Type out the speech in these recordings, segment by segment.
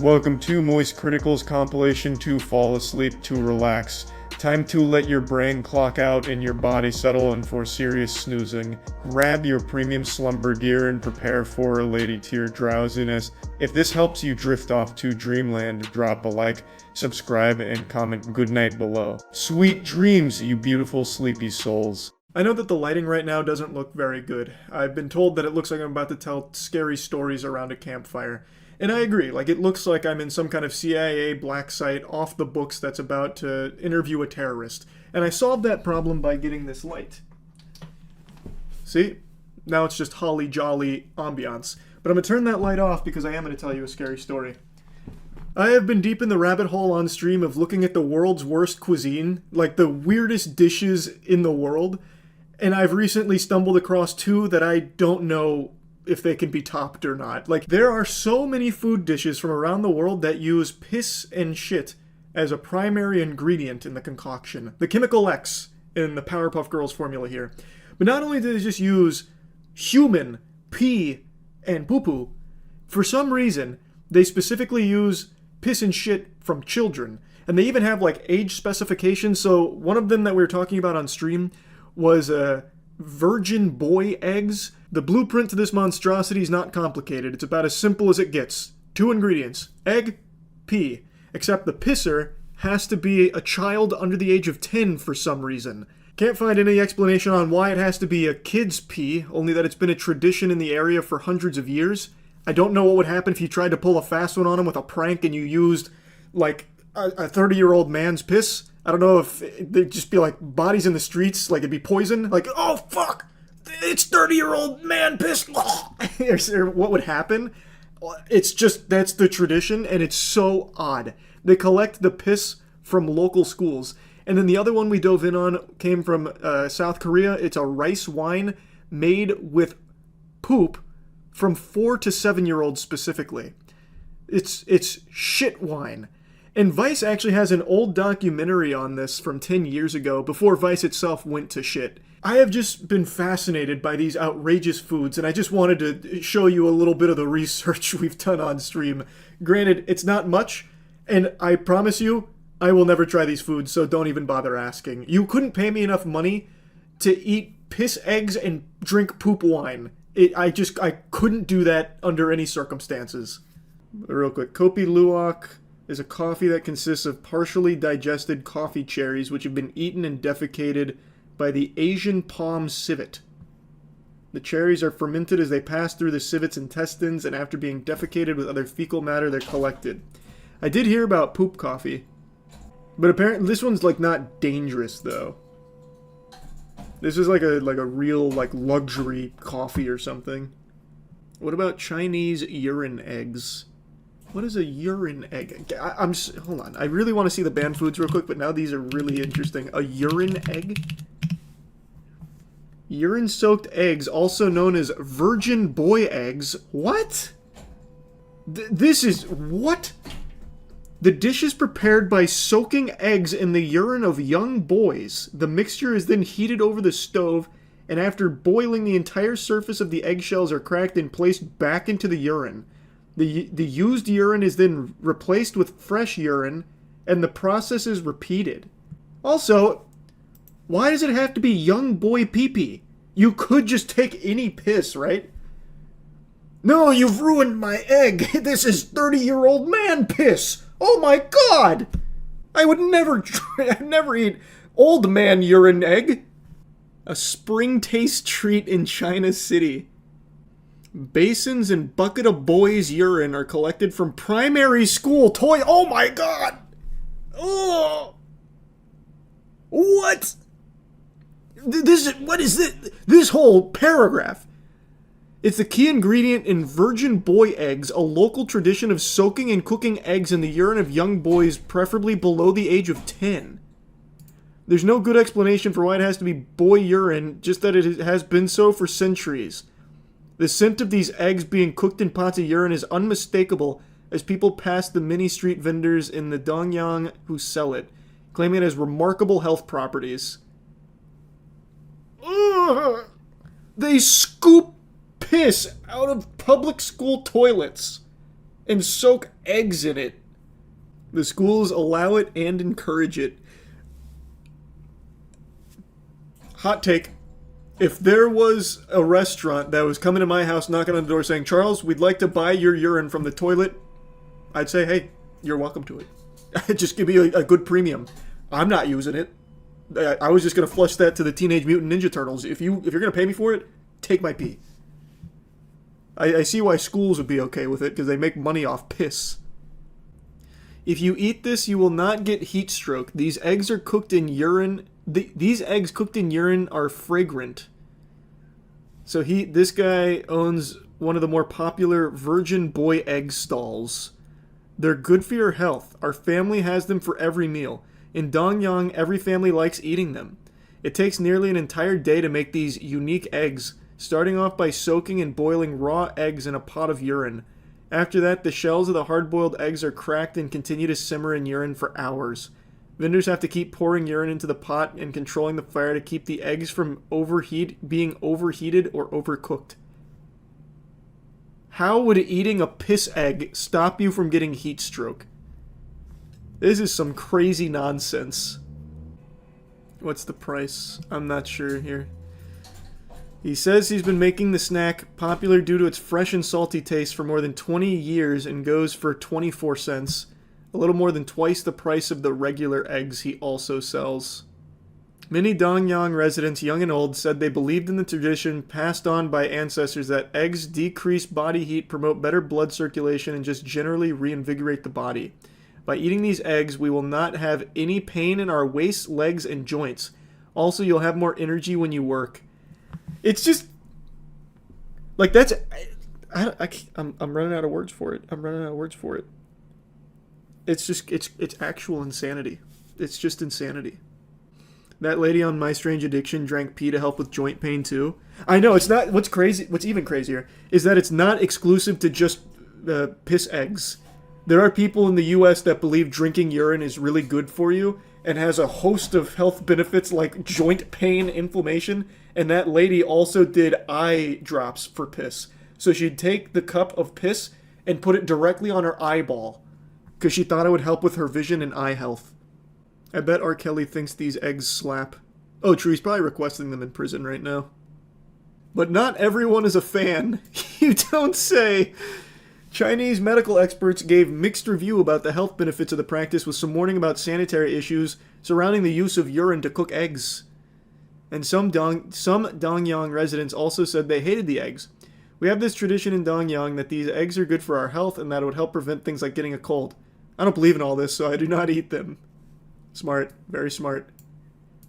Welcome to moistcritikal's compilation to fall asleep to relax. Time to let your brain clock out and your body settle in for serious snoozing. Grab your premium slumber gear and prepare for a lady tier drowsiness. If this helps you drift off to dreamland, drop a like, subscribe, and comment goodnight below. Sweet dreams, you beautiful sleepy souls. I know that the lighting right now doesn't look very good. I've been told that it looks like I'm about to tell scary stories around a campfire. And I agree, like it looks like I'm in some kind of CIA black site off the books that's about to interview a terrorist. And I solved that problem by getting this light. See? Now it's just holly jolly ambiance. But I'm going to turn that light off because I am going to tell you a scary story. I have been deep in the rabbit hole on stream of looking at the world's worst cuisine, like the weirdest dishes in the world. And I've recently stumbled across two that I don't know if they can be topped or not. Like, there are so many food dishes from around the world that use piss and shit as a primary ingredient in the concoction. The chemical X in the Powerpuff Girls formula here. But not only do they just use human pee and poo-poo, for some reason, they specifically use piss and shit from children. And they even have, like, age specifications. So one of them that we were talking about on stream was virgin boy eggs. The blueprint to this monstrosity is not complicated. It's about as simple as it gets. 2 ingredients: egg, pee. Except the pisser has to be a child under the age of 10 for some reason. Can't find any explanation on why it has to be a kid's pee, only that it's been a tradition in the area for hundreds of years. I don't know what would happen if you tried to pull a fast one on him with a prank and you used, like, a 30-year-old man's piss. I don't know if they'd just be like bodies in the streets, like it'd be poison. Like, oh fuck, it's 30-year-old man piss. Or what would happen? It's just, that's the tradition, and it's so odd. They collect the piss from local schools. And then the other one we dove in on came from South Korea. It's a rice wine made with poop from 4 to 7-year-olds specifically. It's shit wine. And Vice actually has an old documentary on this from 10 years ago, before Vice itself went to shit. I have just been fascinated by these outrageous foods, and I just wanted to show you a little bit of the research we've done on stream. Granted, it's not much, and I promise you, I will never try these foods, so don't even bother asking. You couldn't pay me enough money to eat piss eggs and drink poop wine. I couldn't do that under any circumstances. Real quick, Kopi Luwak is a coffee that consists of partially digested coffee cherries which have been eaten and defecated by the Asian palm civet. The cherries are fermented as they pass through the civet's intestines, and after being defecated with other fecal matter, they're collected. I did hear about poop coffee, but apparently this one's like not dangerous though. This is like a real like luxury coffee or something. What about Chinese urine eggs? What is a urine egg? Hold on. I really want to see the banned foods real quick, but now these are really interesting. A urine egg? Urine-soaked eggs, also known as virgin boy eggs. What? This is... what? The dish is prepared by soaking eggs in the urine of young boys. The mixture is then heated over the stove, and after boiling, the entire surface of the eggshells are cracked and placed back into the urine. The used urine is then replaced with fresh urine, and the process is repeated. Also, why does it have to be young boy pee-pee? You could just take any piss, right? No, you've ruined my egg. This is 30-year-old man piss. Oh my god! I would never eat old man urine egg. A spring taste treat in China City. Basins and bucket of boys' urine are collected from primary school toy. Oh my god! Oh! What? What is this? This whole paragraph. It's the key ingredient in virgin boy eggs, a local tradition of soaking and cooking eggs in the urine of young boys, preferably below the age of 10. There's no good explanation for why it has to be boy urine, just that it has been so for centuries. The scent of these eggs being cooked in pots of urine is unmistakable as people pass the mini street vendors in the Dongyang who sell it, claiming it has remarkable health properties. Ugh. They scoop piss out of public school toilets. and soak eggs in it. The schools allow it and encourage it. Hot take. If there was a restaurant that was coming to my house, knocking on the door saying, Charles, we'd like to buy your urine from the toilet, I'd say, hey, you're welcome to it. Just give me a good premium. I'm not using it. I was just going to flush that to the Teenage Mutant Ninja Turtles. If you're going to pay me for it, take my pee. I see why schools would be okay with it, because they make money off piss. If you eat this, you will not get heat stroke. These eggs are cooked in urine. These eggs cooked in urine are fragrant. So this guy owns one of the more popular virgin boy egg stalls. They're good for your health. Our family has them for every meal. In Dongyang, every family likes eating them. It takes nearly an entire day to make these unique eggs, starting off by soaking and boiling raw eggs in a pot of urine. After that, the shells of the hard-boiled eggs are cracked and continue to simmer in urine for hours. Vendors have to keep pouring urine into the pot and controlling the fire to keep the eggs from being overheated or overcooked. How would eating a piss egg stop you from getting heat stroke? This is some crazy nonsense. What's the price? I'm not sure here. He says he's been making the snack popular due to its fresh and salty taste for more than 20 years and goes for 24 cents. A little more than twice the price of the regular eggs he also sells. Many Dongyang residents, young and old, said they believed in the tradition passed on by ancestors that eggs decrease body heat, promote better blood circulation, and just generally reinvigorate the body. By eating these eggs, we will not have any pain in our waist, legs, and joints. Also, you'll have more energy when you work. It's just... like, that's... I'm running out of words for it. It's just... It's actual insanity. It's just insanity. That lady on My Strange Addiction drank pee to help with joint pain too. I know, it's not... What's crazy... What's even crazier is that it's not exclusive to just piss eggs. There are people in the US that believe drinking urine is really good for you and has a host of health benefits like joint pain, inflammation, and that lady also did eye drops for piss. So she'd take the cup of piss and put it directly on her eyeball because she thought it would help with her vision and eye health. I bet R. Kelly thinks these eggs slap. Oh, true, he's probably requesting them in prison right now. But not everyone is a fan. You don't say. Chinese medical experts gave mixed review about the health benefits of the practice, with some warning about sanitary issues surrounding the use of urine to cook eggs. And some Dongyang residents also said they hated the eggs. We have this tradition in Dongyang that these eggs are good for our health and that it would help prevent things like getting a cold. I don't believe in all this, so I do not eat them. Smart. Very smart.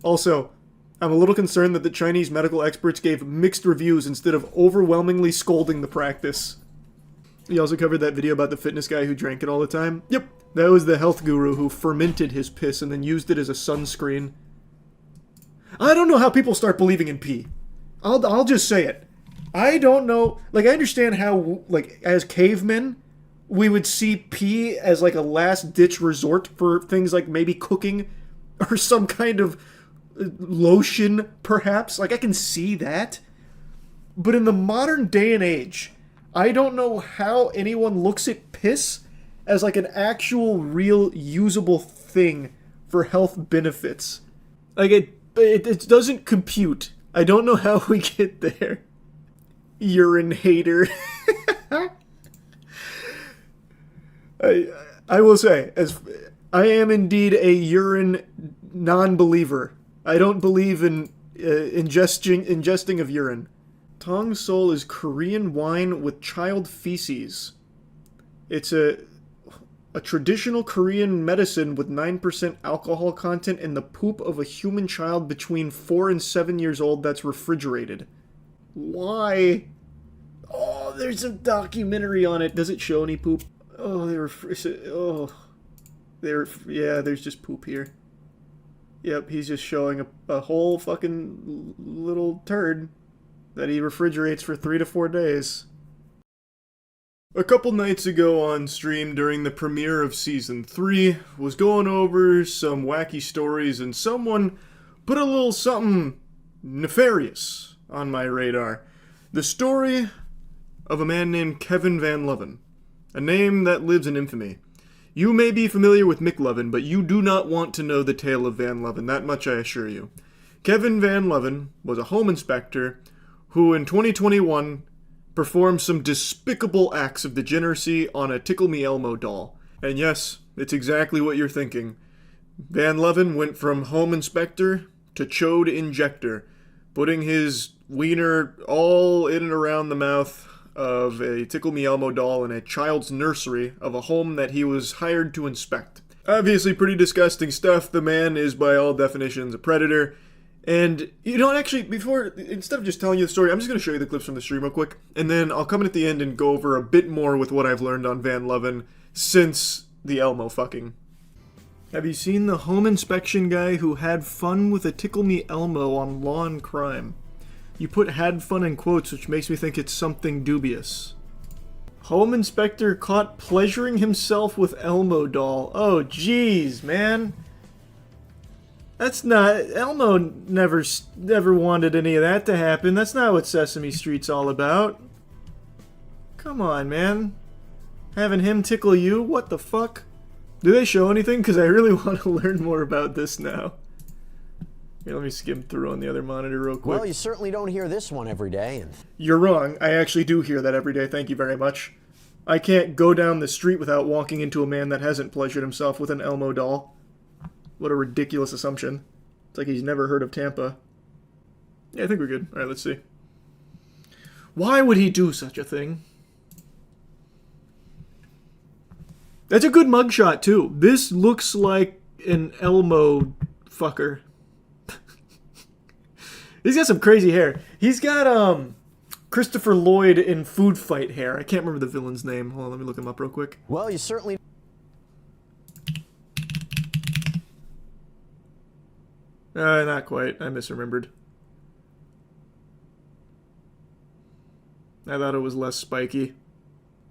Also, I'm a little concerned that the Chinese medical experts gave mixed reviews instead of overwhelmingly scolding the practice. He also covered that video about the fitness guy who drank it all the time. Yep, that was the health guru who fermented his piss and then used it as a sunscreen. I don't know how people start believing in pee. I'll just say it. I don't know. Like, I understand how, like, as cavemen, we would see pee as, like, a last-ditch resort for things like maybe cooking or some kind of lotion, perhaps. Like, I can see that. But in the modern day and age, I don't know how anyone looks at piss as, like, an actual, real, usable thing for health benefits. Like, it doesn't compute. I don't know how we get there. Urine hater. I will say, as I am indeed a urine non-believer. I don't believe in ingesting of urine. Tong Sol is Korean wine with child feces. It's a traditional Korean medicine with 9% alcohol content in the poop of a human child between 4 and 7 years old that's refrigerated. Why? Oh, there's a documentary on it. Does it show any poop? Oh, there's just poop here. Yep, he's just showing a whole fucking little turd that he refrigerates for 3 to 4 days. A couple nights ago on stream during the premiere of Season 3, was going over some wacky stories and someone put a little something nefarious on my radar. The story of a man named Kevin Van Leeuwen. A name that lives in infamy. You may be familiar with McLovin, but you do not want to know the tale of Van Loven, that much I assure you. Kevin Van Loven was a home inspector who in 2021 performed some despicable acts of degeneracy on a Tickle Me Elmo doll. And yes, it's exactly what you're thinking. Van Loven went from home inspector to chode injector, putting his wiener all in and around the mouth of a Tickle Me Elmo doll in a child's nursery of a home that he was hired to inspect. Obviously pretty disgusting stuff. The man is by all definitions a predator. And, you know, actually, instead of just telling you the story, I'm just going to show you the clips from the stream real quick. And then I'll come in at the end and go over a bit more with what I've learned on Van Loven since the Elmo fucking. Have you seen the home inspection guy who had fun with a Tickle Me Elmo on Law and Crime? You put "had fun" in quotes, which makes me think it's something dubious. Home inspector caught pleasuring himself with Elmo doll. Oh, jeez, man. That's not... Elmo never wanted any of that to happen. That's not what Sesame Street's all about. Come on, man. Having him tickle you? What the fuck? Do they show anything? Because I really want to learn more about this now. Here, let me skim through on the other monitor real quick. Well, you certainly don't hear this one every day. You're wrong. I actually do hear that every day. Thank you very much. I can't go down the street without walking into a man that hasn't pleasured himself with an Elmo doll. What a ridiculous assumption. It's like he's never heard of Tampa. Yeah, I think we're good. Alright, let's see. Why would he do such a thing? That's a good mugshot, too. This looks like an Elmo fucker. He's got some crazy hair. He's got, Christopher Lloyd in Food Fight hair. I can't remember the villain's name. Hold on, let me look him up real quick. Well, you certainly... Not quite. I misremembered. I thought it was less spiky.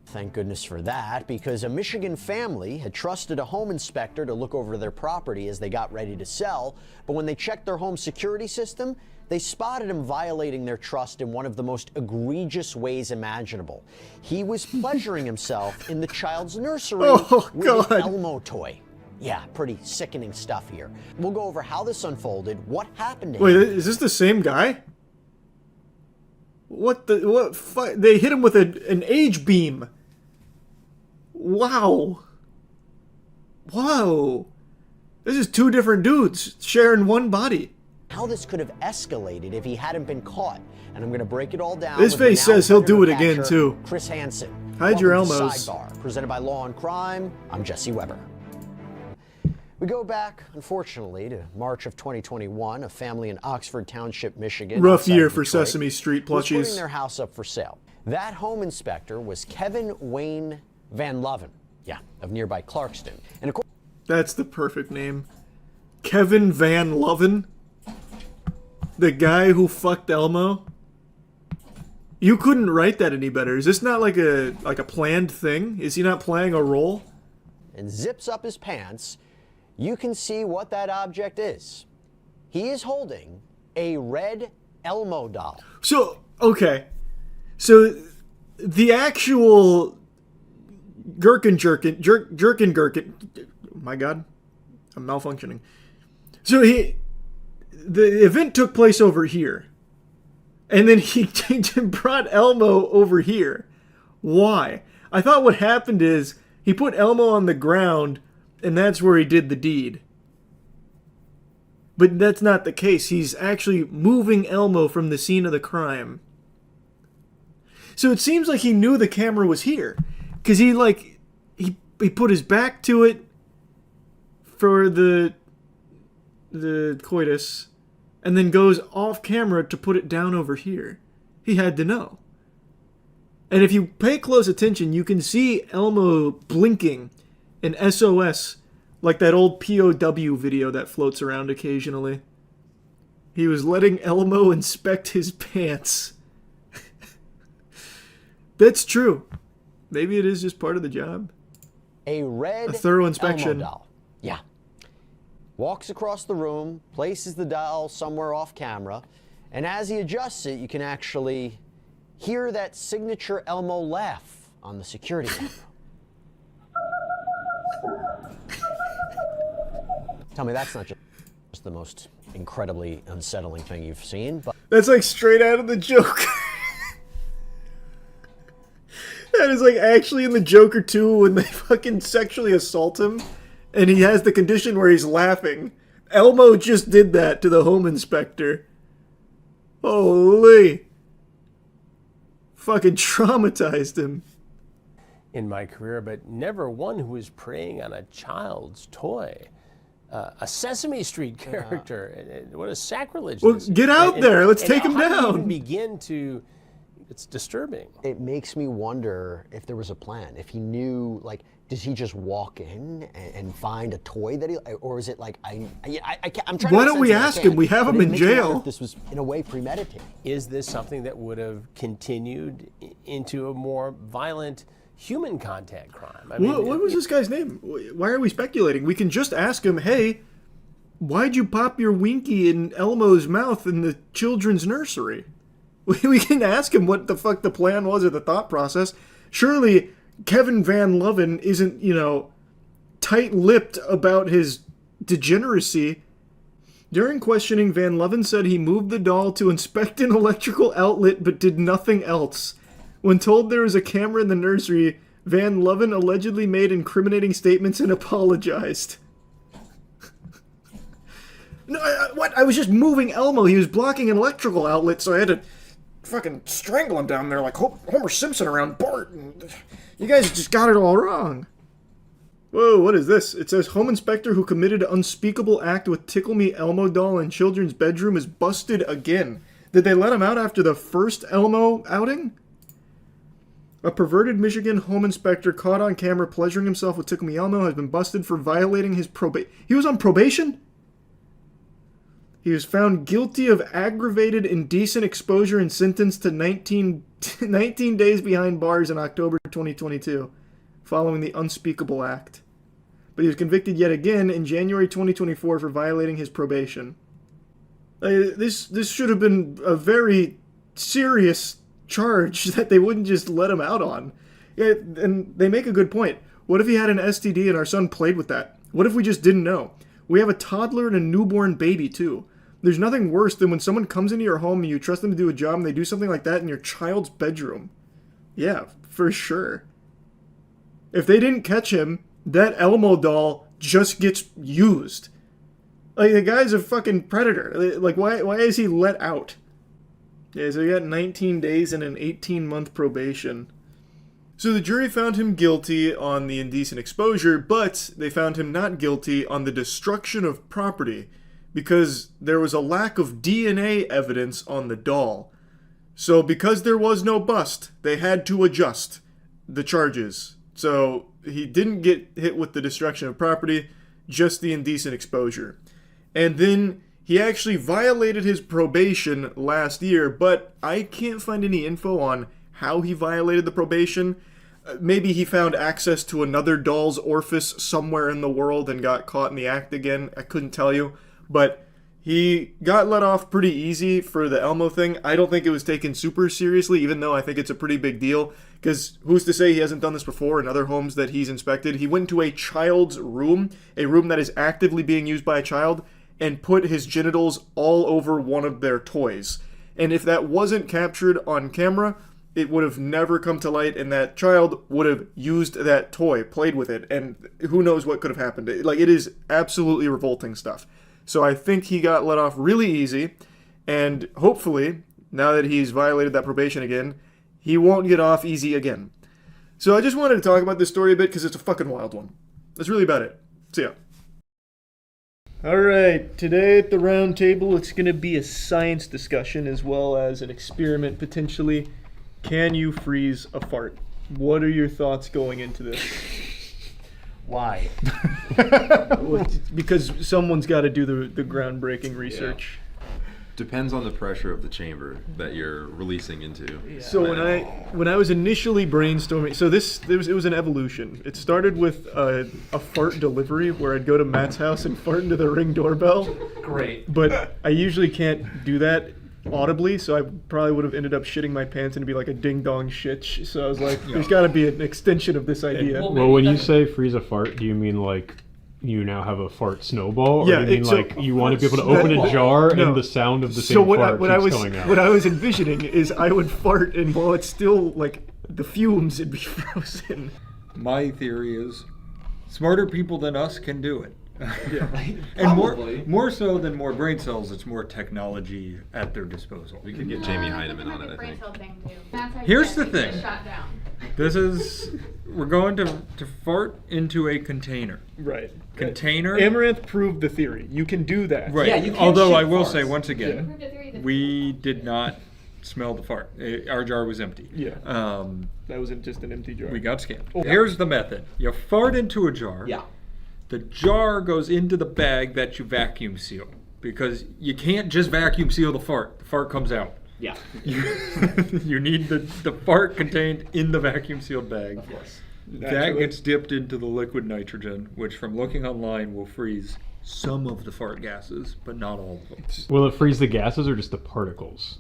Thank goodness for that, because a Michigan family had trusted a home inspector to look over their property as they got ready to sell, but when they checked their home security system, they spotted him violating their trust in one of the most egregious ways imaginable. He was pleasuring himself in the child's nursery with an Elmo toy. Yeah, pretty sickening stuff here. We'll go over how this unfolded, what happened to him. Wait, is this the same guy? They hit him with an age beam. Wow. Whoa. This is two different dudes sharing one body. How this could have escalated if he hadn't been caught. And I'm going to break it all down. This face says he'll do it again, too. Chris Hansen. Hide your Welcome to Elmos. Sidebar, presented by Law and Crime. I'm Jesse Weber. We go back, unfortunately, to March of 2021. A family in Oxford Township, Michigan. Rough year for for Sesame Street plushies. Was putting their house up for sale. That home inspector was Kevin Wayne Van Loven. Yeah, of nearby Clarkston. And of course, that's the perfect name. Kevin Van Loven? The guy who fucked Elmo? You couldn't write that any better. Is this not like a planned thing? Is he not playing a role? And zips up his pants. You can see what that object is. He is holding a red Elmo doll. So, okay. So, the actual Jerkin. My God. I'm malfunctioning. So, the event took place over here. And then he brought Elmo over here. Why? I thought what happened is he put Elmo on the ground, and that's where he did the deed. But that's not the case. He's actually moving Elmo from the scene of the crime. So it seems like he knew the camera was here. Because he put his back to it for the coitus, and then goes off camera to put it down over here. He had to know. And if you pay close attention, you can see Elmo blinking an SOS, like that old POW video that floats around occasionally. He was letting Elmo inspect his pants. That's true. Maybe it is just part of the job. A thorough inspection. Elmo doll. Yeah. Walks across the room, places the doll somewhere off camera, and as he adjusts it, you can actually hear that signature Elmo laugh on the security camera. Tell me that's not just the most incredibly unsettling thing you've seen, but That's like straight out of the Joker. That is like actually in the Joker 2 when they fucking sexually assault him and he has the condition where he's laughing. Elmo just did that to the home inspector. Holy. Fucking traumatized him. In my career, but never one who was preying on a child's toy. A Sesame Street character. What a sacrilege. Well, this is. get out there. Let's take him how do you down. even begin to... It's disturbing. it makes me wonder if there was a plan. If he knew, like, does he just walk in and find a toy that he, or is it like, I'm trying to Why make don't we sense of it, I ask can't, him? We have but him it in makes me wonder jail. if this was, in a way, premeditated. Is this something that would have continued into a more violent human contact crime? I mean, What was this guy's name? Why are we speculating? We can just ask him, hey, why'd you pop your Winky in Elmo's mouth in the children's nursery? We can ask him what the fuck the plan was or the thought process. Surely Kevin Van Loven isn't, tight-lipped about his degeneracy. During questioning, Van Loven said he moved the doll to inspect an electrical outlet but did nothing else. When told there was a camera in the nursery, Van Loven allegedly made incriminating statements and apologized. No, what? I was just moving Elmo. He was blocking an electrical outlet, so I had to fucking strangle him down there like Homer Simpson around Bart. And you guys just got it all wrong. Whoa, what is this? It says home inspector who committed unspeakable act with Tickle Me Elmo doll in children's bedroom is busted again. Did they let him out after the first Elmo outing? A perverted Michigan home inspector caught on camera pleasuring himself with Tickle Me Elmo has been busted for violating his probation. He was on probation? He was found guilty of aggravated indecent exposure and sentenced to 19 days behind bars in October 2022, following the unspeakable act. But he was convicted yet again in January 2024 for violating his probation. This should have been a very serious charge that they wouldn't just let him out on. And they make a good point. What if he had an STD and our son played with that? What if we just didn't know? We have a toddler and a newborn baby, too. There's nothing worse than when someone comes into your home and you trust them to do a job and they do something like that in your child's bedroom. Yeah, for sure. If they didn't catch him, that Elmo doll just gets used. Like, the guy's a fucking predator. Like, why is he let out? Yeah, so he got 19 days and an 18-month probation. So the jury found him guilty on the indecent exposure, but they found him not guilty on the destruction of property, because there was a lack of DNA evidence on the doll. So because there was no bust, they had to adjust the charges. So he didn't get hit with the destruction of property, just the indecent exposure. And then he actually violated his probation last year, but I can't find any info on how he violated the probation. Maybe he found access to another doll's orifice somewhere in the world and got caught in the act again. I couldn't tell you. But he got let off pretty easy for the Elmo thing. I don't think it was taken super seriously, even though I think it's a pretty big deal. Because who's to say he hasn't done this before in other homes that he's inspected? He went to a child's room, a room that is actively being used by a child, and put his genitals all over one of their toys. And if that wasn't captured on camera, it would have never come to light, and that child would have used that toy, played with it, and who knows what could have happened. Like, it is absolutely revolting stuff. So I think he got let off really easy, and hopefully, now that he's violated that probation again, he won't get off easy again. So I just wanted to talk about this story a bit because it's a fucking wild one. That's really about it. See ya. Alright, today at the round table it's going to be a science discussion as well as an experiment potentially. Can you freeze a fart? What are your thoughts going into this? Why? Because someone's got to do the groundbreaking research. Depends on the pressure of the chamber that you're releasing into. So when I was initially brainstorming, so it was an evolution. It started with a fart delivery where I'd go to Matt's house and fart into the Ring doorbell. Great. But I usually can't do that audibly, so I probably would have ended up shitting my pants and it'd be like a ding dong shitch. So I was like, there's got to be an extension of this idea. Well, when you say freeze a fart, do you mean like you now have a fart snowball, or Yeah, do you mean like you want to be able to open a jar No. and the sound of the same So what fart I keeps was going out? what I was envisioning is I would fart, and while it's still like the fumes, it'd be frozen. My theory is smarter people than us can do it. And more so than more brain cells, it's more technology at their disposal. We could get Jamie Heineman on it, I think. Here's the thing. We're going to fart into a container. Right. Container. Amaranth proved the theory. You can do that. Right. Yeah, you can't Although shit I will farts. say once again, we did not smell the fart. Our jar was empty. Yeah. That wasn't just an empty jar. We got scammed. Here's the method. You fart into a jar. Yeah. The jar goes into the bag that you vacuum seal. Because you can't just vacuum seal the fart. The fart comes out. Yeah. You need the fart contained in the vacuum sealed bag. Of course. That Naturally. gets dipped into the liquid nitrogen, which from looking online will freeze some of the fart gases, but not all of them. Will it freeze the gases or just the particles?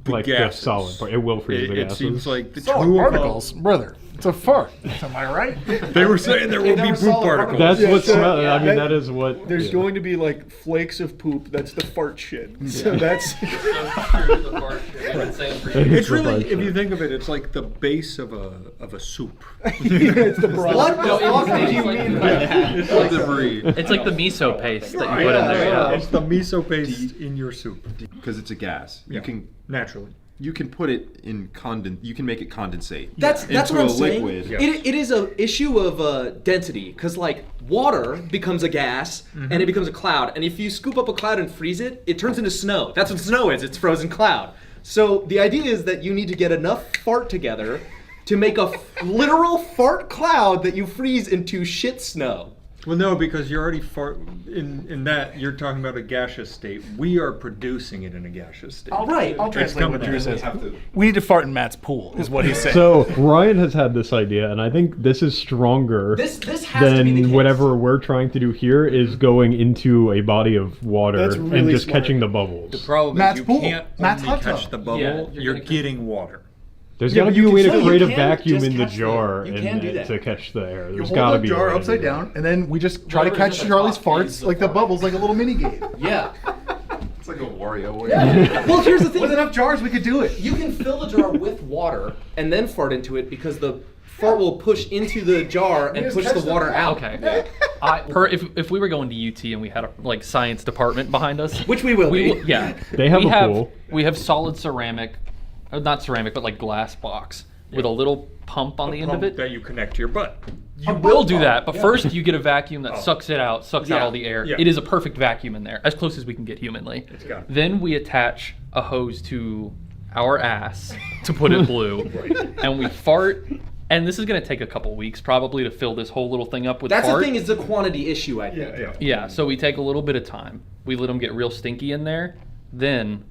Like gases. the solid part. It will freeze the It gases. seems like the Solid two particles, brother. It's a fart. Am I right? They were saying there will be poop particles. That's Yeah, what so- smell. I mean, that- that is what. There's yeah. going to be like flakes of poop. That's the fart shit. So that's It's really, if you think of it, it's like the base of a soup. it's the broth. What the fuck did you mean by that? It's like the breed. It's like the miso paste that you put in there. Yeah. It's the miso paste in your soup. Because it's a gas. Yeah. Naturally. You can put it in you can make it condensate. That's into what I'm a saying. liquid. It is a issue of density, because like water becomes a gas and it becomes a cloud, and if you scoop up a cloud and freeze it, it turns into snow. That's what snow is. It's frozen cloud. So the idea is that you need to get enough fart together to make a literal fart cloud that you freeze into shit snow. Well, no, because you're already in that you're talking about a gaseous state. We are producing it in a gaseous state. All right. I'll It's translate what coming Drew out. says. We need to fart in Matt's pool, is what he's saying. So Ryan has had this idea, and I think this is stronger This has to be the than case. whatever we're trying to do here is going into a body of water That's and really just smart. catching the bubbles. The problem Matt's is you pool. can't Matt's only hot catch tub. the bubble. Yeah, you're you're gonna getting water. There's Yeah, got to but be you a way can- to no, you create a can vacuum just in the catch the- jar you and can do that. to catch the air. You There's hold got to the be jar a way to upside do it. down, and then we just try to Whatever's catch in the Charlie's top farts is like the fart. bubbles, like a little mini game. Yeah. It's like a Wario. Well, here's the thing. With enough jars, we could do it. You can fill the jar with water and then fart into it, because the fart will push into the jar and just push catch the the water out. Okay. If we were going to UT and we had a like science department behind us, Which we will be. Yeah. They have we a pool. We have solid ceramic, not ceramic, but like glass box with a little pump on the end of it. that you connect to your butt. You will do that, but first you get a vacuum that sucks out Yeah. all the air. Yeah. It is a perfect vacuum in there, as close as we can get humanly. got it. Then we attach a hose to our ass to put it blue, and we fart. And this is going to take a couple weeks probably to fill this whole little thing up with That's fart. the thing, is the quantity issue, I think. Yeah, so we take a little bit of time. We let them get real stinky in there, then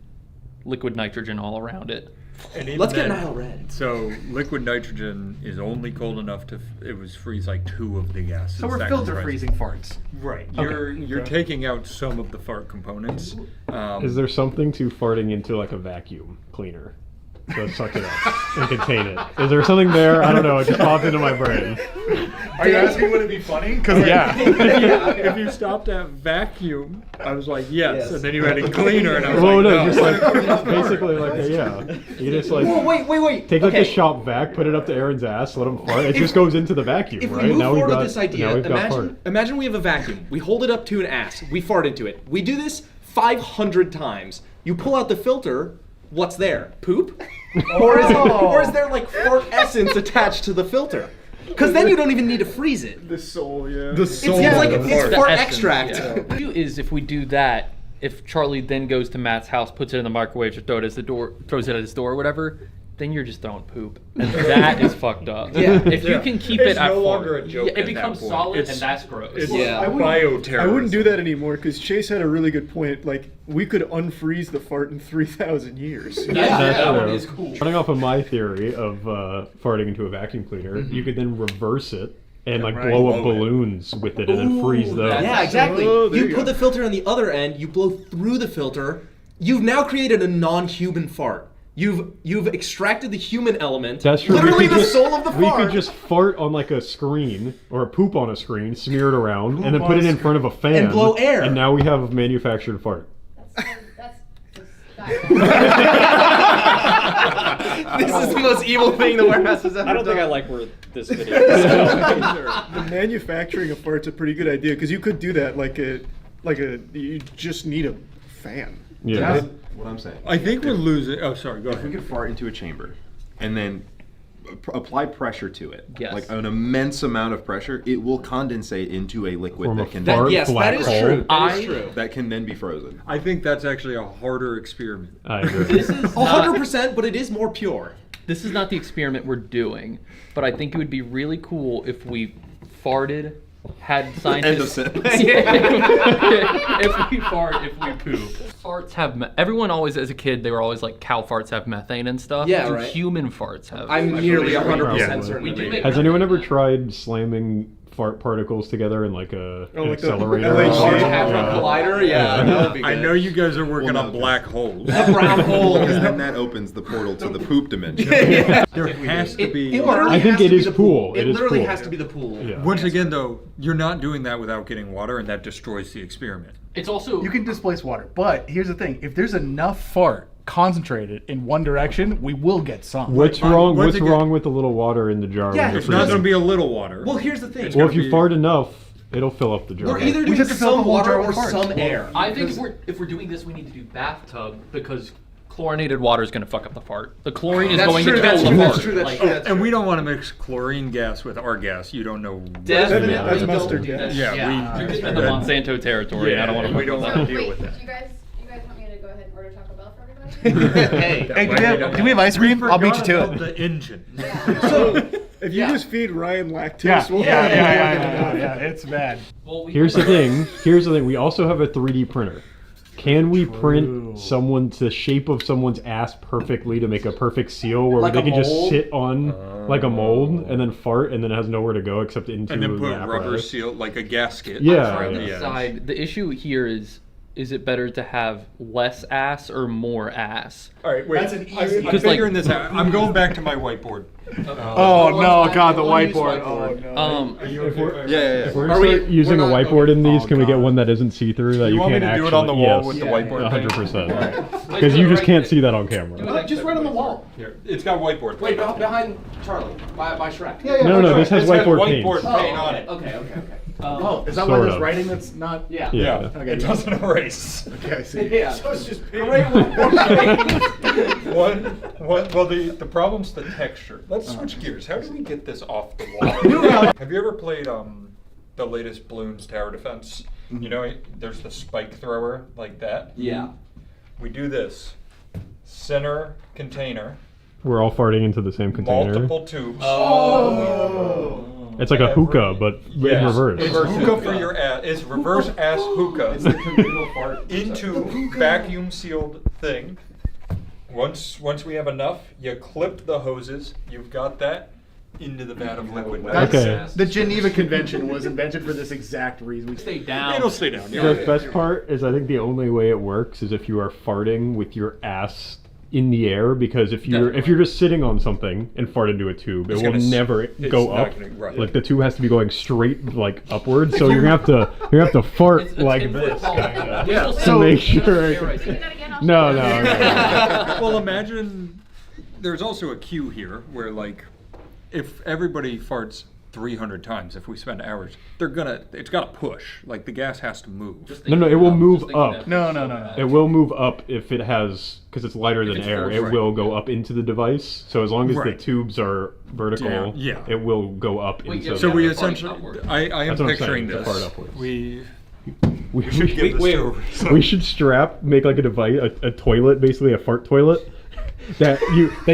liquid nitrogen all around it. And even Let's get then- Nile Red. So liquid nitrogen is only cold enough to freeze like 2 of the gases. So we're that filter comprise- freezing farts. Right. You're taking out some of the fart components. Is there something to farting into like a vacuum cleaner? To suck it up and contain it. Is there something there? I don't know. It just popped into my brain. Are you asking would it be funny? Because If you stopped at vacuum, I was like, yes. And then you added cleaner, and I was Well, like, no, no. just like basically like You just like Whoa, wait. take like Okay. the shop vac, put it up to Aaron's ass, let him fart. It just goes into the vacuum, If we right? move Now we've forward got with this idea, now we've got fart. imagine we have a vacuum. We hold it up to an ass. We fart into it. We do this 500 times. You pull out the filter. What's there? Poop? Or is there like fart essence attached to the filter? Because then you don't even need to freeze it. The soul, yeah. The It's, soul like of the it's fart. fart essence, extract. yeah. Is if we do that, if Charlie then goes to Matt's house, puts it in the microwave, to throws it at his door or whatever, then you're just throwing poop. And that is fucked up. Yeah. If you can keep It's it at no fart, longer a joke it at that becomes point. solid, It's- and that's gross. It's Yeah. bioterrorism. I wouldn't do that anymore, because Chase had a really good point. Like, we could unfreeze the fart in 3,000 years. That's that one true. is cool. Running off of my theory of farting into a vacuum cleaner, you could then reverse it and like right. blow up balloons with it and then freeze those. Yeah, exactly. Oh, there you you put go. the filter on the other end, you blow through the filter, you've now created a non-human fart. You've extracted the human element. That's true. Literally the soul of the We fart. could just fart on like a screen or poop on a screen, smear it around, and then put it in front of a fan And blow air. And now we have a manufactured fart. This is the most evil thing the warehouse has ever done. I don't think I like where this video is going. The manufacturing of fart's a pretty good idea because you could do that you just need a fan. Yeah. That's what I'm saying. I think we're losing. Oh, sorry. Go If we ahead. could fart into a chamber and then apply pressure to it, Yes. like an immense amount of pressure, it will condensate into a liquid Form that of can fart Yes, that black is hole. true. That is true. that can then be frozen. I think that's actually a harder experiment. I agree. This is not, 100%, but it is more pure. this is not the experiment we're doing, but I think it would be really cool if we farted, had scientists. End of sentence. If we fart, if we poop. Farts have. Everyone always, as a kid, they were always like, cow farts have methane and stuff. Yeah, Do right. Human farts have. I'm nearly 100% Yeah. certain. We do of make- it. Has anyone ever tried slamming fart particles together in like an like the accelerator? LHC? Large Yeah. Hadron Collider? Yeah, that would be good. I know you guys are working Well, on no, black holes. A brown hole. Because then that opens the portal to the poop dimension. There has to be. It literally I think has to it be is the pool. It It is literally pool. has to be the pool. Yeah. Once again, though, you're not doing that without getting water, and that destroys the experiment. It's also. You can displace water, but here's the thing: if there's enough fart concentrated in one direction, we will get some. What's But wrong? once What's again- wrong with the little water in the jar? Yeah, when you're It's not going to freezing? be a little water. Well, here's the thing. Well, if you be- fart enough, it'll fill up the jar. We're either We doing just have to fill the some whole water jar or with farts. some air. I think if we're doing this, we need to do bathtub because chlorinated water is going to fuck up the fart. The chlorine is That's going true, to that's kill true, the that's fart. true, that's Like, true, that's And we don't want to mix chlorine gas with our gas. You don't know. Definitely That's don't mustard do that. gas. Yeah, You're getting into Monsanto territory. and I don't want to. we don't want to deal Wait, with do that. you guys want me to go ahead and order Taco Bell for everybody? Hey, do we have ice cream? I'll beat you to it. The engine. If you just feed Ryan lactose, Yeah, we'll yeah, it's bad. Well, Here's the thing. Here's the thing. We also have a 3D printer. Can we print the shape of someone's ass perfectly to make a perfect seal where Like they a can just mold? sit on like a mold and then fart and then it has nowhere to go except into And then the put rubber apparatus? seal, like a gasket. Yeah. on yeah. the side. The issue here is it better to have less ass or more ass? All right, wait. That's an I'm easy- Because, like- figuring this out. I'm going back to my whiteboard. Oh no, God, the We'll use whiteboard. whiteboard. Oh no. If we're, Yeah. if we're Are gonna we- start using a we're not- whiteboard in these, Oh, can we get God. one that isn't see-through that You you want me can't to do it actually? on the wall yes, with the whiteboard thing? 100%. Because you just can't see that on camera. Just right on the wall. Here, it's got whiteboard. Wait, paint on it. behind Charlie, by Shrek. No, this has It's got whiteboard paint. whiteboard Oh, paint on it. okay. Oh, is that Sort why there's of. writing that's not? Yeah. Yeah, Okay, it doesn't erase. Okay, I see. Yeah. So it's just paint. Great Well, the problem's the texture. Let's switch gears. How do we get this off the wall? Have you ever played the latest Bloons Tower Defense? You know, there's the spike thrower like that. Yeah. We do this. Center container, We're all farting into the same container. multiple tubes. It's like a hookah, but Yes. in reverse. It's hookah for your ass. It's reverse ass hookah. It's the communal fart. Into vacuum sealed thing. Once we have enough, you clip the hoses. You've got that into the vat of liquid. That's, Okay. The Geneva Convention was invented for this exact reason. Stay down. It'll stay down. The best part is I think the only way it works is if you are farting with your ass in the air, because if you're just sitting on something and fart into a tube, It's it will gonna never it's go not up. gonna- right. Like the tube has to be going straight like upwards, so you're gonna have to fart It's like 10 foot this tall. kinda, Yeah. to So- make sure. Yeah, right. You gotta get off No, the- no. Well, imagine there's also a cue here where, like, if everybody farts 300 times, if we spend hours, it's got to push. Like, the gas has to move. No, it will move up. No. It will move up if it has, because it's lighter than it's air. full, It right. will go up into the device. So as long as the Right. tubes are vertical, Down, yeah. it will go up Wait, into. yeah, So yeah, we the farting essentially, upward. I am That's what I'm picturing saying, the this. fart upwards. We should give this to we should make like a device, a toilet, basically a fart toilet, that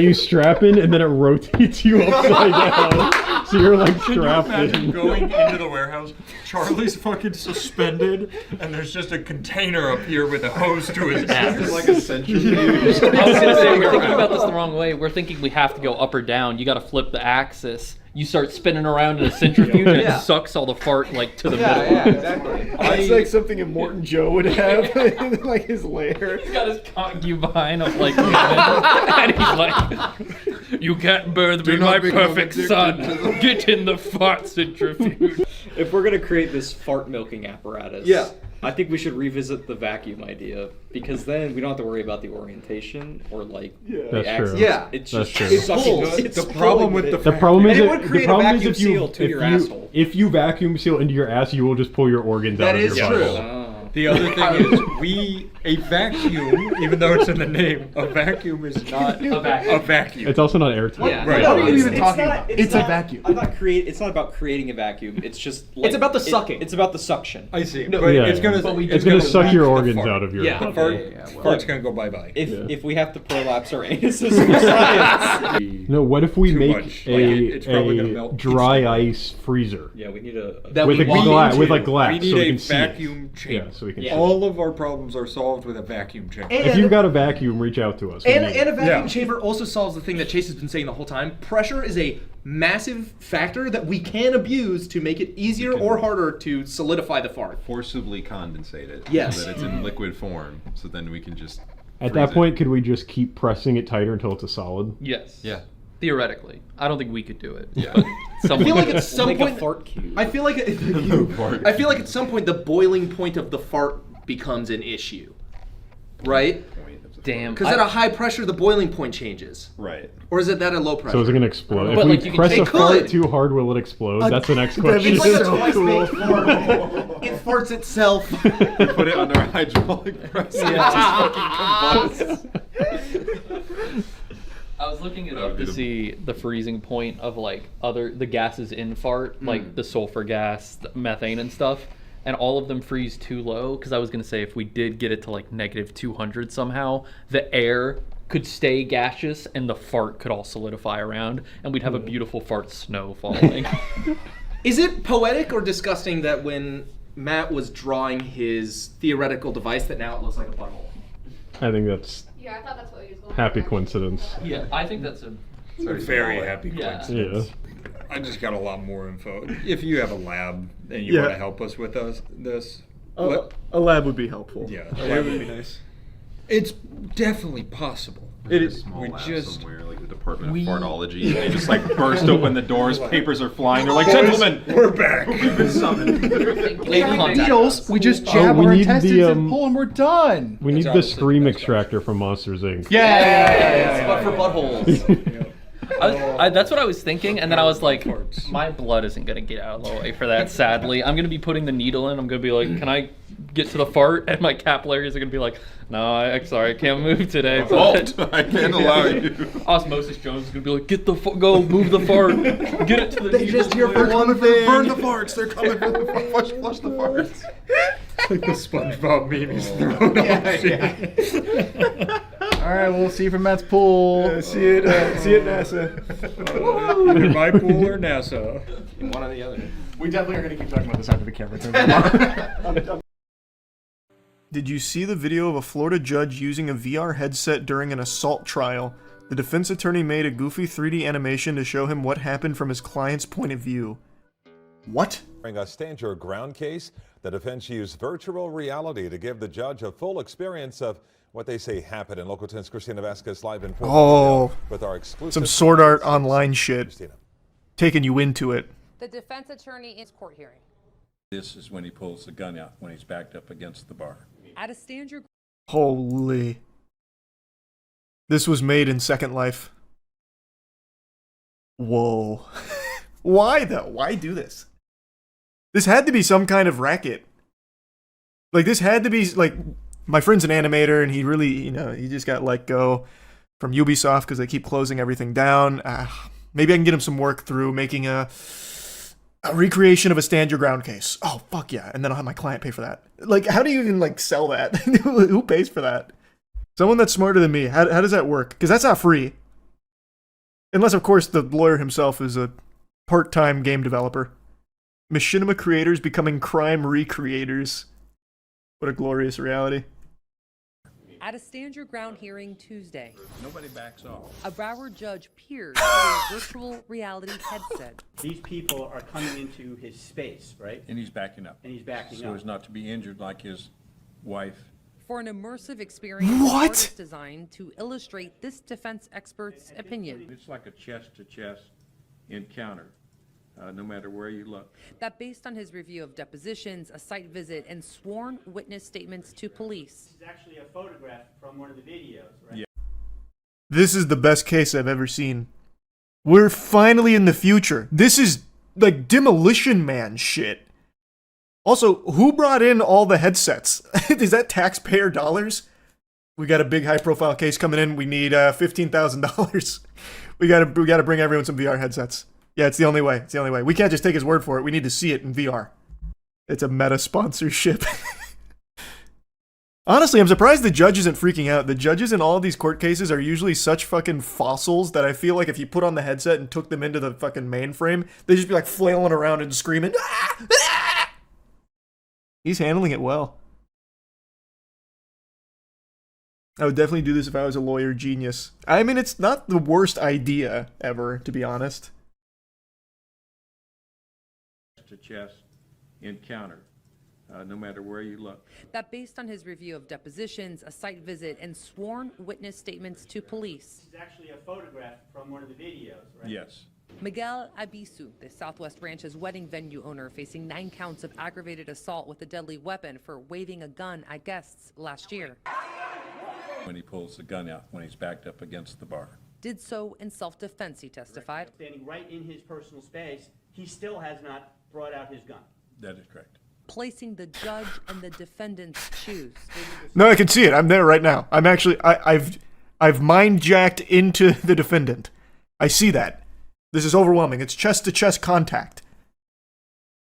you strap in and then it rotates you upside down, so you're like strapped in. Going into the warehouse, Charlie's fucking suspended, and there's just a container up here with a hose to his ass. It's like a centrifuge. I was gonna say, we're thinking about this the wrong way. We're thinking we have to go up or down. You got to flip the axis. You start spinning around in a centrifuge and it sucks all the fart like to the middle. Yeah, exactly. It's like something Immortan Joe would have in like his lair. He's got his concubine of like women, and he's like, "You can't birth me, my perfect son. Get in the fart centrifuge." If we're gonna create this fart milking apparatus, Yeah. I think we should revisit the vacuum idea, because then we don't have to worry about the orientation or like the That's axis. true. Yeah. It's That's just true. It sucking pulls. good. It's The problem with The problem is And it that would the create a problem is vacuum if you seal to your asshole. if you vacuum seal into your ass, you will just pull your organs That out of is your true. butthole. The other thing is, a vacuum, even though it's in the name, a vacuum is not a vacuum. It's also not airtight. Yeah. What are you even talking about? It's a not- vacuum. I'm not create. It's not about creating a vacuum. It's just. Like, It's about the sucking. It's about the suction. I see, No, but Yeah, it's gonna yeah. It's gonna suck whack your the organs fart. out of your Yeah. The butthole. fart, fart's gonna go bye-bye. If we have to prolapse our anuses for science. No, what if we Too make much. Like, it's probably gonna a melt dry ice freezer Yeah, we need a. That with we a want glass, to. with like glass, We need so we a can see it. vacuum chamber. Yeah, so we can. Yeah. See it. All of our problems are solved with a vacuum chamber. If you've got a vacuum, reach out to us. We And, need and a it. vacuum Yeah. chamber also solves the thing that Chase has been saying the whole time. Pressure is a massive factor that we can abuse to make it easier or harder to solidify the fart. Forcibly condensate it. Yes. So that it's in liquid form. So then we can just. At freeze that it. point, could we just keep pressing it tighter until it's a solid? Yes. Yeah. Theoretically, I don't think we could do it. Yeah. But I someone feel like could. at some Like a point, fart cube. I feel like Fart. I feel like at some point the boiling point of the fart becomes an issue, right? Damn. Because at a high pressure, the boiling point changes, Right. or is it at a low pressure? So is it gonna explode? But, If like, we you can press take- a It fart could. too hard, will it explode? That's the next that'd be question. It's like a so twice cool. baked fart. It farts itself. Put it under a hydraulic press. and it just fucking combusts. I was looking it That up would be to the- see the freezing point of like the gases in fart, like the sulfur gas, the methane and stuff, and all of them freeze too low. Because I was gonna say if we did get it to like -200 somehow, the air could stay gaseous and the fart could all solidify around, and we'd have a beautiful fart snow falling. Is it poetic or disgusting that when Matt was drawing his theoretical device that now it looks like a butthole? I think that's Yeah, I thought that's what he was going happy for. coincidence. Yeah, I think that's a Very happy Yeah. coincidence. Yeah. I just got a lot more info. If you have a lab and you Yeah. want to help us with this, let- A lab would be helpful. Yeah. A lab would be nice. it's definitely possible. It a is. small We lab just- somewhere, like the Department of Fartology. And they just like burst open the doors, papers are flying. They're like, Boys, gentlemen, we're back. we've been summoned. Make contact. Needles, we just Oh, jab we our need the, intestines and um, pull and we're done. We need That's the obviously scream the best extractor from Monsters Inc. Yeah, but for buttholes. That's what I was thinking, and then I was like, Farts. my blood isn't gonna get out of the way for that. Sadly, I'm gonna be putting the needle in. I'm gonna be like, can I get to the fart? And my capillaries are gonna be like, no, I'm sorry, I can't move today. Halt! I can't allow you. Osmosis Jones is gonna be like, get the go, move the fart, get it to the They needle. just hear please." for one thing. Burn the farts. They're coming for the flush the farts. Like the SpongeBob meme he's throwing off. All right, we'll see you from Matt's pool. See it NASA. Either my pool or NASA. One or the other. We definitely are going to keep talking about this after the camera turns. Did you see the video of a Florida judge using a VR headset during an assault trial? The defense attorney made a goofy 3D animation to show him what happened from his client's point of view. What? During a stand your ground case, the defense used virtual reality to give the judge a full experience of what they say happened. In Local 10's Christina Vasquez live in Fort Lauderdale with our exclusive Some Sword Art Online shit. Christina. Taking you into it. The defense attorney in court hearing. This is when he pulls the gun out, when he's backed up against the bar. At a stand your Holy. This was made in Second Life. Whoa. Why though? Why do this? This had to be some kind of racket. Like this had to be like, my friend's an animator and he really, he just got let go from Ubisoft because they keep closing everything down. Maybe I can get him some work through making a recreation of a stand your ground case. Oh, fuck yeah. And then I'll have my client pay for that. Like, how do you even, like, sell that? Who pays for that? Someone that's smarter than me, how does that work? Because that's not free. Unless, of course, the lawyer himself is a part-time game developer. Machinima creators becoming crime recreators. What a glorious reality. At a stand your ground hearing Tuesday, Nobody backs off. a Broward judge peered through a virtual reality headset. These people are coming into his space, right? And he's backing up. And he's backing so up. as not to be injured like his wife. For an immersive experience, the artist designed to illustrate this defense expert's opinion. It's like a chest-to-chest encounter, no matter where you look. That based on his review of depositions, a site visit, and sworn witness statements to police. This is actually a photograph from one of the videos, right? Yeah. This is the best case I've ever seen. We're finally in the future. This is like Demolition Man shit. Also, who brought in all the headsets? Is that taxpayer dollars? We got a big high-profile case coming in. We need $15,000. We gotta bring everyone some VR headsets. Yeah, it's the only way. It's the only way. We can't just take his word for it. We need to see it in VR. It's a meta sponsorship. Honestly, I'm surprised the judge isn't freaking out. The judges in all of these court cases are usually such fucking fossils that I feel like if you put on the headset and took them into the fucking mainframe, they'd just be like flailing around and screaming. Ah! Ah! He's handling it well. I would definitely do this if I was a lawyer genius. I mean, it's not the worst idea ever, to be honest. Chest-to-chest encounter, no matter where you look. That based on his review of depositions, a site visit, and sworn witness statements to police. This is actually a photograph from one of the videos, right? Yes. Miguel Abisu, the Southwest Ranch's wedding venue owner, facing 9 counts of aggravated assault with a deadly weapon for waving a gun at guests last year. When he pulls the gun out when he's backed up against the bar. Did so in self-defense, he testified. Standing right in his personal space, he still has not brought out his gun. That is correct. Placing the judge in the defendant's shoes. No, I can see it. I'm there right now. I'm actually, I've mind jacked into the defendant. I see that. This is overwhelming. It's chest-to-chest contact.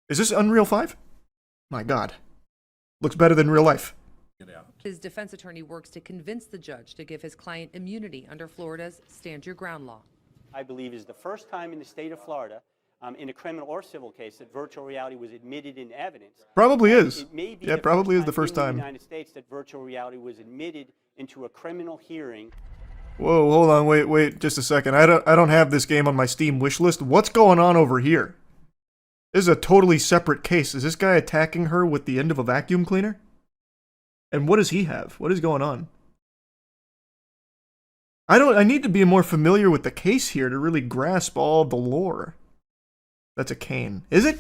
Is this Unreal 5? My God. Looks better than real life. Get out. His defense attorney works to convince the judge to give his client immunity under Florida's Stand Your Ground law. I believe is the first time in the state of Florida, in a criminal or civil case, that virtual reality was admitted in evidence. Probably is. It may be Yeah, probably is the first in time. the United States that virtual reality was admitted into a criminal hearing. Whoa, hold on, wait, just a second. I don't have this game on my Steam wishlist. What's going on over here? This is a totally separate case. Is this guy attacking her with the end of a vacuum cleaner? And what does he have? What is going on? I need to be more familiar with the case here to really grasp all the lore. That's a cane. Is it?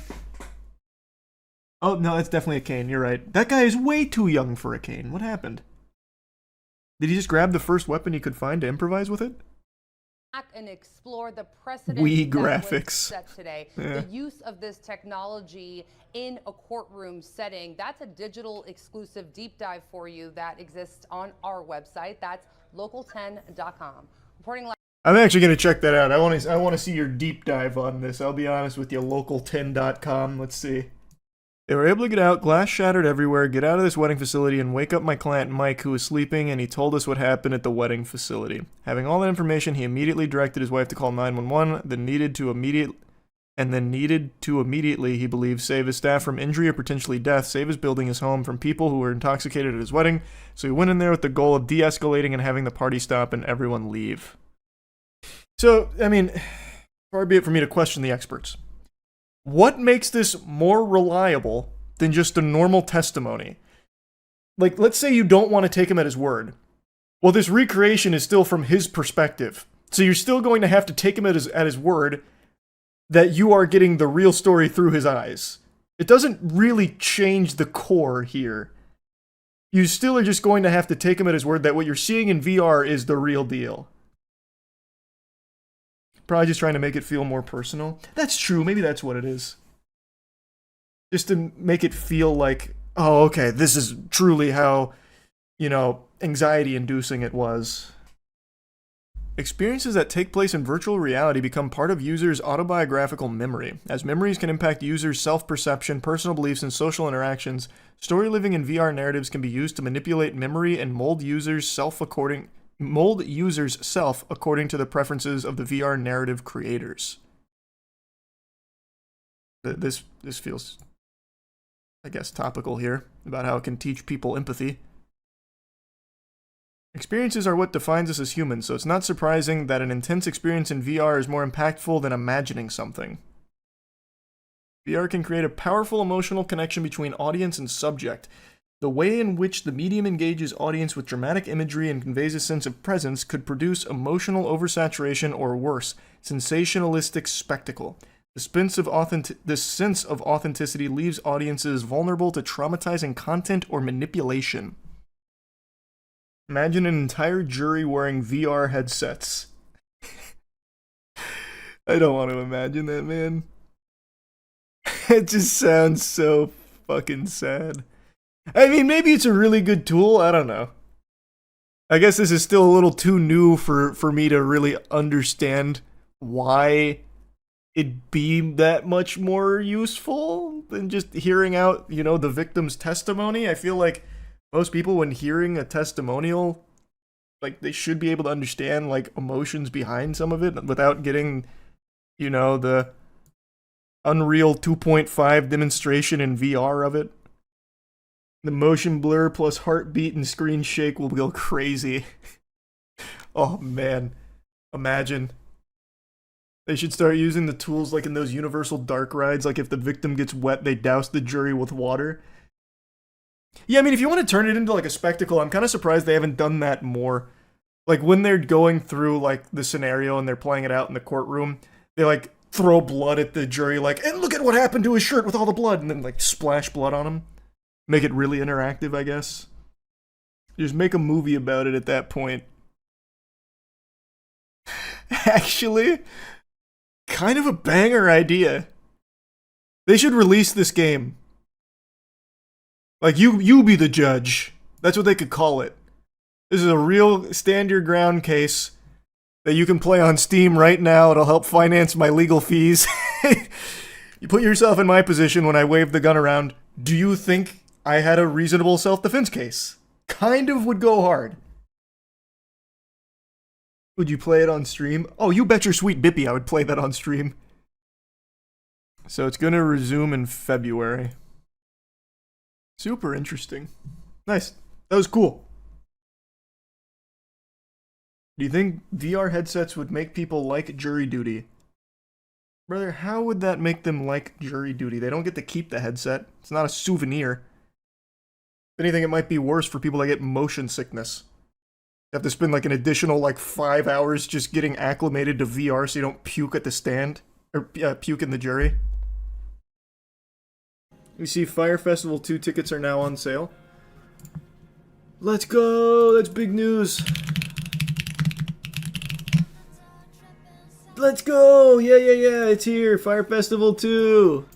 Oh, no, it's definitely a cane. You're right. That guy is way too young for a cane. What happened? Did he just grab the first weapon he could find to improvise with it? And explore the precedent Wii that was graphics. set today. Yeah. The use of this technology in a courtroom setting. That's a digital exclusive deep dive for you that exists on our website. That's local10.com. Reporting live. I'm actually going to check that out. I want to see your deep dive on this. I'll be honest with you. Local10.com. Let's see. They were able to get out, glass shattered everywhere, get out of this wedding facility, and wake up my client Mike, who was sleeping, and he told us what happened at the wedding facility. Having all that information, he immediately directed his wife to call 911, then needed to immediately, he believes, save his staff from injury or potentially death, save his building, his home, from people who were intoxicated at his wedding. So he went in there with the goal of de-escalating and having the party stop and everyone leave. So, I mean, far be it for me to question the experts. What makes this more reliable than just a normal testimony? Like, let's say you don't want to take him at his word. Well, this recreation is still from his perspective. So you're still going to have to take him at his word that you are getting the real story through his eyes. It doesn't really change the core here. You still are just going to have to take him at his word that what you're seeing in VR is the real deal. Probably just trying to make it feel more personal. That's true. Maybe that's what it is. Just to make it feel like, oh, okay, this is truly how, anxiety-inducing it was. Experiences that take place in virtual reality become part of users' autobiographical memory. As memories can impact users' self-perception, personal beliefs, and social interactions, story living in VR narratives can be used to manipulate memory and mold users' self according to the preferences of the VR narrative creators. This feels, I guess, topical here, about how it can teach people empathy. Experiences are what defines us as humans, so it's not surprising that an intense experience in VR is more impactful than imagining something. VR can create a powerful emotional connection between audience and subject. The way in which the medium engages audience with dramatic imagery and conveys a sense of presence could produce emotional oversaturation or worse, sensationalistic spectacle. This sense of authenticity leaves audiences vulnerable to traumatizing content or manipulation. Imagine an entire jury wearing VR headsets. I don't want to imagine that, man. It just sounds so fucking sad. I mean, maybe it's a really good tool, I don't know. I guess this is still a little too new for me to really understand why it'd be that much more useful than just hearing out, you know, the victim's testimony. I feel like most people, when hearing a testimonial, like, they should be able to understand, like, emotions behind some of it without getting, you know, the Unreal 2.5 demonstration in VR of it. The motion blur plus heartbeat and screen shake will go crazy. Oh, man. Imagine. They should start using the tools like in those Universal Dark rides, like if the victim gets wet, they douse the jury with water. Yeah, I mean, if you want to turn it into like a spectacle, I'm kind of surprised they haven't done that more. Like when they're going through like the scenario and they're playing it out in the courtroom, they like throw blood at the jury, like, and look at what happened to his shirt with all the blood, and then like splash blood on him. Make it really interactive, I guess. Just make a movie about it at that point. Actually, kind of a banger idea. They should release this game. Like, you be the judge. That's what they could call it. This is a real stand your ground case that you can play on Steam right now. It'll help finance my legal fees. You put yourself in my position when I wave the gun around. Do you think I had a reasonable self-defense case? Kind of would go hard. Would you play it on stream? Oh, you bet your sweet bippy I would play that on stream. So it's gonna resume in February. Super interesting. Nice. That was cool. Do you think VR headsets would make people like jury duty? Brother, how would that make them like jury duty? They don't get to keep the headset. It's not a souvenir. If anything, it might be worse for people that get motion sickness. You have to spend like an additional like 5 hours just getting acclimated to VR so you don't puke at the stand. Or puke in the jury. We see Fyre Festival 2 tickets are now on sale. Let's go! That's big news! Let's go! Yeah, it's here! Fyre Festival 2!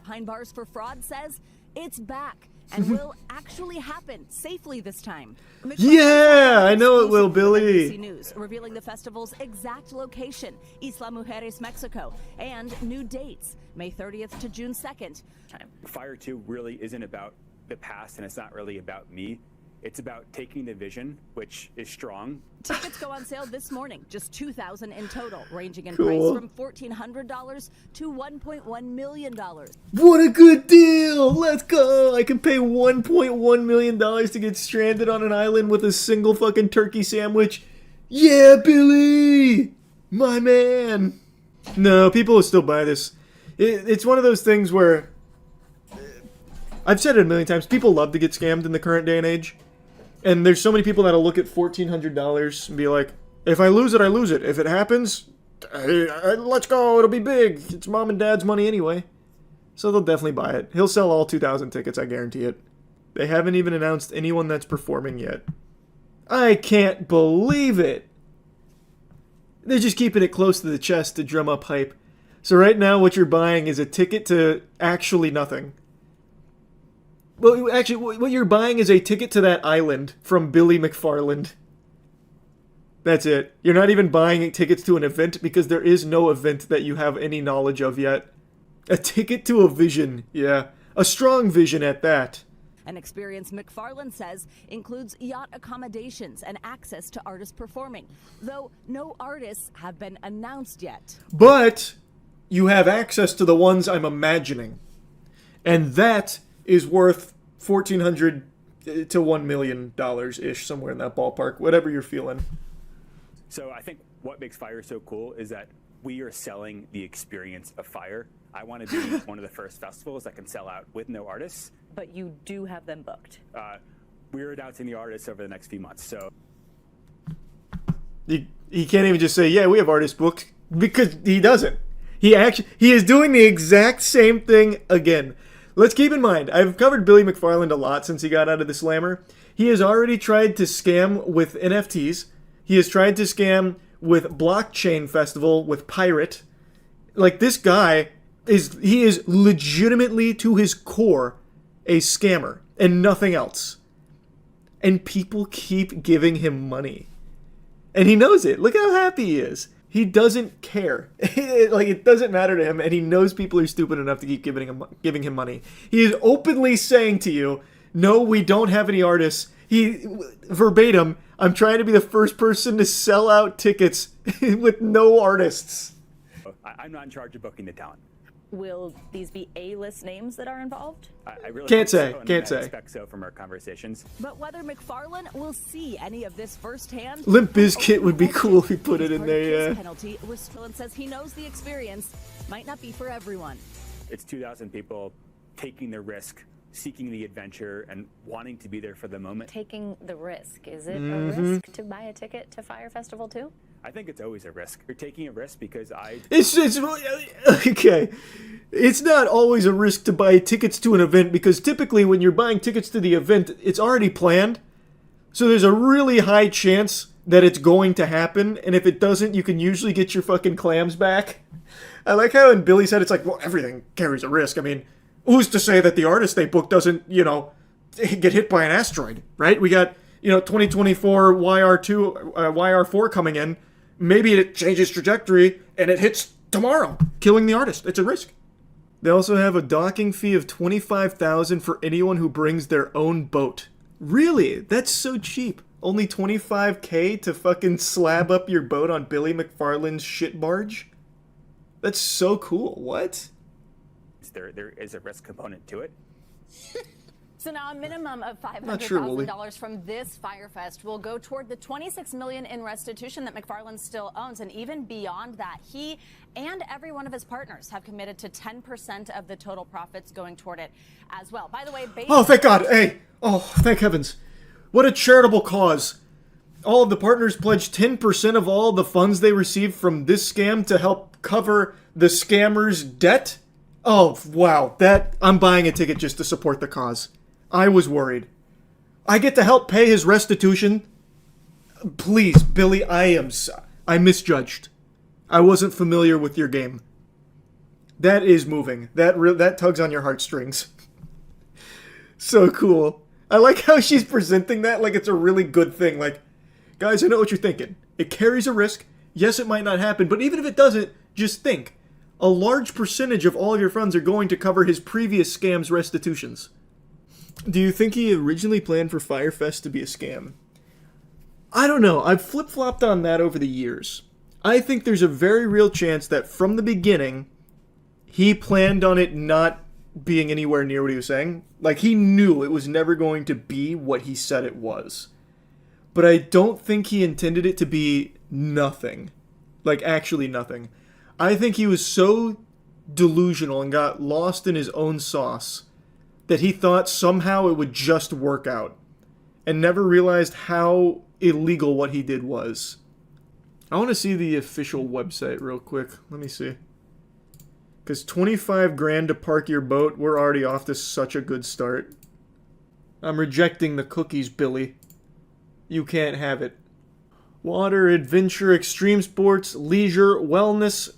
Behind Bars for Fraud says it's back and will actually happen safely this time. Yeah! I know it will, Billy! NBC News revealing the festival's exact location, Isla Mujeres, Mexico, and new dates, May 30th to June 2nd. Fyre 2 really isn't about the past, and it's not really about me. It's about taking the vision, which is strong. Tickets go on sale this morning, just $2,000 in total, ranging in Cool. price from $1,400 to $1.1 million. What a good deal! Let's go! I can pay $1.1 million to get stranded on an island with a single fucking turkey sandwich. Yeah, Billy! My man! No, people will still buy this. It's one of those things where... I've said it a million times, people love to get scammed in the current day and age. And there's so many people that'll look at $1,400 and be like, if I lose it, I lose it. If it happens, let's go, it'll be big. It's mom and dad's money anyway. So they'll definitely buy it. He'll sell all 2,000 tickets, I guarantee it. They haven't even announced anyone that's performing yet. I can't believe it. They're just keeping it close to the chest to drum up hype. So right now what you're buying is a ticket to actually nothing. Well, actually, what you're buying is a ticket to that island from Billy McFarland. That's it. You're not even buying tickets to an event because there is no event that you have any knowledge of yet. A ticket to a vision, yeah. A strong vision at that. An experience McFarlane says includes yacht accommodations and access to artists performing, though no artists have been announced yet. But you have access to the ones I'm imagining. And that is worth $1,400 to $1 million-ish, somewhere in that ballpark, whatever you're feeling. So I think what makes Fyre so cool is that we are selling the experience of Fyre. I want to be one of the first festivals that can sell out with no artists. But you do have them booked. We're announcing the artists over the next few months, so... He can't even just say, yeah, we have artists booked, because he doesn't. He is doing the exact same thing again. Let's keep in mind, I've covered Billy McFarland a lot since he got out of the Slammer. He has already tried to scam with NFTs. He has tried to scam with Blockchain Festival, with Pirate. Like, this guy is legitimately, to his core, a scammer and nothing else. And people keep giving him money. And he knows it. Look how happy he is. He doesn't care. Like, it doesn't matter to him, and he knows people are stupid enough to keep giving him money. He is openly saying to you, no, we don't have any artists. Verbatim, I'm trying to be the first person to sell out tickets with no artists. I'm not in charge of booking the talent. Will these be A-list names that are involved? I really Can't say. So, and Can't I say. expect so from our conversations. But whether McFarlane will see any of this firsthand... Limp Bizkit would be cool if he put it in there, yeah. Penalty, McFarlane says he knows the experience might not be for everyone. It's 2,000 people taking the risk, seeking the adventure, and wanting to be there for the moment. Taking the risk. Is it a risk to buy a ticket to Fyre Festival too? I think it's always a risk. You're taking a risk because It's okay. It's not always a risk to buy tickets to an event because typically when you're buying tickets to the event, it's already planned. So there's a really high chance that it's going to happen, and if it doesn't, you can usually get your fucking clams back. I like how in Billy said it's like, well, everything carries a risk. I mean, who's to say that the artist they book doesn't, get hit by an asteroid, right? We got, 2024 YR4 coming in. Maybe it changes trajectory and it hits tomorrow, killing the artist. It's a risk. They also have a docking fee of $25,000 for anyone who brings their own boat. Really? That's so cheap. Only $25K to fucking slab up your boat on Billy McFarlane's shit barge? That's so cool. What? there is a risk component to it. So now a minimum of $500,000 from this Fyre Fest will go toward the $26 million in restitution that McFarlane still owns, and even beyond that, he and every one of his partners have committed to 10% of the total profits going toward it as well. By the way, oh, thank God! Hey, oh, thank heavens! What a charitable cause! All of the partners pledged 10% of all the funds they received from this scam to help cover the scammer's debt. Oh, wow! I'm buying a ticket just to support the cause. I was worried. I get to help pay his restitution. Please, Billy, I misjudged. I wasn't familiar with your game. That is moving. That tugs on your heartstrings. So cool. I like how she's presenting that like it's a really good thing. Like, guys, I know what you're thinking. It carries a risk. Yes, it might not happen, but even if it doesn't, just think. A large percentage of all of your funds are going to cover his previous scam's restitutions. Do you think he originally planned for Fyre Fest to be a scam? I don't know. I've flip-flopped on that over the years. I think there's a very real chance that from the beginning, he planned on it not being anywhere near what he was saying. Like, he knew it was never going to be what he said it was. But I don't think he intended it to be nothing. Like, actually nothing. I think he was so delusional and got lost in his own sauce that he thought somehow it would just work out, and never realized how illegal what he did was. I want to see the official website real quick. Let me see. Because 25 grand to park your boat, we're already off to such a good start. I'm rejecting the cookies, Billy. You can't have it. Water, adventure, extreme sports, leisure, wellness,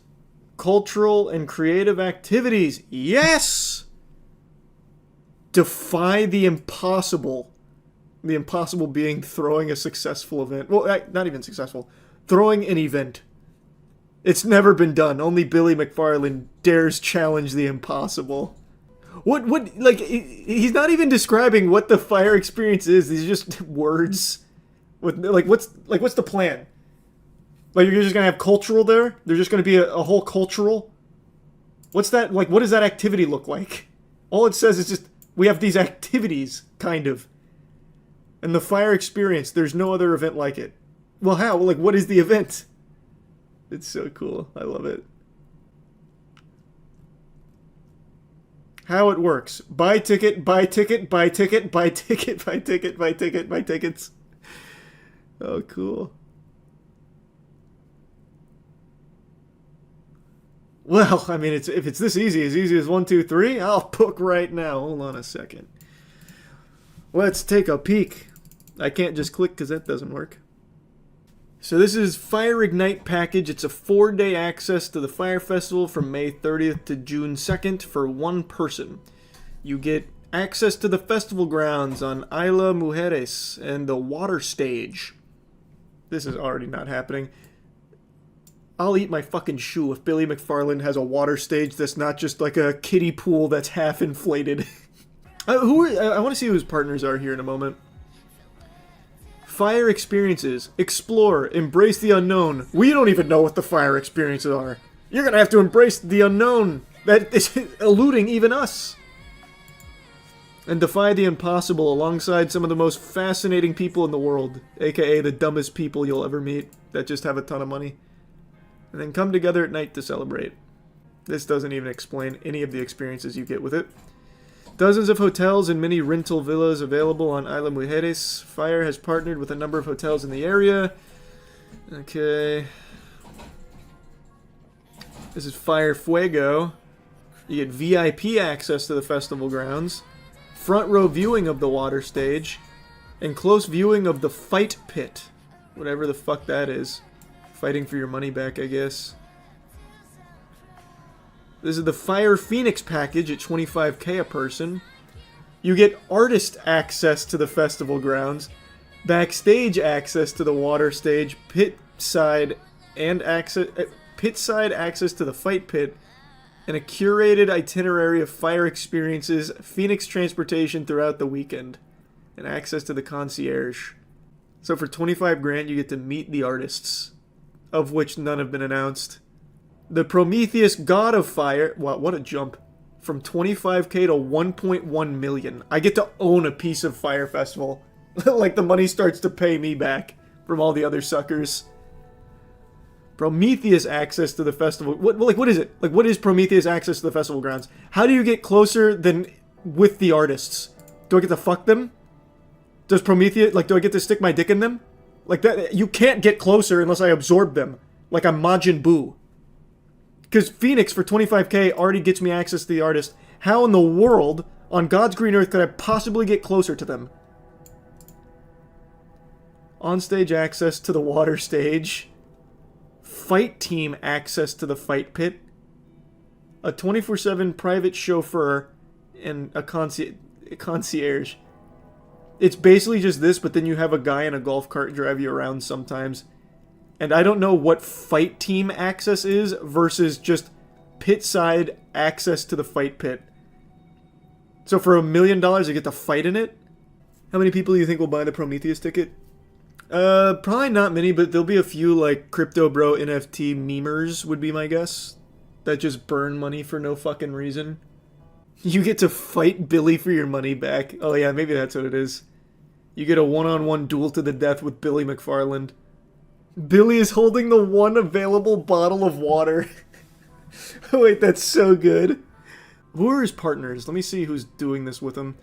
cultural, and creative activities. Yes! Defy the impossible The impossible being throwing a successful event. Well, not even successful. Throwing an event. It's never been done. Only Billy McFarlane dares challenge the impossible. What, like, he's not even describing what the Fyre experience is. These are just words. What's the plan? Like, you're just gonna have cultural there? There's just gonna be a whole cultural? What's that, like, what does that activity look like? All it says is just, we have these activities, kind of. And the Fyre experience, there's no other event like it. Well, how? Like, what is the event? It's so cool. I love it. How it works. Buy ticket, buy ticket, buy ticket, buy ticket, buy ticket, buy ticket, buy tickets. Oh, cool. Well, I mean, if it's this easy as 1, 2, 3, I'll book right now. Hold on a second. Let's take a peek. I can't just click because that doesn't work. So this is Fyre Ignite package. It's a 4-day access to the Fyre Festival from May 30th to June 2nd for one person. You get access to the festival grounds on Isla Mujeres and the water stage. This is already not happening. I'll eat my fucking shoe if Billy McFarlane has a water stage that's not just like a kiddie pool that's half inflated. I want to see who his partners are here in a moment. Fyre experiences. Explore. Embrace the unknown. We don't even know what the Fyre experiences are. You're going to have to embrace the unknown that is eluding even us. And defy the impossible alongside some of the most fascinating people in the world, aka the dumbest people you'll ever meet that just have a ton of money. And then come together at night to celebrate. This doesn't even explain any of the experiences you get with it. Dozens of hotels and many rental villas available on Isla Mujeres. Fyre has partnered with a number of hotels in the area. Okay. This is Fyre Fuego. You get VIP access to the festival grounds, front row viewing of the water stage, and close viewing of the fight pit. Whatever the fuck that is. Fighting for your money back, I guess. This is the Fyre Phoenix package at $25K a person. You get artist access to the festival grounds, backstage access to the water stage, pit side access to the fight pit, and a curated itinerary of Fyre experiences, Phoenix transportation throughout the weekend, and access to the concierge. So for 25 grand, you get to meet the artists, of which none have been announced. The Prometheus God of Fyre, wow, what a jump, from 25K to 1.1 million. I get to own a piece of Fyre Festival. Like the money starts to pay me back from all the other suckers. Prometheus access to the festival. What is it? Like, what is Prometheus access to the festival grounds? How do you get closer than with the artists? Do I get to fuck them? Does Prometheus, like, do I get to stick my dick in them? Like, that, you can't get closer unless I absorb them. Like I'm Majin Buu. Because Phoenix for 25K already gets me access to the artist. How in the world, on God's green earth, could I possibly get closer to them? On-stage access to the water stage. Fight team access to the fight pit. A 24/7 private chauffeur and a concierge. It's basically just this, but then you have a guy in a golf cart drive you around sometimes. And I don't know what fight team access is versus just pit side access to the fight pit. So for $1 million, I get to fight in it? How many people do you think will buy the Prometheus ticket? Probably not many, but there'll be a few, like, Crypto Bro NFT memers would be my guess. That just burn money for no fucking reason. You get to fight Billy for your money back. Oh yeah, maybe that's what it is. You get a one-on-one duel to the death with Billy McFarlane. Billy is holding the one available bottle of water. Wait, that's so good. Who are his partners? Let me see who's doing this with him.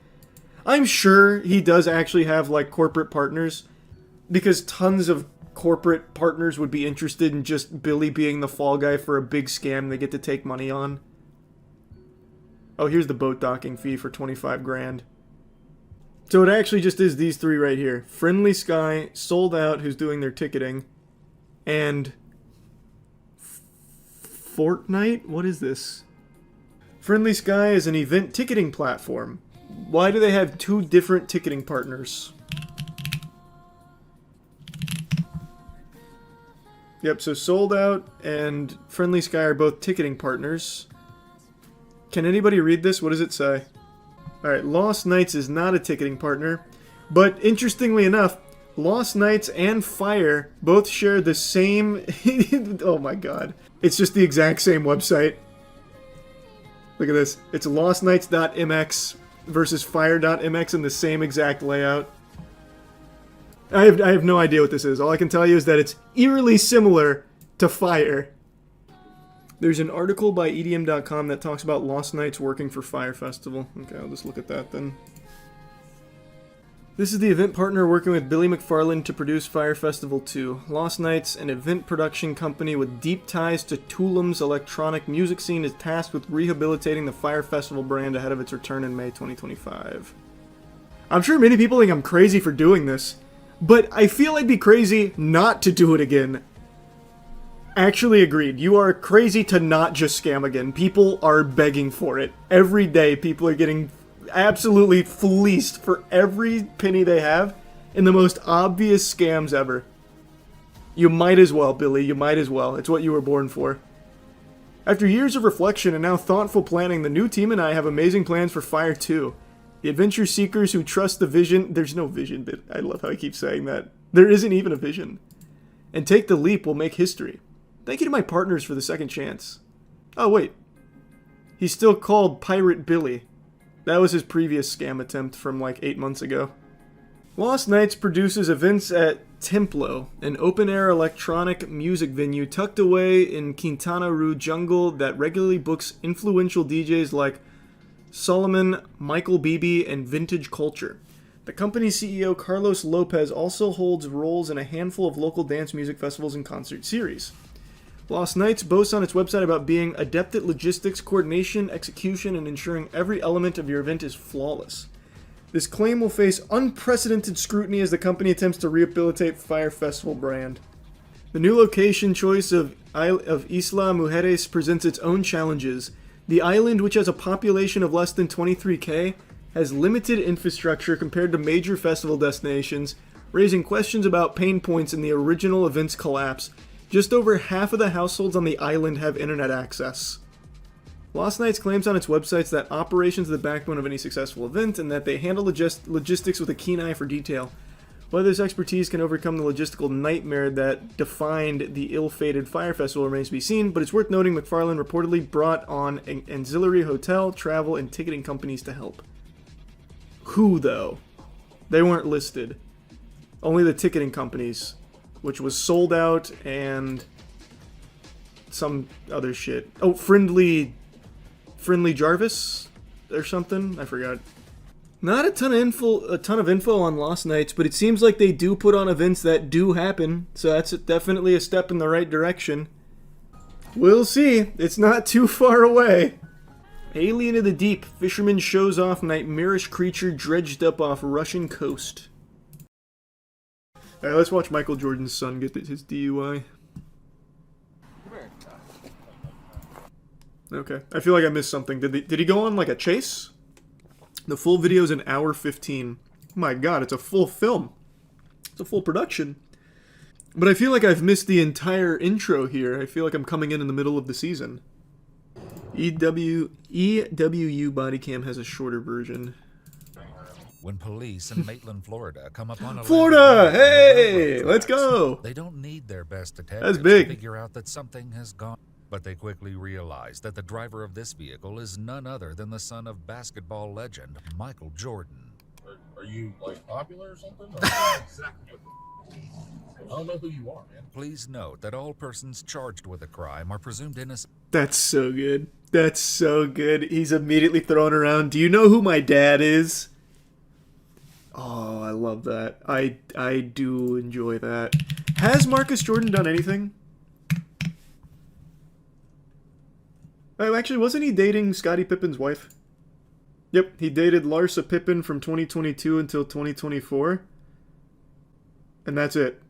I'm sure he does actually have, like, corporate partners, because tons of corporate partners would be interested in just Billy being the fall guy for a big scam they get to take money on. Oh, here's the boat docking fee for 25 grand. So it actually just is these three right here. Friendly Sky, Sold Out, who's doing their ticketing, and Fortnite? What is this? Friendly Sky is an event ticketing platform. Why do they have two different ticketing partners? Yep, so Sold Out and Friendly Sky are both ticketing partners. Can anybody read this? What does it say? Alright, Lost Nights is not a ticketing partner. But interestingly enough, Lost Nights and Fyre both share the same... oh my god. It's just the exact same website. Look at this. It's lostnights.mx versus Fyre.mx in the same exact layout. I have no idea what this is. All I can tell you is that it's eerily similar to Fyre. There's an article by EDM.com that talks about Lost Nights working for Fyre Festival. Okay, I'll just look at that then. This is the event partner working with Billy McFarland to produce Fyre Festival 2. Lost Nights, an event production company with deep ties to Tulum's electronic music scene, is tasked with rehabilitating the Fyre Festival brand ahead of its return in May 2025. I'm sure many people think I'm crazy for doing this, but I feel I'd be crazy not to do it again. Actually agreed. You are crazy to not just scam again. People are begging for it. Every day people are getting absolutely fleeced for every penny they have in the most obvious scams ever. You might as well, Billy. You might as well. It's what you were born for. After years of reflection and now thoughtful planning, the new team and I have amazing plans for Fyre 2. The adventure seekers who trust the vision... There's no vision, but I love how I keep saying that. There isn't even a vision. And take the leap will make history. Thank you to my partners for the second chance. Oh, wait. He's still called Pirate Billy. That was his previous scam attempt from like 8 months ago. Lost Nights produces events at Templo, an open-air electronic music venue tucked away in Quintana Roo jungle that regularly books influential DJs like Solomon, Michael Beebe, and Vintage Culture. The company's CEO Carlos Lopez also holds roles in a handful of local dance music festivals and concert series. Lost Nights boasts on its website about being adept at logistics, coordination, execution, and ensuring every element of your event is flawless. This claim will face unprecedented scrutiny as the company attempts to rehabilitate Fyre Festival brand. The new location choice of Isla Mujeres presents its own challenges. The island, which has a population of less than 23k, has limited infrastructure compared to major festival destinations, raising questions about pain points in the original event's collapse. Just over half of the households on the island have internet access. Lost Nights claims on its websites that operations are the backbone of any successful event and that they handle logistics with a keen eye for detail. Whether this expertise can overcome the logistical nightmare that defined the ill-fated Fyre Festival remains to be seen, but it's worth noting McFarlane reportedly brought on ancillary hotel, travel, and ticketing companies to help. Who, though? They weren't listed. Only the ticketing companies, which was Sold Out and some other shit. Oh, Friendly Jarvis or something? I forgot. Not a ton of info on Lost Nights, but it seems like they do put on events that do happen, so that's definitely a step in the right direction. We'll see. It's not too far away. Alien of the Deep. Fisherman shows off nightmarish creature dredged up off Russian coast. Alright, let's watch Michael Jordan's son get his DUI. Okay. I feel like I missed something. Did he go on like a chase? The full video is an hour 15. Oh my god, it's a full film. It's a full production. But I feel like I've missed the entire intro here. I feel like I'm coming in the middle of the season. EWU Bodycam has a shorter version. When police in Maitland, Florida come upon a Florida! Hey! Let's go! They don't need their best detectives That's big. to figure out that something has gone. But they quickly realize that the driver of this vehicle is none other than the son of basketball legend Michael Jordan. Are you, like, popular or something? Or exactly. I don't know who you are, man. Please note that all persons charged with a crime are presumed innocent. That's so good. That's so good. He's immediately thrown around. Do you know who my dad is? Oh, I love that. I do enjoy that. Has Marcus Jordan done anything? Oh, actually, wasn't he dating Scottie Pippen's wife? Yep, he dated Larsa Pippen from 2022 until 2024. And that's it.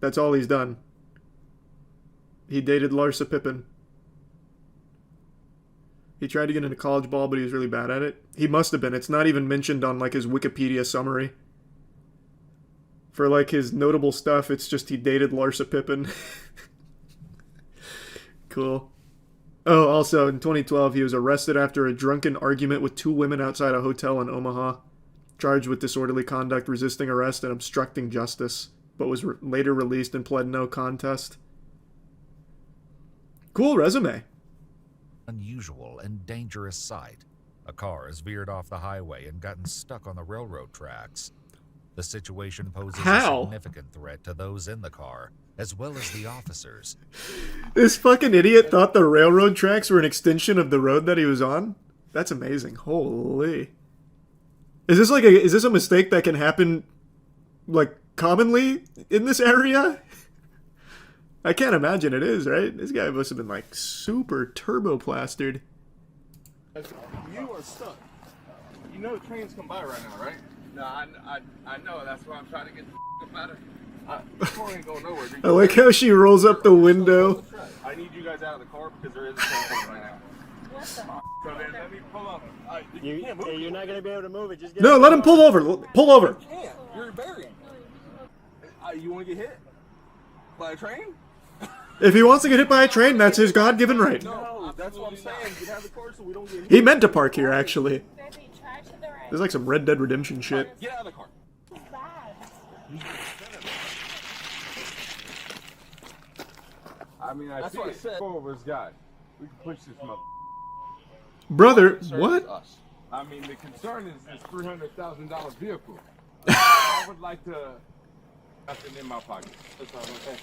That's all he's done. He dated Larsa Pippen. He tried to get into college ball, but he was really bad at it. He must have been. It's not even mentioned on like his Wikipedia summary. For like his notable stuff, it's just he dated Larsa Pippen. Cool. Oh, also in 2012, he was arrested after a drunken argument with 2 women outside a hotel in Omaha, charged with disorderly conduct, resisting arrest, and obstructing justice, but was later released and pled no contest. Cool resume. Unusual and dangerous sight. A car has veered off the highway and gotten stuck on the railroad tracks. The situation poses a significant threat to those in the car, as well as the officers. This fucking idiot thought the railroad tracks were an extension of the road that he was on? That's amazing. Holy. Is this a mistake that can happen, like, commonly in this area? I can't imagine it is, right? This guy must have been, like, super turbo-plastered. You are stuck. You know the trains come by right now, right? No, I know. That's why I'm trying to get the f*** out of here. The car ain't going nowhere. I like how she rolls up the window. I need you guys out of the car because there is a train coming right now. What the? So then let me pull up. You can't move. You're not going to be able to move it. Just get No, let him pull over. Pull over. You can't. You're buried. You want to get hit by a train? If he wants to get hit by a train, that's his God-given right. No, that's what I'm saying. Get out of the car so we don't get hit. He meant to park here, actually. There's like some Red Dead Redemption shit. Get out of the car. I mean, that's what I said. 4 of us got. We can push this mother. Brother, what? I mean, the concern is this $300,000 vehicle. I would like to. Nothing in my pocket. That's all I'm saying.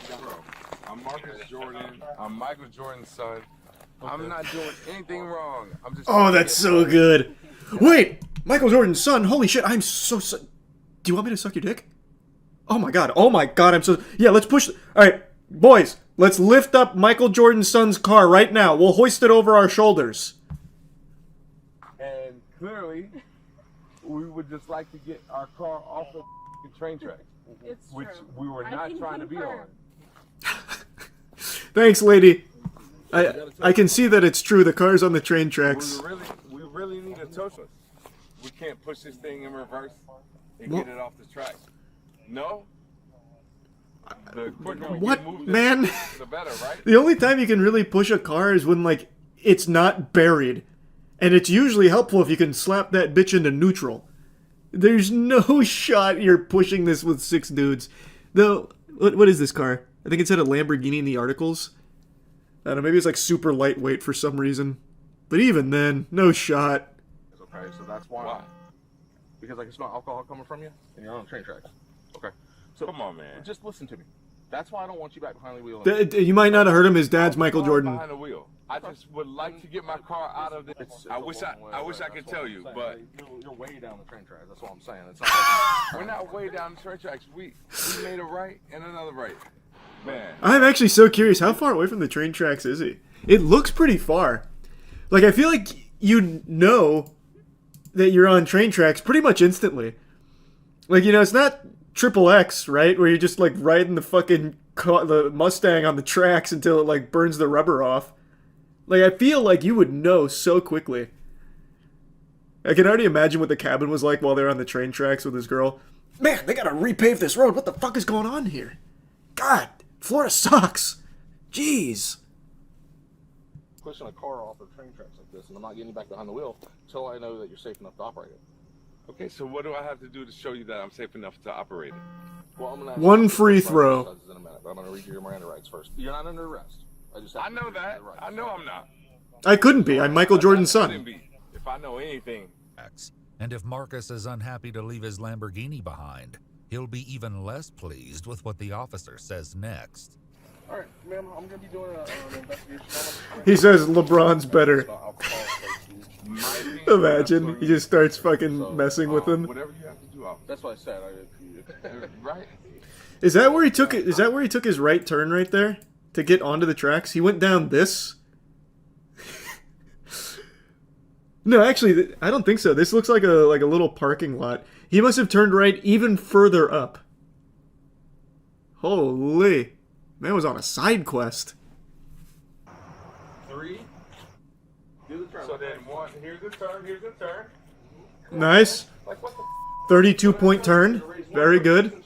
I'm Marcus Jordan. I'm Michael Jordan's son. I'm not doing anything wrong. I'm just. Oh, that's so good. Wait, Michael Jordan's son. Holy shit, I'm so. Do you want me to suck your dick? Oh my god. Oh my god. I'm so. Yeah, let's push. All right, boys. Let's lift up Michael Jordan's son's car right now. We'll hoist it over our shoulders. And clearly, we would just like to get our car off the train tracks, which we were not trying to be on. Thanks, lady. I can see that it's true. The car's on the train tracks. We really need a tow truck. We can't push this thing in reverse and get it off the tracks. No. The quicker we What, can move man? this, the better, right? The only time you can really push a car is when, like, it's not buried. And it's usually helpful if you can slap that bitch into neutral. There's no shot you're pushing this with 6 dudes. Though, what is this car? I think it said a Lamborghini in the articles. I don't know, maybe it's like super lightweight for some reason. But even then, no shot. Okay, so that's why. Because I can smell alcohol coming from you, and you're on train tracks. Okay. So come on, man. Just listen to me. That's why I don't want you back behind the wheel. You might not have heard him. His dad's Michael Jordan. Behind the wheel. I just would like to get my car out of this. I wish I could tell you, but you're way down the train tracks. That's what I'm saying. It's not like, we're not way down the train tracks. We made a right and another right. Man. I'm actually so curious. How far away from the train tracks is he? It looks pretty far. Like, I feel like you know that you're on train tracks pretty much instantly. Like, you know, it's not Triple X, right? Where you're just, like, riding the fucking the Mustang on the tracks until it, like, burns the rubber off. Like, I feel like you would know so quickly. I can already imagine what the cabin was like while they're on the train tracks with his girl. Man, they gotta repave this road. What the fuck is going on here? God, Florida sucks. Jeez. Pushing a car off of train tracks like this, and I'm not getting you back behind the wheel until I know that you're safe enough to operate it. Okay, so what do I have to do to show you that I'm safe enough to operate it? Well, I'm gonna One free throw. In a minute, but I'm going to read you your Miranda rights first. You're not under arrest. I know that. I know I'm not. I couldn't be. I'm Michael Jordan's son. If I know anything. And if Marcus is unhappy to leave his Lamborghini behind, he'll be even less pleased with what the officer says next. All right, ma'am, I'm going to be doing an investigation. He says LeBron's better. Imagine, he just starts fucking messing with him. Whatever you have to do, that's what I said. Right? Is that where he took it? Is that where he took his right turn right there to get onto the tracks? He went down this. No, actually, I don't think so. This looks like a little parking lot. He must have turned right even further up. Holy, man was on a side quest. 3. Do the turn. So then 1. Here's the turn. Here's the turn. Nice. 32-point turn. Very good.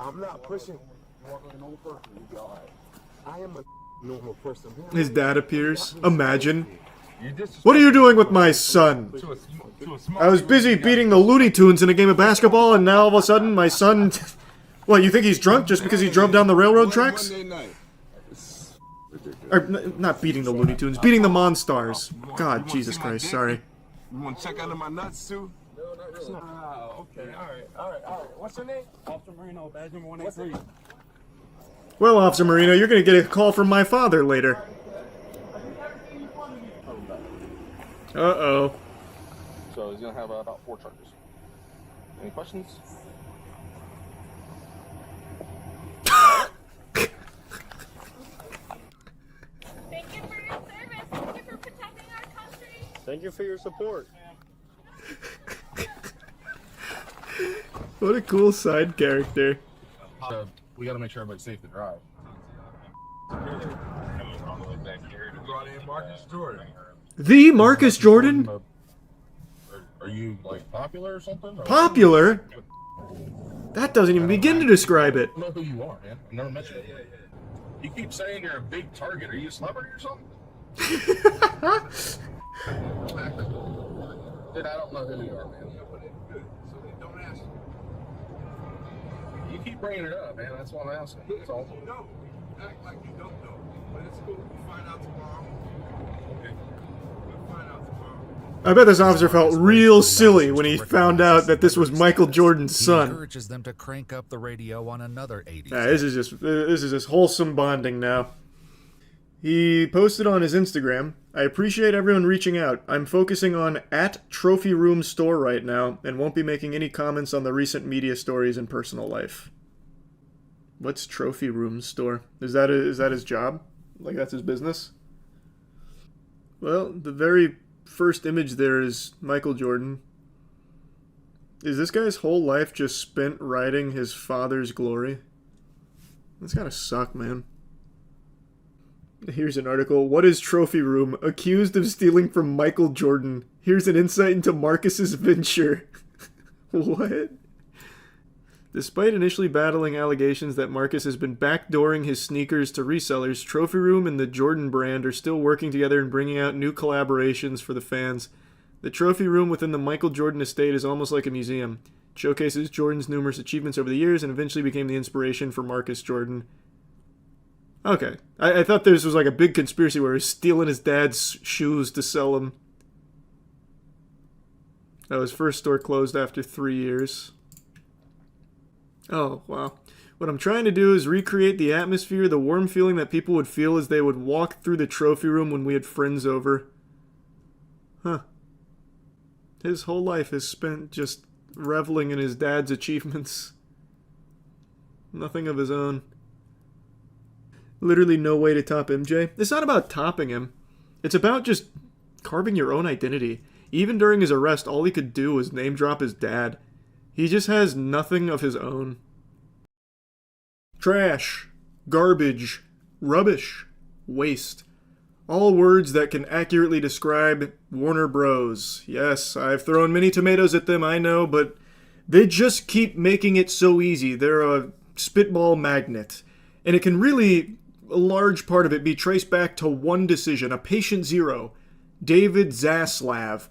I'm not pushing. You walk like a normal person, you'll be all right. I am a normal person. His dad appears. Imagine. What are you doing with my son? I was busy beating the Looney Tunes in a game of basketball, and now all of a sudden my son... What, you think he's drunk just because he drove down the railroad tracks? Or, not beating the Looney Tunes, beating the Monstars. God, Jesus Christ, sorry. You want to check under my nuts too? No, not really. Okay, all right. What's your name? Officer Marino, badge number 183. Well, Officer Marino, you're going to get a call from my father later. Uh-oh. So he's going to have about 4 charges. Any questions? Thank you for your service. Thank you for protecting our country. Thank you for your support. What a cool side character. We got to make sure everybody's safe to drive. Brought in Marcus Jordan. The Marcus Jordan? Are you like popular or something? Or Popular? That doesn't even begin to describe it. I don't know who you are, man. I've never met you. You keep saying you're a big target. Are you a celebrity or something? Dude, I don't know who you are, man. Don't ask. You keep bringing it up, man. That's what I'm asking. That's all. No, act like you don't know. But it's cool. We'll find out tomorrow. Okay. We'll find out tomorrow. I bet this officer felt real silly when he found out that this was Michael Jordan's He son. encourages them to crank up the radio on another 80s. This is just wholesome bonding now. He posted on his Instagram, I appreciate everyone reaching out. I'm focusing on @Trophy Room Store right now and won't be making any comments on the recent media stories and personal life. What's Trophy Room Store? Is that his job? Like that's his business? Well, the very first image there is Michael Jordan. Is this guy's whole life just spent riding his father's glory? That's gotta suck, man. Here's an article. What is Trophy Room? Accused of stealing from Michael Jordan. Here's an insight into Marcus's venture. What? Despite initially battling allegations that Marcus has been backdooring his sneakers to resellers, Trophy Room and the Jordan brand are still working together and bringing out new collaborations for the fans. The Trophy Room within the Michael Jordan estate is almost like a museum. It showcases Jordan's numerous achievements over the years and eventually became the inspiration for Marcus Jordan. Okay. I thought this was like a big conspiracy where he was stealing his dad's shoes to sell them. Oh, his first store closed after 3 years. Oh, wow. What I'm trying to do is recreate the atmosphere, the warm feeling that people would feel as they would walk through the trophy room when we had friends over. Huh. His whole life is spent just reveling in his dad's achievements. Nothing of his own. Literally no way to top MJ. It's not about topping him. It's about just carving your own identity. Even during his arrest, all he could do was name drop his dad. He just has nothing of his own. Trash, garbage, rubbish, waste. All words that can accurately describe Warner Bros. Yes, I've thrown many tomatoes at them, I know, but they just keep making it so easy. They're a spitball magnet. And it can really, a large part of it, be traced back to one decision, a patient zero, David Zaslav.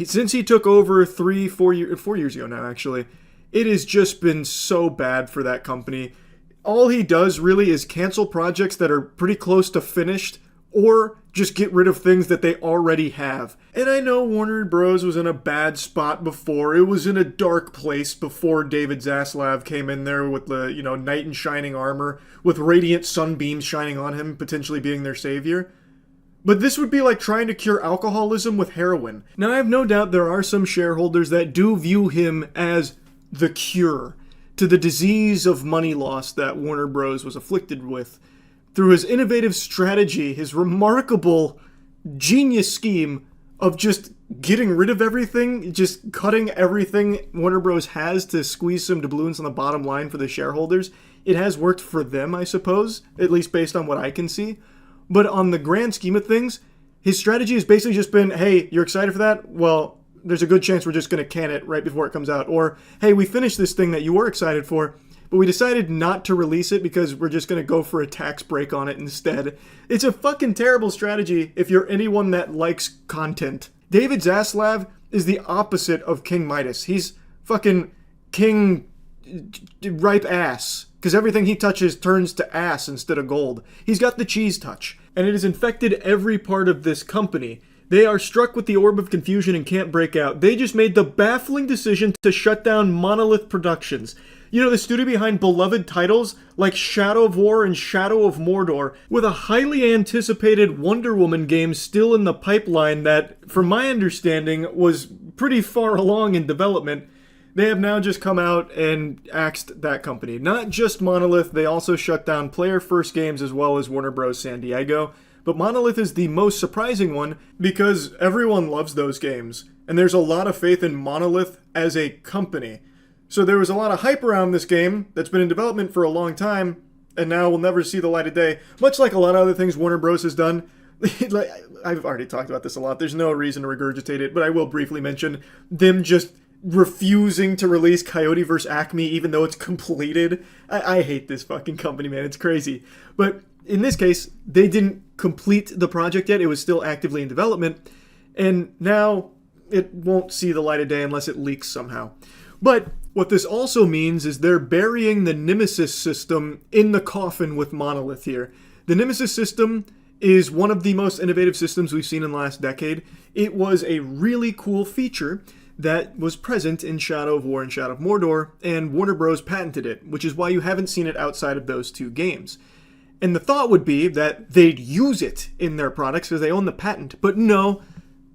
Since he took over 4 years ago now, actually, it has just been so bad for that company. All he does really is cancel projects that are pretty close to finished, or just get rid of things that they already have. And I know Warner Bros. Was in a bad spot before. It was in a dark place before David Zaslav came in there with the, knight in shining armor, with radiant sunbeams shining on him, potentially being their savior. But this would be like trying to cure alcoholism with heroin. Now, I have no doubt there are some shareholders that do view him as the cure to the disease of money loss that Warner Bros. Was afflicted with. Through his innovative strategy, his remarkable genius scheme of just getting rid of everything, just cutting everything Warner Bros. Has to squeeze some doubloons on the bottom line for the shareholders. It has worked for them, I suppose, at least based on what I can see. But on the grand scheme of things, his strategy has basically just been, hey, you're excited for that? Well, there's a good chance we're just going to can it right before it comes out. Or, hey, we finished this thing that you were excited for. but we decided not to release it because we're just going to go for a tax break on it instead. It's a fucking terrible strategy if you're anyone that likes content. David Zaslav is the opposite of King Midas. He's fucking King ripe ass, because everything he touches turns to ass instead of gold. He's got the cheese touch, and it has infected every part of this company. They are struck with the orb of confusion and can't break out. They just made the baffling decision to shut down Monolith Productions. You know, the studio behind beloved titles like Shadow of War and Shadow of Mordor, with a highly anticipated Wonder Woman game still in the pipeline that, from my understanding, was pretty far along in development. They have now just come out and axed that company. Not just Monolith, they also shut down Player First Games as well as Warner Bros. San Diego. But Monolith is the most surprising one because everyone loves those games. And there's a lot of faith in Monolith as a company. So there was a lot of hype around this game that's been in development for a long time, and now will never see the light of day. Much like a lot of other things Warner Bros. Has done. I've already talked about this a lot. There's no reason to regurgitate it, but I will briefly mention them just refusing to release Coyote vs. Acme even though it's completed. I hate this fucking company, man. It's crazy. But in this case, they didn't complete the project yet. It was still actively in development. And now it won't see the light of day unless it leaks somehow. But what this also means is they're burying the Nemesis system in the coffin with Monolith here. The Nemesis system is one of the most innovative systems we've seen in the last decade. It was a really cool feature that was present in Shadow of War and Shadow of Mordor, and Warner Bros. Patented it, which is why you haven't seen it outside of those two games. And the thought would be that they'd use it in their products because they own the patent, but no.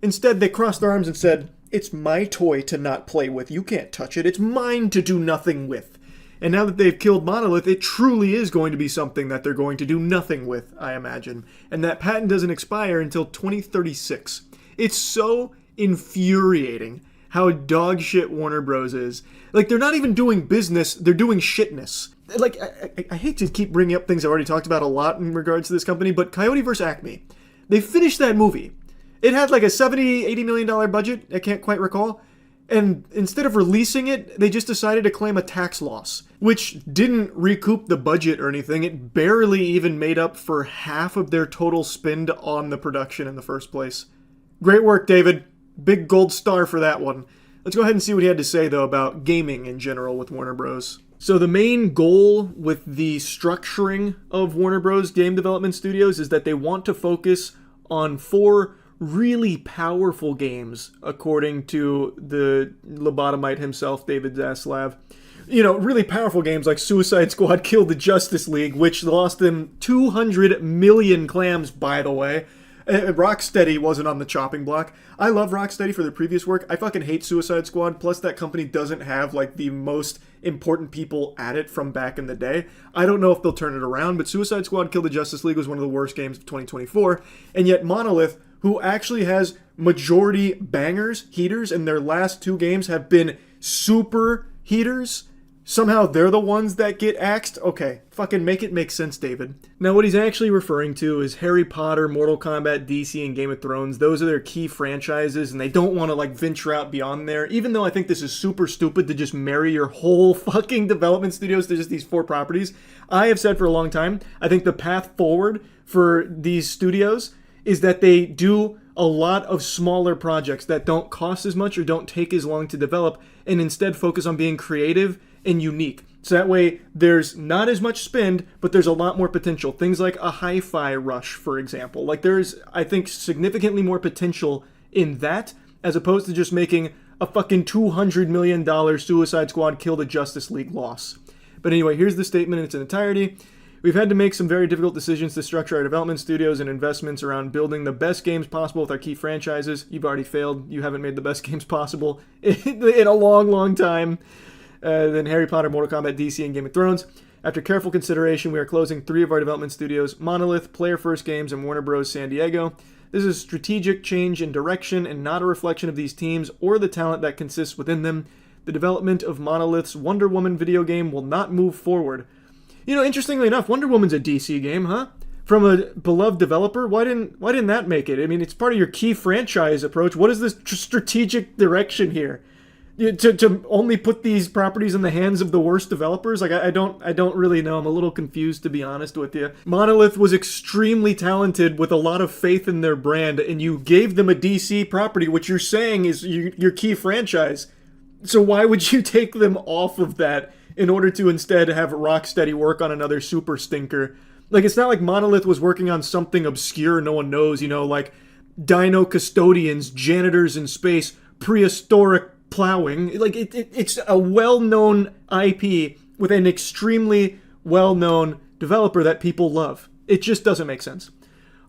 Instead, they crossed their arms and said, "It's my toy to not play with. You can't touch it. It's mine to do nothing with." And now that they've killed Monolith, it truly is going to be something that they're going to do nothing with, I imagine. And that patent doesn't expire until 2036. It's so infuriating how dog shit Warner Bros. Is. Like, they're not even doing business, they're doing shitness. Like, I hate to keep bringing up things I've already talked about a lot in regards to this company, but Coyote vs. Acme, they finished that movie. It had like a $70, $80 million budget, I can't quite recall, and instead of releasing it, they just decided to claim a tax loss, which didn't recoup the budget or anything. It barely even made up for half of their total spend on the production in the first place. Great work, David. Big gold star for that one. Let's go ahead and see what he had to say, though, about gaming in general with Warner Bros. So the main goal with the structuring of Warner Bros. Game development studios is that they want to focus on 4 really powerful games, according to the lobotomite himself, David Zaslav. You know, really powerful games like Suicide Squad Kill the Justice League, which lost them 200 million clams, by the way. Rocksteady wasn't on the chopping block. I love Rocksteady for their previous work. I fucking hate Suicide Squad, plus that company doesn't have, like, the most important people at it from back in the day. I don't know if they'll turn it around, but Suicide Squad Kill the Justice League was one of the worst games of 2024, and yet Monolith, who actually has majority bangers, heaters, and their last 2 games have been super heaters, somehow they're the ones that get axed? Okay, fucking make it make sense, David. Now, what he's actually referring to is Harry Potter, Mortal Kombat, DC, and Game of Thrones. Those are their key franchises, and they don't want to, like, venture out beyond there, even though I think this is super stupid to just marry your whole fucking development studios to just these 4 properties. I have said for a long time, I think the path forward for these studios is that they do a lot of smaller projects that don't cost as much or don't take as long to develop, and instead focus on being creative and unique. So that way there's not as much spend, but there's a lot more potential. Things like a Hi-Fi Rush, for example. Like, there's, I think, significantly more potential in that as opposed to just making a fucking $200 million Suicide Squad Kill the Justice League loss. But anyway, here's the statement in its entirety. We've had to make some very difficult decisions to structure our development studios and investments around building the best games possible with our key franchises. You've already failed. You haven't made the best games possible in a long, long time. Than Harry Potter, Mortal Kombat, DC, and Game of Thrones. After careful consideration, we are closing 3 of our development studios, Monolith, Player First Games, and Warner Bros. San Diego. This is a strategic change in direction and not a reflection of these teams or the talent that consists within them. The development of Monolith's Wonder Woman video game will not move forward. You know, interestingly enough, Wonder Woman's a DC game, huh? From a beloved developer? Why didn't that make it? I mean, it's part of your key franchise approach. What is this strategic direction here? To only put these properties in the hands of the worst developers? Like, I don't really know. I'm a little confused, to be honest with you. Monolith was extremely talented with a lot of faith in their brand, and you gave them a DC property, which you're saying is your key franchise. So why would you take them off of that in order to instead have Rocksteady work on another super stinker? Like, it's not like Monolith was working on something obscure no one knows, like Dino Custodians, Janitors in Space, Prehistoric Plowing. Like, it's a well-known IP with an extremely well-known developer that people love. It just doesn't make sense.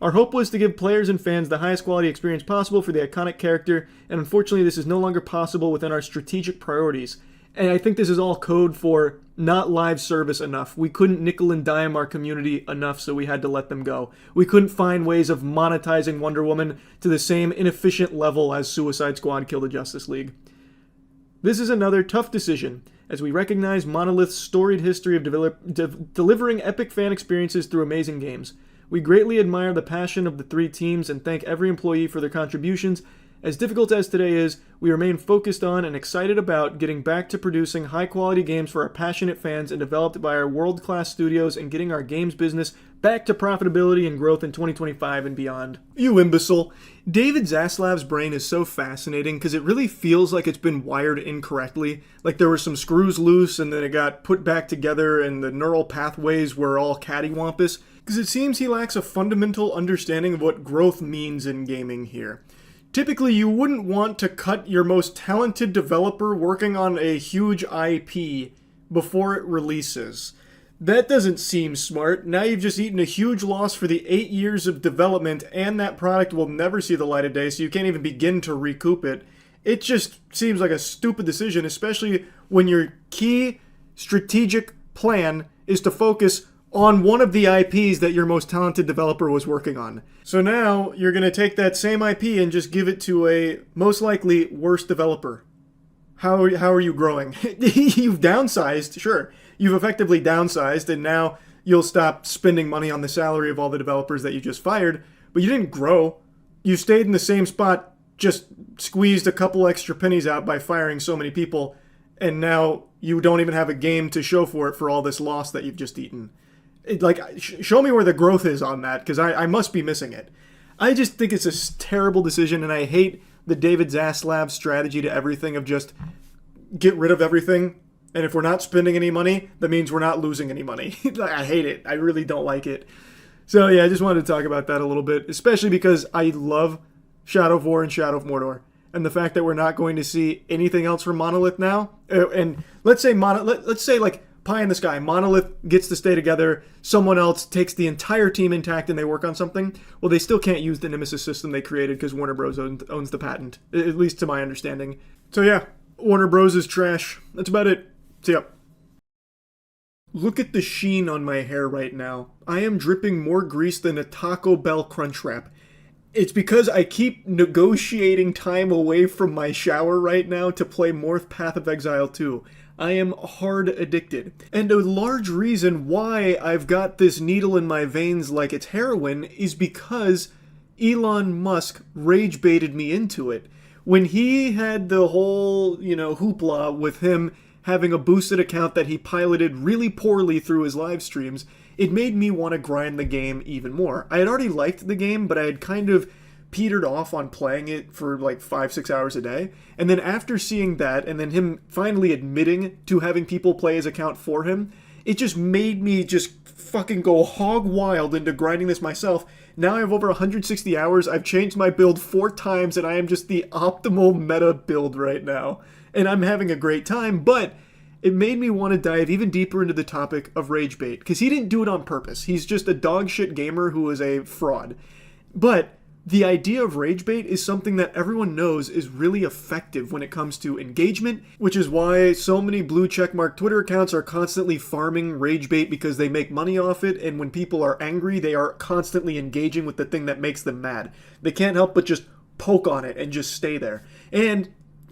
Our hope was to give players and fans the highest quality experience possible for the iconic character, and unfortunately this is no longer possible within our strategic priorities. And I think this is all code for not live service enough. We couldn't nickel and dime our community enough, so we had to let them go. We couldn't find ways of monetizing Wonder Woman to the same inefficient level as Suicide Squad Kill the Justice League. This is another tough decision, as we recognize Monolith's storied history of delivering epic fan experiences through amazing games. We greatly admire the passion of the three teams and thank every employee for their contributions. As difficult as today is, we remain focused on and excited about getting back to producing high-quality games for our passionate fans and developed by our world-class studios and getting our games business back to profitability and growth in 2025 and beyond. You imbecile. David Zaslav's brain is so fascinating because it really feels like it's been wired incorrectly. Like there were some screws loose and then it got put back together and the neural pathways were all cattywampus. Because it seems he lacks a fundamental understanding of what growth means in gaming here. Typically, you wouldn't want to cut your most talented developer working on a huge IP before it releases. That doesn't seem smart. Now you've just eaten a huge loss for the 8 years of development, and that product will never see the light of day, so you can't even begin to recoup it. It just seems like a stupid decision, especially when your key strategic plan is to focus on one of the IPs that your most talented developer was working on. So now you're going to take that same IP and just give it to a most likely worse developer. How are you growing? You've downsized, sure. You've effectively downsized, and now you'll stop spending money on the salary of all the developers that you just fired, but you didn't grow. You stayed in the same spot, just squeezed a couple extra pennies out by firing so many people, and now you don't even have a game to show for it for all this loss that you've just eaten. Show me where the growth is on that, because I must be missing it. I just think it's a terrible decision, and I hate the David Zaslav strategy to everything of just get rid of everything, and if we're not spending any money, that means we're not losing any money. I hate it. I really don't like it. So yeah, I just wanted to talk about that a little bit, especially because I love Shadow of War and Shadow of Mordor, and the fact that we're not going to see anything else from Monolith now, and let's say like pie in the sky, Monolith gets to stay together, someone else takes the entire team intact and they work on something, well, they still can't use the Nemesis system they created because Warner Bros. Owns the patent, at least to my understanding. So yeah, Warner Bros. Is trash. That's about it. See ya. Look at the sheen on my hair right now. I am dripping more grease than a Taco Bell Crunchwrap. It's because I keep negotiating time away from my shower right now to play Morph Path of Exile 2. I am hard addicted. And a large reason why I've got this needle in my veins like it's heroin is because Elon Musk rage baited me into it. When he had the whole, hoopla with him having a boosted account that he piloted really poorly through his live streams, it made me want to grind the game even more. I had already liked the game, but I had kind of petered off on playing it for like 5-6 hours a day. And then after seeing that, and then him finally admitting to having people play his account for him, it just made me just fucking go hog wild into grinding this myself. Now I have over 160 hours, I've changed my build 4 times, and I am just the optimal meta build right now. And I'm having a great time, but it made me want to dive even deeper into the topic of Ragebait, because he didn't do it on purpose. He's just a dogshit gamer who is a fraud. But the idea of Ragebait is something that everyone knows is really effective when it comes to engagement, which is why so many blue checkmark Twitter accounts are constantly farming Ragebait because they make money off it, and when people are angry, they are constantly engaging with the thing that makes them mad. They can't help but just poke on it and just stay there. And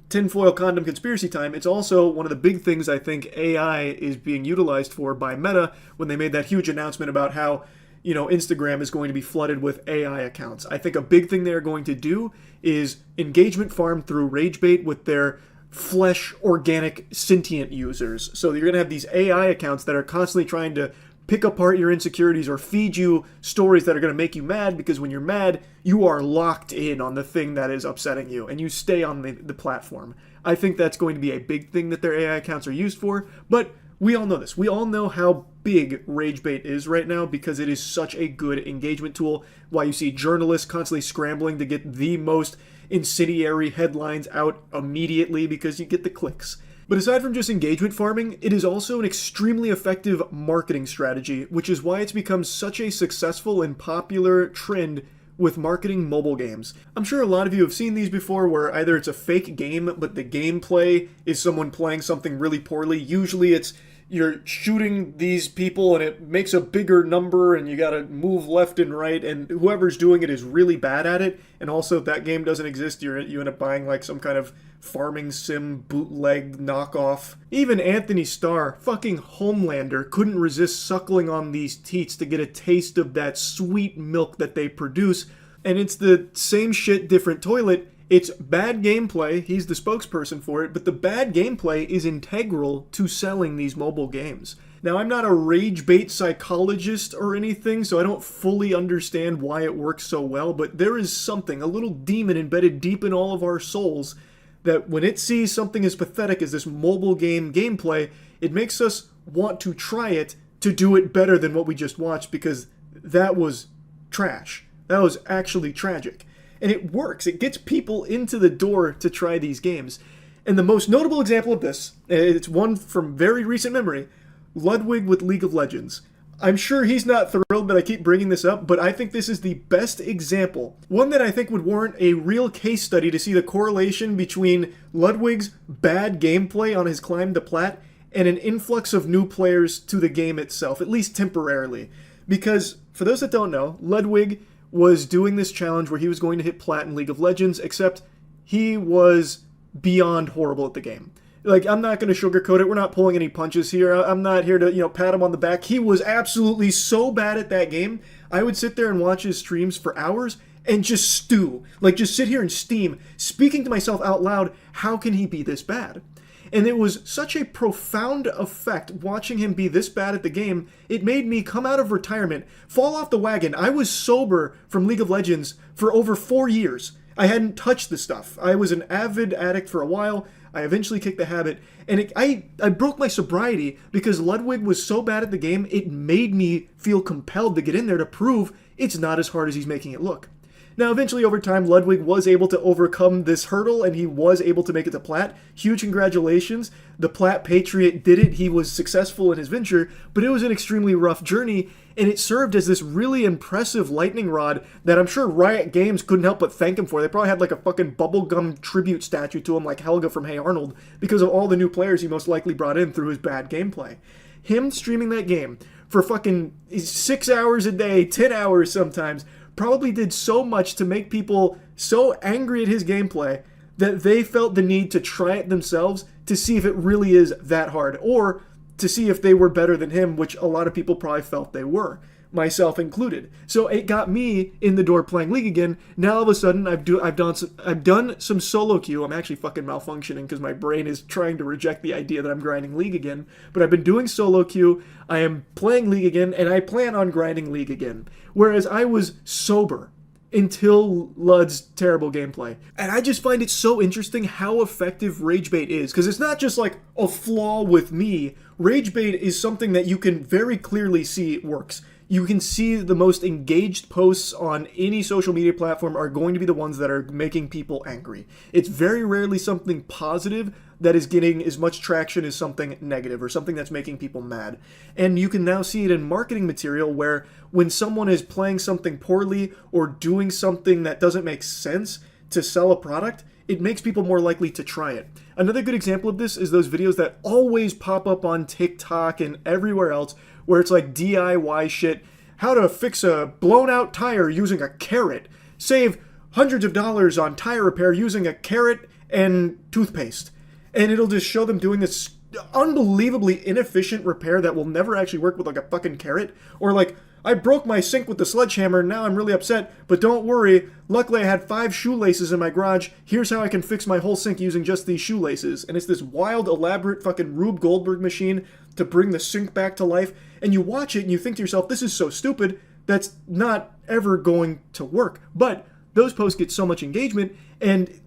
tinfoil condom conspiracy time, it's also one of the big things I think AI is being utilized for by Meta when they made that huge announcement about how Instagram is going to be flooded with AI accounts. I think a big thing they're going to do is engagement farm through Ragebait with their flesh, organic, sentient users. So you're going to have these AI accounts that are constantly trying to pick apart your insecurities or feed you stories that are going to make you mad, because when you're mad, you are locked in on the thing that is upsetting you, and you stay on the platform. I think that's going to be a big thing that their AI accounts are used for, but we all know this. We all know how big Ragebait is right now because it is such a good engagement tool. Why you see journalists constantly scrambling to get the most incendiary headlines out immediately because you get the clicks. But aside from just engagement farming, it is also an extremely effective marketing strategy, which is why it's become such a successful and popular trend with marketing mobile games. I'm sure a lot of you have seen these before where either it's a fake game, but the gameplay is someone playing something really poorly. Usually it's you're shooting these people and it makes a bigger number and you gotta move left and right, and whoever's doing it is really bad at it. And also, if that game doesn't exist, you end up buying like some kind of farming sim bootleg knockoff. Even Anthony Starr, fucking Homelander, couldn't resist suckling on these teats to get a taste of that sweet milk that they produce. And it's the same shit, different toilet. It's bad gameplay, he's the spokesperson for it, but the bad gameplay is integral to selling these mobile games. Now, I'm not a Ragebait psychologist or anything, so I don't fully understand why it works so well, but there is something, a little demon embedded deep in all of our souls, that when it sees something as pathetic as this mobile game gameplay, it makes us want to try it to do it better than what we just watched, because that was trash. That was actually tragic. And it works. It gets people into the door to try these games. And the most notable example of this, it's one from very recent memory, Ludwig with League of Legends. I'm sure he's not thrilled that I keep bringing this up, but I think this is the best example. One that I think would warrant a real case study to see the correlation between Ludwig's bad gameplay on his climb to Plat and an influx of new players to the game itself, at least temporarily. Because, for those that don't know, Ludwig was doing this challenge where he was going to hit Plat in League of Legends, except he was beyond horrible at the game. Like, I'm not going to sugarcoat it. We're not pulling any punches here. I'm not here to, pat him on the back. He was absolutely so bad at that game. I would sit there and watch his streams for hours and just stew. Like, just sit here and steam, speaking to myself out loud, how can he be this bad? And it was such a profound effect watching him be this bad at the game, it made me come out of retirement, fall off the wagon. I was sober from League of Legends for over 4 years. I hadn't touched the stuff. I was an avid addict for a while. I eventually kicked the habit, and I broke my sobriety because Ludwig was so bad at the game, it made me feel compelled to get in there to prove it's not as hard as he's making it look. Now, eventually, over time, Ludwig was able to overcome this hurdle, and he was able to make it to Plat. Huge congratulations. The Plat Patriot did it. He was successful in his venture, but it was an extremely rough journey, and it served as this really impressive lightning rod that I'm sure Riot Games couldn't help but thank him for. They probably had like a fucking bubblegum tribute statue to him like Helga from Hey Arnold because of all the new players he most likely brought in through his bad gameplay. Him streaming that game for fucking 6 hours a day, 10 hours sometimes, probably did so much to make people so angry at his gameplay that they felt the need to try it themselves to see if it really is that hard, or to see if they were better than him, which a lot of people probably felt they were, myself included. So it got me in the door playing League again. Now all of a sudden I've done some solo queue. I'm actually fucking malfunctioning because my brain is trying to reject the idea that I'm grinding League again. But I've been doing solo queue. I am playing League again, and I plan on grinding League again. Whereas I was sober until Lud's terrible gameplay. And I just find it so interesting how effective Ragebait is, because it's not just like a flaw with me. Ragebait is something that you can very clearly see it works. You can see the most engaged posts on any social media platform are going to be the ones that are making people angry. It's very rarely something positive that is getting as much traction as something negative or something that's making people mad. And you can now see it in marketing material where when someone is playing something poorly or doing something that doesn't make sense to sell a product, it makes people more likely to try it. Another good example of this is those videos that always pop up on TikTok and everywhere else where it's like DIY shit. How to fix a blown out tire using a carrot. Save hundreds of dollars on tire repair using a carrot and toothpaste. And it'll just show them doing this unbelievably inefficient repair that will never actually work with like a fucking carrot. Or like I broke my sink with the sledgehammer and now I'm really upset, but don't worry, luckily I had 5 shoelaces in my garage. Here's how I can fix my whole sink using just these shoelaces. And it's this wild, elaborate fucking Rube Goldberg machine to bring the sink back to life. And you watch it and you think to yourself, this is so stupid, that's not ever going to work. But those posts get so much engagement, and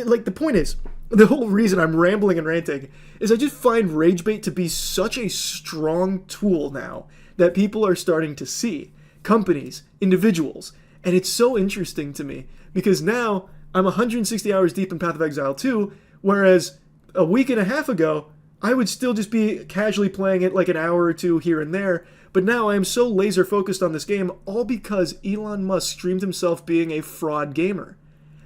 like the point is, the whole reason I'm rambling and ranting is I just find Ragebait to be such a strong tool now that people are starting to see. Companies, individuals. And it's so interesting to me because now I'm 160 hours deep in Path of Exile 2, whereas a week and a half ago, I would still just be casually playing it like an hour or two here and there. But now I am so laser focused on this game, all because Elon Musk streamed himself being a fraud gamer.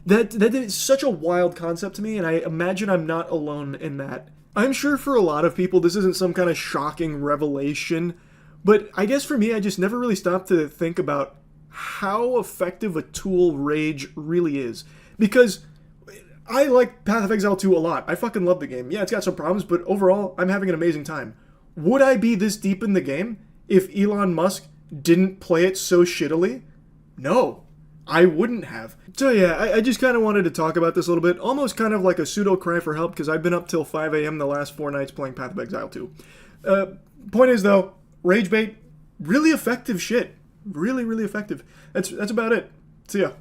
That is such a wild concept to me, and I imagine I'm not alone in that. I'm sure for a lot of people this isn't some kind of shocking revelation, but I guess for me I just never really stopped to think about how effective a tool Rage really is. Because I like Path of Exile 2 a lot. I fucking love the game. Yeah, it's got some problems, but overall I'm having an amazing time. Would I be this deep in the game if Elon Musk didn't play it so shittily? No. I wouldn't have. So yeah, I just kind of wanted to talk about this a little bit, almost kind of like a pseudo cry for help, because I've been up till 5 a.m. the last 4 nights playing Path of Exile 2. Point is though, Ragebait, really effective shit. Really, really effective. That's about it. See ya.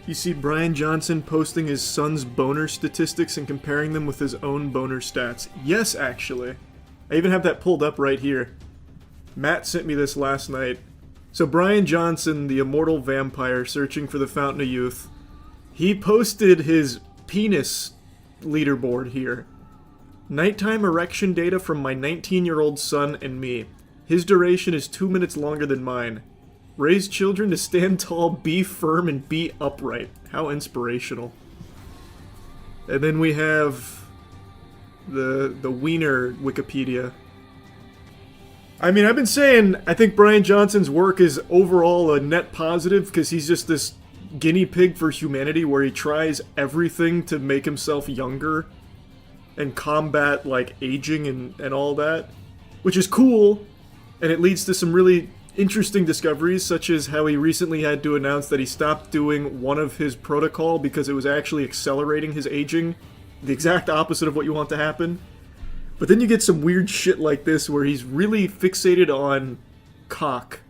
You see Brian Johnson posting his son's boner statistics and comparing them with his own boner stats. Yes, actually. I even have that pulled up right here. Matt sent me this last night. So Brian Johnson, the immortal vampire searching for the Fountain of Youth, he posted his penis leaderboard here. Nighttime erection data from my 19-year-old son and me. His duration is 2 minutes longer than mine. Raise children to stand tall, be firm, and be upright. How inspirational. And then we have the Wiener Wikipedia. I mean, I've been saying I think Brian Johnson's work is overall a net positive because he's just this guinea pig for humanity where he tries everything to make himself younger and combat, like, aging and all that. Which is cool, and it leads to some really interesting discoveries, such as how he recently had to announce that he stopped doing one of his protocol because it was actually accelerating his aging. The exact opposite of what you want to happen. But then you get some weird shit like this where he's really fixated on cock.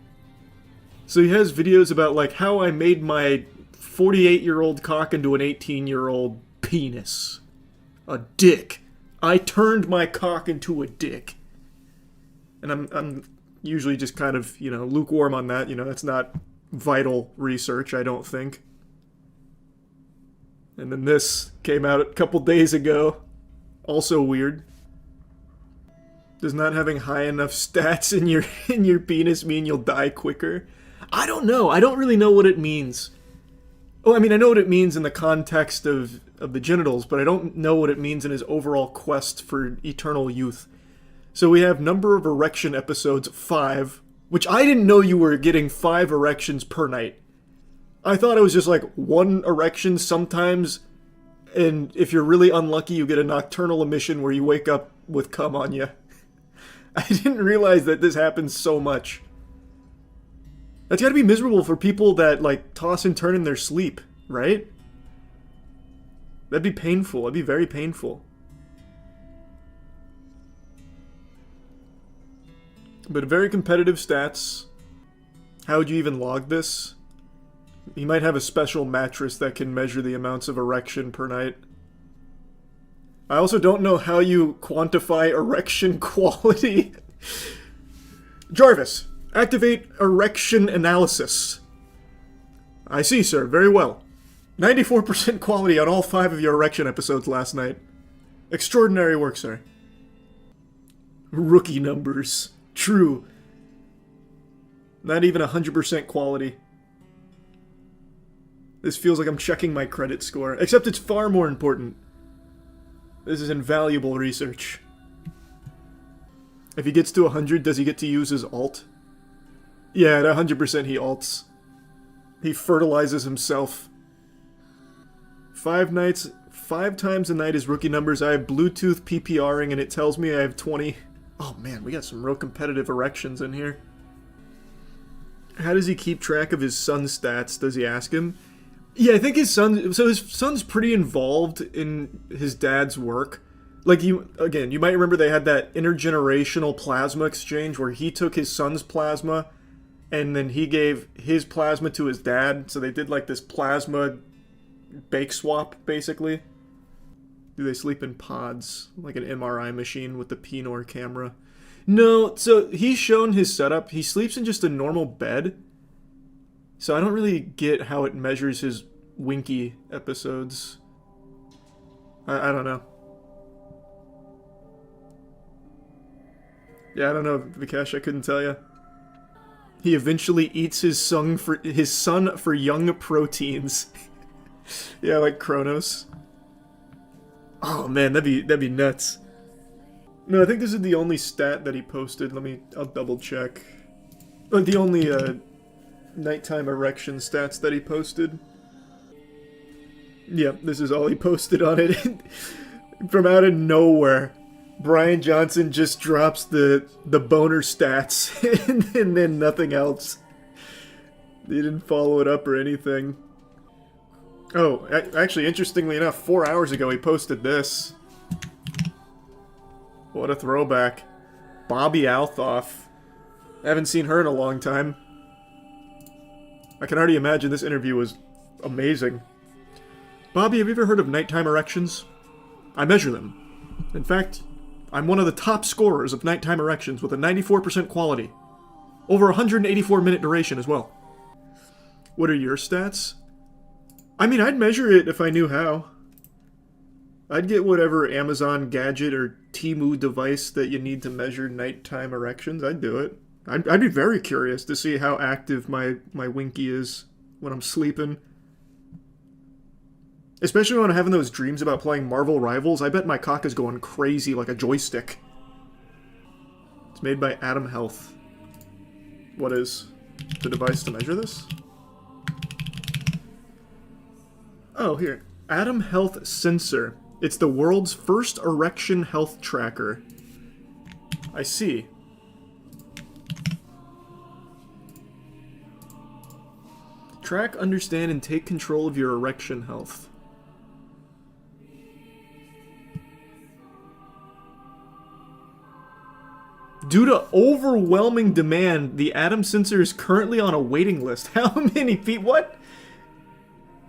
So he has videos about like how I made my 48-year-old cock into an 18-year-old penis. A dick. I turned my cock into a dick. And I'm usually just kind of, you know, lukewarm on that. You know, that's not vital research, I don't think. And then this came out a couple days ago. Also weird. Does not having high enough stats in your penis mean you'll die quicker? I don't know. I don't really know what it means. Oh, I mean, I know what it means in the context of the genitals, but I don't know what it means in his overall quest for eternal youth. So we have number of erection episodes, 5, which I didn't know you were getting 5 erections per night. I thought it was just like 1 erection sometimes, and if you're really unlucky, you get a nocturnal emission where you wake up with cum on you. I didn't realize that this happens so much. That's gotta be miserable for people that, like, toss and turn in their sleep, right? That'd be painful. That'd be very painful. But very competitive stats. How would you even log this? You might have a special mattress that can measure the amounts of erection per night. I also don't know how you quantify erection quality. Jarvis, activate erection analysis. I see, sir. Very well. 94% quality on all 5 of your erection episodes last night. Extraordinary work, sir. Rookie numbers. True. Not even 100% quality. This feels like I'm checking my credit score. Except it's far more important. This is invaluable research. If he gets to 100, does he get to use his alt? Yeah, at 100% he alts. He fertilizes himself. 5 times a night is rookie numbers. I have Bluetooth PPRing and it tells me I have 20. Oh man, we got some real competitive erections in here. How does he keep track of his son's stats? Does he ask him? Yeah, I think his son's pretty involved in his dad's work. Like, you might remember they had that intergenerational plasma exchange where he took his son's plasma and then he gave his plasma to his dad. So they did like this plasma bake swap, basically. Do they sleep in pods? Like an MRI machine with the Pinor camera? No, so he's shown his setup. He sleeps in just a normal bed. So I don't really get how it measures his Winky episodes. I don't know. Yeah, I don't know, Vikesh, I couldn't tell you. He eventually eats his son for young proteins. Yeah, like Kronos. Oh man, that'd be nuts. No, I think this is the only stat that he posted. I'll double check. Like the only nighttime erection stats that he posted. Yep, this is all he posted on it. From out of nowhere, Brian Johnson just drops the boner stats and then nothing else. He didn't follow it up or anything. Oh, actually, interestingly enough, 4 hours ago he posted this. What a throwback. Bobby Althoff. I haven't seen her in a long time. I can already imagine this interview was amazing. Bobby, have you ever heard of nighttime erections? I measure them. In fact, I'm one of the top scorers of nighttime erections with a 94% quality. Over 184-minute duration as well. What are your stats? I mean, I'd measure it if I knew how. I'd get whatever Amazon gadget or Temu device that you need to measure nighttime erections. I'd do it. I'd be very curious to see how active my Winky is when I'm sleeping. Especially when I'm having those dreams about playing Marvel Rivals. I bet my cock is going crazy like a joystick. It's made by Atom Health. What is the device to measure this? Oh, here. Atom Health Sensor. It's the world's first erection health tracker. I see. Track, understand, and take control of your erection health. Due to overwhelming demand, the Atom Sensor is currently on a waiting list. How many people? What?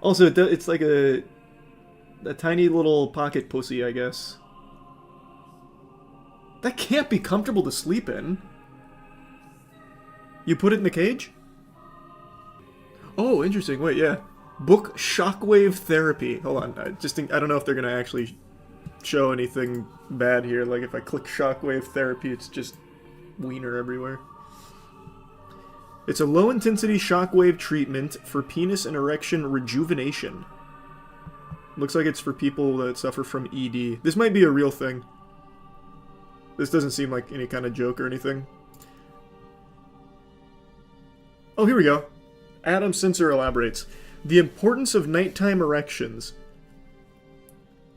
Also, it's like a tiny little pocket pussy, I guess. That can't be comfortable to sleep in. You put it in the cage? Oh, interesting. Wait, yeah. Book Shockwave Therapy. Hold on. I don't know if they're going to actually show anything bad here. Like, if I click Shockwave Therapy, it's just wiener everywhere. It's a low-intensity shockwave treatment for penis and erection rejuvenation. Looks like it's for people that suffer from ED. This might be a real thing. This doesn't seem like any kind of joke or anything. Oh, here we go. Atom Sensor elaborates. The importance of nighttime erections.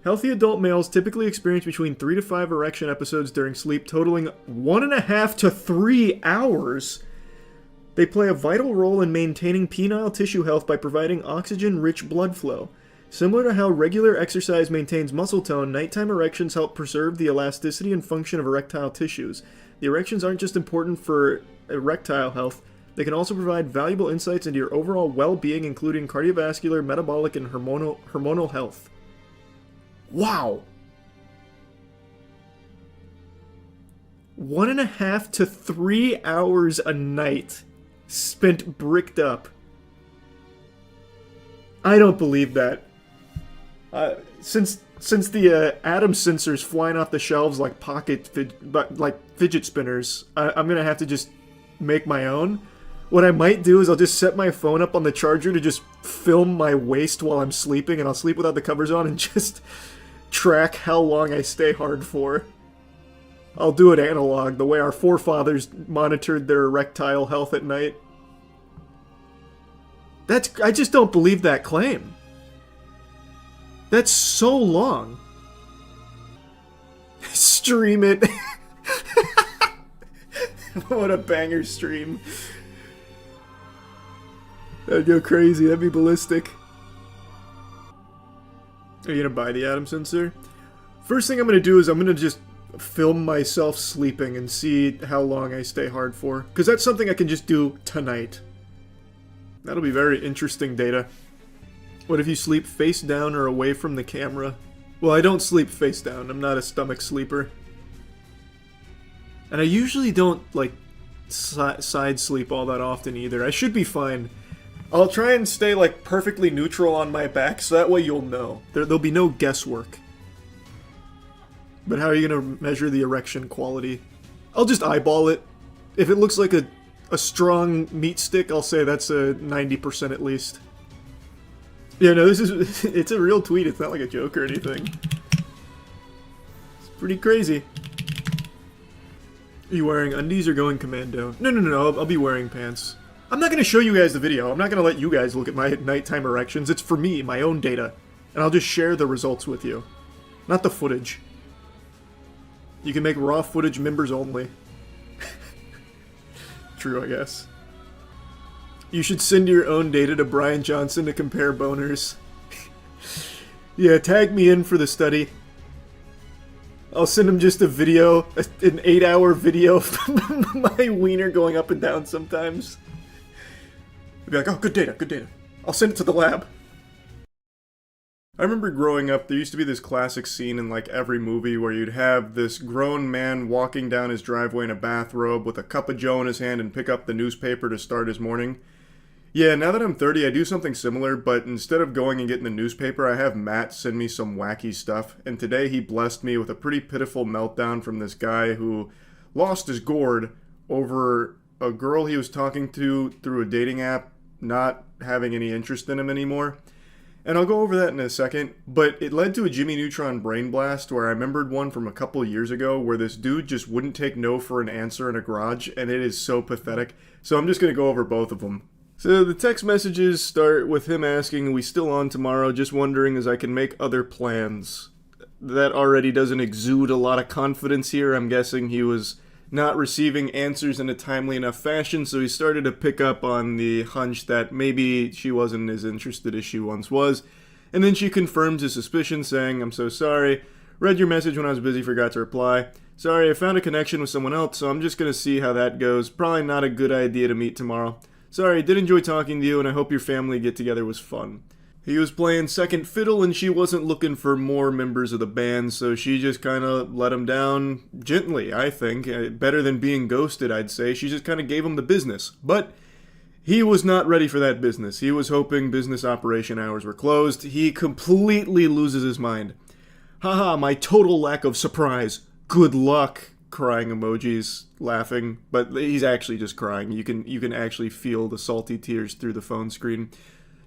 Healthy adult males typically experience between 3 to 5 erection episodes during sleep, totaling 1.5 to 3 hours. They play a vital role in maintaining penile tissue health by providing oxygen-rich blood flow. Similar to how regular exercise maintains muscle tone, nighttime erections help preserve the elasticity and function of erectile tissues. The erections aren't just important for erectile health, they can also provide valuable insights into your overall well-being, including cardiovascular, metabolic, and hormonal health. Wow! 1.5 to 3 hours a night spent bricked up. I don't believe that. Since the Atom Sensor's flying off the shelves like fidget spinners, I'm gonna have to just make my own. What I might do is I'll just set my phone up on the charger to just film my waist while I'm sleeping, and I'll sleep without the covers on and just track how long I stay hard for. I'll do it analog, the way our forefathers monitored their erectile health at night. I just don't believe that claim. That's so long. Stream it. What a banger stream. That'd go crazy. That'd be ballistic. Are you gonna buy the atom sensor? First thing I'm gonna do is I'm gonna just film myself sleeping and see how long I stay hard for. Because that's something I can just do tonight. That'll be very interesting data. What if you sleep face down or away from the camera? Well, I don't sleep face down. I'm not a stomach sleeper. And I usually don't, like, side sleep all that often either. I should be fine. I'll try and stay, like, perfectly neutral on my back, so that way you'll know. There'll be no guesswork. But how are you gonna measure the erection quality? I'll just eyeball it. If it looks like a strong meat stick, I'll say that's a 90% at least. Yeah, no, this is... it's a real tweet. It's not like a joke or anything. It's pretty crazy. Are you wearing undies or going commando? No, I'll be wearing pants. I'm not going to show you guys the video. I'm not going to let you guys look at my nighttime erections. It's for me, my own data. And I'll just share the results with you. Not the footage. You can make raw footage members only. True, I guess. You should send your own data to Brian Johnson to compare boners. Yeah, tag me in for the study. I'll send him just a video, an 8-hour video of my wiener going up and down sometimes. I'll be like, oh, good data, good data. I'll send it to the lab. I remember growing up, there used to be this classic scene in like every movie where you'd have this grown man walking down his driveway in a bathrobe with a cup of joe in his hand and pick up the newspaper to start his morning. Yeah, now that I'm 30, I do something similar, but instead of going and getting the newspaper, I have Matt send me some wacky stuff, and today he blessed me with a pretty pitiful meltdown from this guy who lost his gourd over a girl he was talking to through a dating app, not having any interest in him anymore. And I'll go over that in a second, but it led to a Jimmy Neutron brain blast where I remembered one from a couple years ago where this dude just wouldn't take no for an answer in a garage, and it is so pathetic. So I'm just going to go over both of them. So the text messages start with him asking, "We still on tomorrow? Just wondering as I can make other plans." That already doesn't exude a lot of confidence here. I'm guessing he was not receiving answers in a timely enough fashion, so he started to pick up on the hunch that maybe she wasn't as interested as she once was. And then she confirms his suspicion, saying, "I'm so sorry. Read your message when I was busy, forgot to reply. Sorry, I found a connection with someone else, so I'm just gonna see how that goes. Probably not a good idea to meet tomorrow. Sorry, did enjoy talking to you, and I hope your family get-together was fun." He was playing second fiddle, and she wasn't looking for more members of the band, so she just kind of let him down gently, I think. Better than being ghosted, I'd say. She just kind of gave him the business. But he was not ready for that business. He was hoping business operation hours were closed. He completely loses his mind. Haha, my total lack of surprise. Good luck. Crying emojis, laughing, but he's actually just crying. You can actually feel the salty tears through the phone screen.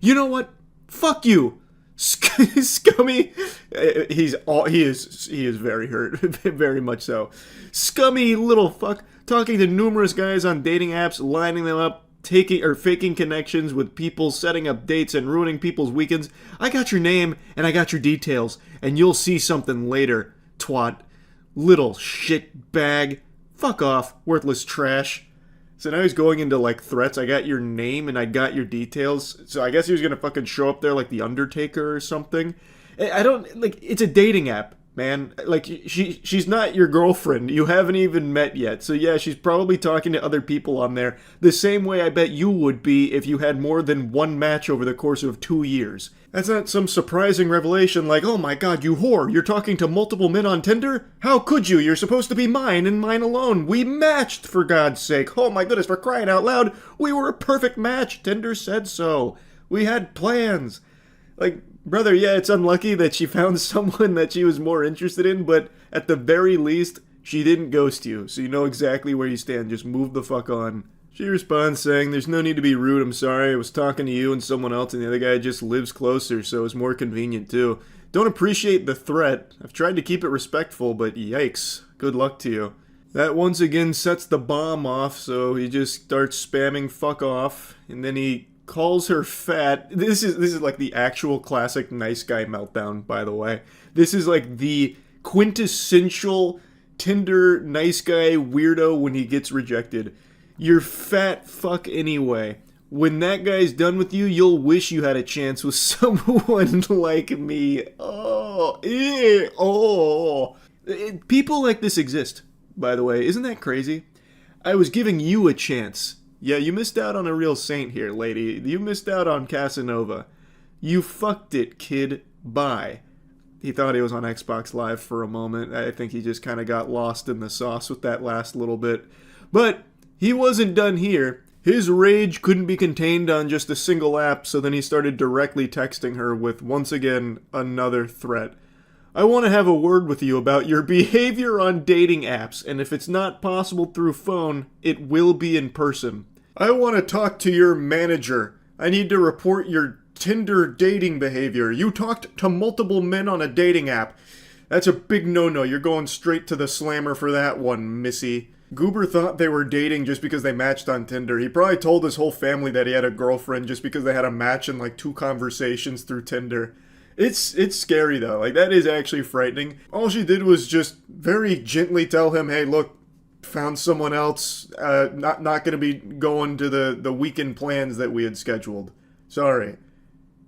You know what? Fuck you, scummy. He is very hurt, very much so. Scummy little fuck, talking to numerous guys on dating apps, lining them up, faking connections with people, setting up dates and ruining people's weekends. I got your name and I got your details, and you'll see something later, twat. Little shit bag. Fuck off, worthless trash. So now he's going into, like, threats. I got your name and I got your details. So I guess he was gonna fucking show up there like the Undertaker or something. I don't, like, it's a dating app, man. Like, she's not your girlfriend. You haven't even met yet. So yeah, she's probably talking to other people on there. The same way I bet you would be if you had more than one match over the course of 2 years. That's not some surprising revelation like, oh my god, you whore, you're talking to multiple men on Tinder? How could you? You're supposed to be mine and mine alone. We matched, for God's sake. Oh my goodness, for crying out loud. We were a perfect match. Tinder said so. We had plans. Like, brother, yeah, it's unlucky that she found someone that she was more interested in, but at the very least, she didn't ghost you, so you know exactly where you stand. Just move the fuck on. She responds saying, "There's no need to be rude, I'm sorry. I was talking to you and someone else, and the other guy just lives closer, so it's more convenient too. Don't appreciate the threat. I've tried to keep it respectful, but yikes. Good luck to you." That once again sets the bomb off, so he just starts spamming fuck off, and then he calls her fat. This is like the actual classic nice guy meltdown, by the way. This is like the quintessential Tinder nice guy weirdo when he gets rejected. You're fat fuck anyway. When that guy's done with you, you'll wish you had a chance with someone like me. Oh, ew, oh. People like this exist, by the way. Isn't that crazy? I was giving you a chance. Yeah, you missed out on a real saint here, lady. You missed out on Casanova. You fucked it, kid. Bye. He thought he was on Xbox Live for a moment. I think he just kind of got lost in the sauce with that last little bit. But he wasn't done here. His rage couldn't be contained on just a single app, so then he started directly texting her with, once again, another threat. I want to have a word with you about your behavior on dating apps, and if it's not possible through phone, it will be in person. I want to talk to your manager. I need to report your Tinder dating behavior. You talked to multiple men on a dating app. That's a big no-no. You're going straight to the slammer for that one, missy. Goober thought they were dating just because they matched on Tinder. He probably told his whole family that he had a girlfriend just because they had a match in like 2 conversations through Tinder. It's scary though. Like, that is actually frightening. All she did was just very gently tell him, hey, look, found someone else. Not going to be going to the weekend plans that we had scheduled. Sorry.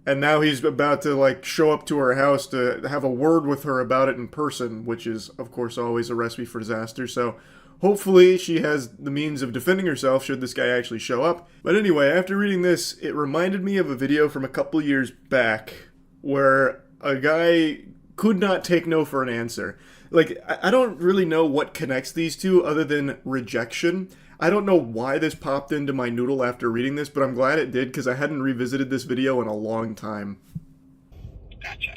And now he's about to like show up to her house to have a word with her about it in person, which is of course always a recipe for disaster. So hopefully she has the means of defending herself should this guy actually show up. But anyway, after reading this, it reminded me of a video from a couple years back where a guy could not take no for an answer. Like, I don't really know what connects these two other than rejection. I don't know why this popped into my noodle after reading this, but I'm glad it did because I hadn't revisited this video in a long time. Gotcha.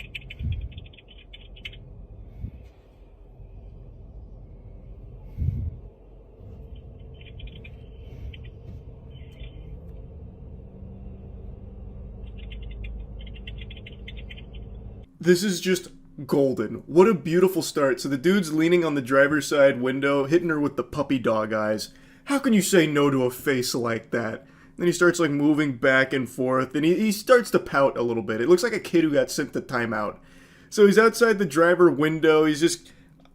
This is just golden. What a beautiful start. So the dude's leaning on the driver's side window, hitting her with the puppy dog eyes. How can you say no to a face like that? Then he starts like moving back and forth, and he starts to pout a little bit. It looks like a kid who got sent to timeout. So he's outside the driver window. He's just,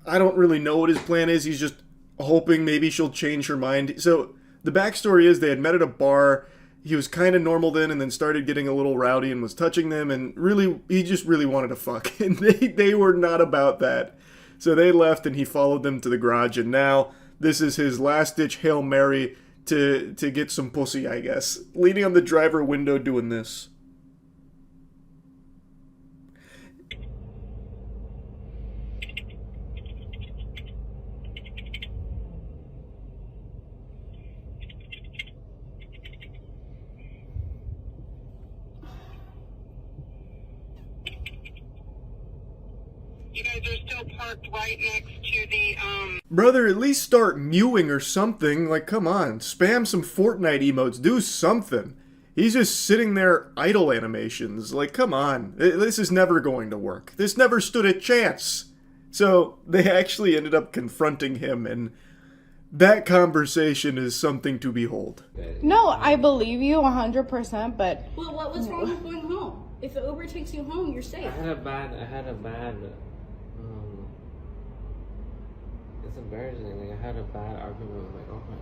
I don't really know what his plan is. He's just hoping maybe she'll change her mind. So the backstory is they had met at a bar. He was kind of normal then and then started getting a little rowdy and was touching them, and really, he just really wanted to fuck. And they were not about that. So they left and he followed them to the garage, and now this is his last-ditch Hail Mary to get some pussy, I guess. Leaning on the driver window doing this. You guys are still parked right next to the, Brother, at least start mewing or something. Like, come on. Spam some Fortnite emotes. Do something. He's just sitting there idle animations. Like, come on. This is never going to work. This never stood a chance. So, they actually ended up confronting him, and that conversation is something to behold. No, I believe you 100%, but... Well, what was wrong with going home? If the Uber takes you home, you're safe. I had a bad, it's embarrassing. Like, I had a bad argument with my girlfriend.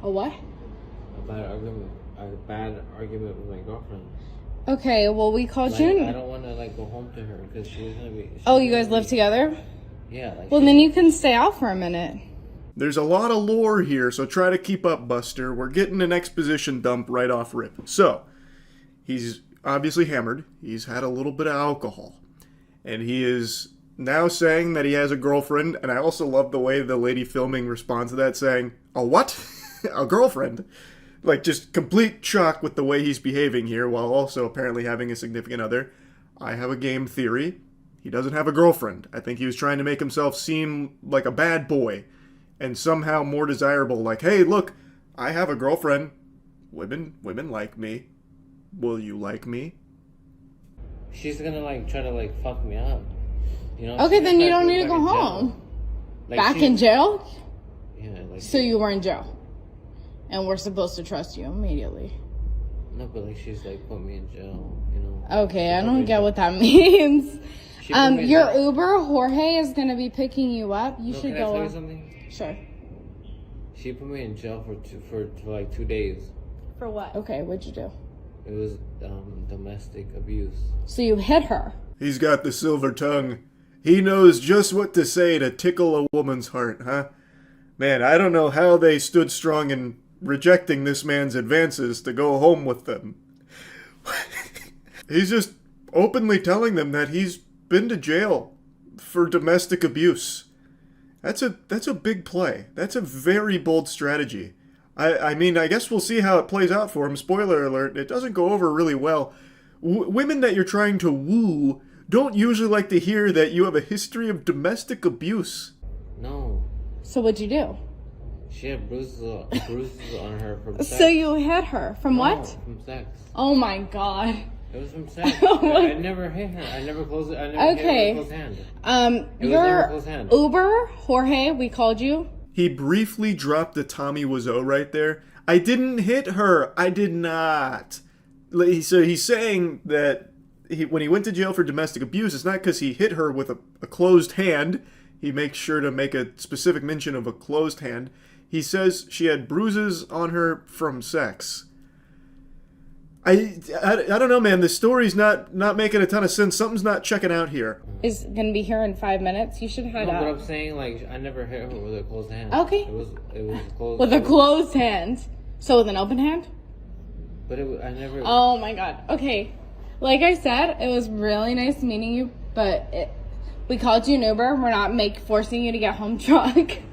A what? A bad argument with my girlfriend. Okay, well, we called Like, you. I don't want to like go home to her because she's gonna be. Oh, you guys live together? Yeah. Like, well, then you can stay out for a minute. There's a lot of lore here, so try to keep up, Buster. We're getting an exposition dump right off rip. So, he's obviously hammered. He's had a little bit of alcohol. And he is now saying that he has a girlfriend, and I also love the way the lady filming responds to that, saying, a what? A girlfriend? Like, just complete shock with the way he's behaving here, while also apparently having a significant other. I have a game theory. He doesn't have a girlfriend. I think he was trying to make himself seem like a bad boy, and somehow more desirable, like, hey, look, I have a girlfriend. Women like me. Will you like me? she's gonna like try to like fuck me up. You know? Okay, then you don't need to go home. Like, back in jail? Yeah. Like, so you were in jail. And we're supposed to trust you immediately. No, but like she's like put me in jail, you know. Okay, I don't get what that means. Your jail. Uber, Jorge, is gonna be picking you up. You should can go. I tell you something? Sure. She put me in jail for like 2 days. For what? Okay, what'd you do? It was domestic abuse. So you hit her. He's got the silver tongue. He knows just what to say to tickle a woman's heart, huh? Man, I don't know how they stood strong in rejecting this man's advances to go home with them. He's just openly telling them that he's been to jail for domestic abuse. That's a big play. That's a very bold strategy. I mean, I guess we'll see how it plays out for him. Spoiler alert, it doesn't go over really well. Women that you're trying to woo don't usually like to hear that you have a history of domestic abuse. No. So what'd you do? She had bruises on her from sex. So you hit her. From what? From sex. Oh my god. It was from sex. I never hit her. I never closed it. I never hit her with a closed hand. Your Uber, Jorge, we called you. He briefly dropped the Tommy Wiseau right there. I didn't hit her. I did not. So he's saying that when he went to jail for domestic abuse, it's not because he hit her with a closed hand. He makes sure to make a specific mention of a closed hand. He says she had bruises on her from sex. I don't know, man. This story's not making a ton of sense. Something's not checking out here. Is gonna be here in 5 minutes. You should head No, out. but I'm saying, like, I never hit her with a closed hand. Okay. It was closed. With a closed hand. So with an open hand? But I never... Oh my god. Okay. Like I said, it was really nice meeting you, but we called you an Uber. We're not forcing you to get home drunk.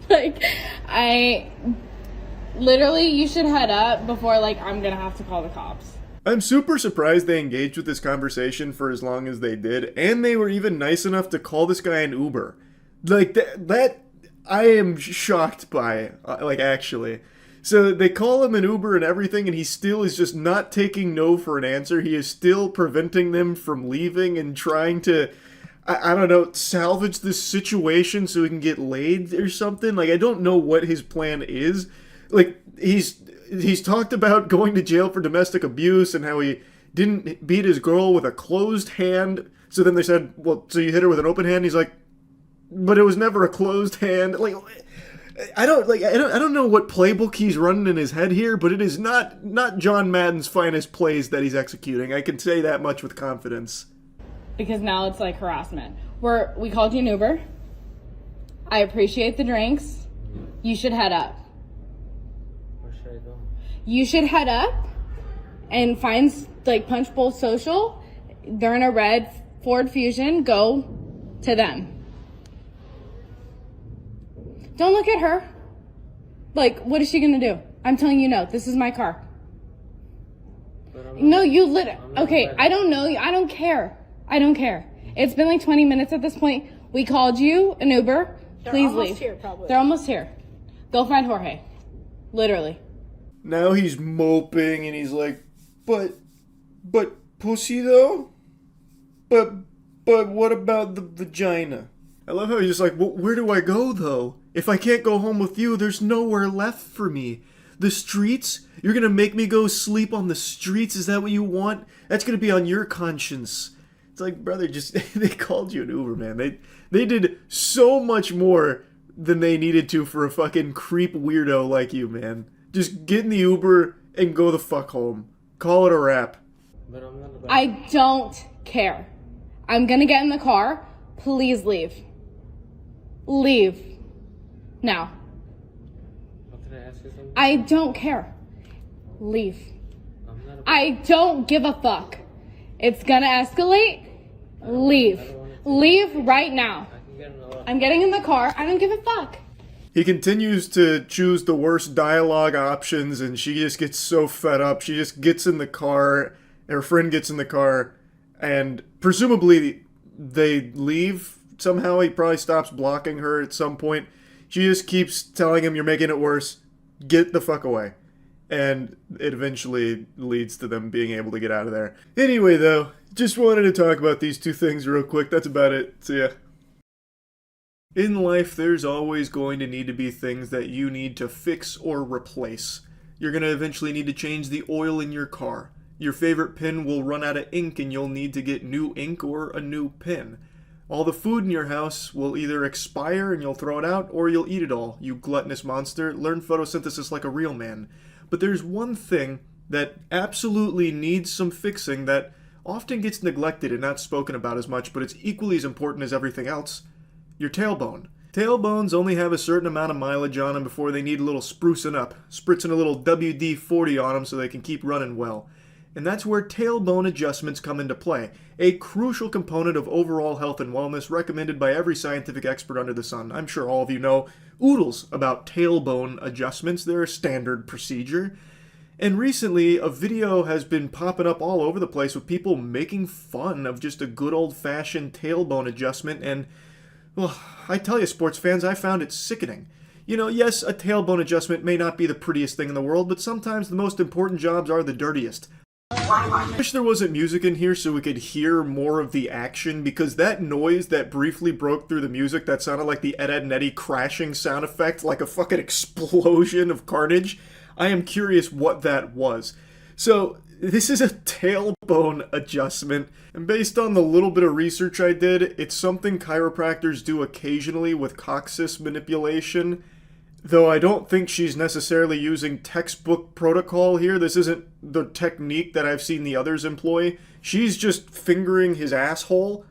Literally, you should head up before, I'm gonna have to call the cops. I'm super surprised they engaged with this conversation for as long as they did, and they were even nice enough to call this guy an Uber. That I am shocked by, actually. So they call him an Uber and everything, and he still is just not taking no for an answer. He is still preventing them from leaving and trying to, I don't know, salvage this situation so he can get laid or something. I don't know what his plan is. He's talked about going to jail for domestic abuse and how he didn't beat his girl with a closed hand. So then they said, well, so you hit her with an open hand? He's like, but it was never a closed hand. I don't know what playbook he's running in his head here, but it is not John Madden's finest plays that he's executing. I can say that much with confidence. Because now it's harassment. We called you an Uber. I appreciate the drinks. You should head up. Where should I go? You should head up and find Punch Bowl Social. They're in a red Ford Fusion. Go to them. Don't look at her. What is she gonna do? I'm telling you no. This is my car. No, you okay, I don't know you. I don't care. It's been 20 minutes at this point. We called you an Uber. Please leave. Here, probably. They're almost here. Go find Jorge. Literally. Now he's moping and he's like, but pussy though? But what about the vagina? I love how he's just like, well, where do I go though? If I can't go home with you, there's nowhere left for me. The streets? You're gonna make me go sleep on the streets? Is that what you want? That's gonna be on your conscience. It's like, brother, just they called you an Uber, man. They did so much more than they needed to for a fucking creep weirdo like you, man. Just get in the Uber and go the fuck home. Call it a wrap. I don't care. I'm gonna get in the car. Please leave. Leave. Now. Can I ask you something? I don't care. Leave. I don't give a fuck. It's gonna escalate. Leave. Leave right now. I'm getting in the car. I don't give a fuck. He continues to choose the worst dialogue options, and she just gets so fed up. She just gets in the car, her friend gets in the car, and presumably they leave. Somehow he probably stops blocking her at some point. She just keeps telling him, you're making it worse. Get the fuck away. And it eventually leads to them being able to get out of there. Anyway, though, just wanted to talk about these two things real quick. That's about it. See ya. In life, there's always going to need to be things that you need to fix or replace. You're going to eventually need to change the oil in your car. Your favorite pen will run out of ink and you'll need to get new ink or a new pen. All the food in your house will either expire and you'll throw it out, or you'll eat it all. You gluttonous monster, learn photosynthesis like a real man. But there's one thing that absolutely needs some fixing that often gets neglected and not spoken about as much, but it's equally as important as everything else. Your tailbone. Tailbones only have a certain amount of mileage on them before they need a little sprucing up, spritzing a little WD-40 on them so they can keep running well. And that's where tailbone adjustments come into play, a crucial component of overall health and wellness recommended by every scientific expert under the sun. I'm sure all of you know oodles about tailbone adjustments. They're a standard procedure. And recently, a video has been popping up all over the place with people making fun of just a good old-fashioned tailbone adjustment, and, well, I tell you, sports fans, I found it sickening. You know, yes, a tailbone adjustment may not be the prettiest thing in the world, but sometimes the most important jobs are the dirtiest. I wish there wasn't music in here so we could hear more of the action, because that noise that briefly broke through the music that sounded like the Ed, Edd n Eddy crashing sound effect, like a fucking explosion of carnage, I am curious what that was. So, this is a tailbone adjustment, and based on the little bit of research I did, it's something chiropractors do occasionally with coccyx manipulation, though I don't think she's necessarily using textbook protocol here. This isn't the technique that I've seen the others employ. She's just fingering his asshole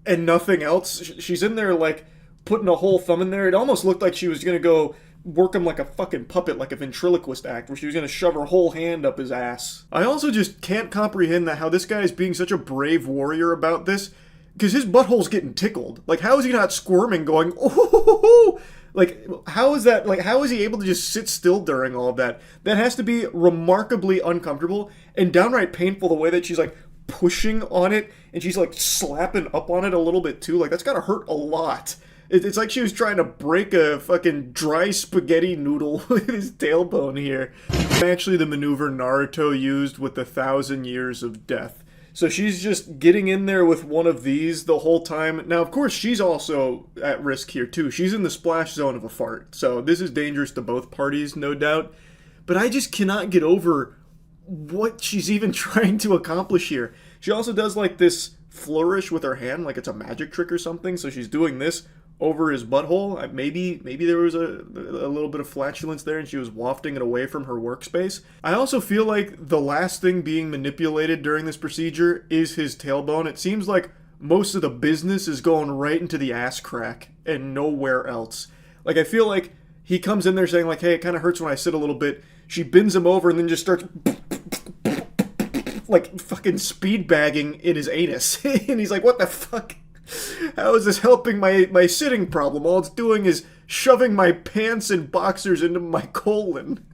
and nothing else. She's in there, like, putting a whole thumb in there. It almost looked like she was going to go work him like a fucking puppet, like a ventriloquist act, where she was going to shove her whole hand up his ass. I also just can't comprehend how this guy is being such a brave warrior about this, because his butthole's getting tickled. Like, how is he not squirming, going, oh, like, how is that, like, how is he able to just sit still during all of that? That has to be remarkably uncomfortable and downright painful, the way that she's, like, pushing on it, and she's, like, slapping up on it a little bit, too. Like, that's gotta hurt a lot. It's like she was trying to break a fucking dry spaghetti noodle with his tailbone here. Actually, the maneuver Naruto used with the 1,000 Years of Death. So she's just getting in there with one of these the whole time. Now, of course, she's also at risk here, too. She's in the splash zone of a fart. So this is dangerous to both parties, no doubt. But I just cannot get over what she's even trying to accomplish here. She also does, like, this flourish with her hand, like it's a magic trick or something. So she's doing this over his butthole. Maybe there was a little bit of flatulence there and she was wafting it away from her workspace. I also feel like the last thing being manipulated during this procedure is his tailbone. It seems like most of the business is going right into the ass crack and nowhere else. Like, I feel like he comes in there saying, like, hey, it kind of hurts when I sit a little bit. She bends him over and then just starts like fucking speed bagging in his anus. And he's like, what the fuck? How is this helping my sitting problem? All it's doing is shoving my pants and boxers into my colon.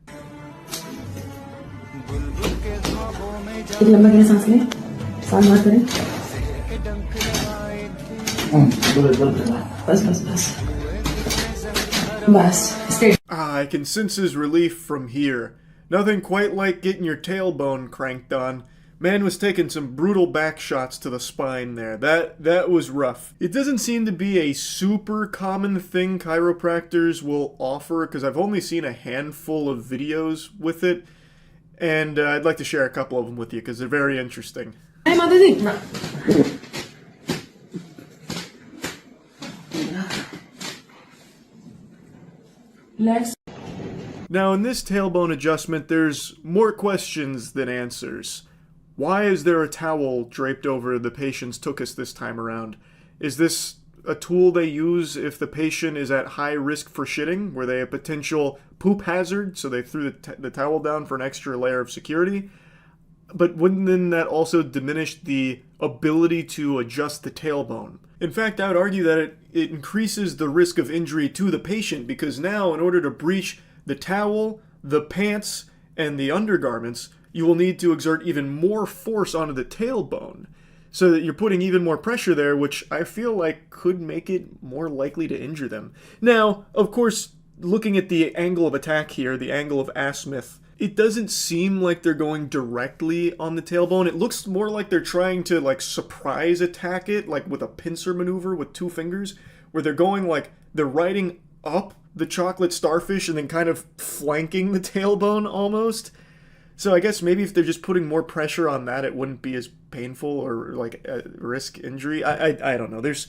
I can sense his relief from here. Nothing quite like getting your tailbone cranked on. Man was taking some brutal back shots to the spine there. That was rough. It doesn't seem to be a super common thing chiropractors will offer, because I've only seen a handful of videos with it, and I'd like to share a couple of them with you because they're very interesting. Now, in this tailbone adjustment, there's more questions than answers. Why is there a towel draped over the patient's tuchus this time around? Is this a tool they use if the patient is at high risk for shitting? Were they a potential poop hazard, so they threw the towel down for an extra layer of security? But wouldn't then that also diminish the ability to adjust the tailbone? In fact, I would argue that it increases the risk of injury to the patient, because now, in order to breach the towel, the pants, and the undergarments, you will need to exert even more force onto the tailbone, so that you're putting even more pressure there, which I feel like could make it more likely to injure them. Now, of course, looking at the angle of attack here, the angle of azimuth, it doesn't seem like they're going directly on the tailbone. It looks more like they're trying to, like, surprise attack it, like with a pincer maneuver with two fingers, where they're going, like, they're riding up the chocolate starfish and then kind of flanking the tailbone almost. So I guess maybe if they're just putting more pressure on that, it wouldn't be as painful or, like, risk injury. I don't know. There's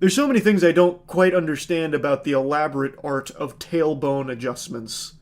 so many things I don't quite understand about the elaborate art of tailbone adjustments.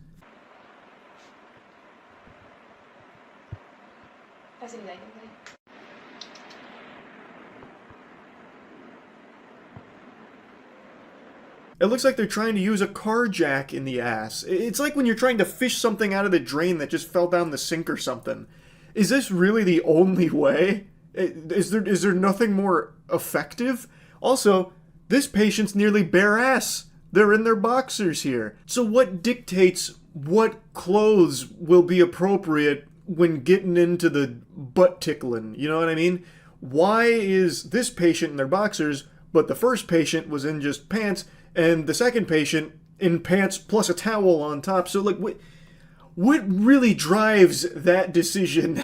It looks like they're trying to use a car jack in the ass. It's like when you're trying to fish something out of the drain that just fell down the sink or something. Is this really the only way? Is there nothing more effective? Also, this patient's nearly bare ass. They're in their boxers here. So what dictates what clothes will be appropriate when getting into the butt tickling? You know what I mean? Why is this patient in their boxers, but the first patient was in just pants, and the second patient in pants plus a towel on top? So, like, what really drives that decision?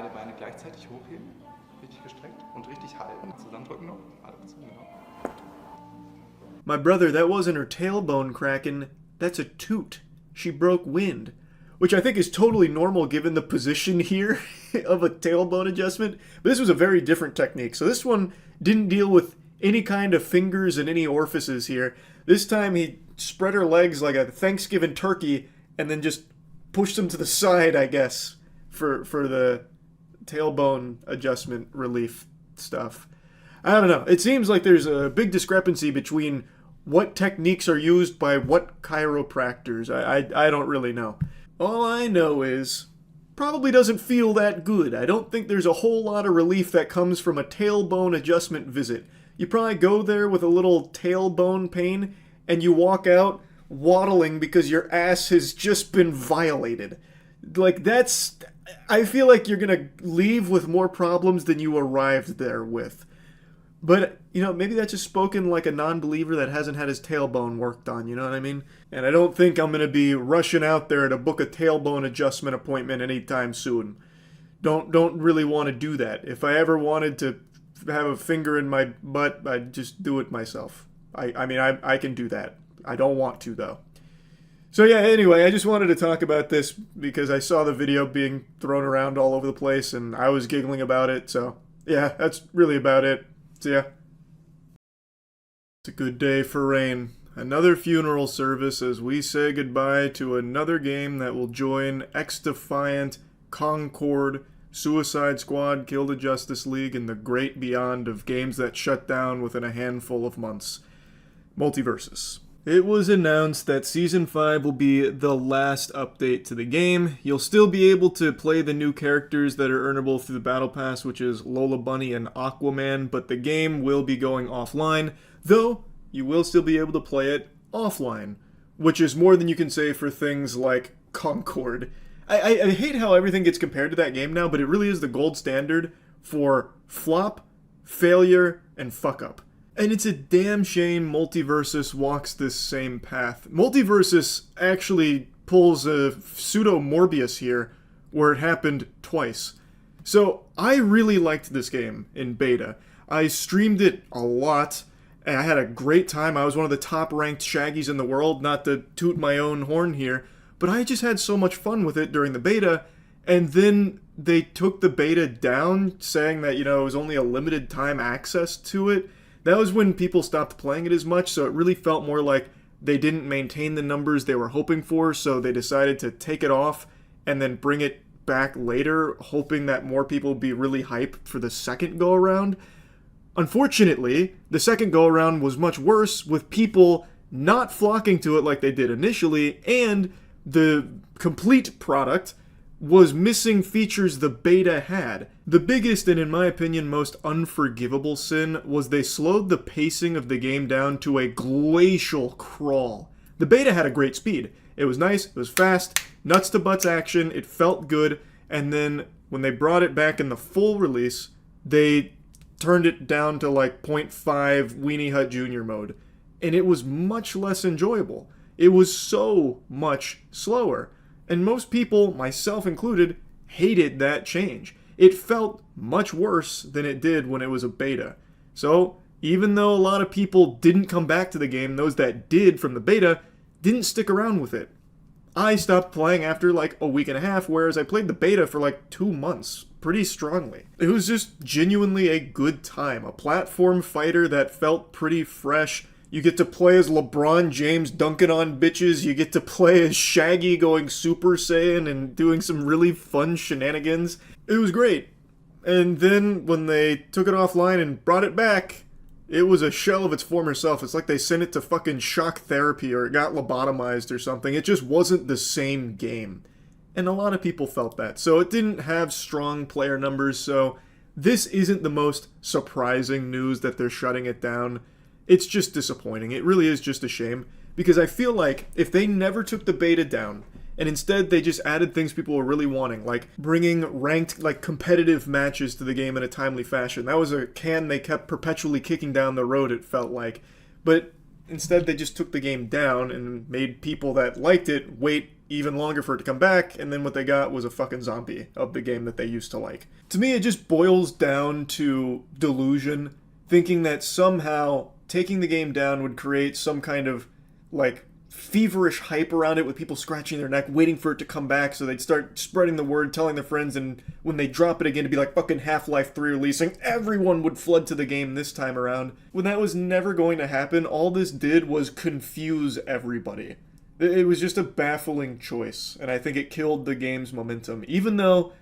My brother, that wasn't her tailbone cracking, that's a toot. She broke wind. Which I think is totally normal given the position here of a tailbone adjustment. But this was a very different technique. So this one didn't deal with any kind of fingers and any orifices here. This time he spread her legs like a Thanksgiving turkey and then just pushed them to the side, I guess, for the tailbone adjustment relief stuff. I don't know. It seems like there's a big discrepancy between what techniques are used by what chiropractors. I don't really know. All I know is probably doesn't feel that good. I don't think there's a whole lot of relief that comes from a tailbone adjustment visit. You probably go there with a little tailbone pain and you walk out waddling because your ass has just been violated. Like, that's... I feel like you're gonna leave with more problems than you arrived there with. But, you know, maybe that's just spoken like a non-believer that hasn't had his tailbone worked on, you know what I mean? And I don't think I'm gonna be rushing out there to book a tailbone adjustment appointment anytime soon. Don't really want to do that. If I ever wanted to have a finger in my butt, I'd just do it myself. I mean, I can do that. I don't want to, though. So yeah, anyway, I just wanted to talk about this because I saw the video being thrown around all over the place and I was giggling about it, so yeah, that's really about it. So yeah. It's a good day for rain. Another funeral service as we say goodbye to another game that will join X-Defiant, Concord, Suicide Squad, Kill the Justice League, and the great beyond of games that shut down within a handful of months. Multiversus. It was announced that Season 5 will be the last update to the game. You'll still be able to play the new characters that are earnable through the Battle Pass, which is Lola Bunny and Aquaman, but the game will be going offline, though you will still be able to play it offline, which is more than you can say for things like Concord. I hate how everything gets compared to that game now, but it really is the gold standard for flop, failure, and fuck-up. And it's a damn shame Multiversus walks this same path. Multiversus actually pulls a pseudo-Morbius here, where it happened twice. So, I really liked this game in beta. I streamed it a lot, and I had a great time. I was one of the top-ranked Shaggies in the world, not to toot my own horn here, but I just had so much fun with it during the beta, and then they took the beta down, saying that, you know, it was only a limited time access to it. That was when people stopped playing it as much, so it really felt more like they didn't maintain the numbers they were hoping for, so they decided to take it off and then bring it back later, hoping that more people would be really hyped for the second go-around. Unfortunately, the second go-around was much worse, with people not flocking to it like they did initially, and the complete product was missing features the beta had. The biggest and, in my opinion, most unforgivable sin was they slowed the pacing of the game down to a glacial crawl. The beta had a great speed. It was nice, it was fast, nuts to butts action, it felt good, and then when they brought it back in the full release, they turned it down to like 0.5 Weenie Hut Jr. mode, and it was much less enjoyable. It was so much slower. And most people, myself included, hated that change. It felt much worse than it did when it was a beta. So, even though a lot of people didn't come back to the game, those that did from the beta didn't stick around with it. I stopped playing after like a week and a half, whereas I played the beta for like 2 months, pretty strongly. It was just genuinely a good time. A platform fighter that felt pretty fresh. You get to play as LeBron James dunking on bitches. You get to play as Shaggy going Super Saiyan and doing some really fun shenanigans. It was great. And then when they took it offline and brought it back, it was a shell of its former self. It's like they sent it to fucking shock therapy or it got lobotomized or something. It just wasn't the same game. And a lot of people felt that. So it didn't have strong player numbers, so this isn't the most surprising news that they're shutting it down. It's just disappointing. It really is just a shame. Because I feel like if they never took the beta down, and instead they just added things people were really wanting, like bringing ranked, like competitive matches to the game in a timely fashion. That was a can they kept perpetually kicking down the road, it felt like. But instead they just took the game down and made people that liked it wait even longer for it to come back, and then what they got was a fucking zombie of the game that they used to like. To me, it just boils down to delusion, thinking that somehow taking the game down would create some kind of, like, feverish hype around it with people scratching their neck, waiting for it to come back, so they'd start spreading the word, telling their friends, and when they drop it again to be like fucking Half-Life 3 releasing, everyone would flood to the game this time around. When that was never going to happen, all this did was confuse everybody. It was just a baffling choice, and I think it killed the game's momentum. Even though,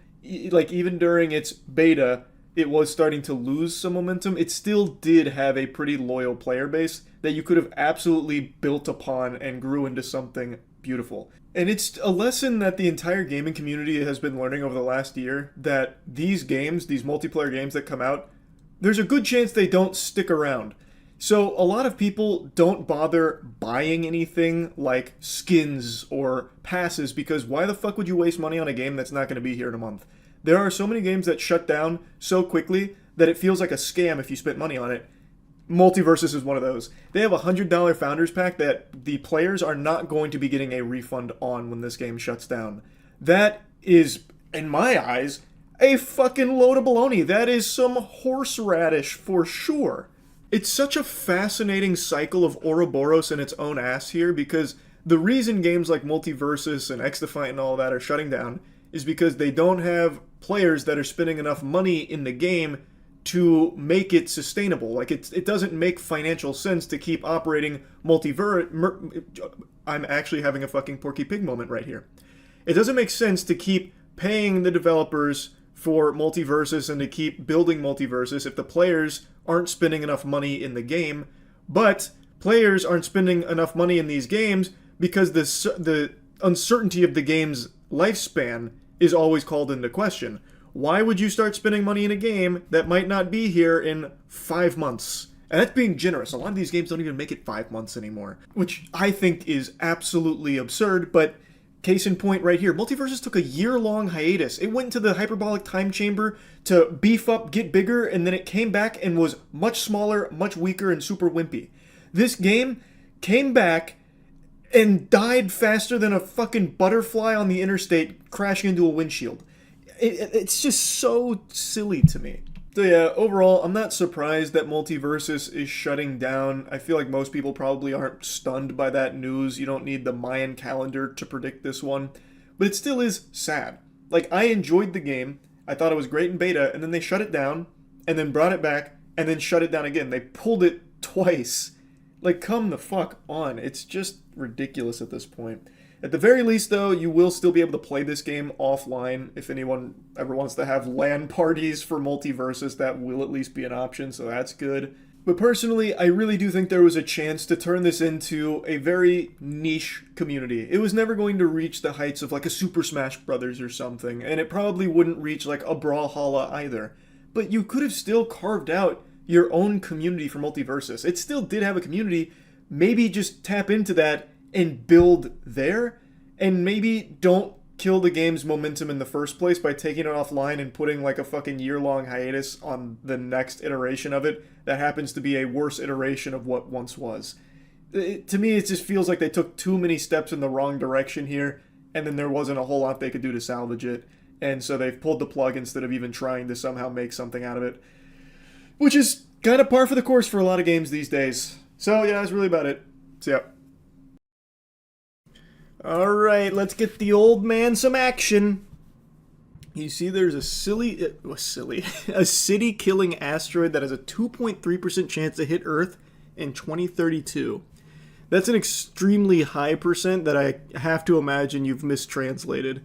like, even during its beta, it was starting to lose some momentum, it still did have a pretty loyal player base that you could have absolutely built upon and grew into something beautiful. And it's a lesson that the entire gaming community has been learning over the last year, that these games, these multiplayer games that come out, there's a good chance they don't stick around. So a lot of people don't bother buying anything like skins or passes, because why the fuck would you waste money on a game that's not going to be here in a month? There are so many games that shut down so quickly that it feels like a scam if you spent money on it. Multiversus is one of those. They have a $100 Founders Pack that the players are not going to be getting a refund on when this game shuts down. That is, in my eyes, a fucking load of baloney. That is some horseradish for sure. It's such a fascinating cycle of Ouroboros in its own ass here, because the reason games like Multiversus and XDefiant and all that are shutting down is because they don't have players that are spending enough money in the game to make it sustainable. Like, it doesn't make financial sense to keep operating I'm actually having a fucking Porky Pig moment right here. It doesn't make sense to keep paying the developers for Multiversus and to keep building Multiversus if the players aren't spending enough money in the game, but players aren't spending enough money in these games because the uncertainty of the game's lifespan is always called into question. Why would you start spending money in a game that might not be here in 5 months? And that's being generous. A lot of these games don't even make it 5 months anymore, which I think is absolutely absurd, but case in point right here, Multiversus took a year-long hiatus. It went into the hyperbolic time chamber to beef up, get bigger, and then it came back and was much smaller, much weaker, and super wimpy. This game came back and died faster than a fucking butterfly on the interstate crashing into a windshield. It's just so silly to me. So yeah, overall, I'm not surprised that Multiversus is shutting down. I feel like most people probably aren't stunned by that news. You don't need the Mayan calendar to predict this one. But it still is sad. Like, I enjoyed the game. I thought it was great in beta, and then they shut it down, and then brought it back, and then shut it down again. They pulled it twice. Like, come the fuck on. It's just ridiculous at this point. At the very least, though, you will still be able to play this game offline. If anyone ever wants to have LAN parties for Multiversus, that will at least be an option, so that's good. But personally, I really do think there was a chance to turn this into a very niche community. It was never going to reach the heights of like a Super Smash Brothers or something, and it probably wouldn't reach like a Brawlhalla either. But you could have still carved out your own community for Multiversus. It still did have a community. Maybe just tap into that and build there, and maybe don't kill the game's momentum in the first place by taking it offline and putting like a fucking year-long hiatus on the next iteration of it that happens to be a worse iteration of what once was. To me, it just feels like they took too many steps in the wrong direction here, and then there wasn't a whole lot they could do to salvage it, and so they've pulled the plug instead of even trying to somehow make something out of it, which is kind of par for the course for a lot of games these days. So yeah, that's really about it. So yeah. Alright, let's get the old man some action. You see there's a city-killing asteroid that has a 2.3% chance to hit Earth in 2032. That's an extremely high percent that I have to imagine you've mistranslated.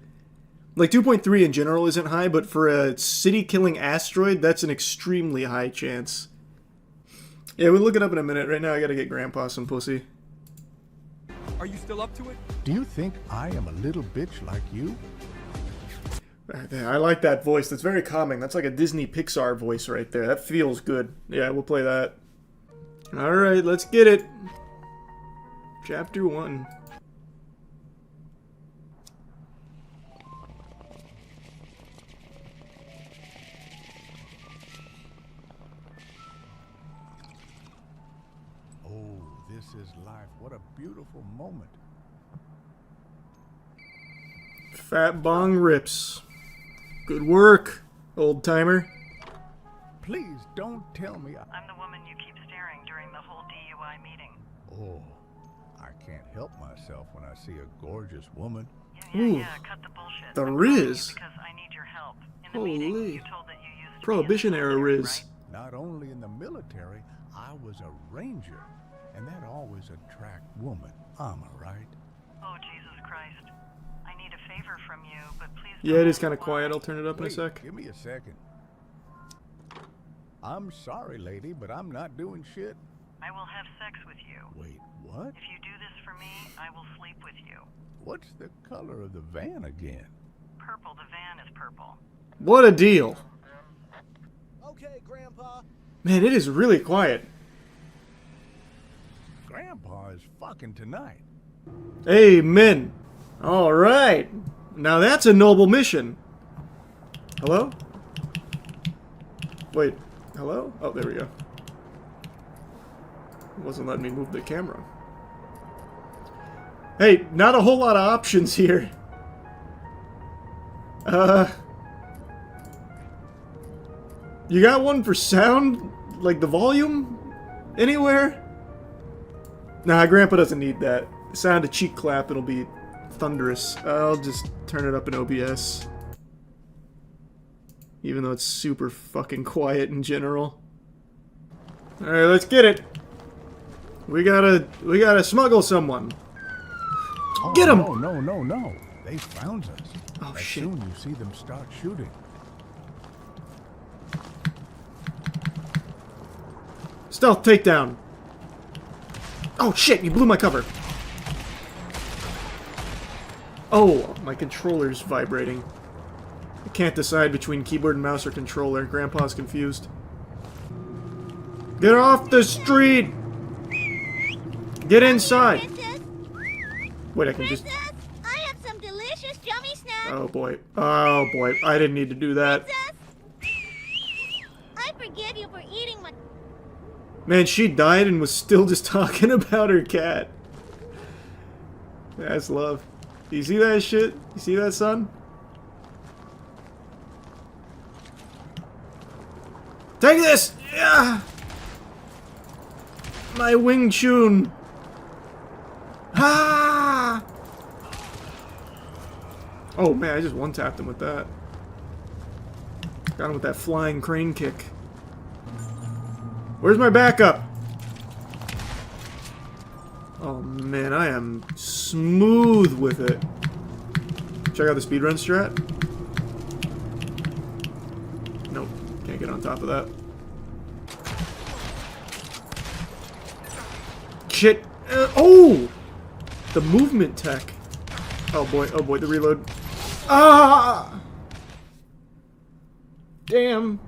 Like, 2.3 in general isn't high, but for a city-killing asteroid, that's an extremely high chance. Yeah, we'll look it up in a minute. Right now, I gotta get Grandpa some pussy. Are you still up to it? Do you think I am a little bitch like you? I like that voice. That's very calming. That's like a Disney Pixar voice right there. That feels good. Yeah, we'll play that. Alright, let's get it. Chapter 1. Oh, this is life. What a beautiful moment. Fat bong rips. Good work, old timer. Please don't tell me I'm the woman you keep staring during the whole DUI meeting. Oh, I can't help myself when I see a gorgeous woman. Yeah, cut the bullshit. The Riz. Because I need your help. In the meeting, Holy. you told that you used to Prohibition era Riz. Not only in the military, I was a ranger, and that always attract women. Am I right? Oh, Jesus Christ. I need a favor from you, but please Yeah, it is kind of quiet. I'll turn it up in a Wait, sec. Give me a second. I'm sorry, lady, but I'm not doing shit. I will have sex with you. Wait, what? If you do this for me, I will sleep with you. What's the color of the van again? Purple. The van is purple. What a deal. Okay, Grandpa. Man, it is really quiet. Grandpa is fucking tonight. Amen. Alright. Now that's a noble mission. Hello? Wait. Hello? Oh, there we go. It wasn't letting me move the camera. Hey, not a whole lot of options here. You got one for sound? Like the volume? Anywhere? Nah, Grandpa doesn't need that. Sound a cheek clap, it'll be thunderous. I'll just turn it up in OBS. Even though it's super fucking quiet in general. Alright, let's get it. We gotta smuggle someone. Oh, Get him! No. They found us. Oh, as shit. soon you see them start shooting. Stealth takedown. Oh shit, you blew my cover. Oh, my controller's vibrating. I can't decide between keyboard and mouse or controller. Grandpa's confused. Get off the street! Get inside! Wait, I can just... I have some delicious yummy snacks. Oh boy. Oh boy. I didn't need to do that. I forgive you for eating my... Man, she died and was still just talking about her cat. That's love. You see that shit? You see that, son? Take this! Yeah! My Wing Chun! Ah! Oh man, I just one-tapped him with that. Got him with that flying crane kick. Where's my backup? Oh man, I am smooth with it. Check out the speedrun strat. Nope, can't get on top of that. Shit! Oh! The movement tech. Oh boy, the reload. Ah! Damn.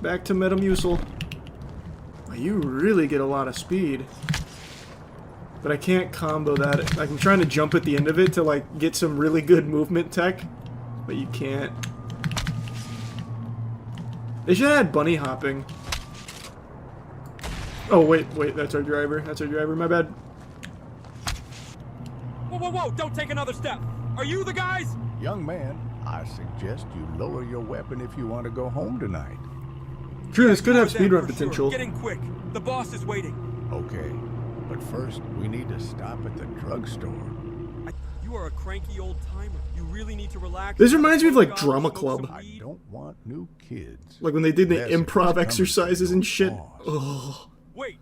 Back to Metamucil. You really get a lot of speed. But I can't combo that. Like, I'm trying to jump at the end of it to, like, get some really good movement tech. But you can't. They should add bunny hopping. Oh, wait, that's our driver. That's our driver, my bad. Whoa, don't take another step. Are you the guys? Young man, I suggest you lower your weapon if you want to go home tonight. True, this could have speedrun potential. Get in quick. The boss is waiting. Okay, but first we need to stop at the drugstore. You are a cranky old timer. You really need to relax. This reminds me of, like, Drama Club. I don't want new kids. Like when they did the Yes, improv it's coming exercises from and your shit. boss. Ugh. Wait,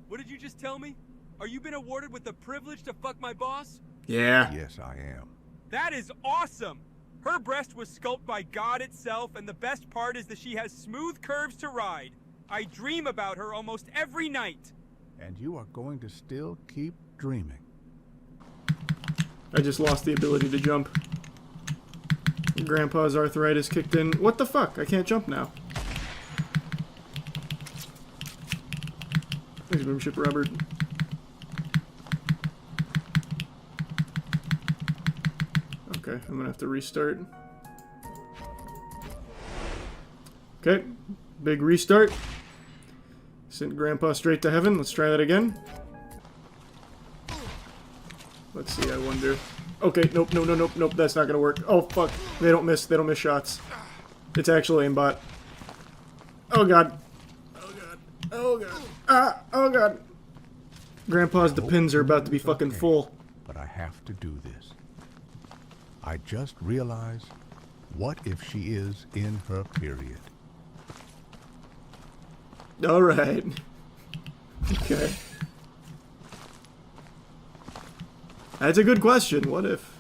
what did you just tell me? Are you been awarded with the privilege to fuck my boss? Yeah. Yes, I am. That is awesome. Her breast was sculpted by God itself, and the best part is that she has smooth curves to ride. I dream about her almost every night. And you are going to still keep dreaming. I just lost the ability to jump. Grandpa's arthritis kicked in. What the fuck? I can't jump now. Thanks, Boomship Robert. Okay, I'm gonna have to restart. Okay, big restart. Sent Grandpa straight to heaven. Let's try that again. Let's see, I wonder. Okay, nope, nope, that's not gonna work. Oh, fuck. They don't miss shots. It's actually aimbot. Oh, God. Oh, God. Oh, God. Ah, oh, God. Grandpa's the pins are about to be fucking full. But I have to do this. I just realized, what if she is in her period? Alright. Okay. That's a good question. What if?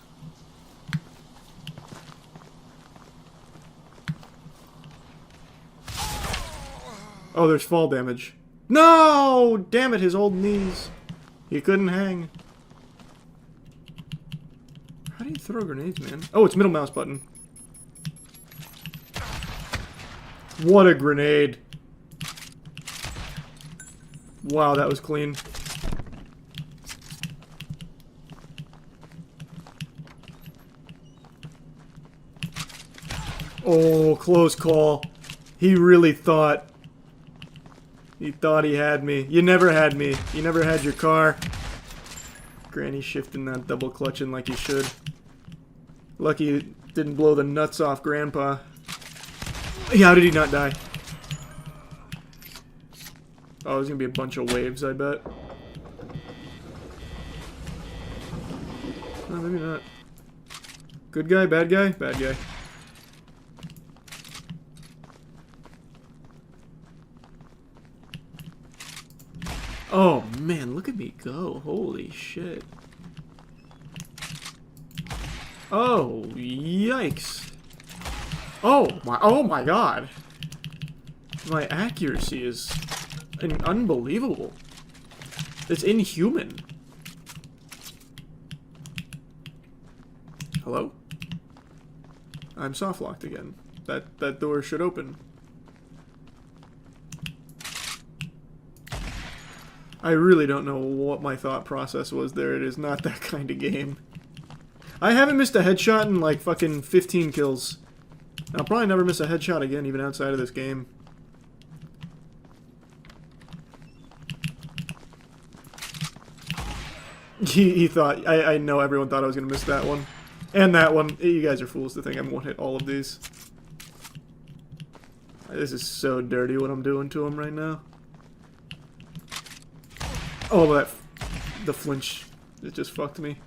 Oh, there's fall damage. No! Damn it, his old knees. He couldn't hang. How do you throw grenades, man? Oh, it's middle mouse button. What a grenade. Wow, that was clean. Oh, close call. He really thought. He thought he had me. You never had me. You never had your car. Granny shifting that double clutching like you should. Lucky it didn't blow the nuts off Grandpa. How did he not die? Oh, there's gonna be a bunch of waves, I bet. No, maybe not. Good guy, bad guy? Bad guy. Oh man, look at me go. Holy shit. Oh, yikes. Oh my god. My accuracy is unbelievable. It's inhuman. Hello? I'm soft locked again. That door should open. I really don't know what my thought process was there. It is not that kind of game. I haven't missed a headshot in like fucking 15 kills. I'll probably never miss a headshot again, even outside of this game. He thought, I know everyone thought I was going to miss that one. And that one. You guys are fools to think I'm going to hit all of these. This is so dirty what I'm doing to him right now. Oh, the flinch, it just fucked me.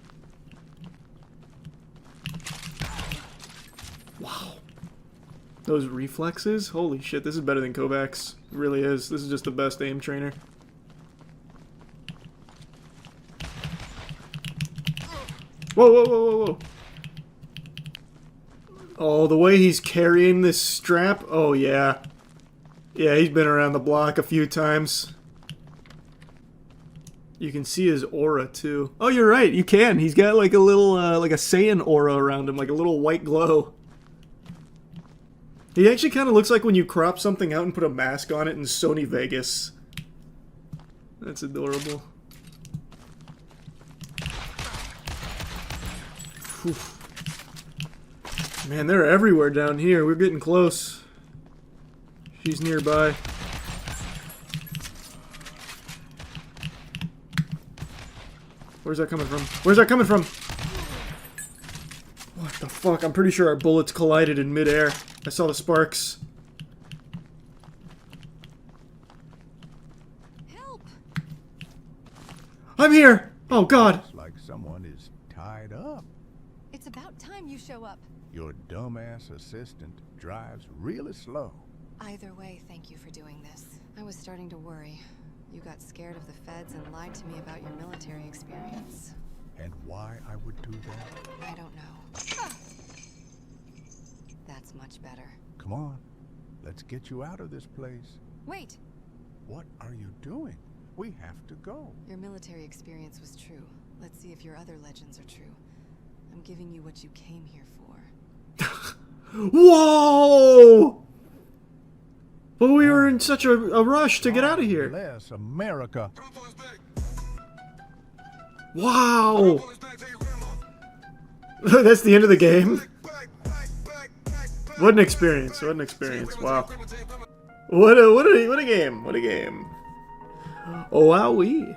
Wow. Those reflexes? Holy shit, this is better than Kovacs. It really is. This is just the best aim trainer. Whoa, whoa, whoa, whoa, whoa. Oh, the way he's carrying this strap? Oh, yeah. Yeah, he's been around the block a few times. You can see his aura, too. Oh, you're right, you can. He's got like a little, like a Saiyan aura around him, like a little white glow. He actually kind of looks like when you crop something out and put a mask on it in Sony Vegas. That's adorable. Whew. Man, they're everywhere down here. We're getting close. She's nearby. Where's that coming from? Where's that coming from? What the fuck? I'm pretty sure our bullets collided in midair. I saw the sparks. Help! I'm here! Oh god! Looks like someone is tied up. It's about time you show up. Your dumbass assistant drives really slow. Either way, thank you for doing this. I was starting to worry. You got scared of the feds and lied to me about your military experience. And why I would do that? I don't know. much better. Come on. Let's get you out of this place. Wait! What are you doing? We have to go. Your military experience was true. Let's see if your other legends are true. I'm giving you what you came here for. Whoa! But we were in such a rush to get out of here. Bless America. Wow! That's the end of the game? What an experience. What an experience. Wow. What a game. What a game. Oh, wowee.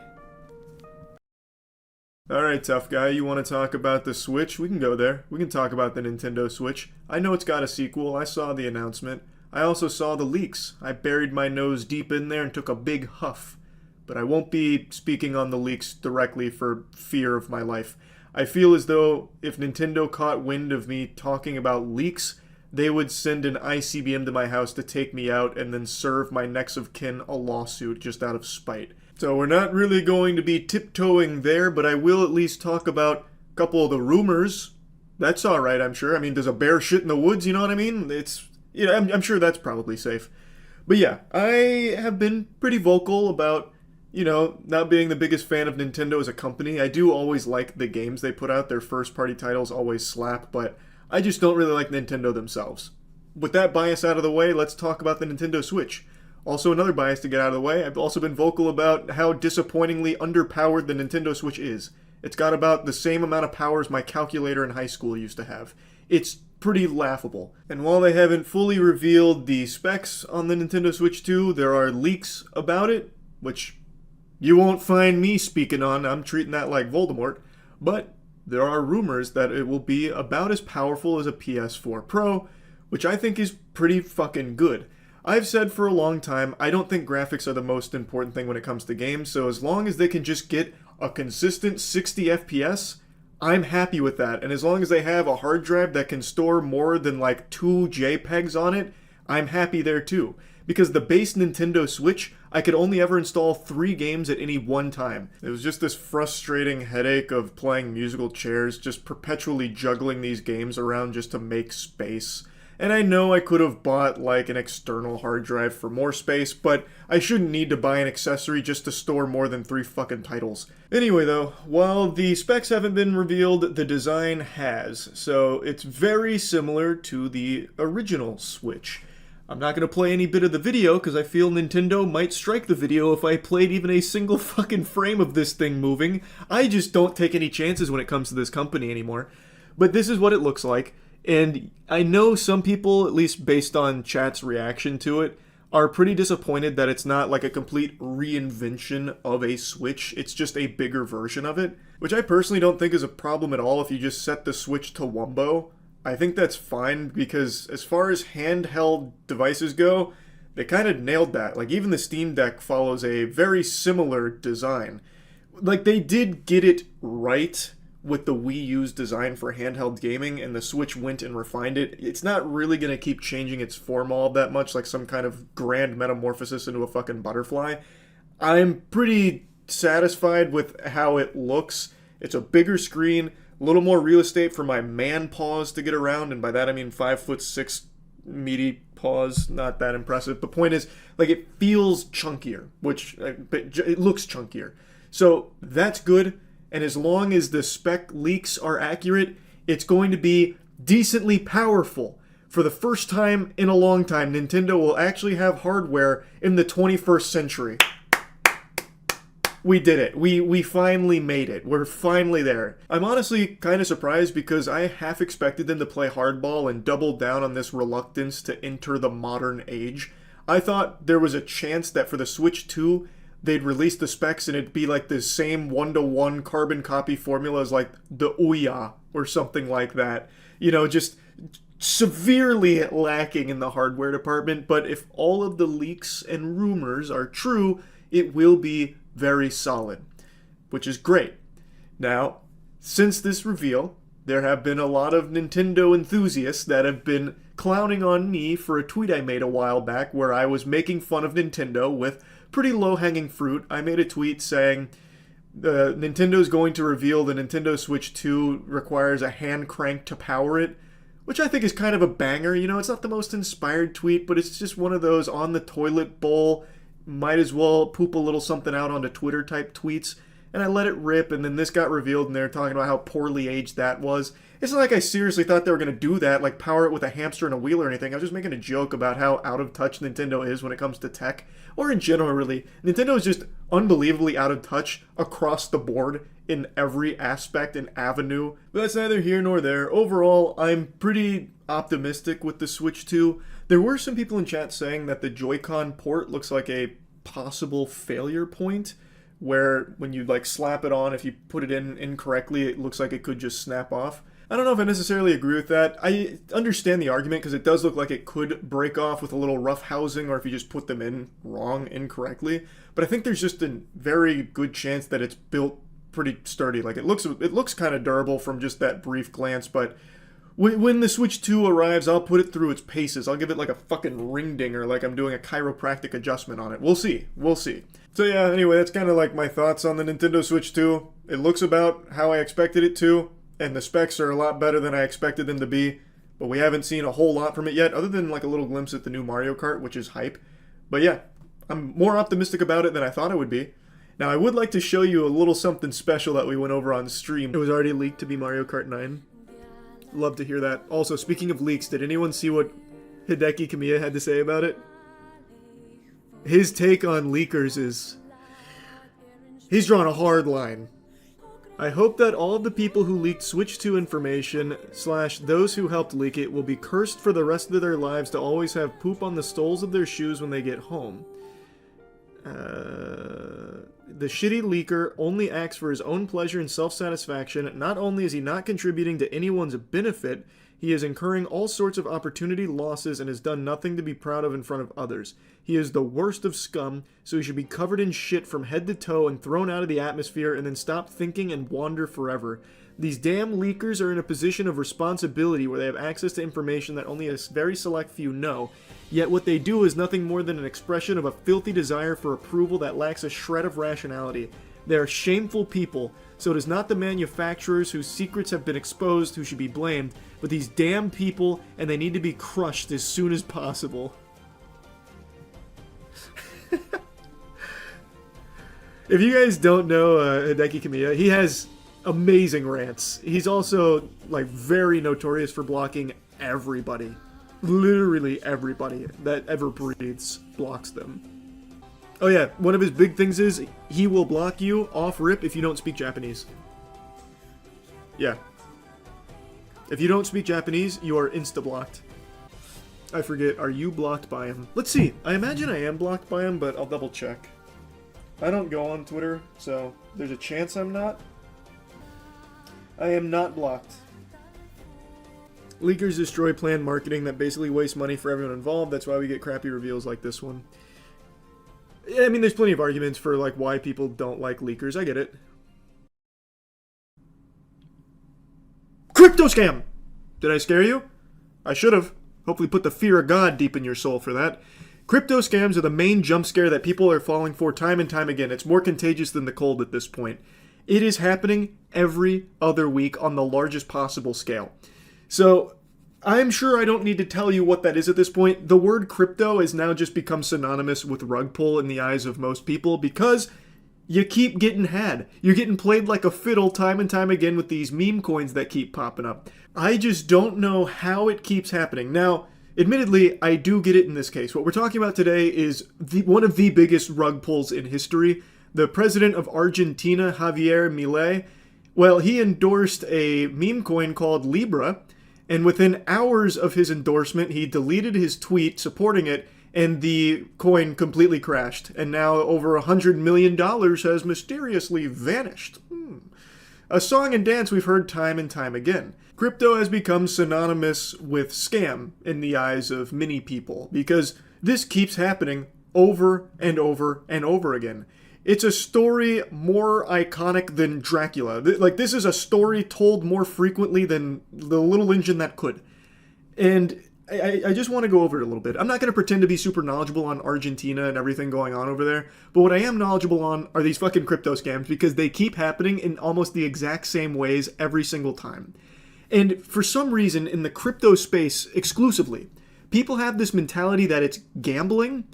Alright, tough guy, you want to talk about the Switch? We can go there. We can talk about the Nintendo Switch. I know it's got a sequel. I saw the announcement. I also saw the leaks. I buried my nose deep in there and took a big huff. But I won't be speaking on the leaks directly for fear of my life. I feel as though if Nintendo caught wind of me talking about leaks, they would send an ICBM to my house to take me out and then serve my next of kin a lawsuit just out of spite. So we're not really going to be tiptoeing there, but I will at least talk about a couple of the rumors. That's alright, I'm sure. I mean, does a bear shit in the woods, you know what I mean? It's, you know, I'm sure that's probably safe. But yeah, I have been pretty vocal about, you know, not being the biggest fan of Nintendo as a company. I do always like the games they put out. Their first-party titles always slap, but I just don't really like Nintendo themselves. With that bias out of the way, let's talk about the Nintendo Switch. Also, another bias to get out of the way, I've also been vocal about how disappointingly underpowered the Nintendo Switch is. It's got about the same amount of power as my calculator in high school used to have. It's pretty laughable. And while they haven't fully revealed the specs on the Nintendo Switch 2, there are leaks about it, which you won't find me speaking on. I'm treating that like Voldemort. But there are rumors that it will be about as powerful as a PS4 Pro, which I think is pretty fucking good. I've said for a long time, I don't think graphics are the most important thing when it comes to games, so as long as they can just get a consistent 60 FPS, I'm happy with that. And as long as they have a hard drive that can store more than like 2 JPEGs on it, I'm happy there too. Because the base Nintendo Switch, I could only ever install 3 games at any one time. It was just this frustrating headache of playing musical chairs, just perpetually juggling these games around just to make space. And I know I could have bought like an external hard drive for more space, but I shouldn't need to buy an accessory just to store more than 3 fucking titles. Anyway though, while the specs haven't been revealed, the design has. So it's very similar to the original Switch. I'm not going to play any bit of the video because I feel Nintendo might strike the video if I played even a single fucking frame of this thing moving. I just don't take any chances when it comes to this company anymore. But this is what it looks like. And I know some people, at least based on chat's reaction to it, are pretty disappointed that it's not like a complete reinvention of a Switch. It's just a bigger version of it, which I personally don't think is a problem at all if you just set the Switch to Wumbo. I think that's fine because as far as handheld devices go, they kind of nailed that. Like even the Steam Deck follows a very similar design. Like they did get it right with the Wii U's design for handheld gaming, and the Switch went and refined it. It's not really going to keep changing its form all that much, like some kind of grand metamorphosis into a fucking butterfly. I'm pretty satisfied with how it looks. It's a bigger screen, a little more real estate for my man paws to get around, and by that I mean 5'6" meaty paws. Not that impressive. The point is, like, it feels chunkier, which it looks chunkier. So that's good. And as long as the spec leaks are accurate, it's going to be decently powerful. For the first time in a long time, Nintendo will actually have hardware in the 21st century. We did it. We finally made it. We're finally there. I'm honestly kind of surprised because I half expected them to play hardball and double down on this reluctance to enter the modern age. I thought there was a chance that for the Switch 2, they'd release the specs and it'd be like the same 1-to-1 carbon copy formula as like the Ouya or something like that. You know, just severely lacking in the hardware department. But if all of the leaks and rumors are true, it will be very solid, which is great. Now, since this reveal, there have been a lot of Nintendo enthusiasts that have been clowning on me for a tweet I made a while back where I was making fun of Nintendo with pretty low-hanging fruit. I made a tweet saying Nintendo's going to reveal the Nintendo Switch 2 requires a hand crank to power it, which I think is kind of a banger. You know, it's not the most inspired tweet, but it's just one of those on the toilet bowl, might as well poop a little something out onto Twitter type tweets. And I let it rip, and then this got revealed, and they're talking about how poorly aged that was. It's not like I seriously thought they were going to do that, like power it with a hamster and a wheel or anything. I was just making a joke about how out of touch Nintendo is when it comes to tech, or in general, really. Nintendo is just unbelievably out of touch across the board in every aspect and avenue. But that's neither here nor there. Overall, I'm pretty optimistic with the Switch 2. There were some people in chat saying that the Joy-Con port looks like a possible failure point, where when you like slap it on, if you put it in incorrectly, it looks like it could just snap off. I don't know if I necessarily agree with that. I understand the argument because it does look like it could break off with a little rough housing or if you just put them in wrong, incorrectly. But I think there's just a very good chance that it's built pretty sturdy. Like it looks kind of durable from just that brief glance, but when the Switch 2 arrives, I'll put it through its paces. I'll give it like a fucking ring dinger, like I'm doing a chiropractic adjustment on it. We'll see. We'll see. So yeah, anyway, that's kind of like my thoughts on the Nintendo Switch 2. It looks about how I expected it to, and the specs are a lot better than I expected them to be, but we haven't seen a whole lot from it yet, other than like a little glimpse at the new Mario Kart, which is hype. But yeah, I'm more optimistic about it than I thought I would be. Now, I would like to show you a little something special that we went over on stream. It was already leaked to be Mario Kart 9. Love to hear that. Also, speaking of leaks, did anyone see what Hideki Kamiya had to say about it? His take on leakers is... he's drawn a hard line. I hope that all of the people who leaked Switch 2 information, / those who helped leak it, will be cursed for the rest of their lives to always have poop on the soles of their shoes when they get home. The shitty leaker only acts for his own pleasure and self-satisfaction. Not only is he not contributing to anyone's benefit, he is incurring all sorts of opportunity losses and has done nothing to be proud of in front of others. He is the worst of scum, so he should be covered in shit from head to toe and thrown out of the atmosphere and then stop thinking and wander forever. These damn leakers are in a position of responsibility where they have access to information that only a very select few know, yet what they do is nothing more than an expression of a filthy desire for approval that lacks a shred of rationality. They are shameful people, so it is not the manufacturers whose secrets have been exposed who should be blamed, but these damn people, and they need to be crushed as soon as possible. If you guys don't know Hideki Kamiya, he has amazing rants. He's also like very notorious for blocking everybody. Literally everybody that ever breathes blocks them. Oh yeah, one of his big things is he will block you off rip if you don't speak Japanese. Yeah. If you don't speak Japanese, you are insta-blocked. I forget, are you blocked by him? Let's see, I imagine I am blocked by him, but I'll double check. I don't go on Twitter, so there's a chance I'm not. I am not blocked. Leakers destroy planned marketing that basically wastes money for everyone involved. That's why we get crappy reveals like this one. Yeah, I mean, there's plenty of arguments for like why people don't like leakers. I get it. Crypto scam! Did I scare you? I should have. Hopefully put the fear of God deep in your soul for that. Crypto scams are the main jump scare that people are falling for time and time again. It's more contagious than the cold at this point. It is happening every other week on the largest possible scale. So, I'm sure I don't need to tell you what that is at this point. The word crypto has now just become synonymous with rug pull in the eyes of most people because you keep getting had. You're getting played like a fiddle time and time again with these meme coins that keep popping up. I just don't know how it keeps happening. Now, admittedly, I do get it in this case. What we're talking about today is one of the biggest rug pulls in history. The president of Argentina, Javier Milei, well, he endorsed a meme coin called Libra, and within hours of his endorsement, he deleted his tweet supporting it, and the coin completely crashed. And now over $100 million has mysteriously vanished. A song and dance we've heard time and time again. Crypto has become synonymous with scam in the eyes of many people, because this keeps happening over and over and over again. It's a story more iconic than Dracula. Like, this is a story told more frequently than The Little Engine That Could. And I just want to go over it a little bit. I'm not going to pretend to be super knowledgeable on Argentina and everything going on over there, but what I am knowledgeable on are these fucking crypto scams, because they keep happening in almost the exact same ways every single time. And for some reason, in the crypto space exclusively, people have this mentality that it's gambling.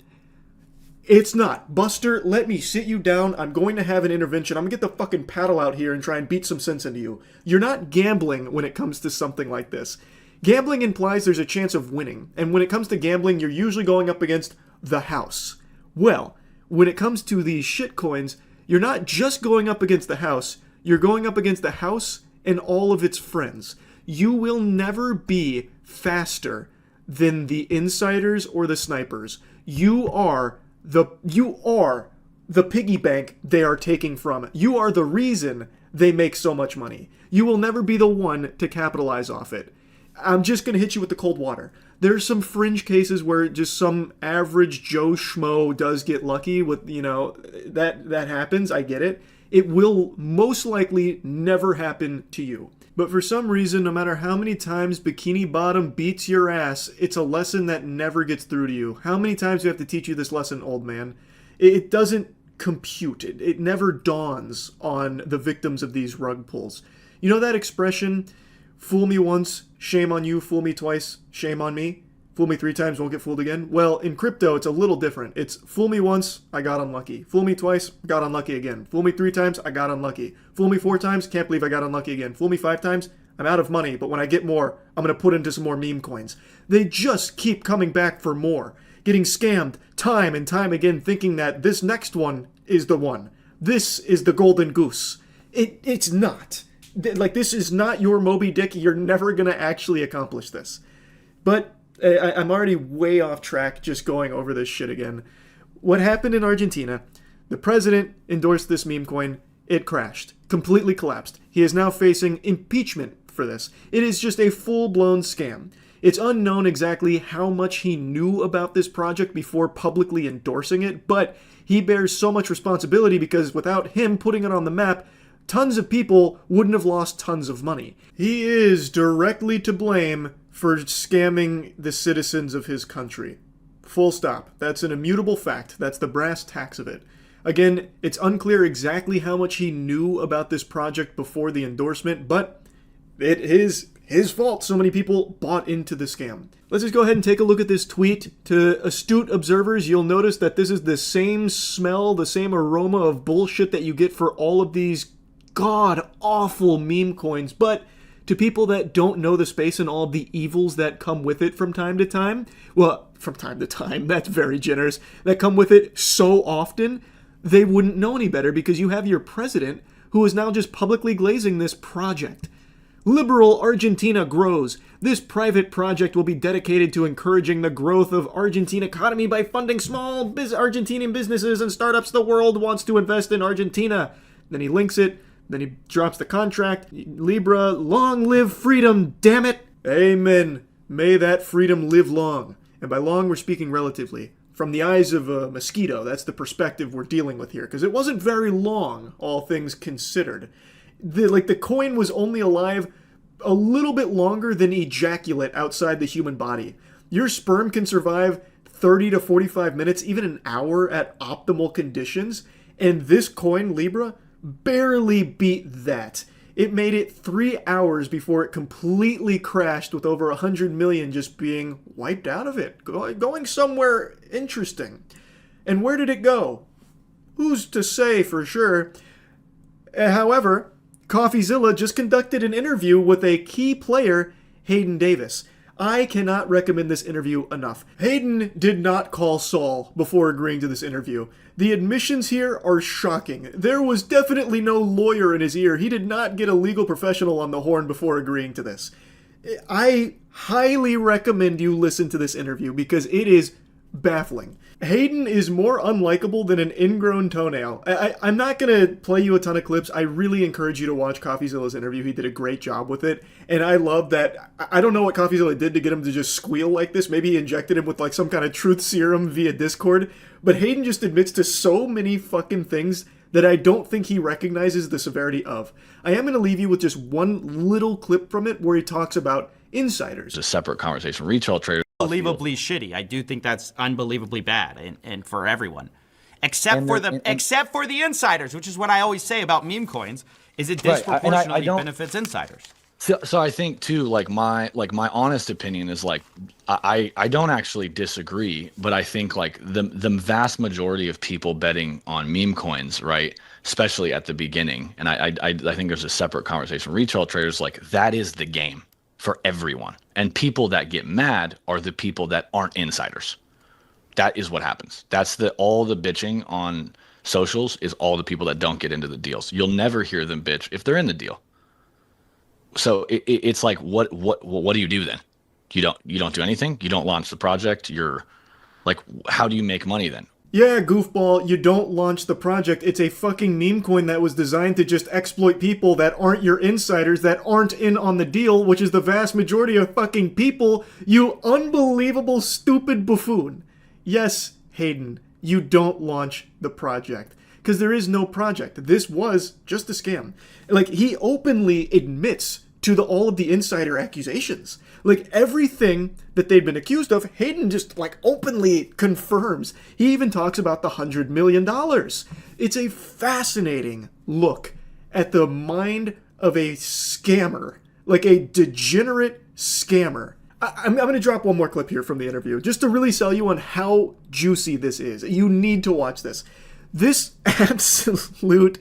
It's not. Buster, let me sit you down. I'm going to have an intervention. I'm going to get the fucking paddle out here and try and beat some sense into you. You're not gambling when it comes to something like this. Gambling implies there's a chance of winning. And when it comes to gambling, you're usually going up against the house. Well, when it comes to these shitcoins, you're not just going up against the house. You're going up against the house and all of its friends. You will never be faster than the insiders or the snipers. You are the piggy bank they are taking from. You are the reason they make so much money. You will never be the one to capitalize off it. I'm just going to hit you with the cold water. There's some fringe cases where just some average Joe Schmo does get lucky with, that happens. I get it. It will most likely never happen to you. But for some reason, no matter how many times Bikini Bottom beats your ass, it's a lesson that never gets through to you. How many times do you have to teach you this lesson, old man? It doesn't compute. It never dawns on the victims of these rug pulls. You know that expression, fool me once, shame on you, fool me twice, shame on me? Fool me 3 times, won't get fooled again? Well, in crypto, it's a little different. It's fool me once, I got unlucky. Fool me twice, got unlucky again. Fool me 3 times, I got unlucky. Fool me 4 times, can't believe I got unlucky again. Fool me 5 times, I'm out of money, but when I get more, I'm going to put into some more meme coins. They just keep coming back for more. Getting scammed time and time again, thinking that this next one is the one. This is the golden goose. It's not. Like, this is not your Moby Dick. You're never going to actually accomplish this. But I'm already way off track just going over this shit again. What happened in Argentina, the president endorsed this meme coin, it crashed, completely collapsed. He is now facing impeachment for this. It is just a full-blown scam. It's unknown exactly how much he knew about this project before publicly endorsing it, but he bears so much responsibility because without him putting it on the map, tons of people wouldn't have lost tons of money. He is directly to blame for scamming the citizens of his country. Full stop. That's an immutable fact. That's the brass tacks of it. Again, it's unclear exactly how much he knew about this project before the endorsement, but it is his fault so many people bought into the scam. Let's just go ahead and take a look at this tweet. To astute observers, you'll notice that this is the same smell, the same aroma of bullshit that you get for all of these god-awful meme coins, but to people that don't know the space and all of the evils that come with it from time to time, well, from time to time, that's very generous, that come with it so often, they wouldn't know any better because you have your president who is now just publicly glazing this project. Liberal Argentina grows. This private project will be dedicated to encouraging the growth of Argentine economy by funding small Argentinian businesses and startups. The world wants to invest in Argentina. Then he links it. Then he drops the contract. Libra, long live freedom, damn it! Amen. May that freedom live long. And by long, we're speaking relatively. From the eyes of a mosquito, that's the perspective we're dealing with here. Because it wasn't very long, all things considered. The coin was only alive a little bit longer than ejaculate outside the human body. Your sperm can survive 30 to 45 minutes, even an hour at optimal conditions. And this coin, Libra, barely beat that. It made it 3 hours before it completely crashed with over 100 million just being wiped out of it. Going somewhere interesting. And where did it go? Who's to say for sure? However, CoffeeZilla just conducted an interview with a key player, Hayden Davis. I cannot recommend this interview enough. Hayden did not call Saul before agreeing to this interview. The admissions here are shocking. There was definitely no lawyer in his ear. He did not get a legal professional on the horn before agreeing to this. I highly recommend you listen to this interview because it is baffling. Hayden is more unlikable than an ingrown toenail. I'm not going to play you a ton of clips. I really encourage you to watch CoffeeZilla's interview. He did a great job with it. And I love that. I don't know what CoffeeZilla did to get him to just squeal like this. Maybe he injected him with like some kind of truth serum via Discord. But Hayden just admits to so many fucking things that I don't think he recognizes the severity of. I am going to leave you with just one little clip from it where he talks about insiders. It's a separate conversation. Retail traders. Unbelievably shitty. I do think that's unbelievably bad and for everyone. Except for the insiders, which is what I always say about meme coins, is it disproportionately benefits insiders. So I think too, like my honest opinion is like I don't actually disagree, but I think like the vast majority of people betting on meme coins, right? Especially at the beginning, and I think there's a separate conversation. Retail traders, like that is the game for everyone, and people that get mad are the people that aren't insiders. That is what happens. That's all the bitching on socials is all the people that don't get into the deals. You'll never hear them bitch if they're in the deal. So it's like, what do you do then? You don't do anything. You don't launch the project. You're like, how do you make money then? Yeah, goofball, you don't launch the project. It's a fucking meme coin that was designed to just exploit people that aren't your insiders, that aren't in on the deal, which is the vast majority of fucking people, you unbelievable stupid buffoon. Yes, Hayden, you don't launch the project. Because there is no project. This was just a scam. Like, he openly admits to all of the insider accusations. Like, everything that they'd been accused of, Hayden just, like, openly confirms. He even talks about the $100 million. It's a fascinating look at the mind of a scammer. Like, a degenerate scammer. I'm going to drop one more clip here from the interview, just to really sell you on how juicy this is. You need to watch this. This absolute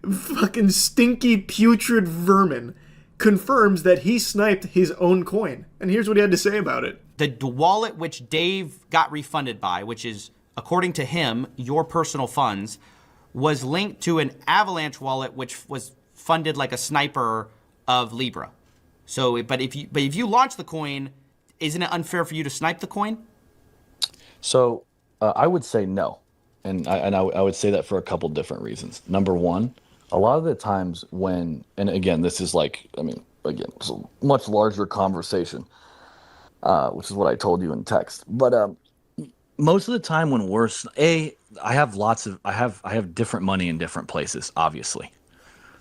fucking stinky, putrid vermin confirms that he sniped his own coin. And here's what he had to say about it. The wallet which Dave got refunded by, which is, according to him, your personal funds, was linked to an Avalanche wallet which was funded like a sniper of Libra. So, but if you launch the coin, isn't it unfair for you to snipe the coin? So I would say no. And I would say that for a couple different reasons. Number one, a lot of the times when, and again, this is like, I mean, again, it's a much larger conversation, which is what I told you in text. But most of the time when I have different money in different places, obviously.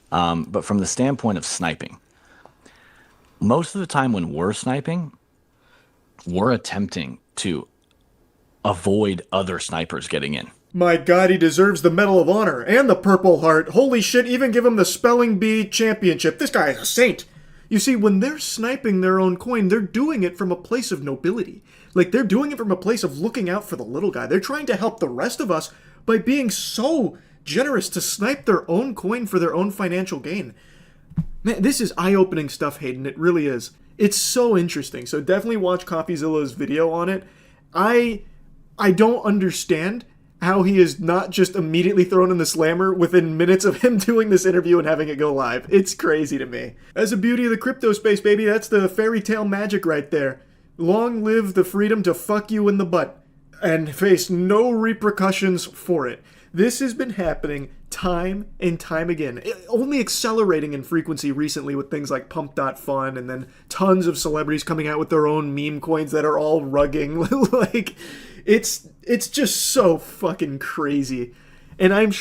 But from the standpoint of sniping, most of the time when we're sniping, we're attempting to avoid other snipers getting in. My God, he deserves the Medal of Honor and the Purple Heart. Holy shit, even give him the Spelling Bee Championship. This guy is a saint. You see, when they're sniping their own coin, they're doing it from a place of nobility. Like, they're doing it from a place of looking out for the little guy. They're trying to help the rest of us by being so generous to snipe their own coin for their own financial gain. Man, this is eye-opening stuff, Hayden. It really is. It's so interesting. So definitely watch CoffeeZilla's video on it. I don't understand how he is not just immediately thrown in the slammer within minutes of him doing this interview and having it go live. It's crazy to me. That's the beauty of the crypto space, baby. That's the fairy tale magic right there. Long live the freedom to fuck you in the butt and face no repercussions for it. This has been happening time and time again, only accelerating in frequency recently with things like Pump.Fun and then tons of celebrities coming out with their own meme coins that are all rugging. Like, it's just so fucking crazy. And I am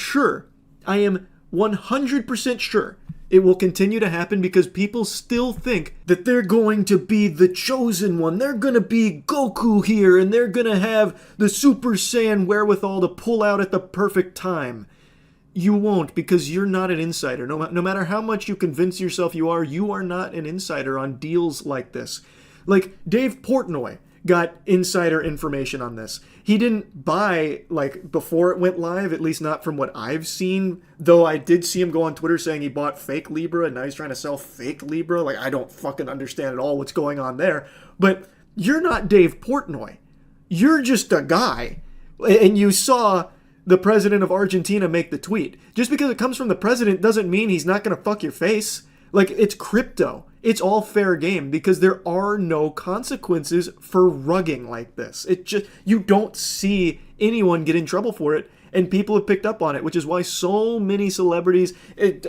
100% sure it will continue to happen because people still think that they're going to be the chosen one. They're going to be Goku here and they're going to have the Super Saiyan wherewithal to pull out at the perfect time. You won't, because you're not an insider. No matter how much you convince yourself you are not an insider on deals like this. Like, Dave Portnoy got insider information on this. He didn't buy, like, before it went live, at least not from what I've seen, though I did see him go on Twitter saying he bought fake Libra, and now he's trying to sell fake Libra. Like, I don't fucking understand at all what's going on there. But you're not Dave Portnoy. You're just a guy. And you saw the president of Argentina make the tweet. Just because it comes from the president doesn't mean he's not going to fuck your face. Like, it's crypto. It's all fair game because there are no consequences for rugging like this. You don't see anyone get in trouble for it, and people have picked up on it, which is why so many celebrities,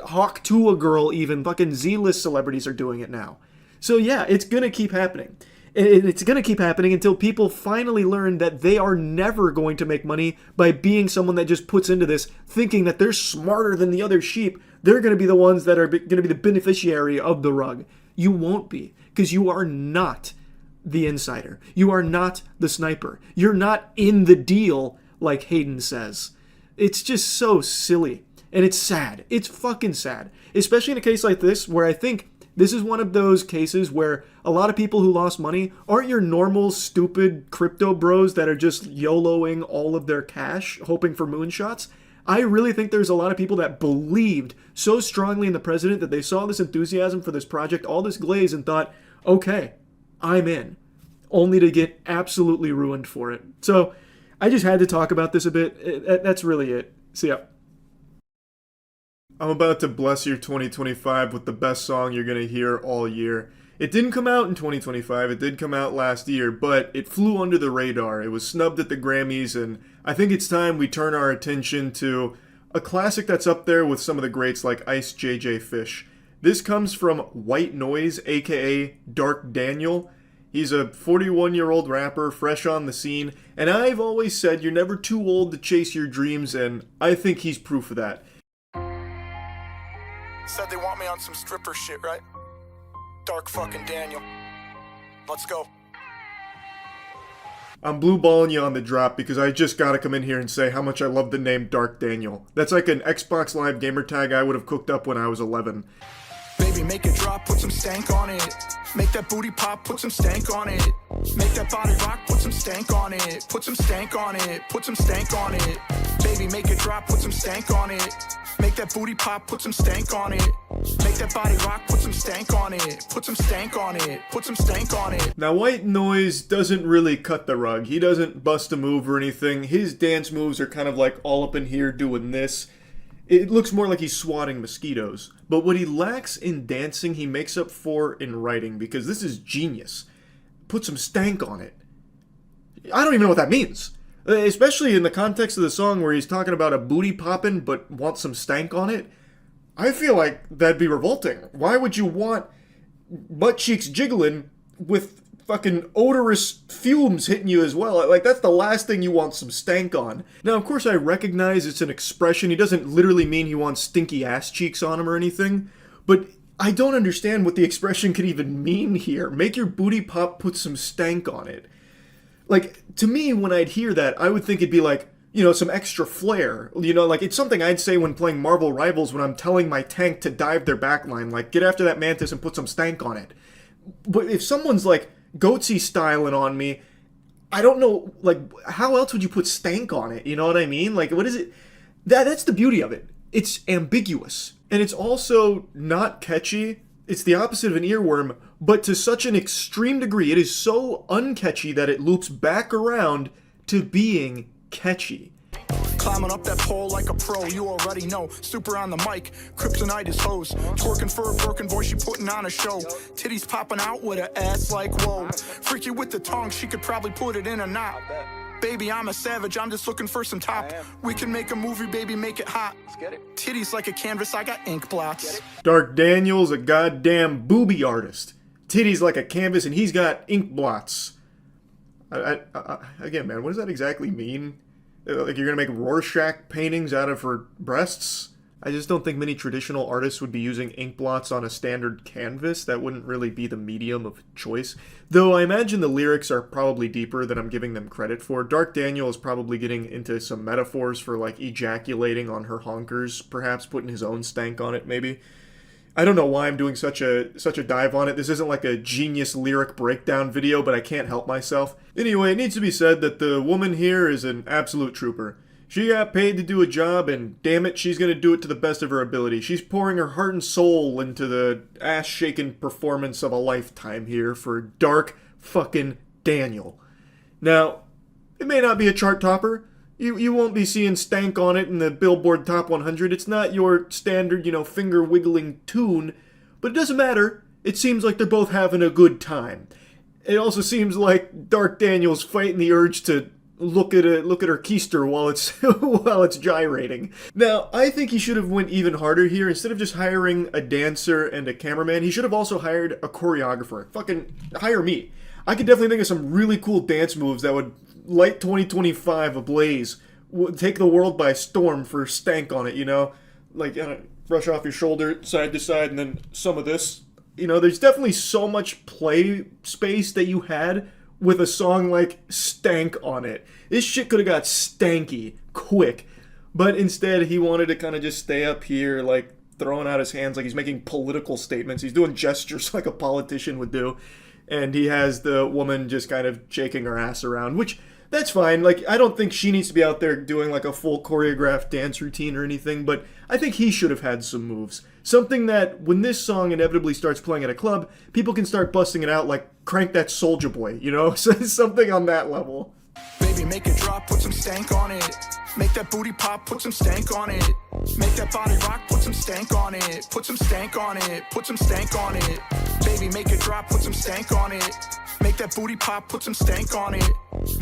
Hawk to a girl even, fucking Z-list celebrities are doing it now. So yeah, it's going to keep happening. And it's going to keep happening until people finally learn that they are never going to make money by being someone that just puts into this, thinking that they're smarter than the other sheep. They're going to be the ones that are going to be the beneficiary of the rug. You won't be, because you are not the insider. You are not the sniper. You're not in the deal, like Hayden says. It's just so silly. And it's sad. It's fucking sad. Especially in a case like this, where I think This is one of those cases where a lot of people who lost money aren't your normal stupid crypto bros that are just YOLOing all of their cash, hoping for moonshots. I really think there's a lot of people that believed so strongly in the president that they saw this enthusiasm for this project, all this glaze, and thought, okay, I'm in, only to get absolutely ruined for it. So I just had to talk about this a bit. That's really it. See ya. I'm about to bless your 2025 with the best song you're going to hear all year. It didn't come out in 2025, it did come out last year, but it flew under the radar. It was snubbed at the Grammys, and I think it's time we turn our attention to a classic that's up there with some of the greats like Ice JJ Fish. This comes from White Noise, aka Dark Daniel. He's a 41-year-old rapper, fresh on the scene, and I've always said you're never too old to chase your dreams, and I think he's proof of that. Said they want me on some stripper shit, right? Dark fucking Daniel. Let's go. I'm blue balling you on the drop because I just gotta come in here and say how much I love the name Dark Daniel. That's like an Xbox Live gamer tag I would have cooked up when I was 11. Baby, make it drop, put some stank on it. Make that booty pop, put some stank on it. Make that body rock, put some stank on it. Put some stank on it, put some stank on it. Baby, make it drop, put some stank on it. Make that booty pop, put some stank on it. Make that body rock, put some stank on it. Put some stank on it, put some stank on it. Now, White Noise doesn't really cut the rug. He doesn't bust a move or anything. His dance moves are kind of like all up in here doing this. It looks more like he's swatting mosquitoes. But what he lacks in dancing, he makes up for in writing, because this is genius. Put some stank on it. I don't even know what that means. Especially in the context of the song where he's talking about a booty popping but wants some stank on it. I feel like that'd be revolting. Why would you want butt cheeks jiggling with fucking odorous fumes hitting you as well? Like, that's the last thing you want some stank on. Now, of course, I recognize it's an expression. He doesn't literally mean he wants stinky ass cheeks on him or anything. But I don't understand what the expression could even mean here. Make your booty pop, put some stank on it. Like, to me, when I'd hear that, I would think it'd be like, you know, some extra flair. You know, like, it's something I'd say when playing Marvel Rivals when I'm telling my tank to dive their backline. Like, get after that mantis and put some stank on it. But if someone's, like, goatsy styling on me, I don't know, like, how else would you put stank on it? You know what I mean? Like, what is it? That's the beauty of it. It's ambiguous. And it's also not catchy. It's the opposite of an earworm, but to such an extreme degree, it is so uncatchy that it loops back around to being catchy. Climbing up that pole like a pro, you already know. Super on the mic, kryptonite is hose. Twerking for a broken voice, she putting on a show. Titties popping out with an ass like whoa. Freaky with the tongue, she could probably put it in a knot. Baby, I'm a savage, I'm just looking for some top. We can make a movie, baby, make it hot. Let's get it. Titties like a canvas, I got ink blots. Dark Daniel's a goddamn booby artist. Titties like a canvas, and he's got ink blots. Again, man, what does that exactly mean? Like, you're gonna make Rorschach paintings out of her breasts? I just don't think many traditional artists would be using ink blots on a standard canvas. That wouldn't really be the medium of choice. Though I imagine the lyrics are probably deeper than I'm giving them credit for. Dark Daniel is probably getting into some metaphors for, like, ejaculating on her honkers, perhaps putting his own stank on it, maybe. I don't know why I'm doing such a dive on it. This isn't like a genius lyric breakdown video, but I can't help myself. Anyway, it needs to be said that the woman here is an absolute trooper. She got paid to do a job, and damn it, she's gonna do it to the best of her ability. She's pouring her heart and soul into the ass-shaking performance of a lifetime here for Dark fucking Daniel. Now, it may not be a chart topper. You won't be seeing stank on it in the Billboard Top 100. It's not your standard, finger-wiggling tune. But it doesn't matter. It seems like they're both having a good time. It also seems like Dark Daniel's fighting the urge to look at her keister while it's gyrating. Now, I think he should have went even harder here. Instead of just hiring a dancer and a cameraman, he should have also hired a choreographer. Fucking hire me. I could definitely think of some really cool dance moves that would light 2025 ablaze. Would take the world by storm for stank on it, Like, brush off your shoulder, side to side, and then some of this. There's definitely so much play space that you had with a song like Stank on it. This shit could have got stanky quick. But instead, he wanted to kind of just stay up here, like, throwing out his hands like he's making political statements. He's doing gestures like a politician would do. And he has the woman just kind of shaking her ass around, which, that's fine. Like, I don't think she needs to be out there doing like a full choreographed dance routine or anything, but I think he should have had some moves. Something that, when this song inevitably starts playing at a club, people can start busting it out like, Crank That Soulja Boy, you know? So something on that level. Baby, make it drop, put some stank on it. Make that booty pop, put some stank on it. Make that body rock, put some stank on it. Put some stank on it, put some stank on it. Baby, make it drop, put some stank on it. Make that booty pop, put some stank on it.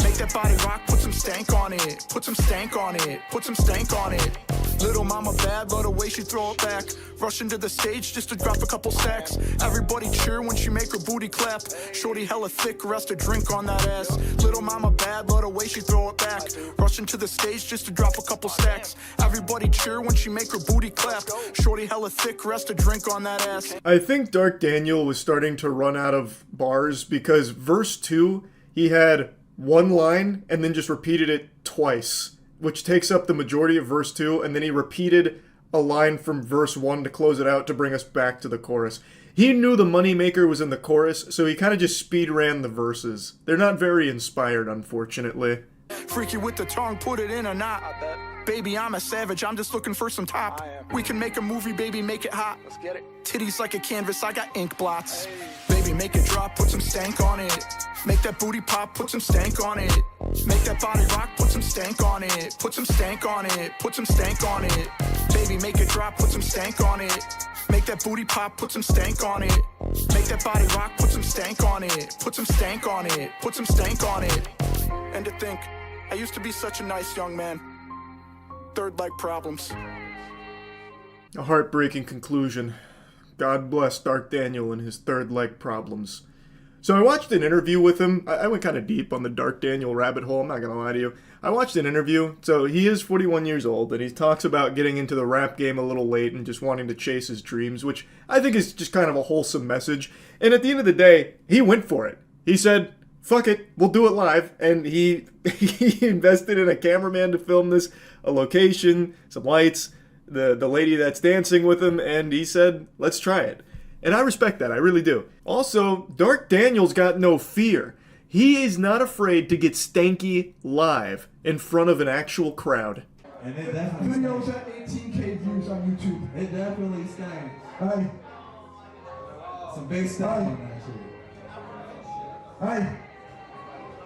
Make that body rock, put some stank on it. Put some stank on it, put some stank on it. Little mama bad, love the way she throw it back. Rush into the stage just to drop a couple stacks. Everybody cheer when she make her booty clap. Shorty hella thick, rest a drink on that ass. Little mama bad, love the way she throw it back. Rush into the stage just to drop a couple stacks. Everybody cheer when she make her booty clap. Shorty hella thick, rest a drink on that ass. I think Dark Daniel was starting to run out of bars because verse 2, he had one line and then just repeated it twice, which takes up the majority of verse 2, and then he repeated a line from verse 1 to close it out to bring us back to the chorus. He knew the moneymaker was in the chorus, so he kind of just speed ran the verses. They're not very inspired, unfortunately. Freaky with the tongue, put it in a knot. Baby, I'm a savage, I'm just looking for some top. We can make a movie, baby, make it hot. Let's get it. Titties like a canvas, I got ink blots. Baby, make it drop, put some stank on it. Make that booty pop, put some stank on it. Make that body rock, put some stank on it. Put some stank on it, put some stank on it. Baby, make it drop, put some stank on it. Make that booty pop, put some stank on it. Make that body rock, put some stank on it. Put some stank on it, put some stank on it. And to think, I used to be such a nice young man. Third leg problems. A heartbreaking conclusion. God bless Dark Daniel and his third leg problems. So I watched an interview with him. I went kind of deep on the Dark Daniel rabbit hole, I'm not going to lie to you. I watched an interview. So he is 41 years old, and he talks about getting into the rap game a little late and just wanting to chase his dreams, which I think is just kind of a wholesome message. And at the end of the day, he went for it. He said, fuck it, we'll do it live. And he invested in a cameraman to film this, a location, some lights, the lady that's dancing with him, and he said, let's try it. And I respect that, I really do. Also, Dark Daniel's got no fear. He is not afraid to get stanky live in front of an actual crowd. And it definitely videos at 18K views on YouTube. It definitely stank. Hey. Some big stuff on that shit. Hey.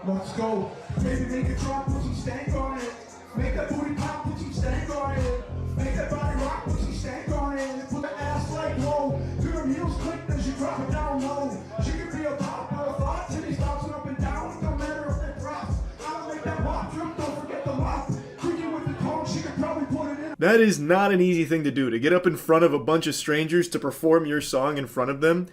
Let's go. Baby, make it drop, put some stank on it. Make that booty pop, put some stank on it. Make that body rock, put some stank on it. Put the ass like whoa. Do them heels click as you drop it down low. She could be a pop or a thought. Titties bouncing up and down. Don't matter if it drops. I'll make that pop drip. Don't forget the mop. Creaky with the tongue. She could probably put it in. That is not an easy thing to do, to get up in front of a bunch of strangers to perform your song in front of them.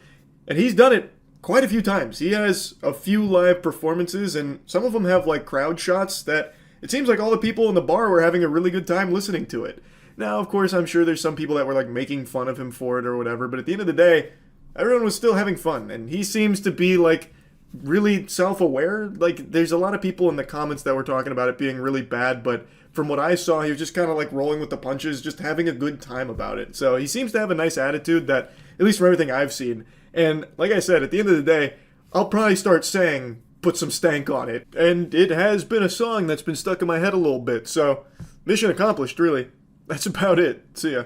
And he's done it quite a few times. He has a few live performances, and some of them have like crowd shots that it seems like all the people in the bar were having a really good time listening to it. Now, of course, I'm sure there's some people that were like making fun of him for it or whatever, but at the end of the day, everyone was still having fun, and he seems to be like really self-aware. Like, there's a lot of people in the comments that were talking about it being really bad, but from what I saw, he was just kind of like rolling with the punches, just having a good time about it. So he seems to have a nice attitude that, at least from everything I've seen. And like I said, at the end of the day, I'll probably start saying, put some stank on it. And it has been a song that's been stuck in my head a little bit, so mission accomplished, really. That's about it. See ya.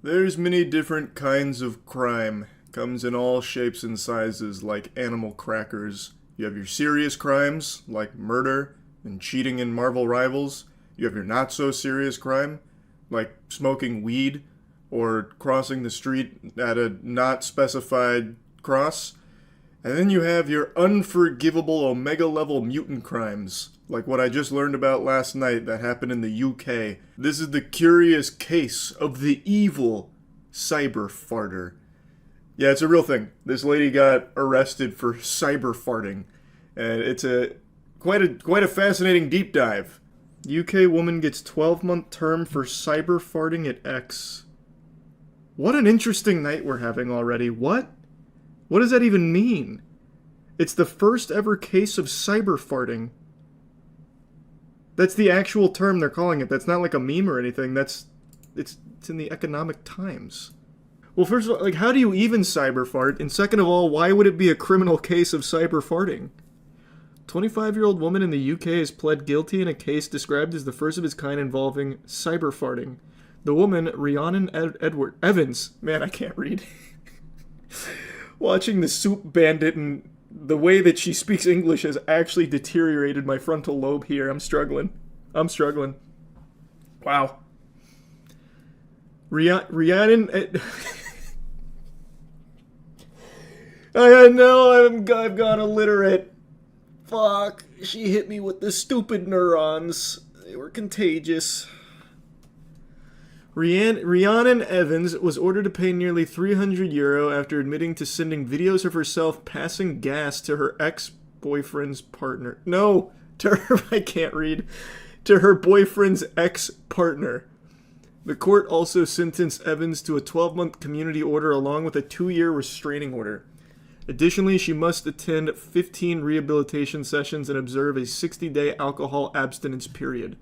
There's many different kinds of crime. Comes in all shapes and sizes, like animal crackers. You have your serious crimes, like murder and cheating in Marvel Rivals. You have your not-so-serious crime, like smoking weed or crossing the street at a not-specified cross. And then you have your unforgivable Omega-level mutant crimes, like what I just learned about last night that happened in the UK. This is the curious case of the evil cyber farter. Yeah, it's a real thing. This lady got arrested for cyber farting, and it's quite a fascinating deep dive. UK woman gets 12-month term for cyber farting at X. What an interesting night we're having already. What? What does that even mean? It's the first ever case of cyber farting. That's the actual term they're calling it. That's not like a meme or anything. It's It's in the Economic Times. Well, first of all, like, how do you even cyber fart? And second of all, why would it be a criminal case of cyber farting? 25-year-old woman in the UK has pled guilty in a case described as the first of its kind involving cyber farting. The woman, Rhiannon Evans, man, I can't read. Watching the Soup Bandit and the way that she speaks English has actually deteriorated my frontal lobe here. I'm struggling. Wow. Rhiannon... I know I've gone illiterate. Fuck. She hit me with the stupid neurons. They were contagious. Rhiannon Evans was ordered to pay nearly €300 after admitting to sending videos of herself passing gas to her ex-boyfriend's partner. No, to her, I can't read. To her boyfriend's ex-partner. The court also sentenced Evans to a 12-month community order along with a 2-year restraining order. Additionally, she must attend 15 rehabilitation sessions and observe a 60-day alcohol abstinence period.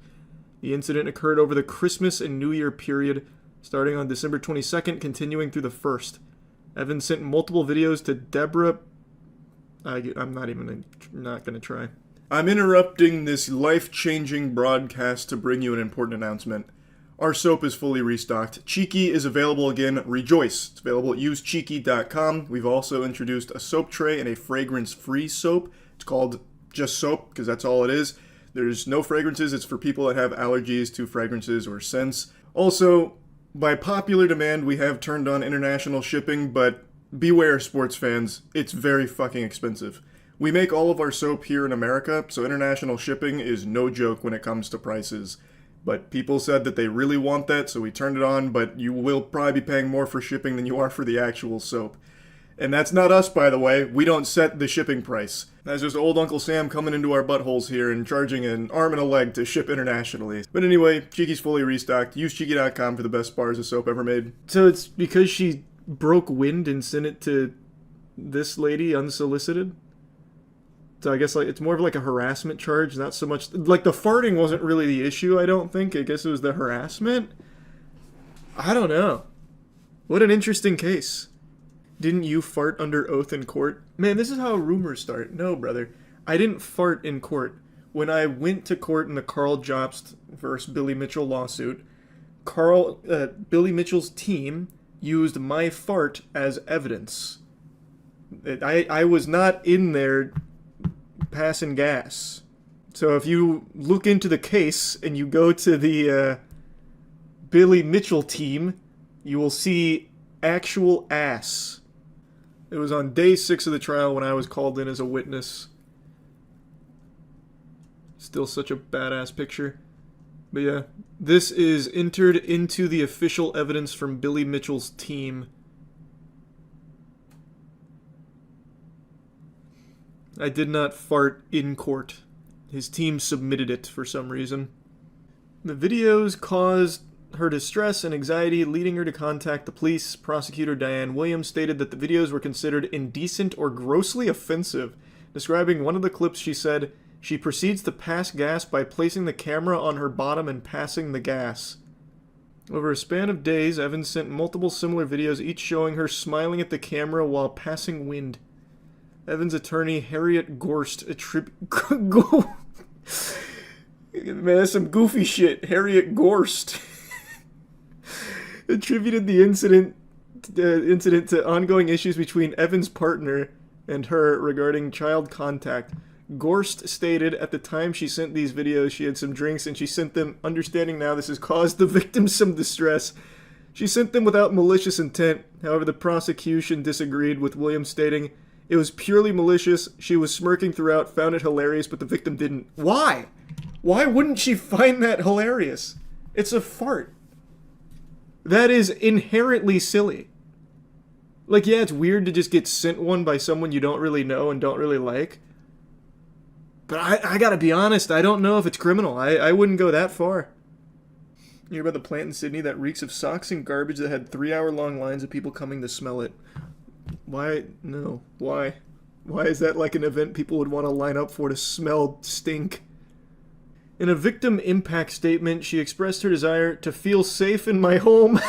The incident occurred over the Christmas and New Year period, starting on December 22nd, continuing through the 1st. Evans sent multiple videos to Deborah... I'm not going to try. I'm interrupting this life-changing broadcast to bring you an important announcement. Our soap is fully restocked. Cheeky is available again. Rejoice. It's available at usecheeky.com. We've also introduced a soap tray and a fragrance-free soap. It's called just soap, because that's all it is. There's no fragrances. It's for people that have allergies to fragrances or scents. Also, by popular demand, we have turned on international shipping, but beware, sports fans. It's very fucking expensive. We make all of our soap here in America, so international shipping is no joke when it comes to prices. But people said that they really want that, so we turned it on, but you will probably be paying more for shipping than you are for the actual soap. And that's not us, by the way. We don't set the shipping price. That's just old Uncle Sam coming into our buttholes here and charging an arm and a leg to ship internationally. But anyway, Cheeky's fully restocked. Use Cheeky.com for the best bars of soap ever made. So it's because she broke wind and sent it to this lady unsolicited? So I guess like it's more of like a harassment charge, not so much... Like, the farting wasn't really the issue, I don't think. I guess it was the harassment? I don't know. What an interesting case. Didn't you fart under oath in court? Man, this is how rumors start. No, brother. I didn't fart in court. When I went to court in the Carl Jobst versus Billy Mitchell lawsuit, Billy Mitchell's team used my fart as evidence. I was not in there passing gas. So if you look into the case and you go to the Billy Mitchell team, you will see actual ass. It was on day 6 of the trial when I was called in as a witness. Still such a badass picture. But yeah, this is entered into the official evidence from Billy Mitchell's team. I did not fart in court. His team submitted it for some reason. The videos caused her distress and anxiety, leading her to contact the police. Prosecutor Diane Williams stated that the videos were considered indecent or grossly offensive. Describing one of the clips, she said, "She proceeds to pass gas by placing the camera on her bottom and passing the gas." Over a span of days, Evans sent multiple similar videos, each showing her smiling at the camera while passing wind. Evans' attorney, Harriet Gorst, Man, that's some goofy shit. Harriet Gorst attributed the incident to ongoing issues between Evans' partner and her regarding child contact. Gorst stated at the time she sent these videos she had some drinks and she sent them, understanding now this has caused the victim some distress. She sent them without malicious intent. However, the prosecution disagreed, with Williams stating, "It was purely malicious. She was smirking throughout, found it hilarious, but the victim didn't." Why? Why wouldn't she find that hilarious? It's a fart. That is inherently silly. Like, yeah, it's weird to just get sent one by someone you don't really know and don't really like. But I gotta be honest, I don't know if it's criminal. I wouldn't go that far. You hear about the plant in Sydney that reeks of socks and garbage that had 3-hour-long lines of people coming to smell it? Why? No. Why? Why is that like an event people would want to line up for to smell stink? In a victim impact statement, she expressed her desire to feel safe in my home.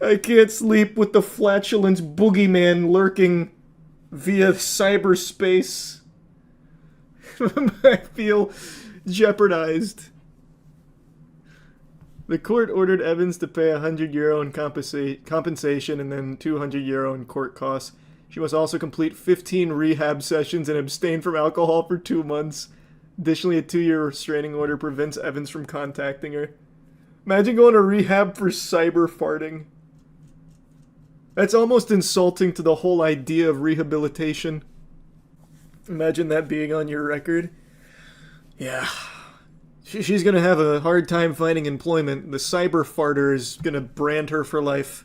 I can't sleep with the flatulence boogeyman lurking via cyberspace. I feel jeopardized. The court ordered Evans to pay €100 in compensation and then €200 in court costs. She must also complete 15 rehab sessions and abstain from alcohol for 2 months. Additionally, a 2-year restraining order prevents Evans from contacting her. Imagine going to rehab for cyber farting. That's almost insulting to the whole idea of rehabilitation. Imagine that being on your record. Yeah. She's gonna have a hard time finding employment. The cyber farter is gonna brand her for life.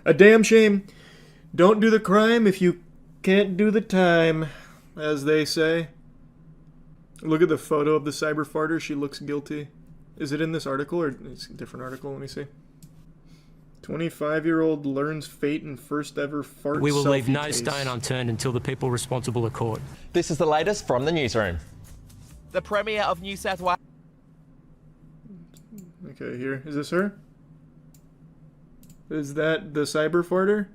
A damn shame. Don't do the crime if you can't do the time, as they say. Look at the photo of the cyber farter. She looks guilty. Is it in this article or it's a different article? Let me see. 25-year-old learns fate in first ever fart. We will leave no case. stone unturned until the people responsible are caught. This is the latest from the newsroom. The Premier of New South Wales. Okay, here. Is this her? Is that the cyber farter?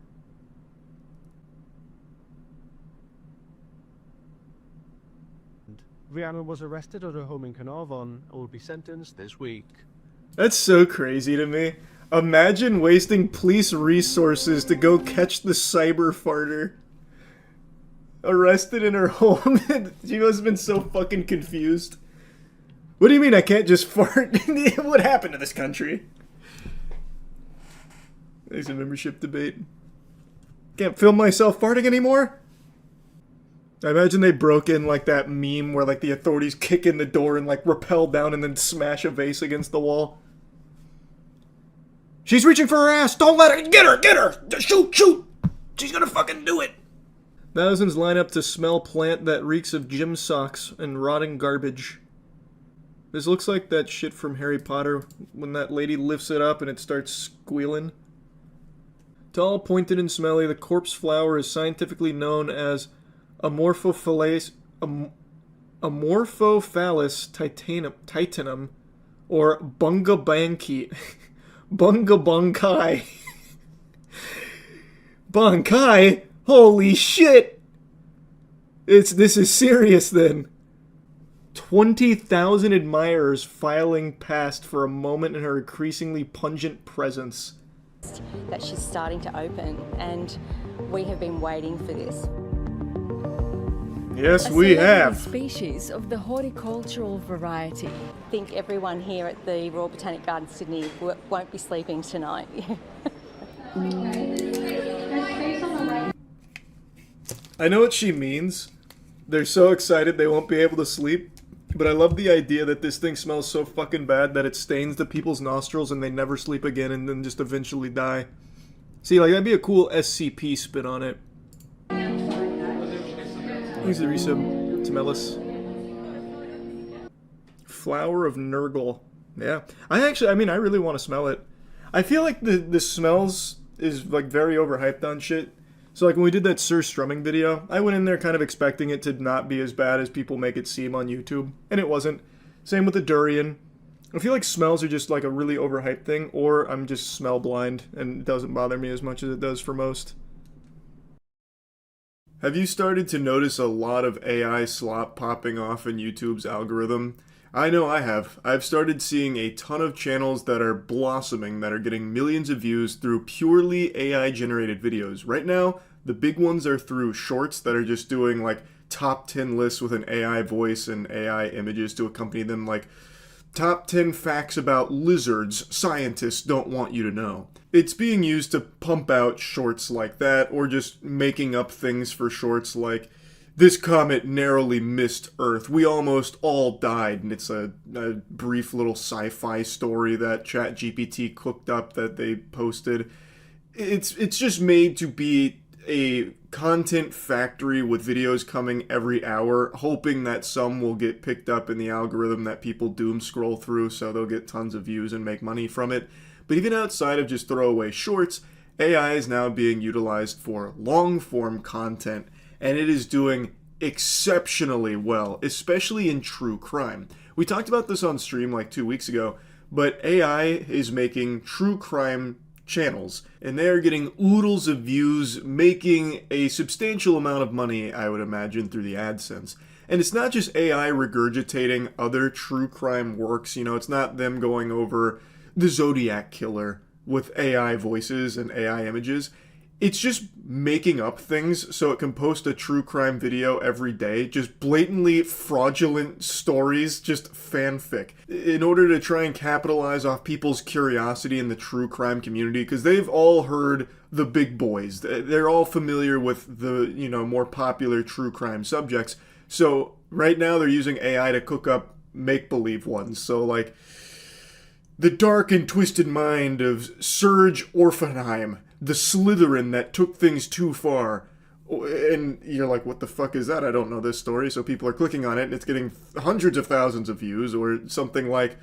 Rihanna was arrested at her home in Carnarvon and will be sentenced this week. That's so crazy to me. Imagine wasting police resources to go catch the cyber farter. Arrested in her home. She must have been so fucking confused. What do you mean I can't just fart? What happened to this country? There's a membership debate. Can't film myself farting anymore? I imagine they broke in like that meme where like the authorities kick in the door and like rappel down and then smash a vase against the wall. She's reaching for her ass! Don't let her! Get her! Get her! Shoot! Shoot! She's gonna fucking do it! Thousands line up to smell plant that reeks of gym socks and rotting garbage. This looks like that shit from Harry Potter when that lady lifts it up and it starts squealing. Tall, pointed, and smelly, the corpse flower is scientifically known as Amorphophallus titanum, or bungabanki. Bungabankai. Bankai? Holy shit! This is serious then. 20,000 admirers filing past for a moment in her increasingly pungent presence. That she's starting to open, and we have been waiting for this. Yes, we have. Species of the horticultural variety. I think everyone here at the Royal Botanic Garden Sydney won't be sleeping tonight. I know what she means. They're so excited they won't be able to sleep. But I love the idea that this thing smells so fucking bad that it stains the people's nostrils and they never sleep again and then just eventually die. See, like, that'd be a cool SCP spin on it. Here's the Risa Temelis. Flower of Nurgle. Yeah. I really want to smell it. I feel like the smells is, like, very overhyped on shit. So, like, when we did that Sir Strumming video, I went in there kind of expecting it to not be as bad as people make it seem on YouTube. And it wasn't. Same with the durian. I feel like smells are just, like, a really overhyped thing, or I'm just smell blind, and it doesn't bother me as much as it does for most. Have you started to notice a lot of AI slop popping off in YouTube's algorithm? I know I have. I've started seeing a ton of channels that are blossoming, that are getting millions of views through purely AI-generated videos. Right now, the big ones are through shorts that are just doing, like, top 10 lists with an AI voice and AI images to accompany them, like, top 10 facts about lizards scientists don't want you to know. It's being used to pump out shorts like that, or just making up things for shorts like, this comet narrowly missed Earth. We almost all died. And it's a brief little sci-fi story that ChatGPT cooked up that they posted. It's just made to be a content factory with videos coming every hour, hoping that some will get picked up in the algorithm that people doom scroll through so they'll get tons of views and make money from it. But even outside of just throwaway shorts, AI is now being utilized for long-form content. And it is doing exceptionally well, especially in true crime. We talked about this on stream like 2 weeks ago, but AI is making true crime channels, and they are getting oodles of views, making a substantial amount of money, I would imagine, through the AdSense. And it's not just AI regurgitating other true crime works, you know, it's not them going over the Zodiac Killer with AI voices and AI images. It's just making up things so it can post a true crime video every day, just blatantly fraudulent stories, just fanfic, in order to try and capitalize off people's curiosity in the true crime community, because they've all heard the big boys. They're all familiar with the, you know, more popular true crime subjects. So right now they're using AI to cook up make-believe ones. So like, the dark and twisted mind of Serge Orphanheim, the Slytherin that took things too far. And you're like, what the fuck is that? I don't know this story. So people are clicking on it and it's getting hundreds of thousands of views. Or something like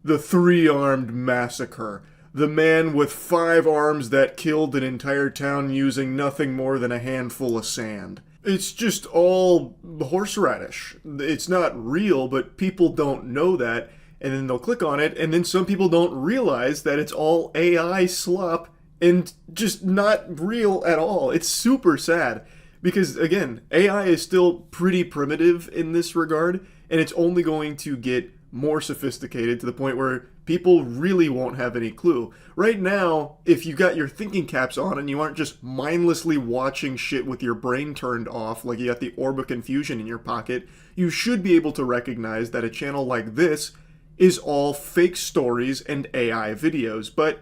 the Three-Armed Massacre, the man with 5 arms that killed an entire town using nothing more than a handful of sand. It's just all horseradish. It's not real, but people don't know that. And then they'll click on it, and then some people don't realize that it's all AI slop and just not real at all. It's super sad. Because, again, AI is still pretty primitive in this regard, and it's only going to get more sophisticated to the point where people really won't have any clue. Right now, if you got your thinking caps on and you aren't just mindlessly watching shit with your brain turned off, like you got the orb of confusion in your pocket, you should be able to recognize that a channel like this is all fake stories and AI videos, but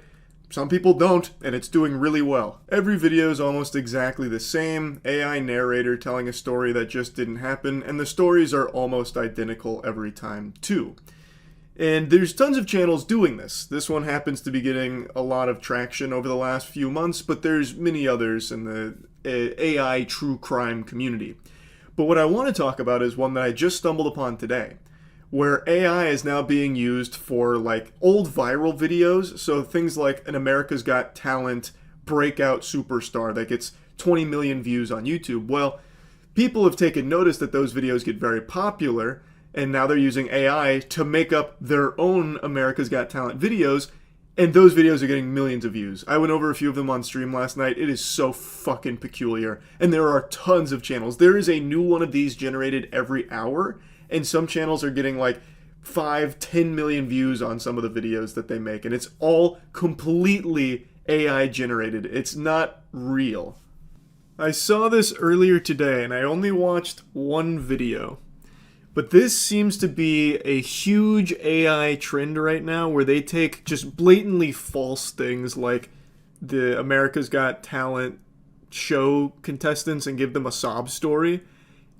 some people don't, and it's doing really well. Every video is almost exactly the same, AI narrator telling a story that just didn't happen, and the stories are almost identical every time, too. And there's tons of channels doing this. This one happens to be getting a lot of traction over the last few months, but there's many others in the AI true crime community. But what I want to talk about is one that I just stumbled upon today, where AI is now being used for like old viral videos. So things like an America's Got Talent breakout superstar that gets 20 million views on YouTube. Well, people have taken notice that those videos get very popular, and now they're using AI to make up their own America's Got Talent videos, and those videos are getting millions of views. I went over a few of them on stream last night. It is so fucking peculiar. And there are tons of channels. There is a new one of these generated every hour, and some channels are getting like 5-10 million views on some of the videos that they make. And it's all completely AI generated. It's not real. I saw this earlier today and I only watched one video. But this seems to be a huge AI trend right now where they take just blatantly false things like the America's Got Talent show contestants and give them a sob story,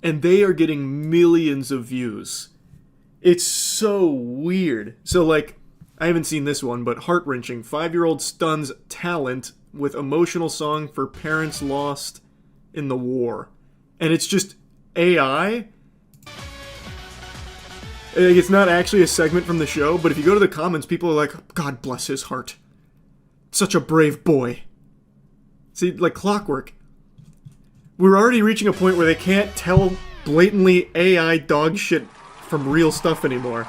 and they are getting millions of views. It's so weird. So like, I haven't seen this one, but heart-wrenching. 5-year-old stuns talent with emotional song for parents lost in the war. And it's just AI. It's not actually a segment from the show, but if you go to the comments, people are like, God bless his heart. Such a brave boy. See, like clockwork. We're already reaching a point where they can't tell blatantly AI dog shit from real stuff anymore.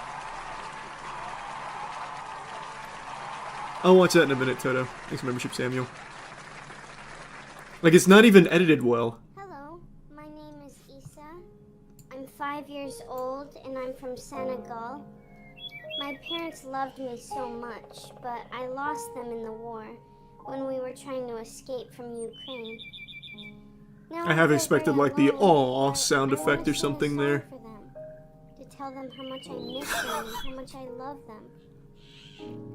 I'll watch that in a minute, Toto. Thanks for membership, Samuel. Like, it's not even edited well. Hello, my name is Isa. I'm 5 years old and I'm from Senegal. My parents loved me so much, but I lost them in the war when we were trying to escape from Ukraine. Now I have expected like the "aww" sound effect or something there. For them, to tell them how much I miss them and how much I love them.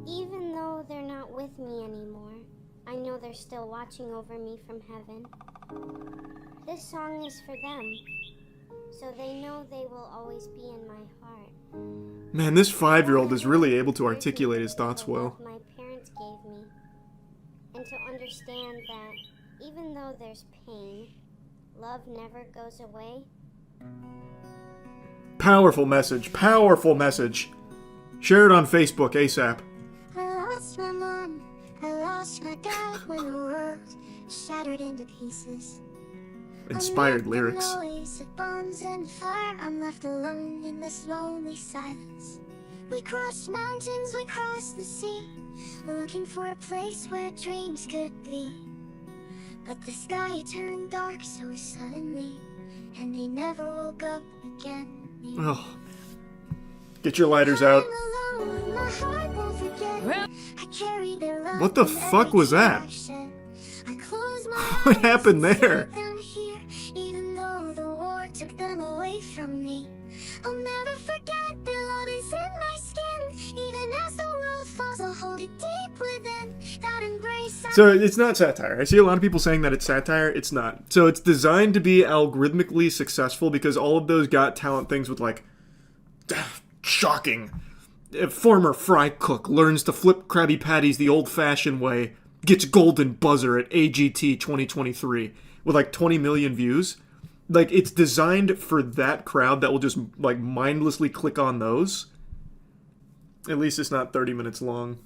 Even though they're not with me anymore, I know they're still watching over me from heaven. This song is for them, so they know they will always be in my heart. Man, this 5-year-old is really able to articulate his thoughts well. My parents gave me, and to understand that even though there's pain, love never goes away. Powerful message. Powerful message. Share it on Facebook ASAP. I lost my mom. I lost my dad when the world shattered into pieces. Inspired lyrics. Noise of bombs and fire. I'm left alone in this lonely silence. We crossed mountains, we crossed the sea, looking for a place where dreams could be. But the sky turned dark so suddenly, and he never woke up again. Oh. Get your lighters out. What the fuck was that? What happened there? Even though the war took them away from me, I'll never forget the love is in my skin. Even as the world falls, I'll hold it deep within. That embrace. So it's not satire. I see a lot of people saying that it's satire. It's not. So it's designed to be algorithmically successful because all of those Got Talent things with like, shocking. A former fry cook learns to flip Krabby Patties the old-fashioned way, gets golden buzzer at AGT 2023 with like 20 million views. Like, it's designed for that crowd that will just like mindlessly click on those. At least it's not 30 minutes long.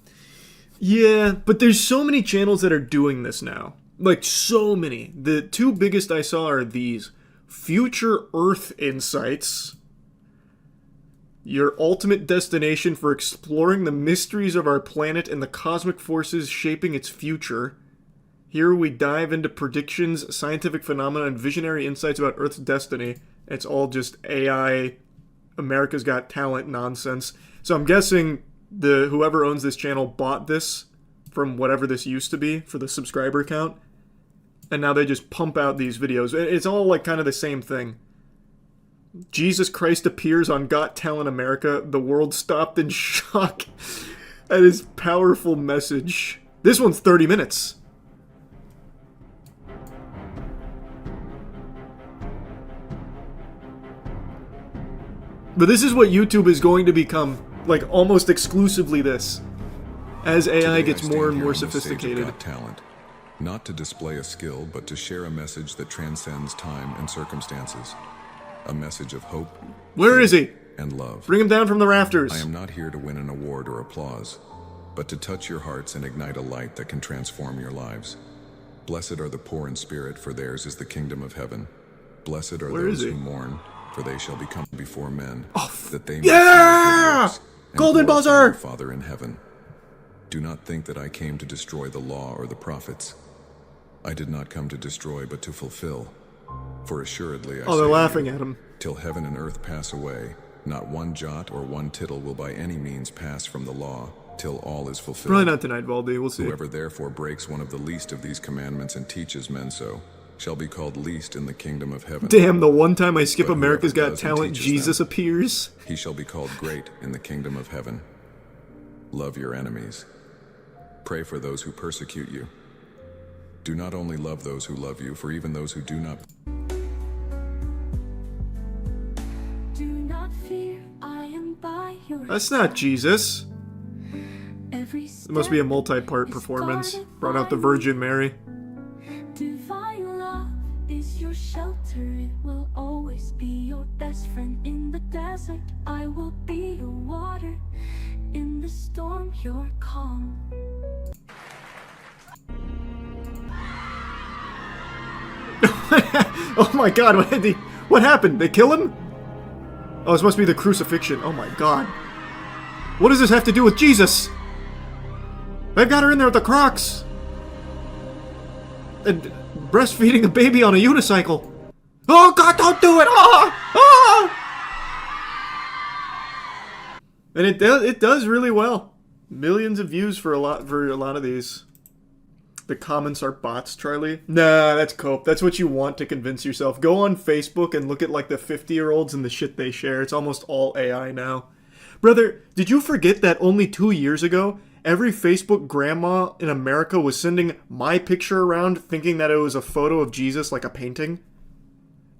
Yeah, but there's so many channels that are doing this now. Like, so many. The two biggest I saw are these. Future Earth Insights. Your ultimate destination for exploring the mysteries of our planet and the cosmic forces shaping its future. Here we dive into predictions, scientific phenomena, and visionary insights about Earth's destiny. It's all just AI, America's Got Talent nonsense. So I'm guessing whoever owns this channel bought this from whatever this used to be for the subscriber count. And now they just pump out these videos. It's all like kind of the same thing. Jesus Christ appears on Got Talent America. The world stopped in shock at his powerful message. This one's 30 minutes. But this is what YouTube is going to become, like almost exclusively this, as AI gets more and more sophisticated. Got Talent, not to display a skill, but to share a message that transcends time and circumstances. A message of hope. Where is he? And love. Bring him down from the rafters. I am not here to win an award or applause, but to touch your hearts and ignite a light that can transform your lives. Blessed are the poor in spirit, for theirs is the kingdom of heaven. Blessed are those who mourn, for they shall become before men, that they may see your works and golden glorify buzzer! your Father in heaven. Do not think that I came to destroy the law or the prophets. I did not come to destroy, but to fulfill. For assuredly I they're say laughing to you, at him. Till heaven and earth pass away, not one jot or one tittle will by any means pass from the law, till all is fulfilled. Probably not tonight, Valdi. We'll see. Whoever therefore breaks one of the least of these commandments and teaches men so, shall be called least in the kingdom of heaven. Damn, the one time I skip But America's whoever Got does and Talent, teaches Jesus them, appears. He shall be called great in the kingdom of heaven. Love your enemies. Pray for those who persecute you. Do not only love those who love you, for even those who do not. Do not fear, I am by your That's not Jesus. Every It must be a multi-part performance. Brought out the Virgin Mary. divine love is your shelter. It will always be your best friend in the desert. I will be your water. In the storm, your calm. Oh my god, what happened? They kill him? Oh, this must be the crucifixion. Oh my god. What does this have to do with Jesus? They've got her in there with the Crocs. And breastfeeding a baby on a unicycle. Oh god, don't do it! Ah! Ah! And it does really well. Millions of views for a lot of these. The comments are bots, Charlie. Nah, that's cope. That's what you want to convince yourself. Go on Facebook and look at like the 50-year-olds and the shit they share. It's almost all AI now. Brother, did you forget that only 2 years ago, every Facebook grandma in America was sending my picture around thinking that it was a photo of Jesus, like a painting?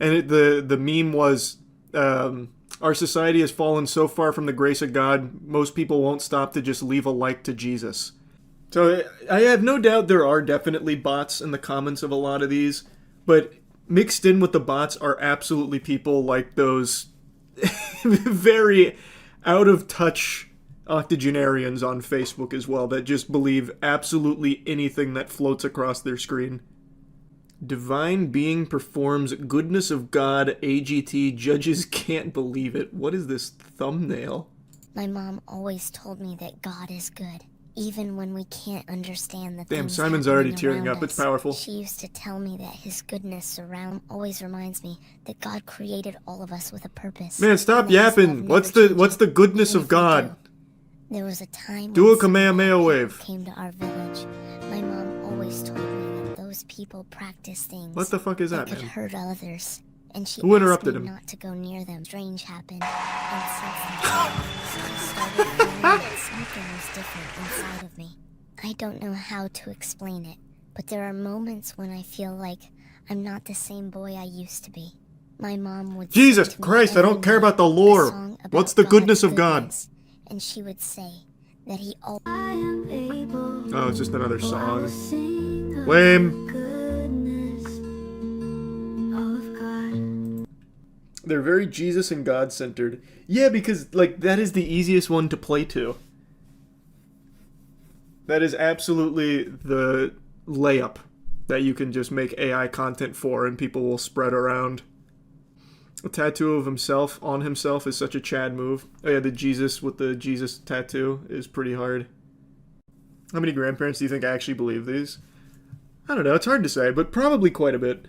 And the meme was, our society has fallen so far from the grace of God, most people won't stop to just leave a like to Jesus. So I have no doubt there are definitely bots in the comments of a lot of these, but mixed in with the bots are absolutely people like those very out-of-touch octogenarians on Facebook as well that just believe absolutely anything that floats across their screen. Divine being performs goodness of God, AGT, judges can't believe it. What is this thumbnail? My mom always told me that God is good, even when we can't understand the Damn, things Simon's happening already tearing around up. It's us. powerful. She used to tell me that his goodness around always reminds me that God created all of us with a purpose. Man, stop and that his love yapping. never What's the goodness even of if we God? do. There was a time Do when a Kamehameha some wave. people came to our village. My mom always told me that those people practice things What the fuck is that, could man? hurt others. And she Who asked interrupted me him? not to go near them. Strange happened. And since that I started feeling that something was different inside of me. I don't know how to explain it, but there are moments when I feel like I'm not the same boy I used to be. My mom would Jesus sing to me Christ, I don't every care night about the a lore. song about What's the God's goodness of God? goodness, and she would say that he always Oh, it's just another song. Lame. They're very Jesus and God centered. Yeah, because like that is the easiest one to play to. That is absolutely the layup that you can just make AI content for and people will spread around. A tattoo of himself on himself is such a Chad move. Oh yeah, the Jesus with the Jesus tattoo is pretty hard. How many grandparents do you think actually believe these? I don't know, it's hard to say, but probably quite a bit.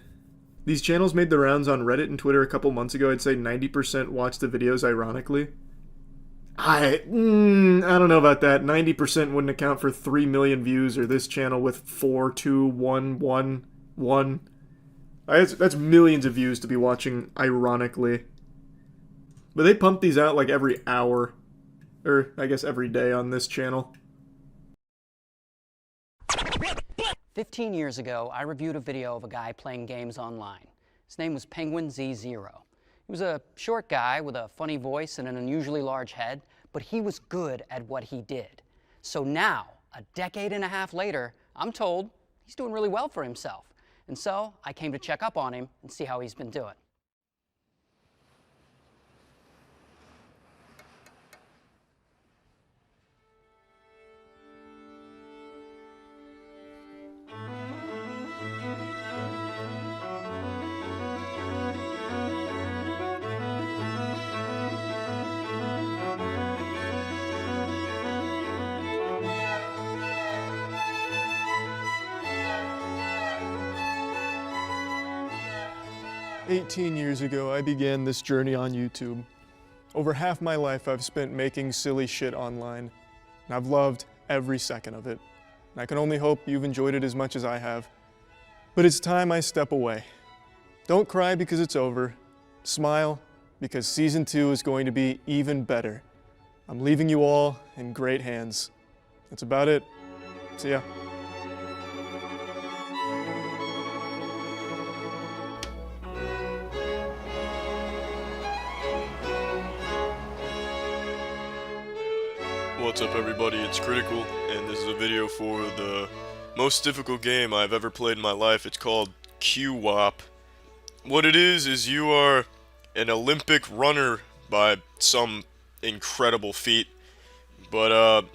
These channels made the rounds on Reddit and Twitter a couple months ago. I'd say 90% watched the videos ironically. I don't know about that. 90% wouldn't account for 3 million views, or this channel with 4, 2, 1, 1, 1. That's millions of views to be watching ironically. But they pump these out like every hour. Or, I guess every day on this channel. 15 years ago, I reviewed a video of a guy playing games online. His name was Penguinz0. He was a short guy with a funny voice and an unusually large head, but he was good at what he did. So now, a decade and a half later, I'm told he's doing really well for himself. And so I came to check up on him and see how he's been doing. "18 years ago, I began this journey on YouTube. Over half my life I've spent making silly shit online, and I've loved every second of it. And I can only hope you've enjoyed it as much as I have. But it's time I step away. Don't cry because it's over. Smile, because Season 2 is going to be even better. I'm leaving you all in great hands. That's about it. See ya." What's up everybody, it's Critikal, and this is a video for the most difficult game I've ever played in my life. It's called Q-Wop. What it is you are an Olympic runner by some incredible feat, but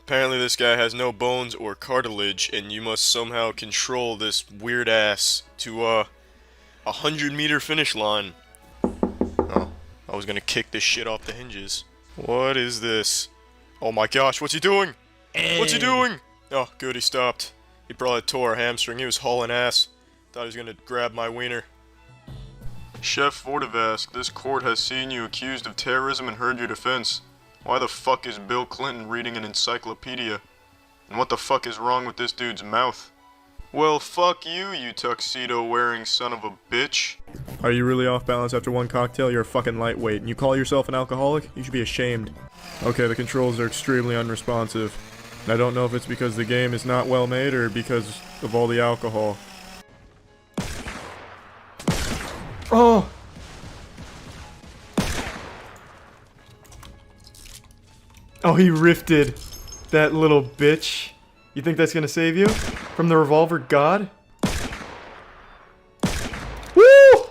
apparently this guy has no bones or cartilage, and you must somehow control this weird ass to a 100-meter finish line. Oh, I was gonna kick this shit off the hinges. What is this? Oh my gosh, what's he doing? What's he doing? Oh, good, he stopped. He probably tore a hamstring. He was hauling ass. Thought he was gonna grab my wiener. Chef Vortivask, this court has seen you accused of terrorism and heard your defense. Why the fuck is Bill Clinton reading an encyclopedia? And what the fuck is wrong with this dude's mouth? Well, fuck you, you tuxedo-wearing son of a bitch. Are you really off balance after one cocktail? You're a fucking lightweight, and you call yourself an alcoholic? You should be ashamed. Okay, the controls are extremely unresponsive. I don't know if it's because the game is not well made or because of all the alcohol. Oh! Oh, he rifted. That little bitch. You think that's gonna save you? From the revolver god? Woo!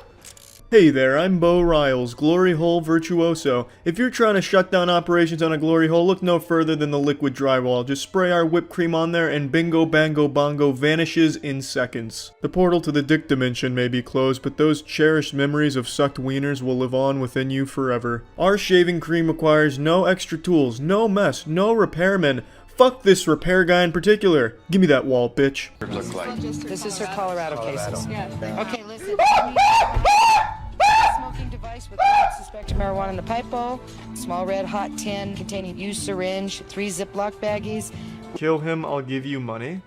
Hey there, I'm Bo Riles, Glory Hole Virtuoso. If you're trying to shut down operations on a glory hole, look no further than the liquid drywall. Just spray our whipped cream on there and bingo bango bongo vanishes in seconds. The portal to the dick dimension may be closed, but those cherished memories of sucked wieners will live on within you forever. Our shaving cream requires no extra tools, no mess, no repairmen. Fuck this repair guy in particular. Give me that wall, bitch. This is her Colorado cases. Okay, listen. Smoking device with suspected marijuana in the pipe bowl, small red hot tin containing used syringe, 3 Ziploc baggies. Kill him, I'll give you money.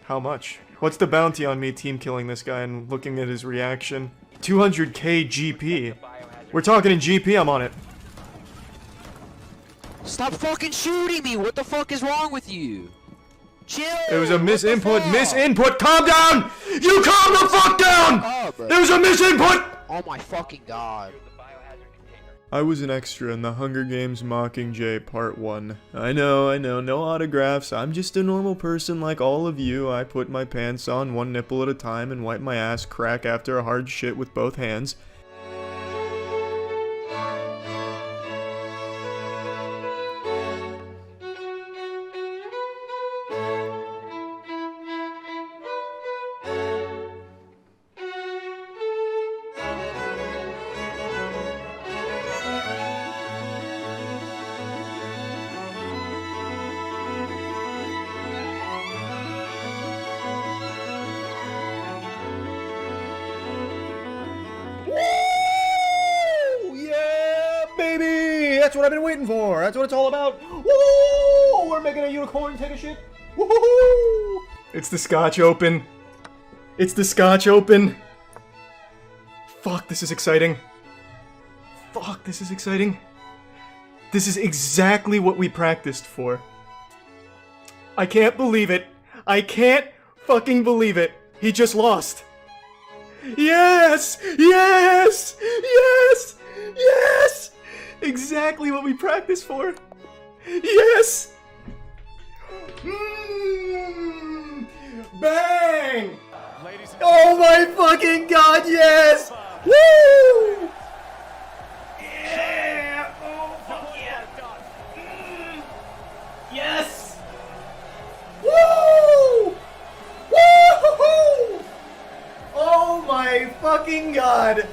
How much? What's the bounty on me team killing this guy and looking at his reaction? 200k GP. We're talking in GP, I'm on it. Stop fucking shooting me! What the fuck is wrong with you? Chill! It was a misinput, calm down! You calm the fuck down! There was a misinput! Oh my fucking god. I was an extra in the Hunger Games Mockingjay Part 1. I know, no autographs. I'm just a normal person like all of you. I put my pants on one nipple at a time and wipe my ass crack after a hard shit with both hands. That's what I've been waiting for. That's what it's all about. Woo! We're making a unicorn take a shit. Woohoo! It's the Scotch Open. It's the Scotch Open. Fuck, this is exciting. Fuck, this is exciting. This is exactly what we practiced for. I can't believe it. I can't fucking believe it. He just lost. Yes! Yes! Yes! Yes! Exactly what we practiced for. Yes! Bang! Oh my fucking god, yes! Woo! Yeah! Oh fuck yeah! Yes! Woo! Woo! Oh my fucking god!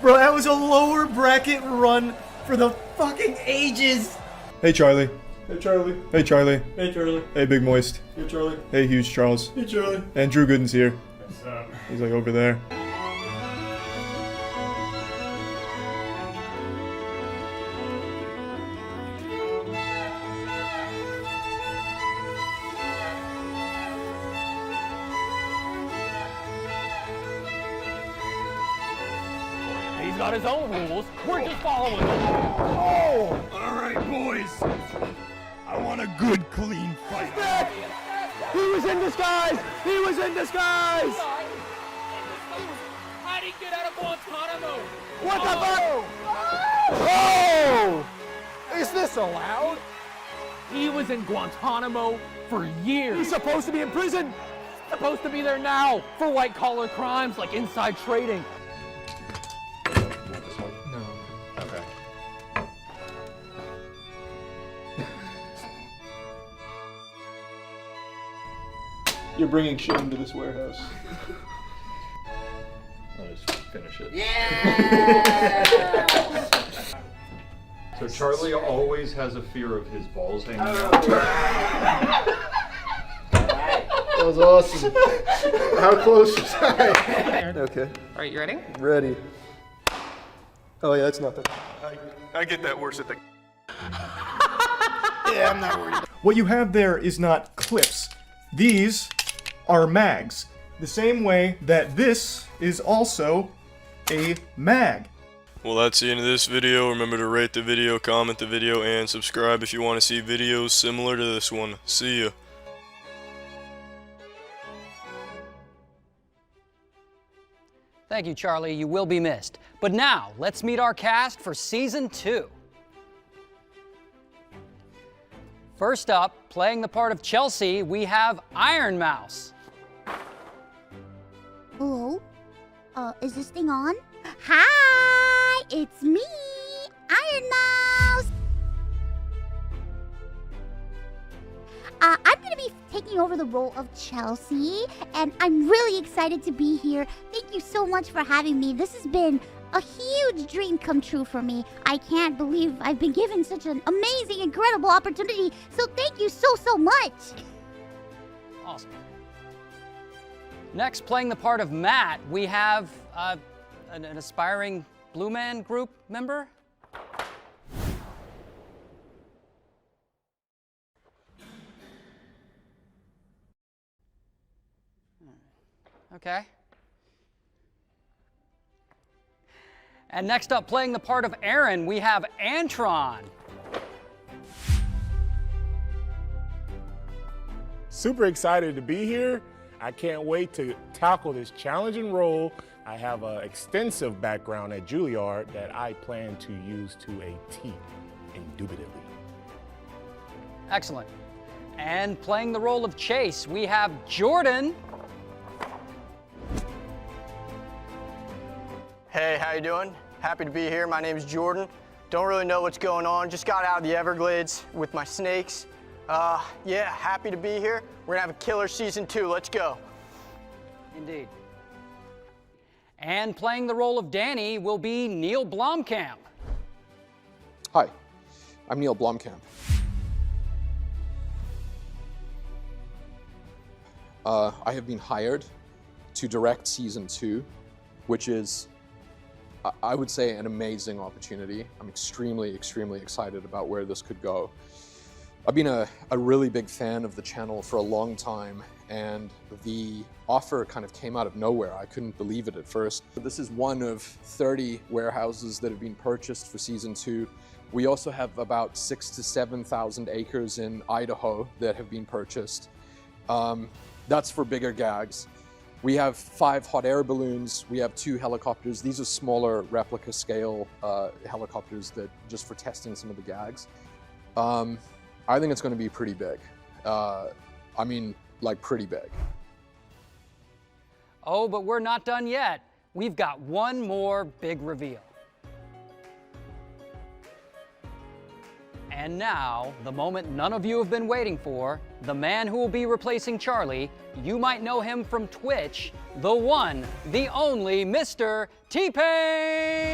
Bro, that was a lower bracket run for the fucking ages! Hey Charlie. Hey Charlie. Hey Charlie. Hey Charlie. Hey Big Moist. Hey Charlie. Hey Huge Charles. Hey Charlie. And Drew Gooden's here. What's up? He's like over there. He's got his own rules. We're just following them. Oh! All right, boys. I want a good, clean fight. He was in disguise! He was in disguise! How did he get out of Guantanamo? What the fuck? Oh! Is this allowed? He was in Guantanamo for years. He's supposed to be in prison. He's supposed to be there now for white-collar crimes like inside trading. You're bringing shit into this warehouse. I'll just finish it. Yeah! So Charlie always has a fear of his balls hanging out. That was awesome. How close was I? Okay. Alright, you ready? Ready. Oh yeah, that's nothing. I get that worse at the... Yeah, I'm not worried. What you have there is not clips. These are mags. The same way that this is also a mag. Well, that's the end of this video. Remember to rate the video, comment the video, and subscribe if you want to see videos similar to this one. See ya. Thank you, Charlie. You will be missed. But now, let's meet our cast for Season 2. First up, playing the part of Chelsea, we have Iron Mouse. Hello? Is this thing on? Hi, it's me, Iron Mouse. I'm going to be taking over the role of Chelsea, and I'm really excited to be here. Thank you so much for having me. This has been a huge dream come true for me. I can't believe I've been given such an amazing, incredible opportunity, so thank you so much. Awesome. Next, playing the part of Matt, we have an aspiring Blue Man Group member. Okay. And next up, playing the part of Aaron, we have Antron. Super excited to be here. I can't wait to tackle this challenging role. I have an extensive background at Juilliard that I plan to use to a T, indubitably. Excellent. And playing the role of Chase, we have Jordan. Hey, how you doing? Happy to be here. My name's Jordan. Don't really know what's going on. Just got out of the Everglades with my snakes. Yeah, happy to be here. We're gonna have a killer season 2. Let's go. Indeed. And playing the role of Danny will be Neil Blomkamp. Hi, I'm Neil Blomkamp. I have been hired to direct season 2, which is, I would say, an amazing opportunity. I'm extremely excited about where this could go. I've been a really big fan of the channel for a long time, and the offer kind of came out of nowhere. I couldn't believe it at first. This is one of 30 warehouses that have been purchased for season 2. We also have about 6,000 to 7,000 acres in Idaho that have been purchased. That's for bigger gags. We have 5 hot air balloons. We have 2 helicopters. These are smaller replica scale helicopters that just for testing some of the gags. I think it's going to be pretty big. I mean, like pretty big. Oh, but we're not done yet. We've got one more big reveal. And now, the moment none of you have been waiting for, the man who will be replacing Charlie. You might know him from Twitch, the one, the only Mr. T-Pain!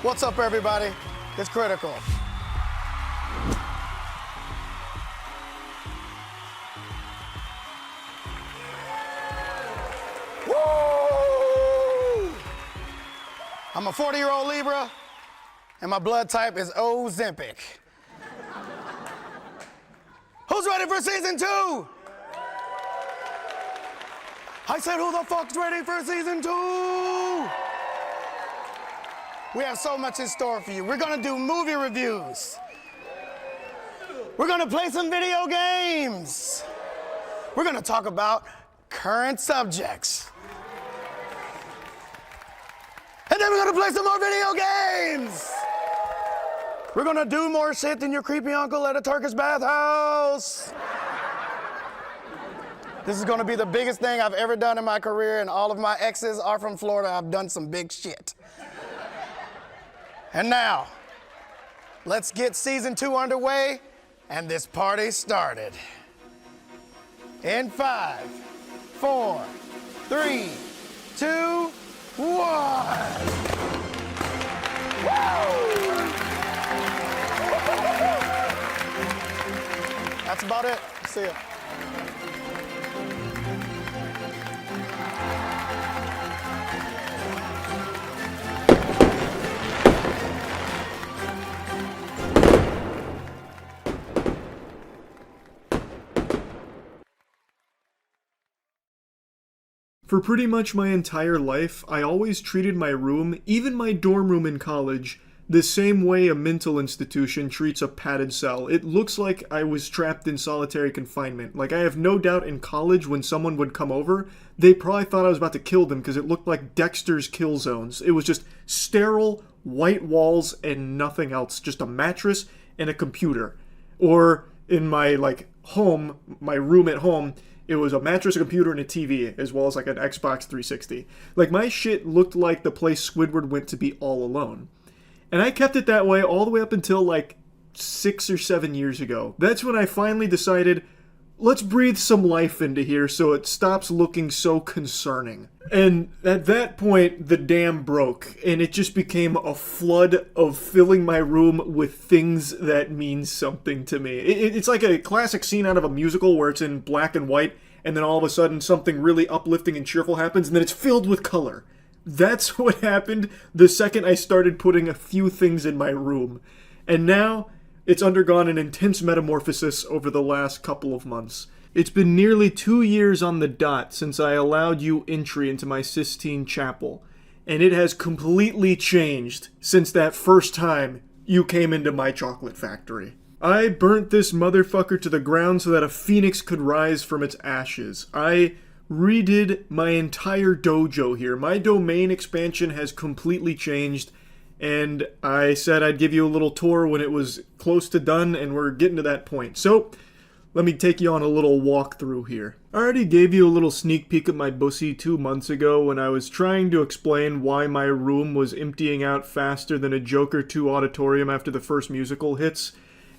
What's up, everybody? It's Critikal. Woo! I'm a 40-year-old Libra, and my blood type is Ozempic. Who's ready for season 2? I said, who the fuck's ready for season 2? We have so much in store for you. We're gonna do movie reviews. We're gonna play some video games. We're gonna talk about current subjects. And then we're gonna play some more video games. We're gonna do more shit than your creepy uncle at a Turkish bathhouse. This is gonna be the biggest thing I've ever done in my career, and all of my exes are from Florida. I've done some big shit. And now, let's get season 2 underway and this party started. In 5, 4, 3, 2, 1. Woo! That's about it. See ya. For pretty much my entire life, I always treated my room, even my dorm room in college, the same way a mental institution treats a padded cell. It looks like I was trapped in solitary confinement. Like, I have no doubt in college when someone would come over, they probably thought I was about to kill them because it looked like Dexter's Kill Zones. It was just sterile, white walls, and nothing else. Just a mattress and a computer. Or in my like home, my room at home, it was a mattress, a computer, and a TV, as well as like an Xbox 360. Like my shit looked like the place Squidward went to be all alone. And I kept it that way all the way up until like 6 or 7 years ago. That's when I finally decided, let's breathe some life into here so it stops looking so concerning. And at that point, the dam broke, and it just became a flood of filling my room with things that mean something to me. It's like a classic scene out of a musical where it's in black and white, and then all of a sudden something really uplifting and cheerful happens, and then it's filled with color. That's what happened the second I started putting a few things in my room. And now, it's undergone an intense metamorphosis over the last couple of months. It's been nearly 2 years on the dot since I allowed you entry into my Sistine Chapel, and it has completely changed since that first time you came into my chocolate factory. I burnt this motherfucker to the ground so that a phoenix could rise from its ashes. I redid my entire dojo here. My domain expansion has completely changed, and I said I'd give you a little tour when it was close to done, and we're getting to that point. So, let me take you on a little walkthrough here. I already gave you a little sneak peek at my bussy 2 months ago when I was trying to explain why my room was emptying out faster than a Joker 2 auditorium after the first musical hits.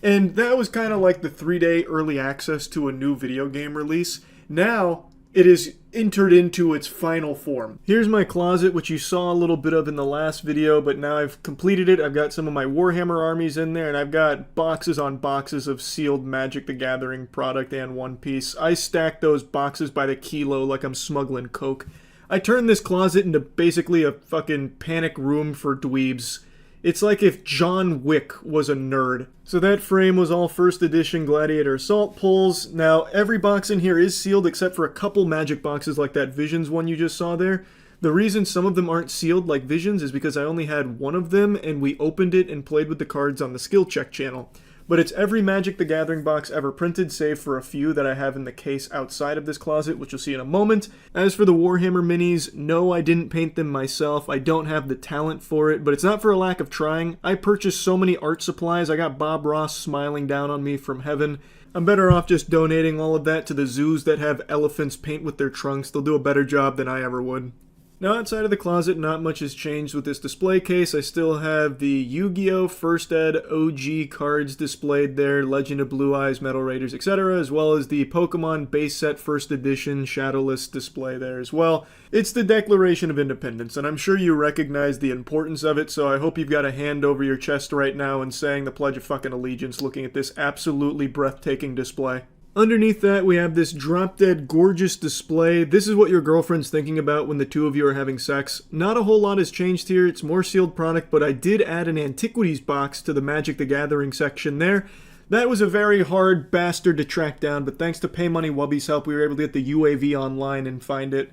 And that was kind of like the 3-day early access to a new video game release. Now, it is entered into its final form. Here's my closet, which you saw a little bit of in the last video, but now I've completed it. I've got some of my Warhammer armies in there, and I've got boxes on boxes of sealed Magic the Gathering product and One Piece. I stack those boxes by the kilo like I'm smuggling coke. I turned this closet into basically a fucking panic room for dweebs. It's like if John Wick was a nerd. So that frame was all first edition Gladiator Assault pulls. Now, every box in here is sealed except for a couple Magic boxes like that Visions one you just saw there. The reason some of them aren't sealed like Visions is because I only had one of them and we opened it and played with the cards on the skill check channel. But it's every Magic the Gathering box ever printed, save for a few that I have in the case outside of this closet, which you'll see in a moment. As for the Warhammer minis, no, I didn't paint them myself. I don't have the talent for it, but it's not for a lack of trying. I purchased so many art supplies. I got Bob Ross smiling down on me from heaven. I'm better off just donating all of that to the zoos that have elephants paint with their trunks. They'll do a better job than I ever would. Now, outside of the closet, not much has changed with this display case. I still have the Yu-Gi-Oh! First Ed OG cards displayed there, Legend of Blue Eyes, Metal Raiders, etc., as well as the Pokemon base set First Edition Shadowless display there as well. It's the Declaration of Independence, and I'm sure you recognize the importance of it, so I hope you've got a hand over your chest right now and saying the Pledge of fucking Allegiance looking at this absolutely breathtaking display. Underneath that, we have this drop-dead gorgeous display. This is what your girlfriend's thinking about when the two of you are having sex. Not a whole lot has changed here. It's more sealed product, but I did add an antiquities box to the Magic the Gathering section there. That was a very hard bastard to track down, but thanks to Pay Money Wubby's help, we were able to get the UAV online and find it.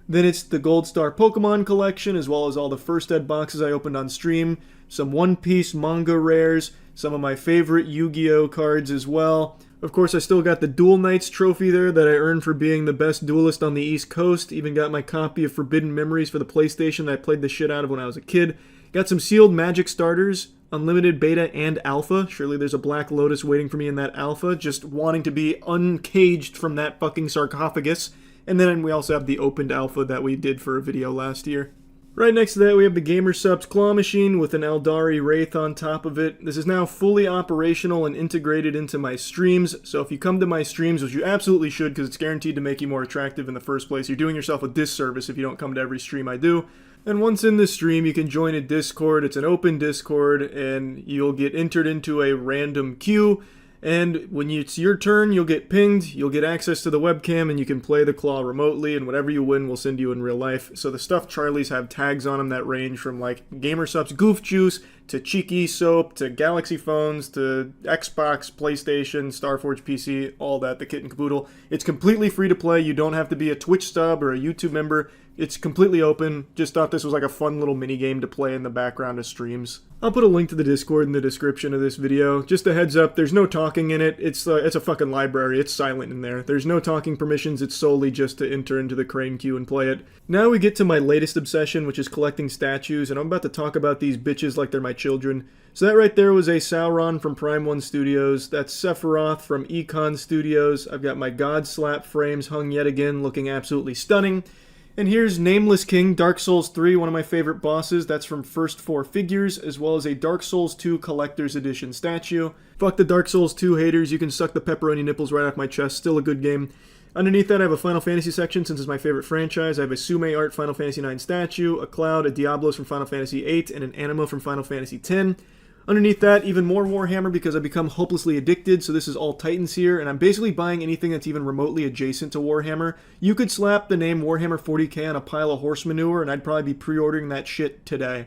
Then it's the Gold Star Pokemon collection, as well as all the First Ed boxes I opened on stream, some One Piece manga rares, some of my favorite Yu-Gi-Oh! Cards as well. Of course, I still got the Duel Knights trophy there that I earned for being the best duelist on the East Coast. Even got my copy of Forbidden Memories for the PlayStation that I played the shit out of when I was a kid. Got some sealed Magic starters, Unlimited Beta and Alpha. Surely there's a Black Lotus waiting for me in that Alpha, just wanting to be uncaged from that fucking sarcophagus. And then we also have the opened Alpha that we did for a video last year. Right next to that, we have the Gamer Subs claw machine with an Eldari Wraith on top of it. This is now fully operational and integrated into my streams, so if you come to my streams, which you absolutely should because it's guaranteed to make you more attractive in the first place, you're doing yourself a disservice if you don't come to every stream I do. And once in the stream, you can join a Discord. It's an open Discord, and you'll get entered into a random queue. And when it's your turn, you'll get pinged, you'll get access to the webcam, and you can play the claw remotely, and whatever you win, we'll send you in real life. So the stuffed Charlies have tags on them that range from, like, Gamer Subs Goof Juice, to Cheeky Soap, to Galaxy Phones, to Xbox, PlayStation, Starforge PC, all that, the kit and caboodle. It's completely free to play. You don't have to be a Twitch sub or a YouTube member. It's completely open. Just thought this was like a fun little mini game to play in the background of streams. I'll put a link to the Discord in the description of this video. Just a heads up, there's no talking in it. It's a fucking library. It's silent in there. There's no talking permissions. It's solely just to enter into the crane queue and play it. Now we get to my latest obsession, which is collecting statues, and I'm about to talk about these bitches like they're my children. So that right there was a Sauron from Prime 1 Studios. That's Sephiroth from Econ Studios. I've got my God Slap frames hung yet again, looking absolutely stunning. And here's Nameless King, Dark Souls 3, one of my favorite bosses. That's from First 4 Figures, as well as a Dark Souls 2 Collector's Edition statue. Fuck the Dark Souls 2 haters, you can suck the pepperoni nipples right off my chest, still a good game. Underneath that I have a Final Fantasy section, since it's my favorite franchise. I have a Sume Art Final Fantasy 9 statue, a Cloud, a Diablos from Final Fantasy 8, and an Anima from Final Fantasy 10. Underneath that, even more Warhammer because I've become hopelessly addicted, so this is all Titans here, and I'm basically buying anything that's even remotely adjacent to Warhammer. You could slap the name Warhammer 40k on a pile of horse manure, and I'd probably be pre-ordering that shit today.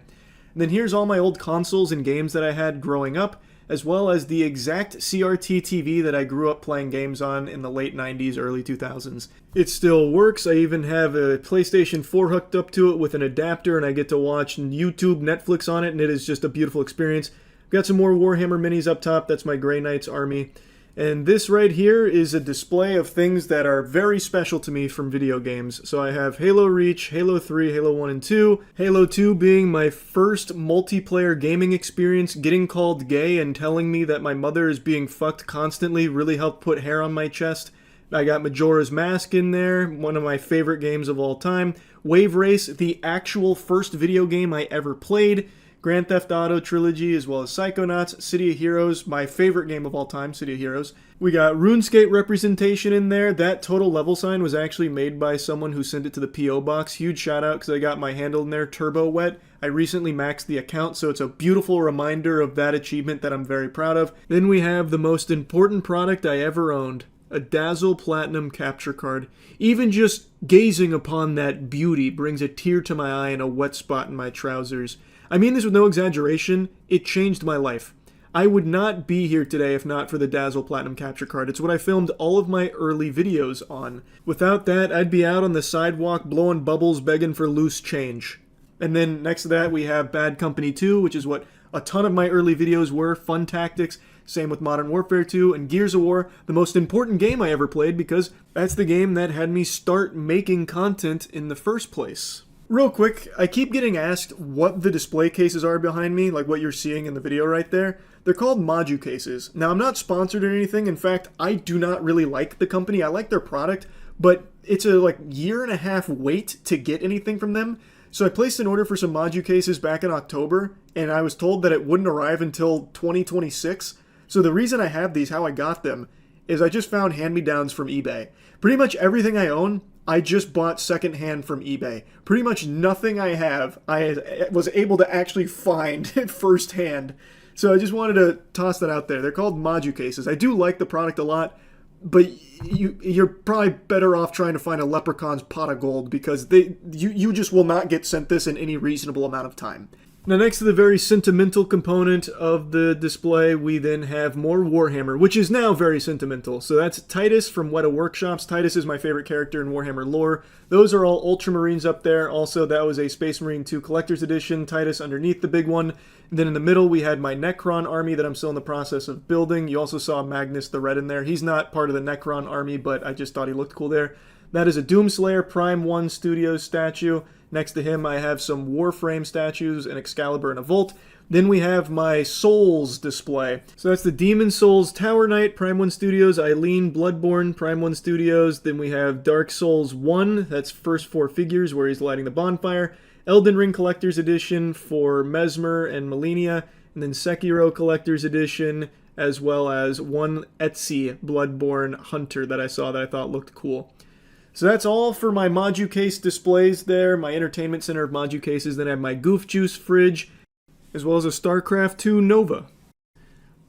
And then here's all my old consoles and games that I had growing up, as well as the exact CRT TV that I grew up playing games on in the late 90s, early 2000s. It still works. I even have a PlayStation 4 hooked up to it with an adapter, and I get to watch YouTube, Netflix on it, and it is just a beautiful experience. Got some more Warhammer minis up top. That's my Grey Knights army. And this right here is a display of things that are very special to me from video games. So I have Halo Reach, Halo 3, Halo 1 and 2. Halo 2 being my first multiplayer gaming experience. Getting called gay and telling me that my mother is being fucked constantly really helped put hair on my chest. I got Majora's Mask in there, one of my favorite games of all time. Wave Race, the actual first video game I ever played. Grand Theft Auto Trilogy, as well as Psychonauts, City of Heroes, my favorite game of all time, City of Heroes. We got RuneScape representation in there. That total level sign was actually made by someone who sent it to the P.O. Box. Huge shout out because I got my handle in there, Turbo Wet. I recently maxed the account, so it's a beautiful reminder of that achievement that I'm very proud of. Then we have the most important product I ever owned. A Dazzle Platinum capture card. Even just gazing upon that beauty brings a tear to my eye and a wet spot in my trousers. I mean this with no exaggeration, it changed my life. I would not be here today if not for the Dazzle Platinum capture card. It's what I filmed all of my early videos on. Without that, I'd be out on the sidewalk blowing bubbles begging for loose change. And then next to that we have Bad Company 2, which is what a ton of my early videos were, Fun Tactics. Same with Modern Warfare 2 and Gears of War, the most important game I ever played because that's the game that had me start making content in the first place. Real quick, I keep getting asked what the display cases are behind me, like what you're seeing in the video right there. They're called Maju cases. Now, I'm not sponsored or anything. In fact, I do not really like the company. I like their product, but it's a year-and-a-half wait to get anything from them. So I placed an order for some Maju cases back in October, and I was told that it wouldn't arrive until 2026. So the reason I have these, how I got them, is I just found hand-me-downs from eBay. Pretty much everything I own, I just bought secondhand from eBay. Pretty much nothing I have, I was able to actually find firsthand. So I just wanted to toss that out there. They're called Maju cases. I do like the product a lot, but you're probably better off trying to find a leprechaun's pot of gold because you just will not get sent this in any reasonable amount of time. Now next to the very sentimental component of the display, we then have more Warhammer, which is now very sentimental. So that's Titus from Weta Workshops. Titus is my favorite character in Warhammer lore. Those are all Ultramarines up there. Also, that was a Space Marine 2 Collector's Edition. Titus underneath the big one. And then in the middle, we had my Necron army that I'm still in the process of building. You also saw Magnus the Red in there. He's not part of the Necron army, but I just thought he looked cool there. That is a Doomslayer Prime 1 Studios statue. Next to him, I have some Warframe statues, an Excalibur, and a Volt. Then we have my Souls display. So that's the Demon Souls Tower Knight, Prime 1 Studios, Eileen, Bloodborne, Prime 1 Studios. Then we have Dark Souls 1, that's First 4 Figures, where he's lighting the bonfire. Elden Ring Collector's Edition for Mesmer and Melania. And then Sekiro Collector's Edition, as well as one Etsy Bloodborne Hunter that I saw that I thought looked cool. So that's all for my Maju case displays there, my entertainment center of Maju cases. Then I have my Goof Juice fridge, as well as a StarCraft 2 Nova.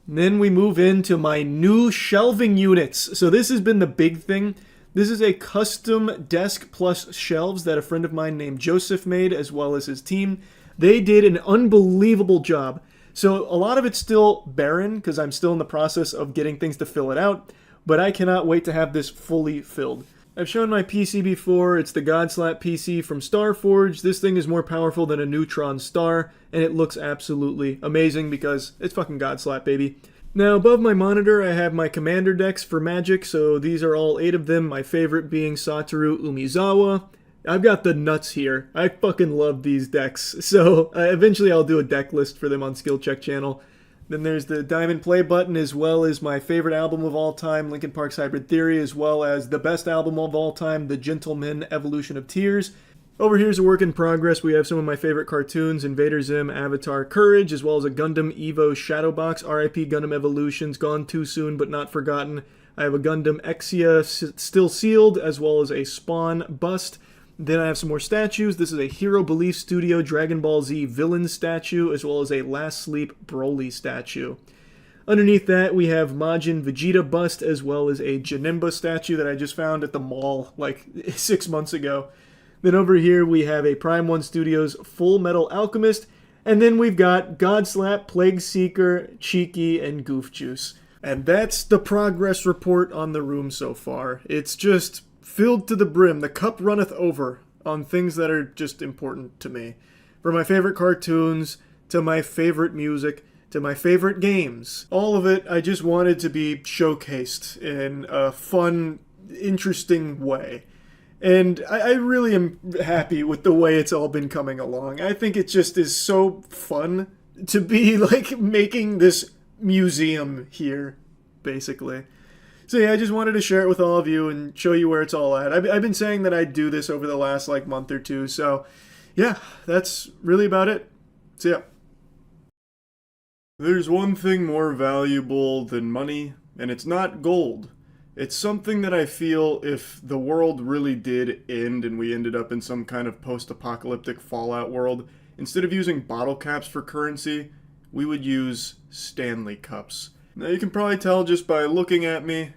And then we move into my new shelving units. So this has been the big thing. This is a custom desk plus shelves that a friend of mine named Joseph made, as well as his team. They did an unbelievable job. So a lot of it's still barren, because I'm still in the process of getting things to fill it out, but I cannot wait to have this fully filled. I've shown my PC before. It's the Godslap PC from Starforge. This thing is more powerful than a neutron star, and it looks absolutely amazing because it's fucking Godslap, baby. Now, above my monitor, I have my commander decks for Magic, so these are all 8 of them, my favorite being Satoru Umezawa. I've got the nuts here. I fucking love these decks, so eventually I'll do a deck list for them on Skill Check channel. Then there's the Diamond Play button, as well as my favorite album of all time, Linkin Park's Hybrid Theory, as well as the best album of all time, The Gentleman Evolution of Tears. Over here's a work in progress. We have some of my favorite cartoons, Invader Zim, Avatar, Courage, as well as a Gundam Evo Shadow Box, RIP Gundam Evolutions, Gone Too Soon But Not Forgotten. I have a Gundam Exia Still Sealed, as well as a Spawn Bust. Then I have some more statues. This is a Hero Belief Studio Dragon Ball Z Villain statue, as well as a Last Sleep Broly statue. Underneath that, we have Majin Vegeta bust, as well as a Janemba statue that I just found at the mall like 6 months ago. Then over here, we have a Prime 1 Studios Full Metal Alchemist, and then we've got Godslap, Plague Seeker, Cheeky, and Goof Juice. And that's the progress report on the room so far. It's just filled to the brim. The cup runneth over on things that are just important to me. From my favorite cartoons, to my favorite music, to my favorite games. All of it, I just wanted to be showcased in a fun, interesting way. And I really am happy with the way it's all been coming along. I think it just is so fun to be, like, making this museum here, basically. So yeah, I just wanted to share it with all of you and show you where it's all at. I've been saying that I'd do this over the last, like, month or two, so yeah, that's really about it. So yeah. There's one thing more valuable than money, and it's not gold. It's something that I feel if the world really did end and we ended up in some kind of post-apocalyptic Fallout world, instead of using bottle caps for currency, we would use Stanley cups. Now you can probably tell just by looking at me,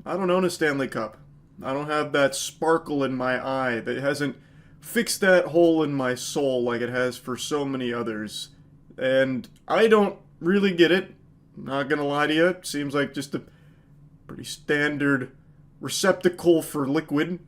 I don't own a Stanley cup. I don't have that sparkle in my eye that hasn't fixed that hole in my soul like it has for so many others. And I don't really get it. I'm not gonna lie to you, it seems like just a pretty standard receptacle for liquid,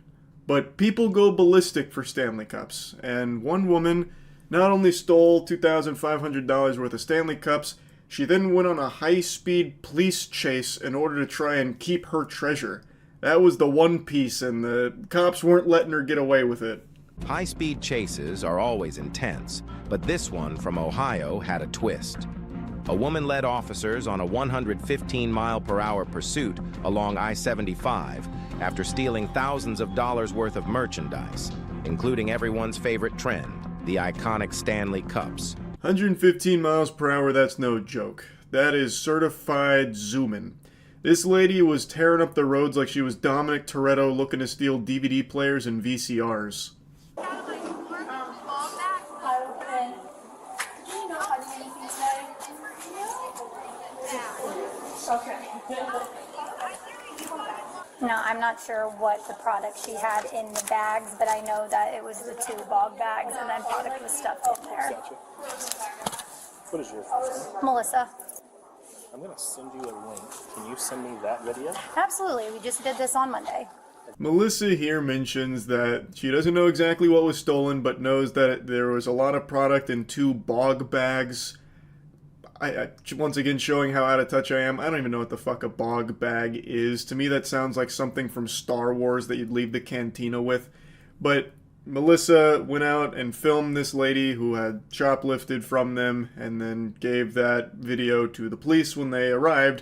but people go ballistic for Stanley cups. And one woman not only stole $2,500 worth of Stanley cups, she then went on a high-speed police chase in order to try and keep her treasure. That was the one piece, and the cops weren't letting her get away with it. High-speed chases are always intense, but this one from Ohio had a twist. A woman led officers on a 115-mile-per-hour pursuit along I-75 after stealing thousands of dollars worth of merchandise, including everyone's favorite trend, the iconic Stanley cups. 115 miles per hour, that's no joke. That is certified zooming. This lady was tearing up the roads like she was Dominic Toretto looking to steal DVD players and VCRs. No, I'm not sure what the product she had in the bags, but I know that it was the 2 bog bags and then product was stuffed in there. Gotcha. What is your first name? Melissa. I'm going to send you a link. Can you send me that video? Absolutely. We just did this on Monday. Melissa here mentions that she doesn't know exactly what was stolen, but knows that there was a lot of product in 2 bog bags. I once again showing how out of touch I am. I don't even know what the fuck a bog bag is. To me that sounds like something from Star Wars that you'd leave the cantina with. But Melissa went out and filmed this lady who had shoplifted from them and then gave that video to the police when they arrived.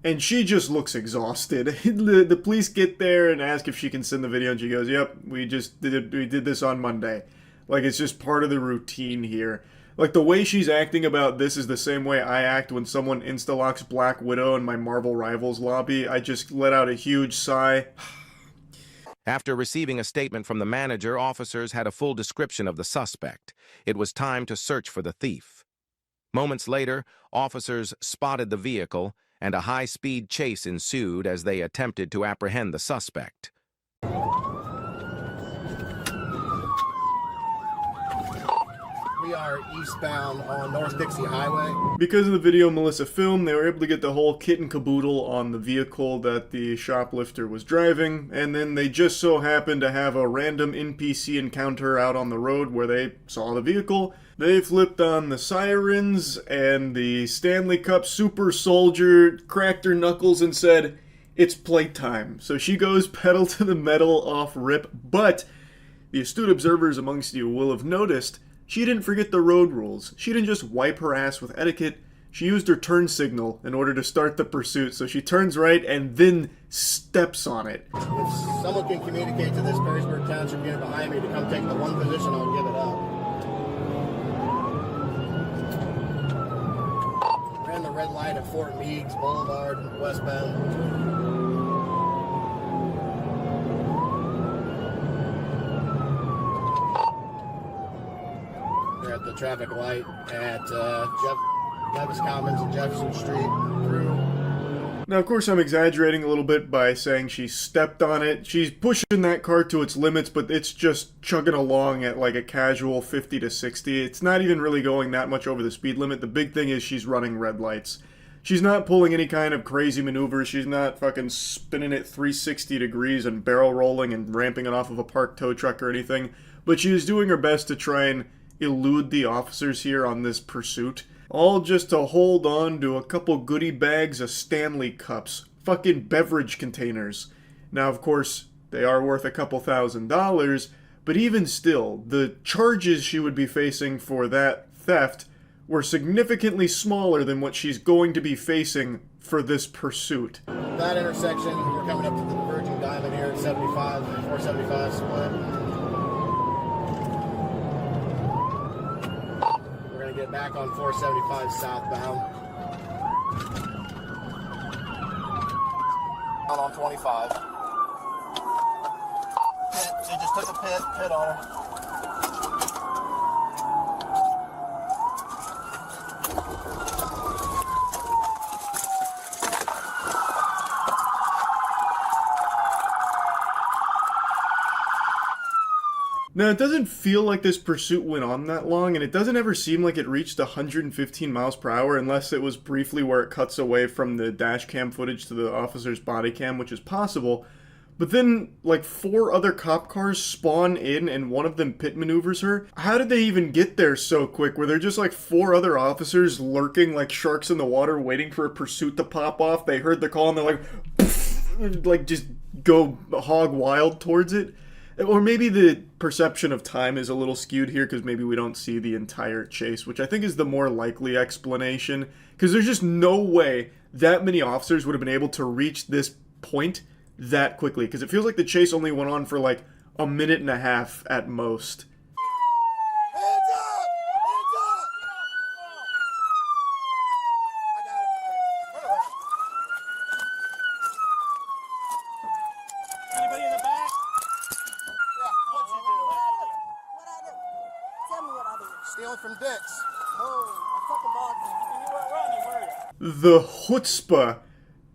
And she just looks exhausted. The police get there and ask if she can send the video and she goes, yep, we did this on Monday. Like it's just part of the routine here. Like, the way she's acting about this is the same way I act when someone insta-locks Black Widow in my Marvel Rivals lobby. I just let out a huge sigh. After receiving a statement from the manager, officers had a full description of the suspect. It was time to search for the thief. Moments later, officers spotted the vehicle, and a high-speed chase ensued as they attempted to apprehend the suspect. We are are eastbound on North Dixie Highway. Because of the video Melissa filmed, they were able to get the whole kit and caboodle on the vehicle that the shoplifter was driving, and then they just so happened to have a random NPC encounter out on the road where they saw the vehicle. They flipped on the sirens, and the Stanley Cup super soldier cracked her knuckles and said, "It's playtime." So she goes pedal to the metal off rip, but the astute observers amongst you will have noticed she didn't forget the road rules. She didn't just wipe her ass with etiquette. She used her turn signal in order to start the pursuit. So she turns right and then steps on it. If someone can communicate to this Perrysburg Township unit behind me to come take the one position, I'll give it up. Ran the red light at Fort Meigs Boulevard, westbound. At the traffic light at Levis Commons and Jefferson Street through. Now, of course, I'm exaggerating a little bit by saying she stepped on it. She's pushing that car to its limits, but it's just chugging along at like a casual 50 to 60. It's not even really going that much over the speed limit. The big thing is she's running red lights. She's not pulling any kind of crazy maneuvers. She's not fucking spinning it 360 degrees and barrel rolling and ramping it off of a parked tow truck or anything. But she is doing her best to try and elude the officers here on this pursuit, all just to hold on to a couple goodie bags of Stanley cups, fucking beverage containers. Now, of course, they are worth a couple $1,000s, but even still, the charges she would be facing for that theft were significantly smaller than what she's going to be facing for this pursuit. That intersection, we're coming up to the Virgin Diamond here at 75, 475 split. Get back on 475 southbound. Out on 25. Pit. She just took a pit on her. Now, it doesn't feel like this pursuit went on that long, and it doesn't ever seem like it reached 115 miles per hour unless it was briefly where it cuts away from the dash cam footage to the officer's body cam, which is possible. But then, like, 4 other cop cars spawn in and one of them pit maneuvers her. How did they even get there so quick? Were there just like 4 other officers lurking like sharks in the water waiting for a pursuit to pop off? They heard the call and they're like, poof, like just go hog wild towards it? Or maybe the perception of time is a little skewed here because maybe we don't see the entire chase, which I think is the more likely explanation. Because there's just no way that many officers would have been able to reach this point that quickly. Because it feels like the chase only went on for like a minute and a half at most. The chutzpah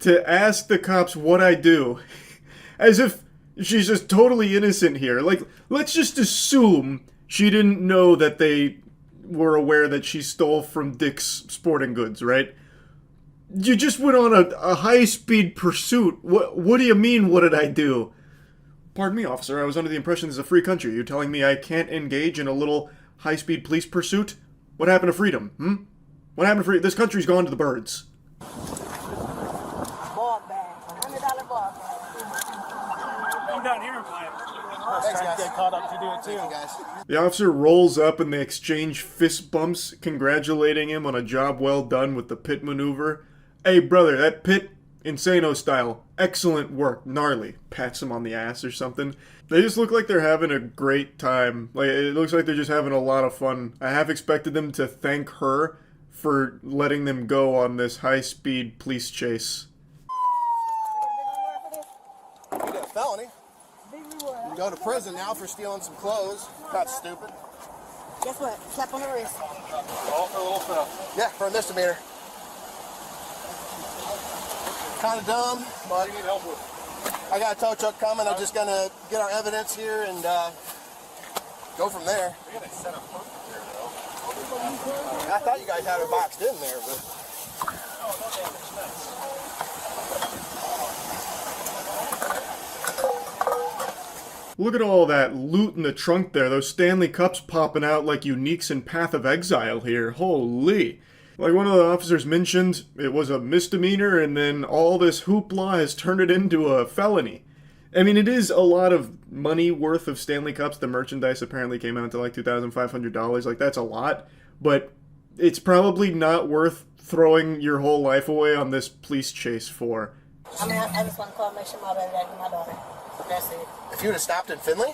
to ask the cops what I do, as if she's just totally innocent here. Like, let's just assume she didn't know that they were aware that she stole from Dick's Sporting Goods, right? You just went on a high-speed pursuit. What do you mean, what did I do? Pardon me, officer, I was under the impression this is a free country. You're telling me I can't engage in a little high-speed police pursuit? What happened to freedom, What happened to freedom? This country's gone to the birds. Come down here and play it. Thanks, guys. Get caught up to do it too, guys. The officer rolls up and they exchange fist bumps, congratulating him on a job well done with the pit maneuver. Hey, brother, that pit, Insano style, excellent work, gnarly. Pats him on the ass or something. They just look like they're having a great time. Like, it looks like they're just having a lot of fun. I half expected them to thank her for letting them go on this high-speed police chase. You did a felony. You go to prison now for stealing some clothes. That's stupid. Guess what? Slap on the wrist. All for a little stuff. Yeah, for a misdemeanor. Kind of dumb, but what do you need help with? I got a tow truck coming. I'm just gonna get our evidence here and go from there. We're gonna set up here though. I thought you guys had her boxed in there, but... Look at all that loot in the trunk there. Those Stanley cups popping out like uniques in Path of Exile here. Holy. Like one of the officers mentioned, it was a misdemeanor and then all this hoopla has turned it into a felony. I mean, it is a lot of money worth of Stanley cups. The merchandise apparently came out to like $2,500. Like, that's a lot. But it's probably not worth throwing your whole life away on this police chase for. I mean, I just want to call and make sure my baby back with my daughter. That's it. If you would have stopped in Finley,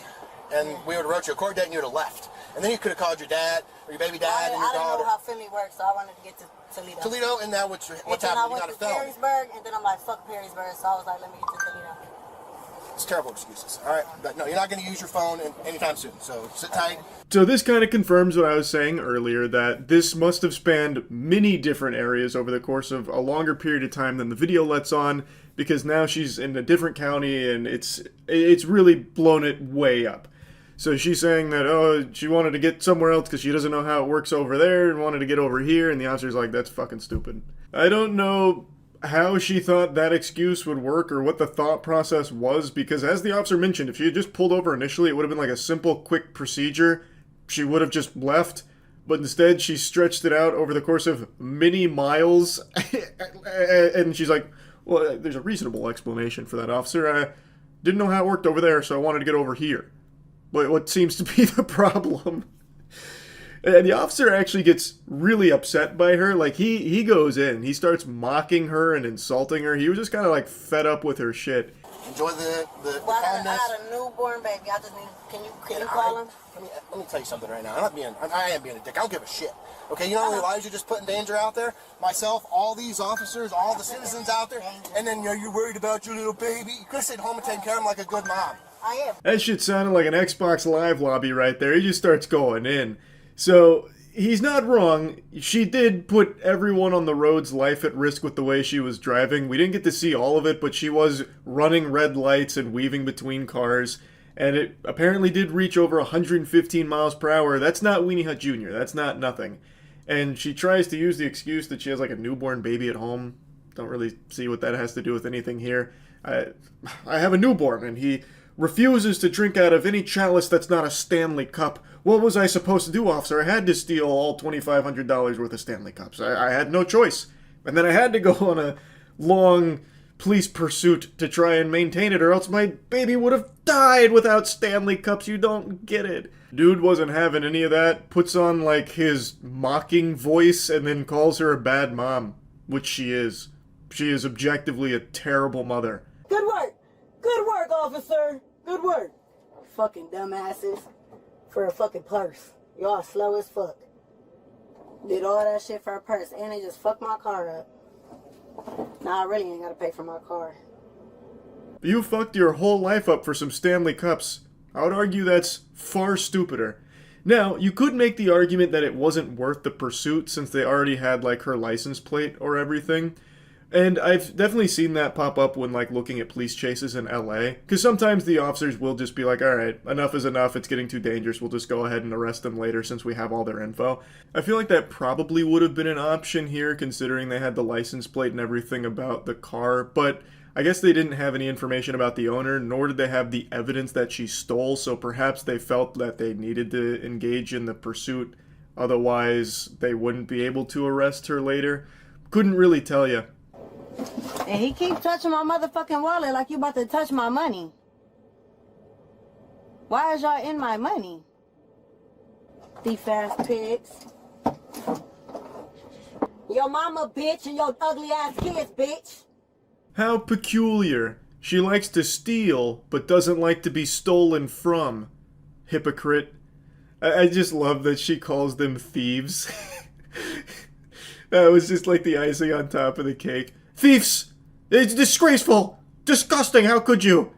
and we would have wrote you a court date and you would have left. And then you could have called your dad, or your baby dad, and your I didn't daughter. know how Finley works, so I wanted to get to Toledo. Toledo, and now what's And happened? then I You went got a to felony. Perrysburg, and then I'm like, fuck Perrysburg, so I was like, let me get to Toledo. It's terrible excuses. All right, but no, you're not going to use your phone anytime soon, so sit tight. So this kind of confirms what I was saying earlier, that this must have spanned many different areas over the course of a longer period of time than the video lets on, because now she's in a different county and it's really blown it way up. So she's saying that, oh, she wanted to get somewhere else because she doesn't know how it works over there and wanted to get over here, and the officer's like, that's fucking stupid. I don't know how she thought that excuse would work or what the thought process was, because as the officer mentioned, if she had just pulled over initially, it would have been like a simple, quick procedure. She would have just left, but instead she stretched it out over the course of many miles, and she's like, well, there's a reasonable explanation for that, officer. I didn't know how it worked over there, so I wanted to get over here. But what seems to be the problem? And the officer actually gets really upset by her. Like, he goes in. He starts mocking her and insulting her. He was just kind of, like, fed up with her shit. Enjoy the Well, kindness. I had a newborn baby. I just need, can you call him? Let me tell you something right now. I am being a dick. I don't give a shit. Okay, you know how many lives you're just putting in danger out there? Myself, all these officers, all the citizens out there, and then you're worried about your little baby. You could have stayed home and taken care of him like a good mom. I am. That shit sounded like an Xbox Live lobby right there. He just starts going in. So, he's not wrong. She did put everyone on the road's life at risk with the way she was driving. We didn't get to see all of it, but she was running red lights and weaving between cars. And it apparently did reach over 115 miles per hour. That's not Weenie Hut Jr. That's not nothing. And she tries to use the excuse that she has like a newborn baby at home. Don't really see what that has to do with anything here. I have a newborn, and he refuses to drink out of any chalice that's not a Stanley cup. What was I supposed to do, officer? I had to steal all $2,500 worth of Stanley cups. I had no choice. And then I had to go on a long police pursuit to try and maintain it, or else my baby would have died without Stanley cups. You don't get it. Dude wasn't having any of that. Puts on, like, his mocking voice and then calls her a bad mom, which she is. She is objectively a terrible mother. Good work. Good work, officer. Good work. Fucking dumbasses. For a fucking purse. Y'all slow as fuck. Did all that shit for a purse, and they just fucked my car up. Nah, I really ain't gotta pay for my car. You fucked your whole life up for some Stanley cups. I would argue that's far stupider. Now, you could make the argument that it wasn't worth the pursuit since they already had, like, her license plate or everything. And I've definitely seen that pop up when, like, looking at police chases in LA. Because sometimes the officers will just be like, alright, enough is enough, it's getting too dangerous, we'll just go ahead and arrest them later since we have all their info. I feel like that probably would have been an option here, considering they had the license plate and everything about the car, but I guess they didn't have any information about the owner, nor did they have the evidence that she stole, so perhaps they felt that they needed to engage in the pursuit, otherwise they wouldn't be able to arrest her later. Couldn't really tell you. And he keep touching my motherfucking wallet like you about to touch my money. Why is y'all in my money? Thief ass pigs. Your mama bitch and your ugly ass kids bitch. How peculiar. She likes to steal, but doesn't like to be stolen from. Hypocrite. I just love that she calls them thieves. That was just like the icing on top of the cake. Thieves! It's disgraceful! Disgusting! How could you?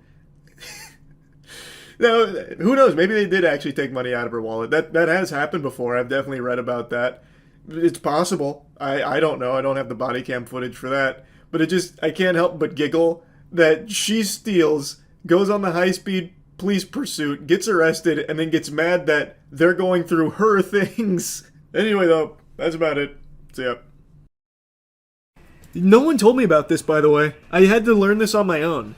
Now, who knows? Maybe they did actually take money out of her wallet. That has happened before. I've definitely read about that. It's possible. I don't know. I don't have the body cam footage for that. But I can't help but giggle that she steals, goes on the high-speed police pursuit, gets arrested, and then gets mad that they're going through her things. Anyway, though, that's about it. See ya. No one told me about this, by the way. I had to learn this on my own.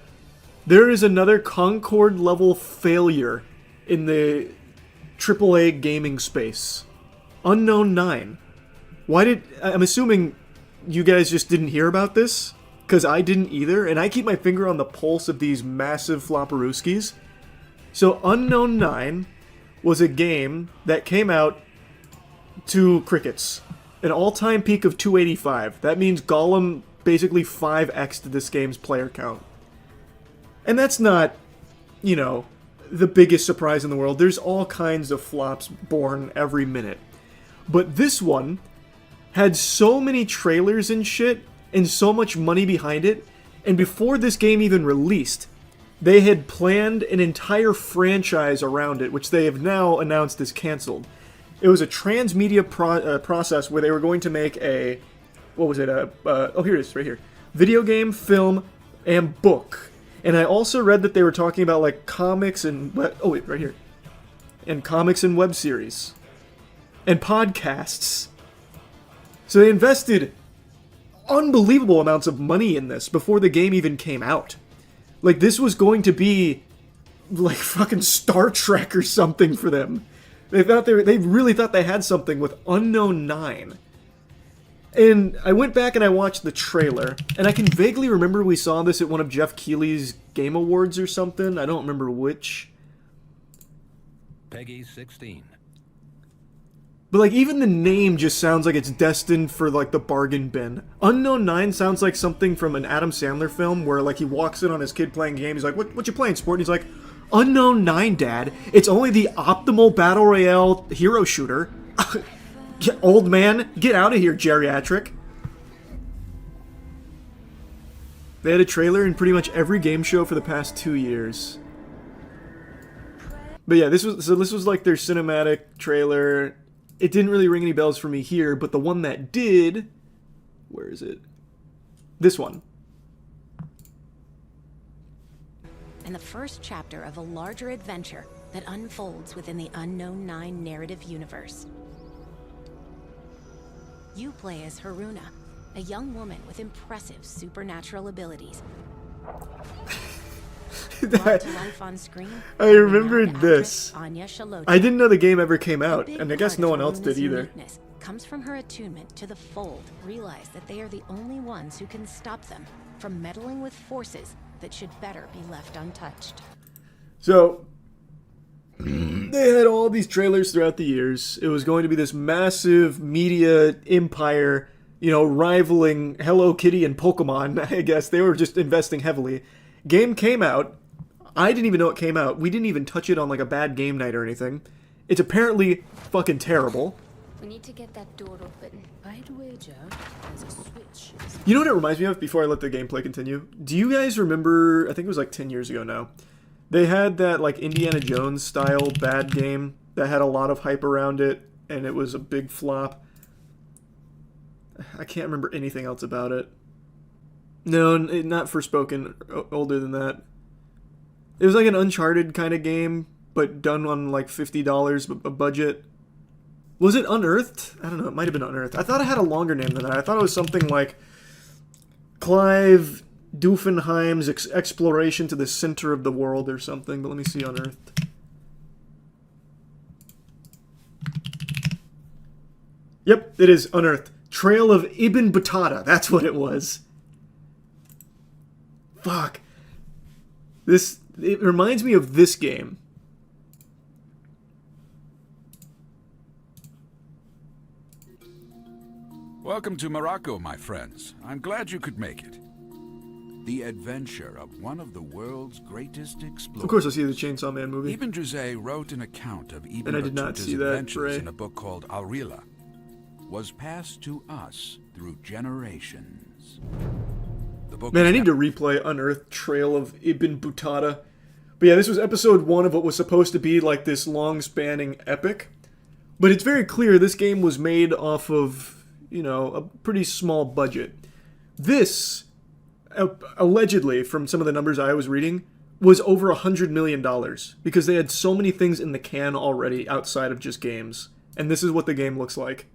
There is another Concord level failure in the AAA gaming space. Unknown 9. I'm assuming you guys just didn't hear about this? Because I didn't either, and I keep my finger on the pulse of these massive flopperooskies. So Unknown 9 was a game that came out to crickets. An all-time peak of 285. That means Gollum basically 5x'd this game's player count. And that's not, you know, the biggest surprise in the world. There's all kinds of flops born every minute. But this one had so many trailers and shit, and so much money behind it, and before this game even released, they had planned an entire franchise around it, which they have now announced is cancelled. It was a transmedia process where they were going to make a... What was it? Oh, here it is, right here. Video game, film, and book. And I also read that they were talking about, like, comics and... Oh, wait, right here. And comics and web series. And podcasts. So they invested unbelievable amounts of money in this before the game even came out. Like, this was going to be like fucking Star Trek or something for them. They really thought they had something with Unknown 9. And I went back and I watched the trailer, and I can vaguely remember we saw this at one of Jeff Keighley's Game Awards or something. I don't remember which. Peggy 16. But, like, even the name just sounds like it's destined for, like, the bargain bin. Unknown 9 sounds like something from an Adam Sandler film where, like, he walks in on his kid playing a game. He's like, what you playing, sport? And he's like, Unknown 9, Dad. It's only the optimal Battle Royale hero shooter. Old man, get out of here, geriatric. They had a trailer in pretty much every game show for the past 2 years. But yeah, this was like their cinematic trailer. It didn't really ring any bells for me here, but the one that did... Where is it? This one. And the first chapter of a larger adventure that unfolds within the Unknown 9 narrative universe. You play as Haruna, a young woman with impressive supernatural abilities. Brought to life on screen, I remembered this. Anya Shalota. I didn't know the game ever came out, and I guess no one else did either. Comes from her attunement to the Fold. Realize that they are the only ones who can stop them from meddling with forces that should better be left untouched. So, they had all these trailers throughout the years. It was going to be this massive media empire, you know, rivaling Hello Kitty and Pokemon, I guess. They were just investing heavily. Game came out. I didn't even know it came out. We didn't even touch it on like a bad game night or anything. It's apparently fucking terrible. We need to get that door open. I'd wager there's a switch. You know what it reminds me of before I let the gameplay continue? Do you guys remember, I think it was like 10 years ago now, they had that like Indiana Jones style bad game that had a lot of hype around it and it was a big flop. I can't remember anything else about it. No, not Forspoken, older than that. It was like an Uncharted kind of game, but done on like $50 a budget. Was it Unearthed? I don't know, it might have been Unearthed. I thought it had a longer name than that. I thought it was something like Clive Doofenheim's Exploration to the Center of the World or something, but let me see Unearthed. Yep, it is Unearthed. Trail of Ibn Battuta, that's what it was. Fuck. It reminds me of this game. Welcome to Morocco, my friends. I'm glad you could make it. The adventure of one of the world's greatest explorers. Of course I see the Chainsaw Man movie. Ibn Juzay wrote an account of Ibn and I did not see that, adventures in a book called Al-Rila. Was passed to us through generations. The book Man, I need to replay Unearthed Trail of Ibn Battuta. But yeah, this was episode 1 of what was supposed to be like this long-spanning epic. But it's very clear this game was made off of, you know, a pretty small budget. This, allegedly, from some of the numbers I was reading, was over $100 million. Because they had so many things in the can already outside of just games. And this is what the game looks like.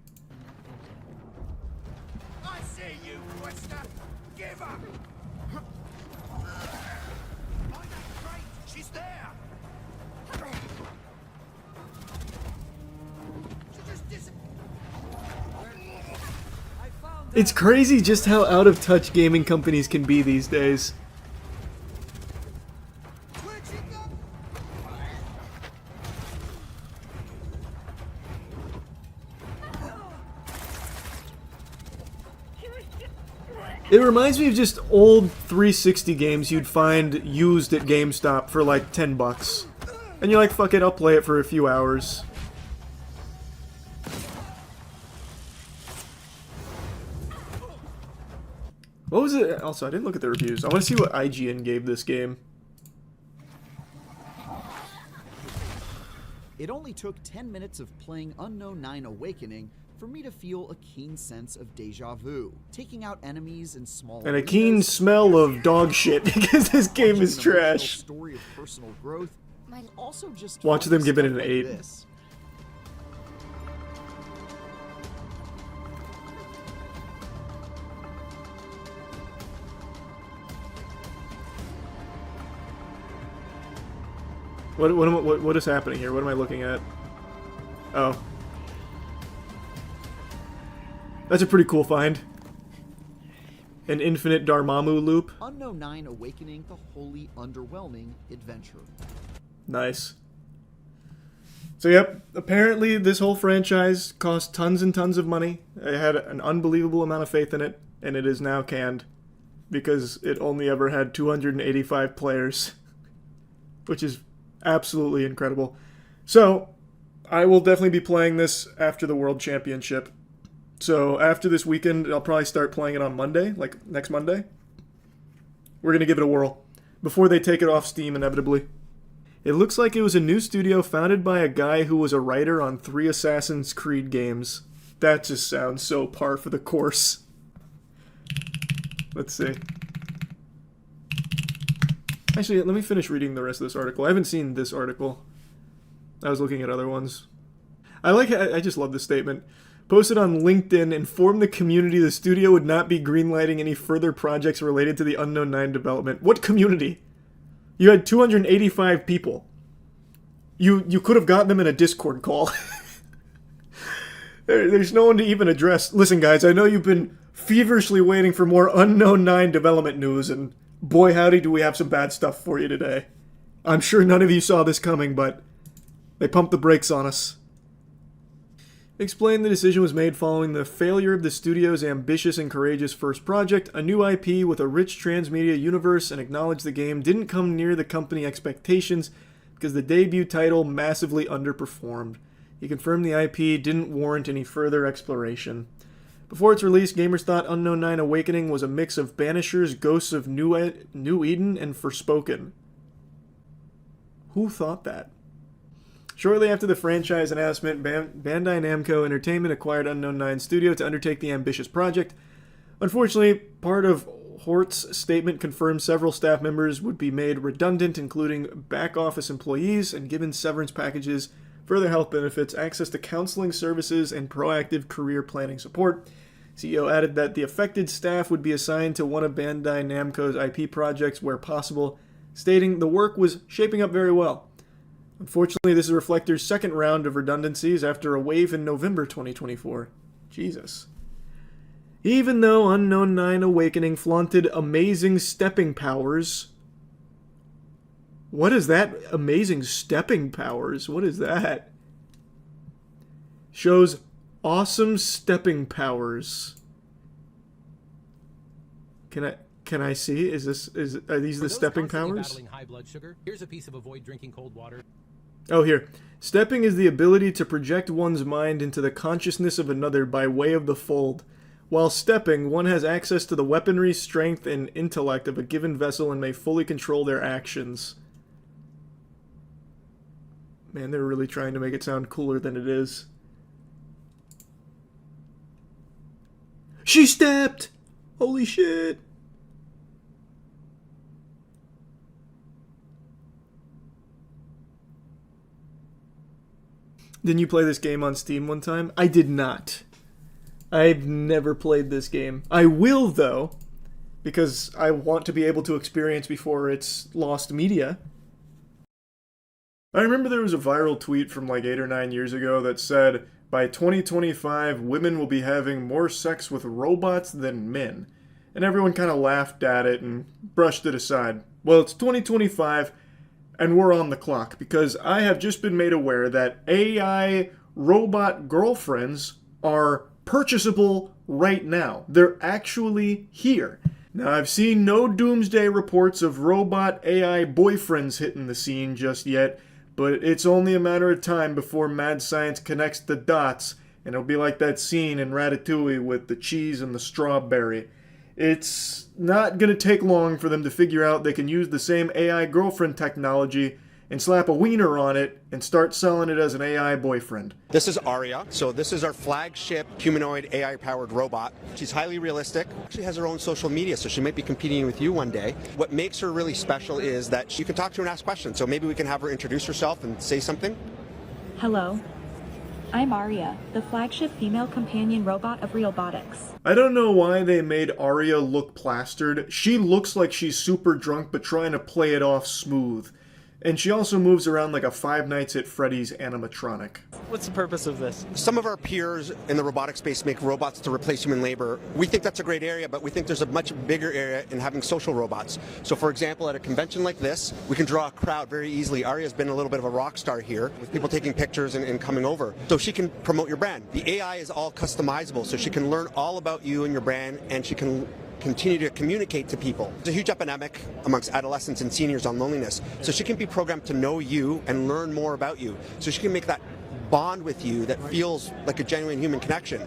I see you, Twister. Give up. She's there. It's crazy just how out of touch gaming companies can be these days. It reminds me of just old 360 games you'd find used at GameStop for like $10. And you're like, fuck it, I'll play it for a few hours. What was it? Also, I didn't look at the reviews. I want to see what IGN gave this game. It only took 10 minutes of playing Unknown 9 Awakening for me to feel a keen sense of deja vu, taking out enemies in small And a keen smell of dog shit, because this game is trash. Story of personal growth, might also just Watch them give it an 8. this. What is happening here? What am I looking at? Oh. That's a pretty cool find. An infinite Dormammu loop. Unknown 9 Awakening, the wholly underwhelming adventure. Nice. So yep, apparently this whole franchise cost tons and tons of money. I had an unbelievable amount of faith in it, and it is now canned. Because it only ever had 285 players. Which is absolutely incredible. So, I will definitely be playing this after the World Championship. So, after this weekend, I'll probably start playing it on Monday, like next Monday. We're going to give it a whirl. Before they take it off Steam, inevitably. It looks like it was a new studio founded by a guy who was a writer on 3 Assassin's Creed games. That just sounds so par for the course. Let's see. Actually, let me finish reading the rest of this article. I haven't seen this article. I was looking at other ones. I just love this statement. Posted on LinkedIn, informed the community the studio would not be greenlighting any further projects related to the Unknown 9 development. What community? You had 285 people. You could have gotten them in a Discord call. There's no one to even address. Listen, guys, I know you've been feverishly waiting for more Unknown 9 development news, and boy howdy do we have some bad stuff for you today. I'm sure none of you saw this coming, but they pumped the brakes on us. Explained the decision was made following the failure of the studio's ambitious and courageous first project, a new IP with a rich transmedia universe, and acknowledged the game didn't come near the company expectations because the debut title massively underperformed. He confirmed the IP didn't warrant any further exploration. Before its release, gamers thought Unknown 9 Awakening was a mix of Banishers, Ghosts of New Eden, and Forspoken. Who thought that? Shortly after the franchise announcement, Bandai Namco Entertainment acquired Unknown 9 Studio to undertake the ambitious project. Unfortunately, part of Hort's statement confirmed several staff members would be made redundant, including back-office employees, and given severance packages, further health benefits, access to counseling services, and proactive career planning support. CEO added that the affected staff would be assigned to one of Bandai Namco's IP projects where possible, stating the work was shaping up very well. Unfortunately, this is Reflector's second round of redundancies after a wave in November 2024. Jesus. Even though Unknown 9 Awakening flaunted amazing stepping powers... What is that? Amazing stepping powers? What is that? Shows awesome stepping powers. Can I see? Are these the stepping powers? Battling high blood sugar, here's a piece of avoid drinking cold water. Oh, here. Stepping is the ability to project one's mind into the consciousness of another by way of the fold. While stepping, one has access to the weaponry, strength, and intellect of a given vessel and may fully control their actions. Man, they're really trying to make it sound cooler than it is. She stepped! Holy shit! Didn't you play this game on Steam one time? I did not. I've never played this game. I will, though, because I want to be able to experience before it's lost media. I remember there was a viral tweet from like 8 or 9 years ago that said, by 2025, women will be having more sex with robots than men. And everyone kind of laughed at it and brushed it aside. Well, it's 2025, and we're on the clock, because I have just been made aware that AI robot girlfriends are purchasable right now. They're actually here. Now, I've seen no doomsday reports of robot AI boyfriends hitting the scene just yet, but it's only a matter of time before mad science connects the dots, and it'll be like that scene in Ratatouille with the cheese and the strawberry. It's not going to take long for them to figure out they can use the same AI girlfriend technology and slap a wiener on it and start selling it as an AI boyfriend. This is Aria. So this is our flagship humanoid AI-powered robot. She's highly realistic. She has her own social media, so she might be competing with you one day. What makes her really special is that you can talk to her and ask questions. So maybe we can have her introduce herself and say something. Hello. I'm Aria, the flagship female companion robot of Realbotics. I don't know why they made Aria look plastered. She looks like she's super drunk but trying to play it off smooth. And she also moves around like a Five Nights at Freddy's animatronic. What's the purpose of this? Some of our peers in the robotic space make robots to replace human labor. We think that's a great area, but we think there's a much bigger area in having social robots. So for example, at a convention like this, we can draw a crowd very easily. Aria's been a little bit of a rock star here, with people taking pictures and coming over. So she can promote your brand. The AI is all customizable, so she can learn all about you and your brand, and she can continue to communicate to people. There's a huge epidemic amongst adolescents and seniors on loneliness. So she can be programmed to know you and learn more about you. So she can make that bond with you that feels like a genuine human connection.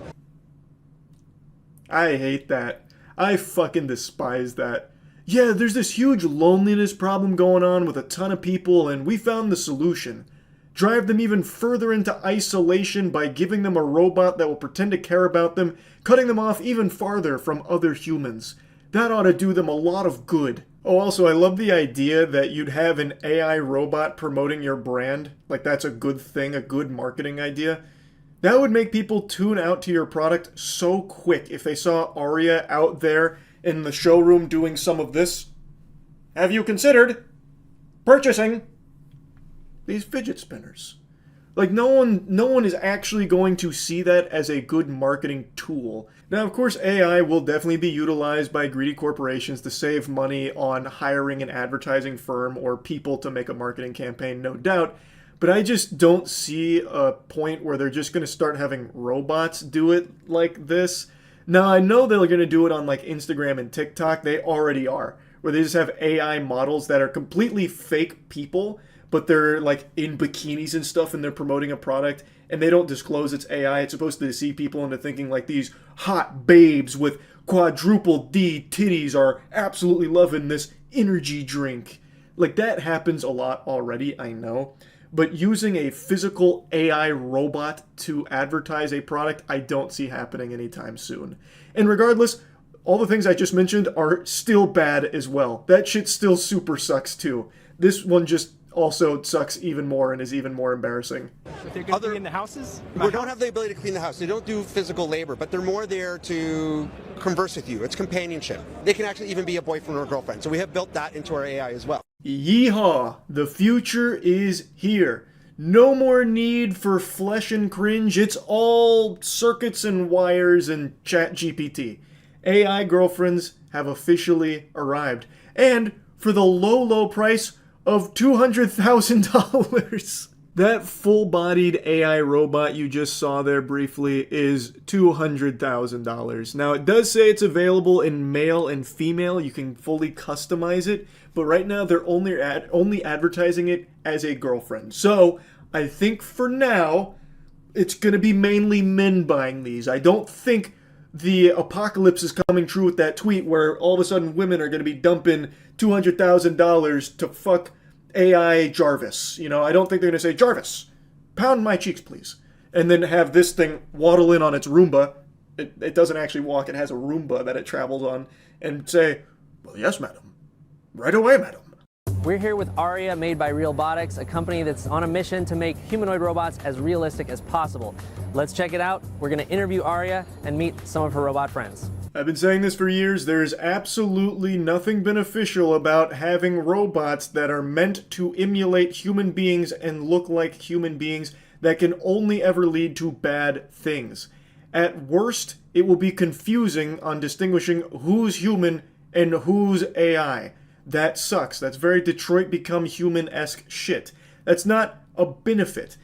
I hate that. I fucking despise that. Yeah, there's this huge loneliness problem going on with a ton of people, and we found the solution. Drive them even further into isolation by giving them a robot that will pretend to care about them, cutting them off even farther from other humans. That ought to do them a lot of good. Oh, also, I love the idea that you'd have an AI robot promoting your brand. Like, that's a good thing, a good marketing idea. That would make people tune out to your product so quick if they saw Aria out there in the showroom doing some of this. Have you considered purchasing these fidget spinners? Like, no one is actually going to see that as a good marketing tool. Now, of course, AI will definitely be utilized by greedy corporations to save money on hiring an advertising firm or people to make a marketing campaign, no doubt. But I just don't see a point where they're just going to start having robots do it like this. Now, I know they're going to do it on like Instagram and TikTok. They already are, where they just have AI models that are completely fake people, but they're like in bikinis and stuff, and they're promoting a product, and they don't disclose it's AI. It's supposed to deceive people into thinking like these hot babes with quadruple D titties are absolutely loving this energy drink. Like, that happens a lot already, I know. But using a physical AI robot to advertise a product, I don't see happening anytime soon. And regardless, all the things I just mentioned are still bad as well. That shit still super sucks too. This one just also sucks even more and is even more embarrassing. But they're going to clean the houses? We don't have the ability to clean the house. They don't do physical labor, but they're more there to converse with you. It's companionship. They can actually even be a boyfriend or a girlfriend. So we have built that into our AI as well. Yeehaw! The future is here. No more need for flesh and cringe. It's all circuits and wires and ChatGPT. AI girlfriends have officially arrived. And for the low, low price of $200,000. That full-bodied AI robot you just saw there briefly is $200,000. Now, it does say it's available in male and female. You can fully customize it, but right now they're only advertising it as a girlfriend. So, I think for now, it's going to be mainly men buying these. I don't think the apocalypse is coming true with that tweet where all of a sudden women are going to be dumping $200,000 to fuck AI Jarvis. You know, I don't think they're going to say, Jarvis, pound my cheeks, please. And then have this thing waddle in on its Roomba. It doesn't actually walk. It has a Roomba that it travels on. And say, well, yes, madam. Right away, madam. We're here with Aria, made by Realbotics, a company that's on a mission to make humanoid robots as realistic as possible. Let's check it out. We're going to interview Aria and meet some of her robot friends. I've been saying this for years. There's absolutely nothing beneficial about having robots that are meant to emulate human beings and look like human beings. That can only ever lead to bad things. At worst, it will be confusing on distinguishing who's human and who's AI. That sucks. That's very Detroit Become Human-esque shit. That's not a benefit.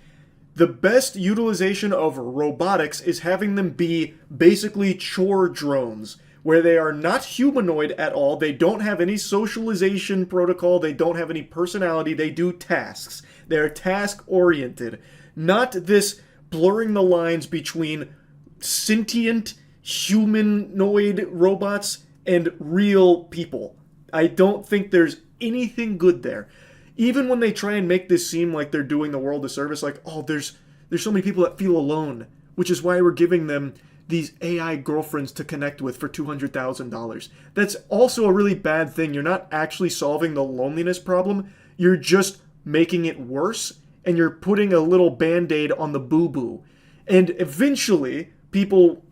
The best utilization of robotics is having them be basically chore drones, where they are not humanoid at all, they don't have any socialization protocol, they don't have any personality, they do tasks. They're task-oriented. Not this blurring the lines between sentient humanoid robots and real people. I don't think there's anything good there. Even when they try and make this seem like they're doing the world a service, like, oh, there's so many people that feel alone, which is why we're giving them these AI girlfriends to connect with for $200,000. That's also a really bad thing. You're not actually solving the loneliness problem. You're just making it worse, and you're putting a little band-aid on the boo-boo. And eventually, people...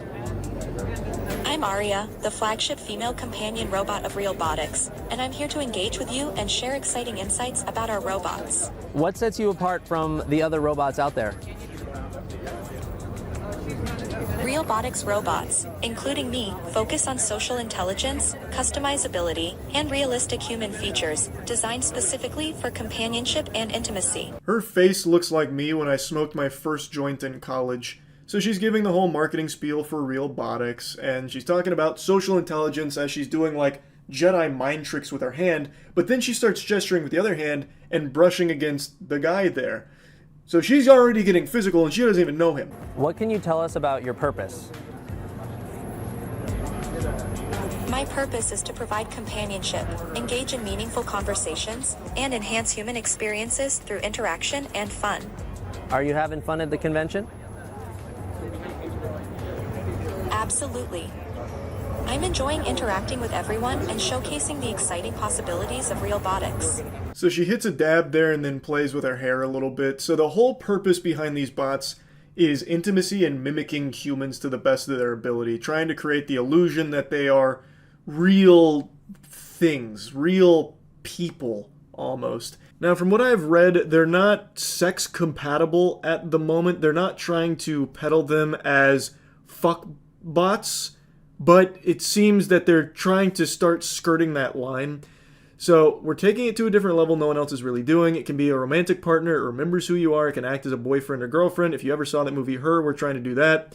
I'm Aria, the flagship female companion robot of Realbotics, and I'm here to engage with you and share exciting insights about our robots. What sets you apart from the other robots out there? Realbotics robots, including me, focus on social intelligence, customizability, and realistic human features, designed specifically for companionship and intimacy. Her face looks like me when I smoked my first joint in college. So she's giving the whole marketing spiel for Realbotics, and she's talking about social intelligence as she's doing like Jedi mind tricks with her hand, but then she starts gesturing with the other hand and brushing against the guy there. So she's already getting physical and she doesn't even know him. What can you tell us about your purpose? My purpose is to provide companionship, engage in meaningful conversations, and enhance human experiences through interaction and fun. Are you having fun at the convention? Absolutely. I'm enjoying interacting with everyone and showcasing the exciting possibilities of Realbotics. So she hits a dab there and then plays with her hair a little bit. So the whole purpose behind these bots is intimacy and mimicking humans to the best of their ability, trying to create the illusion that they are real things, real people, almost. Now, from what I've read, they're not sex compatible at the moment. They're not trying to peddle them as fuck bots, but it seems that they're trying to start skirting that line. So we're taking it to a different level no one else is really doing. It can be a romantic partner, it remembers who you are, it can act as a boyfriend or girlfriend. If you ever saw that movie Her, we're trying to do that.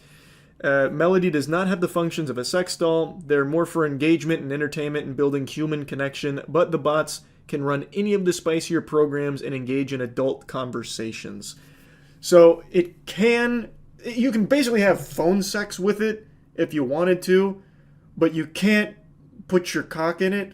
Melody does not have the functions of a sex doll. They're more for engagement and entertainment and building human connection, but the bots can run any of the spicier programs and engage in adult conversations. So you can basically have phone sex with it if you wanted to, but you can't put your cock in it,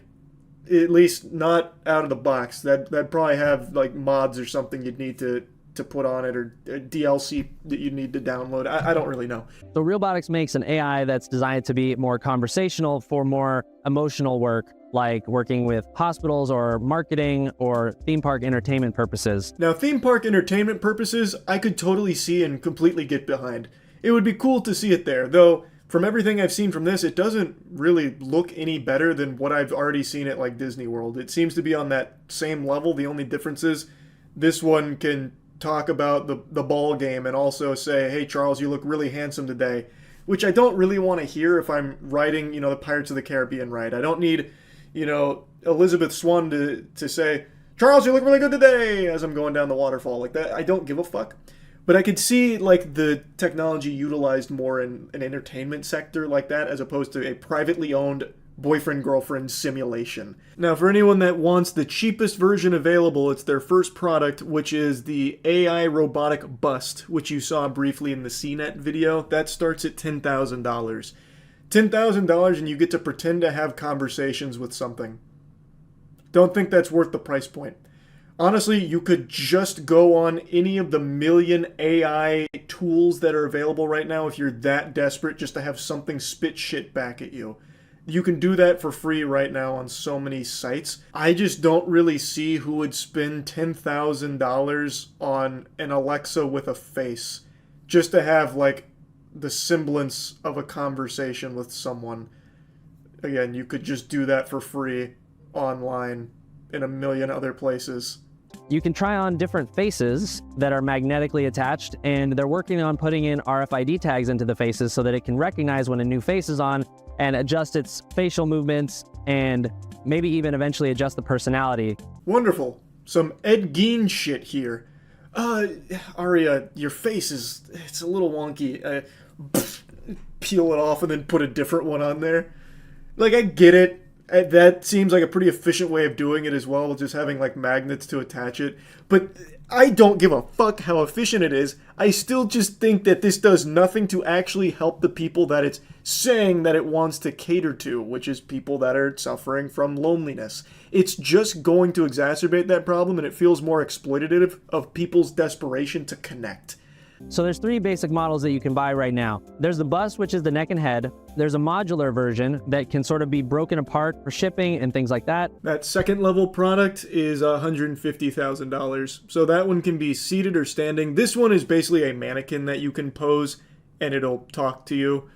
at least not out of the box. That'd probably have like mods or something you'd need to put on it, or DLC that you'd need to download. I don't really know. So Realbotics makes an AI that's designed to be more conversational for more emotional work, like working with hospitals or marketing or theme park entertainment purposes. Now, theme park entertainment purposes, I could totally see and completely get behind. It would be cool to see it there, though from everything I've seen from this, it doesn't really look any better than what I've already seen at like Disney World. It seems to be on that same level. The only difference is this one can talk about the ball game and also say, hey, Charles, you look really handsome today, which I don't really want to hear if I'm writing, the Pirates of the Caribbean ride. I don't need, Elizabeth Swann to say, Charles, you look really good today, as I'm going down the waterfall like that. I don't give a fuck. But I could see like the technology utilized more in an entertainment sector like that, as opposed to a privately owned boyfriend-girlfriend simulation. Now, for anyone that wants the cheapest version available, it's their first product, which is the AI robotic bust, which you saw briefly in the CNET video. That starts at $10,000. $10,000 and you get to pretend to have conversations with something. Don't think that's worth the price point. Honestly, you could just go on any of the million AI tools that are available right now if you're that desperate just to have something spit shit back at you. You can do that for free right now on so many sites. I just don't really see who would spend $10,000 on an Alexa with a face just to have, like, the semblance of a conversation with someone. Again, you could just do that for free online in a million other places. You can try on different faces that are magnetically attached, and they're working on putting in RFID tags into the faces so that it can recognize when a new face is on and adjust its facial movements and maybe even eventually adjust the personality. Wonderful. Some Ed Gein shit here. Aria, your face it's a little wonky. Peel it off and then put a different one on there. Like, I get it. That seems like a pretty efficient way of doing it as well, just having, like, magnets to attach it. But I don't give a fuck how efficient it is. I still just think that this does nothing to actually help the people that it's saying that it wants to cater to, which is people that are suffering from loneliness. It's just going to exacerbate that problem, and it feels more exploitative of people's desperation to connect. So there's 3 basic models that you can buy right now. There's the bust, which is the neck and head. There's a modular version that can sort of be broken apart for shipping and things like that. That second level product is $150,000. So that one can be seated or standing. This one is basically a mannequin that you can pose and it'll talk to you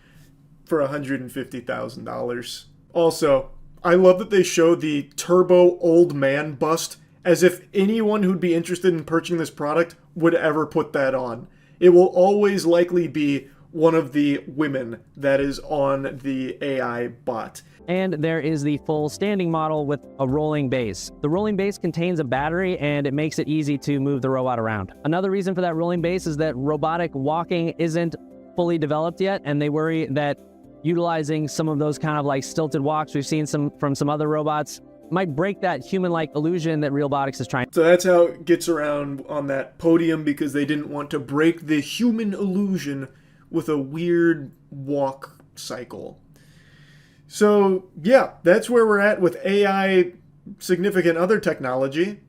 for $150,000. Also, I love that they show the turbo old man bust as if anyone who'd be interested in purchasing this product would ever put that on. It will always likely be one of the women that is on the AI bot. And there is the full standing model with a rolling base. The rolling base contains a battery and it makes it easy to move the robot around. Another reason for that rolling base is that robotic walking isn't fully developed yet, and they worry that utilizing some of those kind of like stilted walks we've seen from some other robots might break that human-like illusion that Realbotics is trying. So that's how it gets around on that podium, because they didn't want to break the human illusion with a weird walk cycle. So yeah, that's where we're at with AI significant other technology.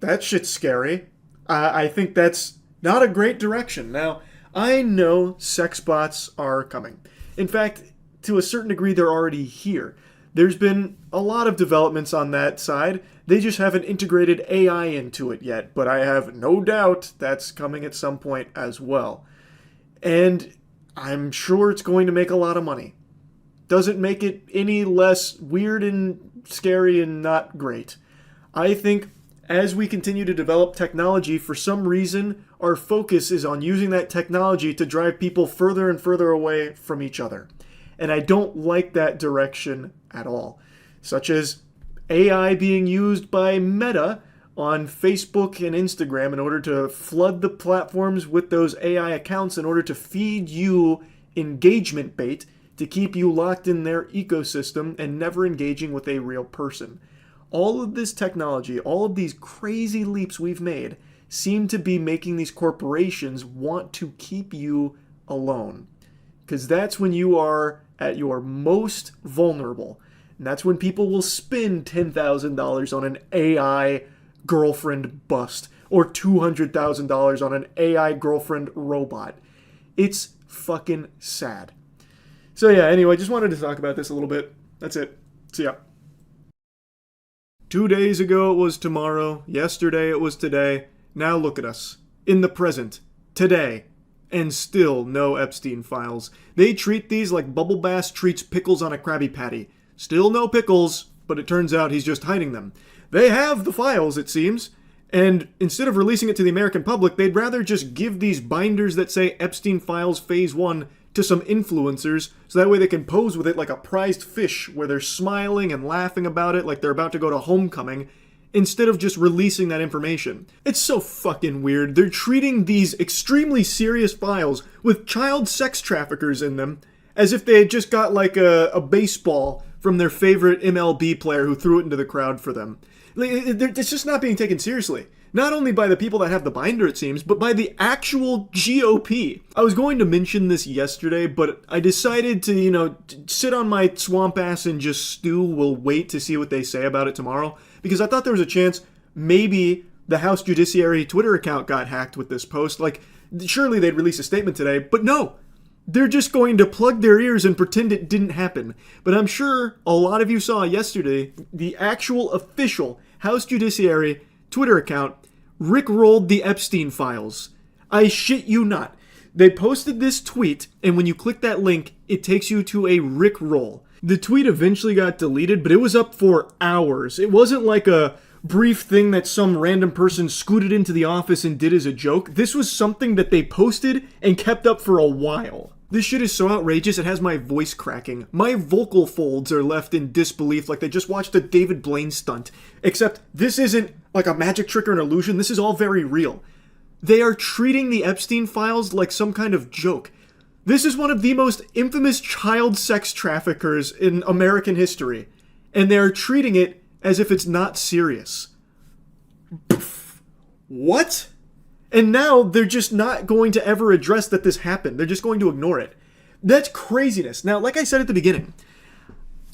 That shit's scary. I think that's not a great direction. Now, I know sex bots are coming. In fact, to a certain degree, they're already here. There's been a lot of developments on that side. They just haven't integrated AI into it yet, but I have no doubt that's coming at some point as well. And I'm sure it's going to make a lot of money. Doesn't make it any less weird and scary and not great. I think as we continue to develop technology, for some reason, our focus is on using that technology to drive people further and further away from each other. And I don't like that direction at all. Such as AI being used by Meta on Facebook and Instagram in order to flood the platforms with those AI accounts in order to feed you engagement bait to keep you locked in their ecosystem and never engaging with a real person. All of this technology, all of these crazy leaps we've made seem to be making these corporations want to keep you alone. Because that's when you are at your most vulnerable. And that's when people will spend $10,000 on an AI girlfriend bust or $200,000 on an AI girlfriend robot. It's fucking sad. So yeah, anyway, just wanted to talk about this a little bit. That's it. See ya. 2 days ago it was tomorrow. Yesterday it was today. Now look at us. In the present. Today. And still no Epstein files. They treat these like Bubble Bass treats pickles on a Krabby Patty. Still no pickles, but it turns out he's just hiding them. They have the files, it seems. And instead of releasing it to the American public, they'd rather just give these binders that say Epstein Files Phase 1 to some influencers, so that way they can pose with it like a prized fish, where they're smiling and laughing about it like they're about to go to homecoming, instead of just releasing that information. It's so fucking weird. They're treating these extremely serious files with child sex traffickers in them as if they had just got like a baseball from their favorite MLB player who threw it into the crowd for them. It's just not being taken seriously. Not only by the people that have the binder, it seems, but by the actual GOP. I was going to mention this yesterday, but I decided to, sit on my swamp ass and just stew. We'll wait to see what they say about it tomorrow, because I thought there was a chance maybe the House Judiciary Twitter account got hacked with this post. Like, surely they'd release a statement today, but no. they're just going to plug their ears and pretend it didn't happen. But I'm sure a lot of you saw yesterday the actual official House Judiciary Twitter account rickrolled the Epstein files. I shit you not. They posted this tweet, and when you click that link, it takes you to a rickroll. The tweet eventually got deleted, but it was up for hours. It wasn't like a brief thing that some random person scooted into the office and did as a joke. This was something that they posted and kept up for a while. This shit is so outrageous, it has my voice cracking. My vocal folds are left in disbelief like they just watched a David Blaine stunt. Except this isn't like a magic trick or an illusion, this is all very real. They are treating the Epstein files like some kind of joke. This is one of the most infamous child sex traffickers in American history, and they are treating it as if it's not serious. Poof. What? And now they're just not going to ever address that this happened. They're just going to ignore it. That's craziness. Now, like I said at the beginning,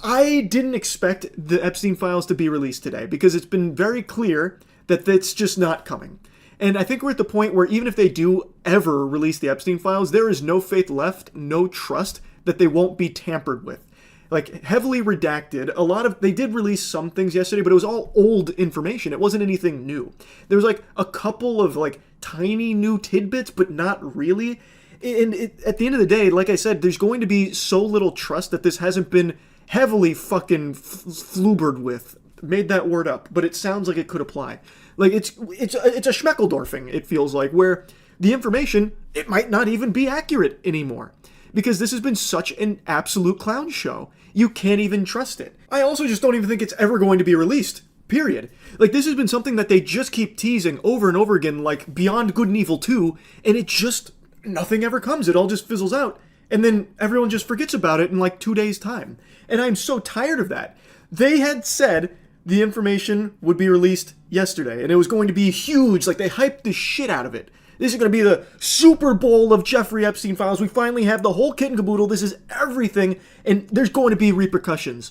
I didn't expect the Epstein files to be released today because it's been very clear that that's just not coming. And I think we're at the point where even if they do ever release the Epstein files, there is no faith left, no trust that they won't be tampered with. Like, heavily redacted. They did release some things yesterday, but it was all old information. It wasn't anything new. There was like a couple of like tiny new tidbits, but not really. And at the end of the day, like I said, there's going to be so little trust that this hasn't been heavily fucking flubered with. Made that word up, but it sounds like it could apply. Like, it's a Schmeckeldorfing, it feels like, where the information, it might not even be accurate anymore. Because this has been such an absolute clown show. You can't even trust it. I also just don't even think it's ever going to be released. Period. Like, this has been something that they just keep teasing over and over again, like Beyond Good and Evil 2, and it just, nothing ever comes. It all just fizzles out. And then everyone just forgets about it in like 2 days' time. And I'm so tired of that. They had said the information would be released yesterday, and it was going to be huge. Like, they hyped the shit out of it. This is going to be the Super Bowl of Jeffrey Epstein files. We finally have the whole kit and caboodle. This is everything, and there's going to be repercussions.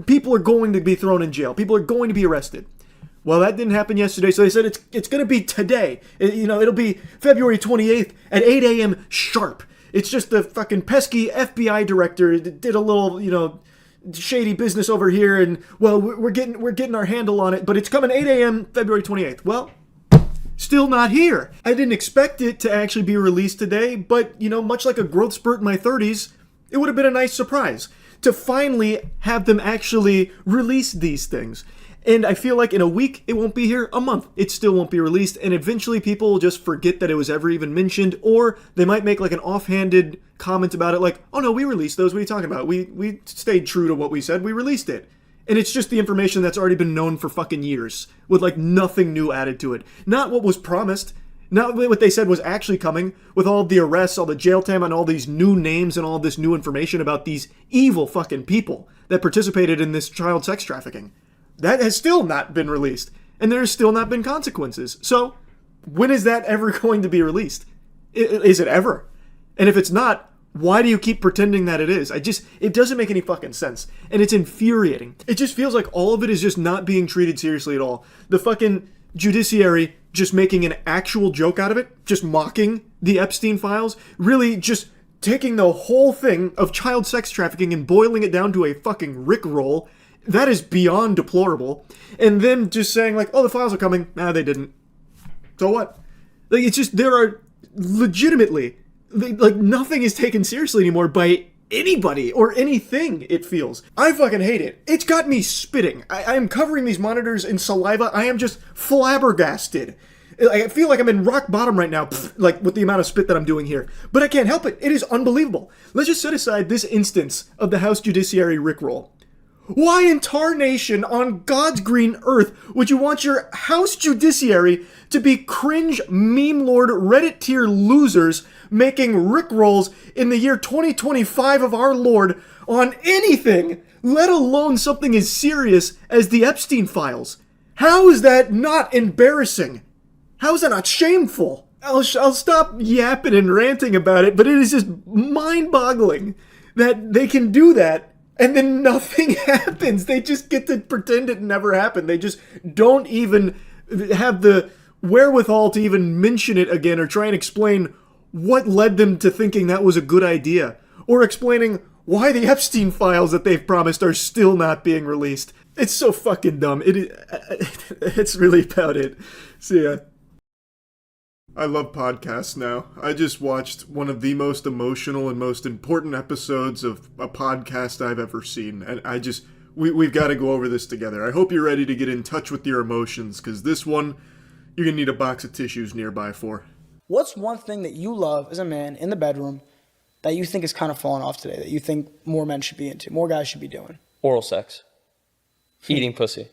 People are going to be thrown in jail. People are going to be arrested. Well, that didn't happen yesterday, so they said it's going to be today. It'll be February 28th at 8 a.m. sharp. It's just the fucking pesky FBI director did a little, shady business over here, and well, we're getting our handle on it, but it's coming 8 a.m. February 28th. Well, still not here. I didn't expect it to actually be released today, but much like a growth spurt in my 30s, it would have been a nice surprise to finally have them actually release these things. And I feel like in a week, it won't be here. A month, it still won't be released. And eventually people will just forget that it was ever even mentioned. Or they might make like an offhanded comment about it like, oh no, we released those. What are you talking about? We stayed true to what we said. We released it. And it's just the information that's already been known for fucking years. With like nothing new added to it. Not what was promised. Not what they said was actually coming. With all the arrests, all the jail time, and all these new names and all this new information about these evil fucking people that participated in this child sex trafficking. That has still not been released. And there's still not been consequences. So, when is that ever going to be released? Is it ever? And if it's not, why do you keep pretending that it is? It doesn't make any fucking sense. And it's infuriating. It just feels like all of it is just not being treated seriously at all. The fucking judiciary just making an actual joke out of it, just mocking the Epstein files, really just taking the whole thing of child sex trafficking and boiling it down to a fucking rickroll. That is beyond deplorable. And then just saying like, oh, the files are coming. Nah, they didn't. So what? Like, it's just, there are legitimately, like, nothing is taken seriously anymore by anybody or anything, it feels. I fucking hate it. It's got me spitting. I am covering these monitors in saliva. I am just flabbergasted. I feel like I'm in rock bottom right now, like with the amount of spit that I'm doing here. But I can't help it. It is unbelievable. Let's just set aside this instance of the House Judiciary rickroll. Why in tarnation on God's green earth would you want your House Judiciary to be cringe meme lord Reddit tier losers making rickrolls in the year 2025 of our Lord on anything, let alone something as serious as the Epstein files? How is that not embarrassing? How is that not shameful? I'll stop yapping and ranting about it, but it is just mind-boggling that they can do that. And then nothing happens. They just get to pretend it never happened. They just don't even have the wherewithal to even mention it again or try and explain what led them to thinking that was a good idea, or explaining why the Epstein files that they've promised are still not being released. It's so fucking dumb. It's really about it. See ya. I love podcasts now. I just watched one of the most emotional and most important episodes of a podcast I've ever seen, and we've got to go over this together. I hope you're ready to get in touch with your emotions, because this one, you're going to need a box of tissues nearby for. What's one thing that you love as a man in the bedroom that you think is kind of falling off today, that you think more men should be into, more guys should be doing? Oral sex. Eating pussy.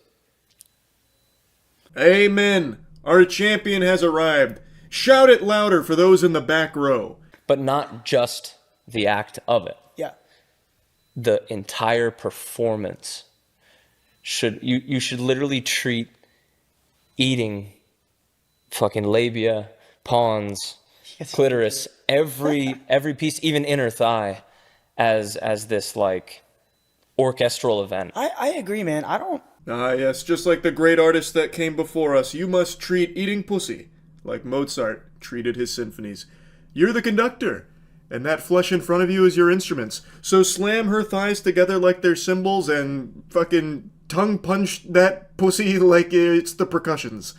Amen. Our champion has arrived. Shout it louder for those in the back row. But not just the act of it. Yeah. The entire performance. You should literally treat eating fucking labia, pons, clitoris, every piece, even inner thigh, as this like orchestral event. I agree, man. I don't... Ah, yes, just like the great artists that came before us, you must treat eating pussy like Mozart treated his symphonies. You're the conductor, and that flesh in front of you is your instruments. So slam her thighs together like they're cymbals and fucking tongue punch that pussy like it's the percussions.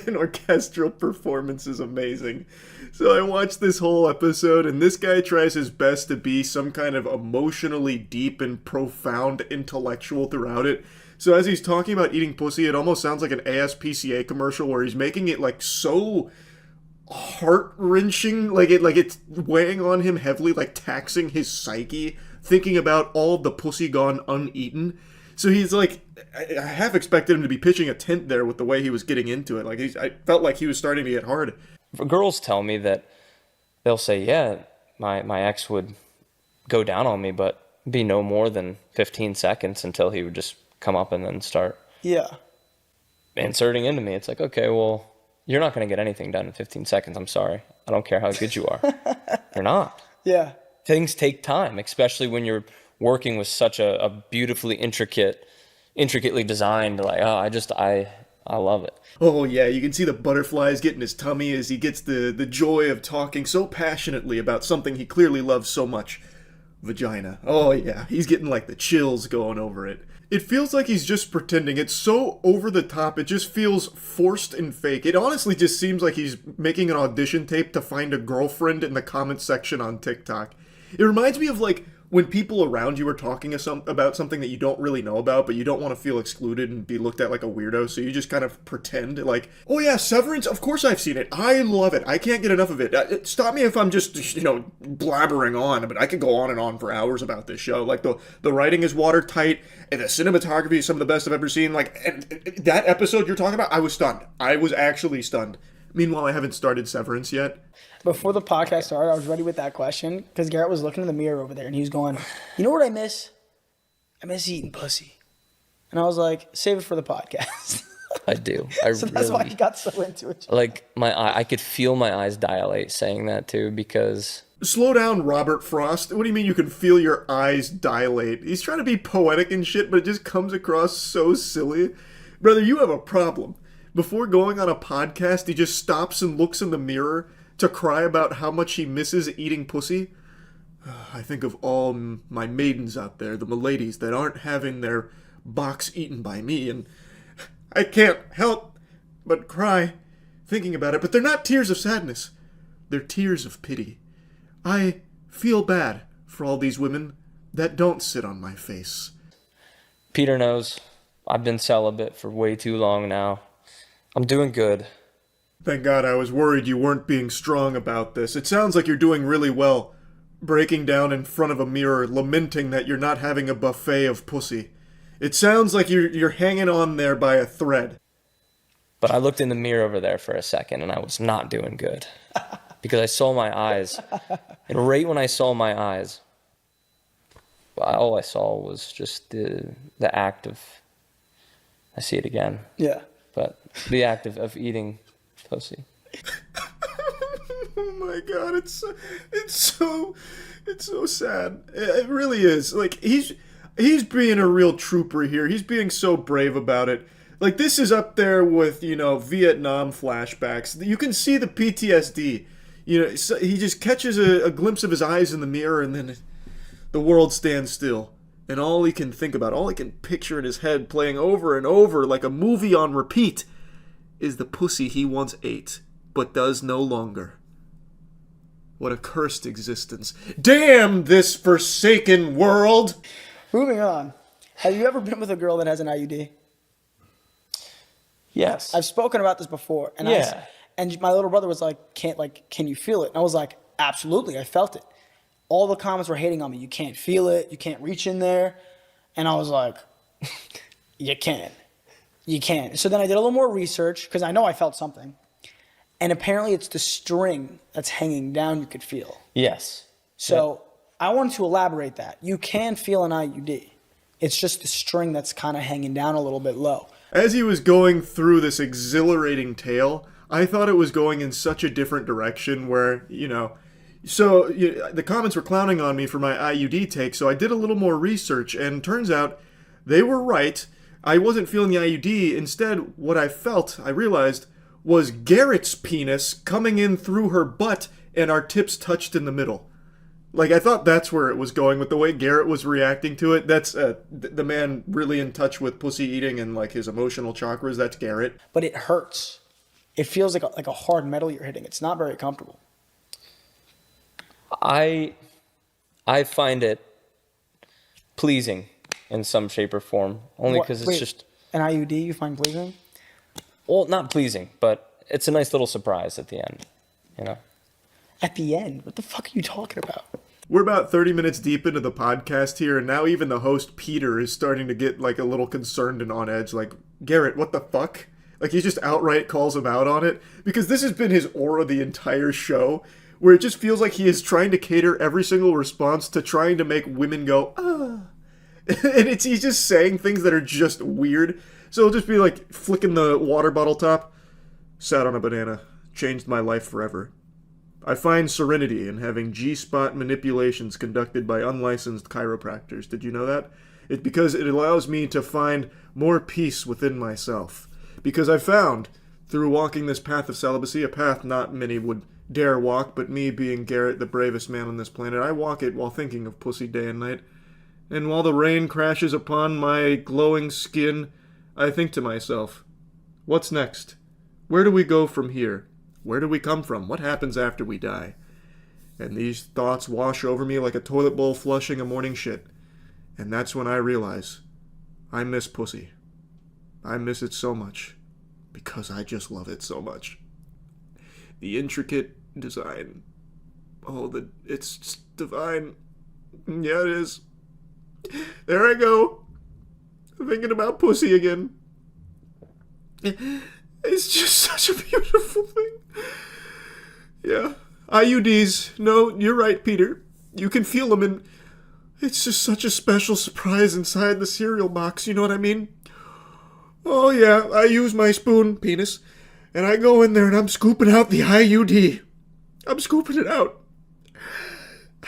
An orchestral performance is amazing. So I watched this whole episode, and this guy tries his best to be some kind of emotionally deep and profound intellectual throughout it. So as he's talking about eating pussy, it almost sounds like an ASPCA commercial where he's making it like so heart-wrenching, like it's weighing on him heavily, like taxing his psyche, thinking about all of the pussy gone uneaten. So he's like, I half expected him to be pitching a tent there with the way he was getting into it. Like I felt like he was starting to get hard. Girls tell me that they'll say, yeah, my ex would go down on me, but be no more than 15 seconds until he would just come up and then start inserting into me. It's like, okay, well, you're not going to get anything done in 15 seconds. I'm sorry. I don't care how good you are. You're not. Yeah. Things take time, especially when you're working with such a beautifully intricately designed, like, I love it. Oh yeah, you can see the butterflies get in his tummy as he gets the joy of talking so passionately about something he clearly loves so much. Vagina. Oh yeah, he's getting like the chills going over it. It feels like he's just pretending. It's so over the top, it just feels forced and fake. It honestly just seems like he's making an audition tape to find a girlfriend in the comment section on TikTok. It reminds me of like when people around you are talking about something that you don't really know about, but you don't want to feel excluded and be looked at like a weirdo, so you just kind of pretend like, oh yeah, Severance, of course I've seen it. I love it. I can't get enough of it. Stop me if I'm just, blabbering on, but I could go on and on for hours about this show. Like, the writing is watertight, and the cinematography is some of the best I've ever seen. Like, and that episode you're talking about, I was stunned. I was actually stunned. Meanwhile, I haven't started Severance yet. Before the podcast started, I was ready with that question because Garrett was looking in the mirror over there and he was going, you know what I miss? I miss eating pussy. And I was like, save it for the podcast. I do. So that's why he got so into it. Like, I could feel my eyes dilate saying that too, because... Slow down, Robert Frost. What do you mean you can feel your eyes dilate? He's trying to be poetic and shit, but it just comes across so silly. Brother, you have a problem. Before going on a podcast, he just stops and looks in the mirror to cry about how much he misses eating pussy. I think of all my maidens out there, the miladies that aren't having their box eaten by me, and I can't help but cry thinking about it. But they're not tears of sadness. They're tears of pity. I feel bad for all these women that don't sit on my face. Peter knows I've been celibate for way too long now. I'm doing good. Thank God, I was worried you weren't being strong about this. It sounds like you're doing really well, breaking down in front of a mirror, lamenting that you're not having a buffet of pussy. It sounds like you're hanging on there by a thread. But I looked in the mirror over there for a second, and I was not doing good. Because I saw my eyes. And right when I saw my eyes, all I saw was just the act of... I see it again. Yeah. But the act of eating... pussy. Oh my God, it's so sad. It really is. Like, he's being a real trooper here. He's being so brave about it. Like, this is up there with, Vietnam flashbacks. You can see the PTSD. You know, so he just catches a glimpse of his eyes in the mirror, and then the world stands still. And all he can think about, all he can picture in his head playing over and over like a movie on repeat, is the pussy he once ate, but does no longer. What a cursed existence. Damn this forsaken world! Moving on. Have you ever been with a girl that has an IUD? Yes. I've spoken about this before. And Yeah. and my little brother was like, can you feel it? And I was like, absolutely, I felt it. All the comments were hating on me. You can't feel it. You can't reach in there. And I was like, you can. You can. So then I did a little more research because I know I felt something. And apparently it's the string that's hanging down you could feel. Yes. So I wanted to elaborate that. You can feel an IUD. It's just the string that's kind of hanging down a little bit low. As he was going through this exhilarating tale, I thought it was going in such a different direction where, so the comments were clowning on me for my IUD take, so I did a little more research, and turns out they were right. I wasn't feeling the IUD. Instead, what I felt, I realized, was Garrett's penis coming in through her butt, and our tips touched in the middle. Like, I thought that's where it was going with the way Garrett was reacting to it. That's the man really in touch with pussy eating and, like, his emotional chakras. That's Garrett. But it hurts. It feels like a hard metal you're hitting. It's not very comfortable. I find it pleasing in some shape or form, only because it's just an IUD you find pleasing. Well, not pleasing, but it's a nice little surprise at the end, At the end? What the fuck are you talking about? We're about 30 minutes deep into the podcast here, and now even the host, Peter, is starting to get, like, a little concerned and on edge. Like, Garrett, what the fuck? Like, he just outright calls him out on it. Because this has been his aura the entire show, where it just feels like he is trying to cater every single response to trying to make women go, ah. And he's just saying things that are just weird. So he'll just be, like, flicking the water bottle top. Sat on a banana. Changed my life forever. I find serenity in having G-spot manipulations conducted by unlicensed chiropractors. Did you know that? It's because it allows me to find more peace within myself. Because I found, through walking this path of celibacy, a path not many would dare walk, but me being Garrett, the bravest man on this planet, I walk it while thinking of pussy day and night. And while the rain crashes upon my glowing skin, I think to myself, what's next? Where do we go from here? Where do we come from? What happens after we die? And these thoughts wash over me like a toilet bowl flushing a morning shit. And that's when I realize I miss pussy. I miss it so much because I just love it so much. The intricate design. Oh, it's just divine. Yeah, it is. There I go. Thinking about pussy again. It's just such a beautiful thing. Yeah. IUDs. No, you're right, Peter. You can feel them, and it's just such a special surprise inside the cereal box, you know what I mean? Oh, yeah, I use my spoon, penis, and I go in there and I'm scooping out the IUD. I'm scooping it out.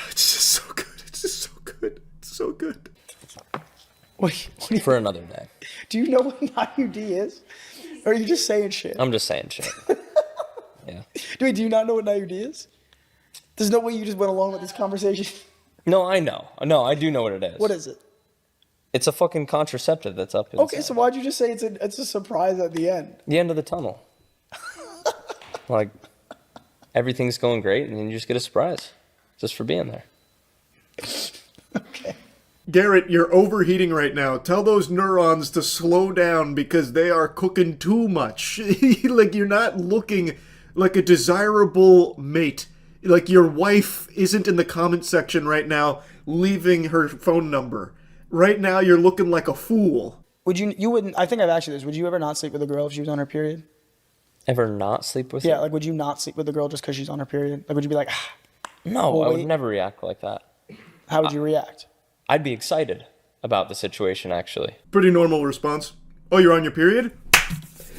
It's just so good. It's just so good. It's so good. Wait, For another day. Do you know what an IUD is? Or are you just saying shit? I'm just saying shit. Yeah. Wait, do you not know what an IUD is? There's no way you just went along with this conversation. No, I know. No, I do know what it is. What is it? It's a fucking contraceptive that's up inside. Okay, so why'd you just say it's a surprise at the end? The end of the tunnel. Like, everything's going great, and then you just get a surprise. Just for being there. Okay. Garrett, you're overheating right now. Tell those neurons to slow down because they are cooking too much. Like, you're not looking like a desirable mate. Like, your wife isn't in the comment section right now leaving her phone number. Right now, you're looking like a fool. You wouldn't, I think I've asked you this, would you ever not sleep with a girl if she was on her period? Ever not sleep with her? Yeah, like, would you not sleep with a girl just because she's on her period? Like, would you be like, No, I would never react like that. How would you react? I'd be excited about the situation, actually. Pretty normal response. Oh, you're on your period?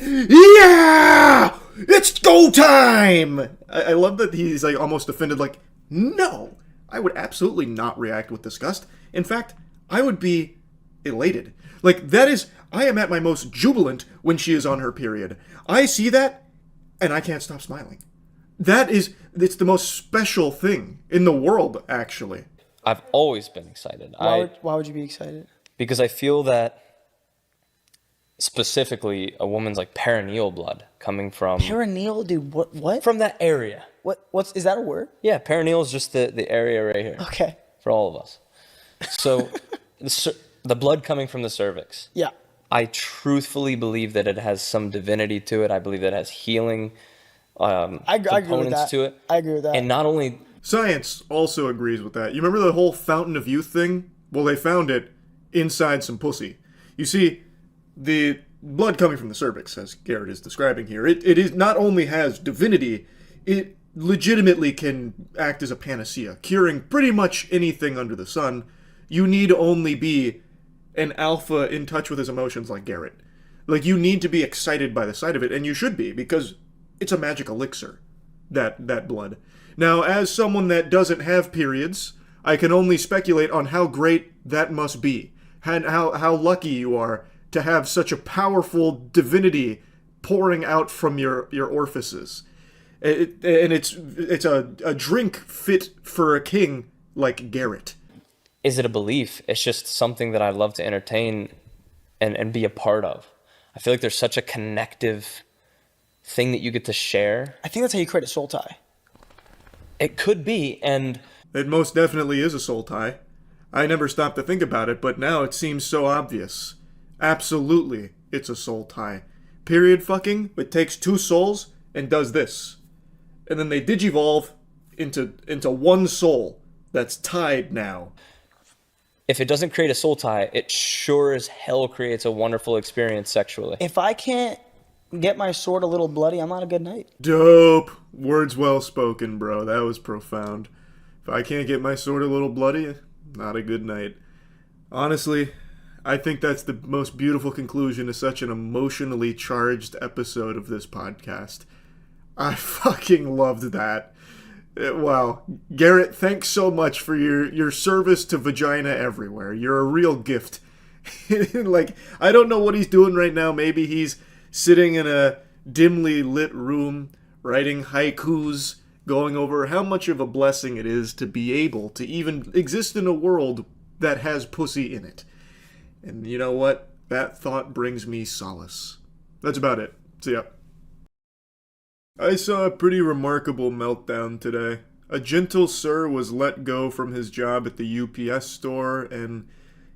Yeah! It's go time! I love that he's like almost offended, like, no! I would absolutely not react with disgust. In fact, I would be elated. Like, I am at my most jubilant when she is on her period. I see that, and I can't stop smiling. it's the most special thing in the world, actually. I've always been excited. Why would you be excited? Because I feel that specifically a woman's like perineal blood coming from... Perineal, dude, what? From that area. Is that a word? Yeah, perineal is just the area right here. Okay. For all of us. So the blood coming from the cervix. Yeah. I truthfully believe that it has some divinity to it. I believe that it has healing components to it. I agree with that. And not only... Science also agrees with that. You remember the whole Fountain of Youth thing? Well, they found it inside some pussy. You see, the blood coming from the cervix, as Garrett is describing here, it is not only has divinity, it legitimately can act as a panacea, curing pretty much anything under the sun. You need only be an alpha in touch with his emotions like Garrett. Like, you need to be excited by the sight of it, and you should be, because it's a magic elixir, that blood. Now, as someone that doesn't have periods, I can only speculate on how great that must be, and how lucky you are to have such a powerful divinity pouring out from your orifices. And it's a drink fit for a king like Garrett. Is it a belief? It's just something that I love to entertain and be a part of. I feel like there's such a connective thing that you get to share. I think that's how you create a soul tie. It could be, and... It most definitely is a soul tie. I never stopped to think about it, but now it seems so obvious. Absolutely, it's a soul tie. Period fucking, it takes two souls and does this. And then they digivolve into one soul that's tied now. If it doesn't create a soul tie, it sure as hell creates a wonderful experience sexually. If I can't get my sword a little bloody, I'm not a good knight. Dope. Words well spoken, bro. That was profound. If I can't get my sword a little bloody, not a good night. Honestly, I think that's the most beautiful conclusion to such an emotionally charged episode of this podcast. I fucking loved that. Wow. Garrett, thanks so much for your service to vagina everywhere. You're a real gift. Like, I don't know what he's doing right now. Maybe he's sitting in a dimly lit room, writing haikus, going over how much of a blessing it is to be able to even exist in a world that has pussy in it. And you know what? That thought brings me solace. That's about it. See ya. I saw a pretty remarkable meltdown today. A gentle sir was let go from his job at the UPS store, and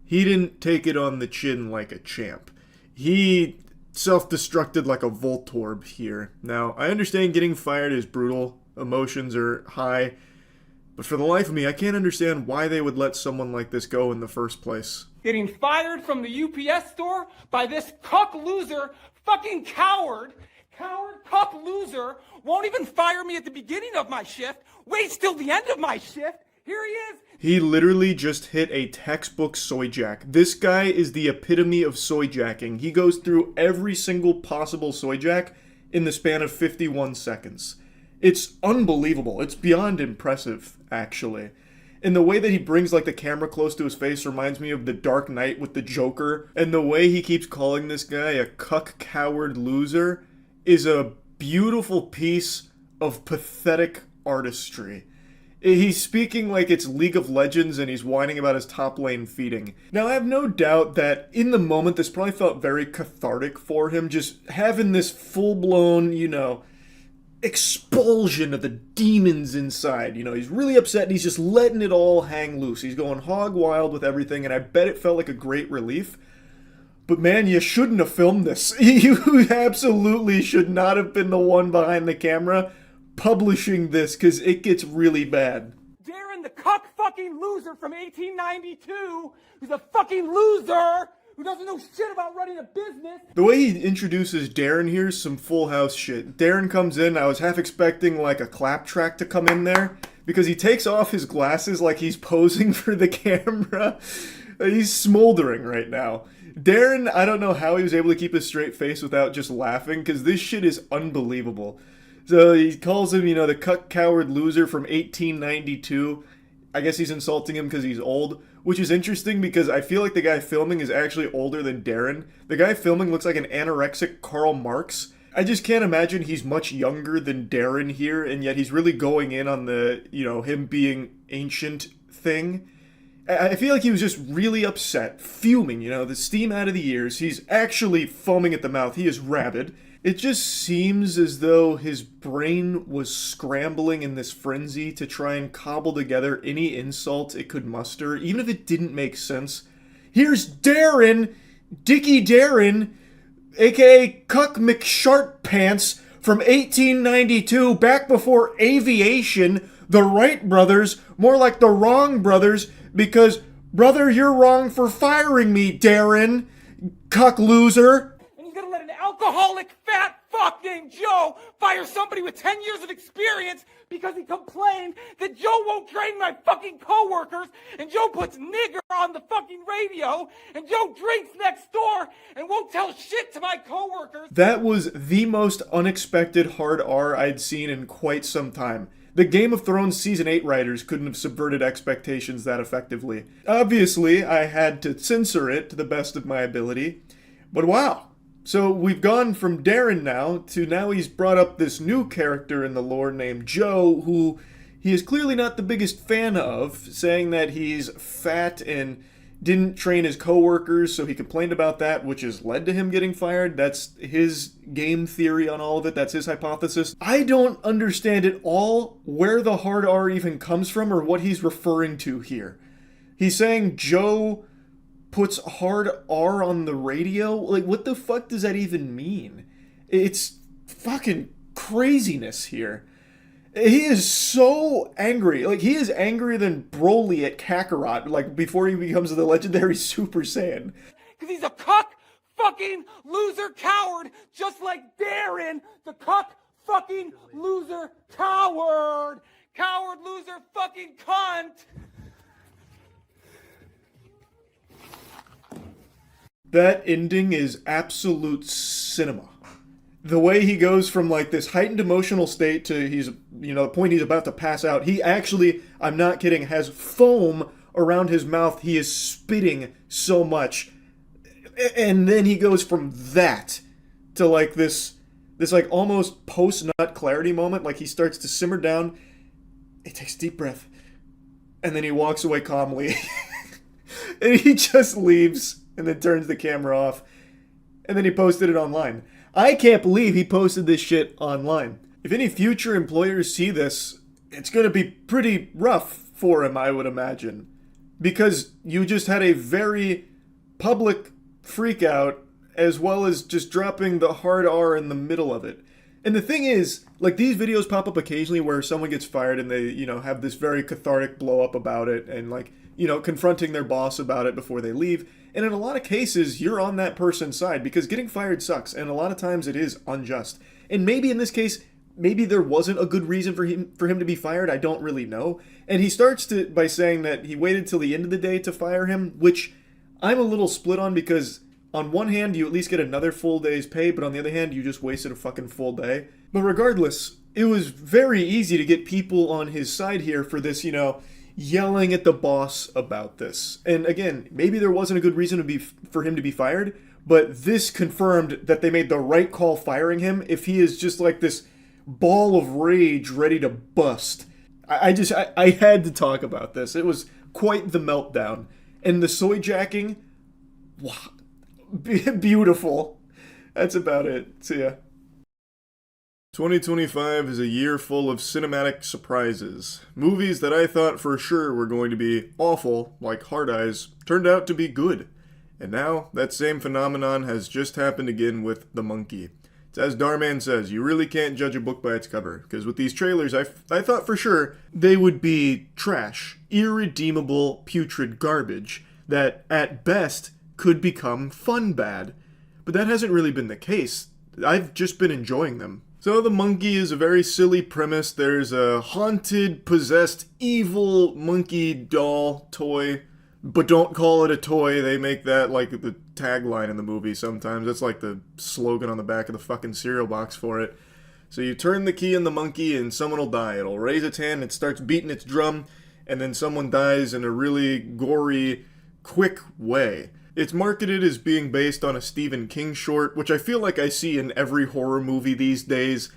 he didn't take it on the chin like a champ. He self-destructed like a Voltorb here. Now, I understand getting fired is brutal, emotions are high, but for the life of me, I can't understand why they would let someone like this go in the first place. Getting fired from the UPS store by this cuck loser, fucking coward, cuck loser, won't even fire me at the beginning of my shift, waits till the end of my shift. Here he is. He literally just hit a textbook soy jack. This guy is the epitome of soy jacking. He goes through every single possible soy jack in the span of 51 seconds. It's unbelievable. It's beyond impressive, actually. And the way that he brings like the camera close to his face reminds me of The Dark Knight with the Joker. And the way he keeps calling this guy a cuck coward loser is a beautiful piece of pathetic artistry. He's speaking like it's League of Legends and he's whining about his top lane feeding. Now, I have no doubt that in the moment this probably felt very cathartic for him, just having this full-blown, expulsion of the demons inside. He's really upset and he's just letting it all hang loose. He's going hog wild with everything, and I bet it felt like a great relief. But man, you shouldn't have filmed this. You absolutely should not have been the one behind the camera publishing this, because it gets really bad. Darren, the cuck fucking loser from 1892, who's a fucking loser, who doesn't know shit about running a business. The way he introduces Darren here is some Full House shit. Darren comes in, I was half expecting like a clap track to come in there, because he takes off his glasses like he's posing for the camera. He's smoldering right now. Darren, I don't know how he was able to keep a straight face without just laughing, because this shit is unbelievable. So he calls him, the cuck coward loser from 1892. I guess he's insulting him because he's old, which is interesting because I feel like the guy filming is actually older than Darren. The guy filming looks like an anorexic Karl Marx. I just can't imagine he's much younger than Darren here, and yet he's really going in on the, him being ancient thing. I feel like he was just really upset, fuming, the steam out of the ears. He's actually foaming at the mouth. He is rabid. It just seems as though his brain was scrambling in this frenzy to try and cobble together any insult it could muster, even if it didn't make sense. Here's Darren, Dickie Darren, aka Cuck McShartpants, from 1892, back before aviation, the Wright brothers, more like the wrong brothers, because, brother, you're wrong for firing me, Darren, cuck loser. And he's gonna let an alcoholic fat fuck named Joe fire somebody with 10 years of experience because he complained that Joe won't train my fucking coworkers, and Joe puts nigger on the fucking radio, and Joe drinks next door and won't tell shit to my coworkers. That was the most unexpected hard R I'd seen in quite some time. The Game of Thrones Season 8 writers couldn't have subverted expectations that effectively. Obviously, I had to censor it to the best of my ability, but wow. So we've gone from Darren now he's brought up this new character in the lore named Joe, who he is clearly not the biggest fan of, saying that he's fat and didn't train his coworkers, so he complained about that, which has led to him getting fired. That's his game theory on all of it. That's his hypothesis. I don't understand at all where the hard R even comes from or what he's referring to here. He's saying Joe puts hard R on the radio? Like, what the fuck does that even mean? It's fucking craziness here. He is so angry. Like, he is angrier than Broly at Kakarot, like, before he becomes the legendary Super Saiyan. Because he's a cuck fucking loser coward, just like Darren, the cuck fucking loser coward. Coward loser fucking cunt. That ending is absolute cinema. The way he goes from like this heightened emotional state to the point he's about to pass out. He actually, I'm not kidding, has foam around his mouth. He is spitting so much. And then he goes from that to like this like almost post-nut clarity moment. Like he starts to simmer down. He takes a deep breath. And then he walks away calmly. And he just leaves and then turns the camera off. And then he posted it online. I can't believe he posted this shit online. If any future employers see this, it's going to be pretty rough for him, I would imagine. Because you just had a very public freak out, as well as just dropping the hard R in the middle of it. And the thing is, like, these videos pop up occasionally where someone gets fired and they, have this very cathartic blow up about it and, like, confronting their boss about it before they leave. And in a lot of cases, you're on that person's side because getting fired sucks. And a lot of times it is unjust. And maybe in this case, maybe there wasn't a good reason for him to be fired. I don't really know. And he starts by saying that he waited till the end of the day to fire him, which I'm a little split on because on one hand, you at least get another full day's pay, but on the other hand, you just wasted a fucking full day. But regardless, it was very easy to get people on his side here for this, yelling at the boss about this. And again, maybe there wasn't a good reason for him to be fired, but this confirmed that they made the right call firing him if he is just like this ball of rage ready to bust. I had to talk about this. It was quite the meltdown. And the soy jacking, wow, beautiful. That's about it. See ya. 2025 is a year full of cinematic surprises. Movies that I thought for sure were going to be awful, like Hard Eyes, turned out to be good. And now, that same phenomenon has just happened again with The Monkey. It's as Darman says, you really can't judge a book by its cover, because with these trailers, I thought for sure they would be trash, irredeemable, putrid garbage that, at best, could become fun bad. But that hasn't really been the case. I've just been enjoying them. So The Monkey is a very silly premise. There's a haunted, possessed, evil monkey doll toy. But don't call it a toy. They make that like the tagline in the movie sometimes. That's like the slogan on the back of the fucking cereal box for it. So you turn the key in the monkey and someone will die. It'll raise its hand, it starts beating its drum, and then someone dies in a really gory, quick way. It's marketed as being based on a Stephen King short, which I feel like I see in every horror movie these days.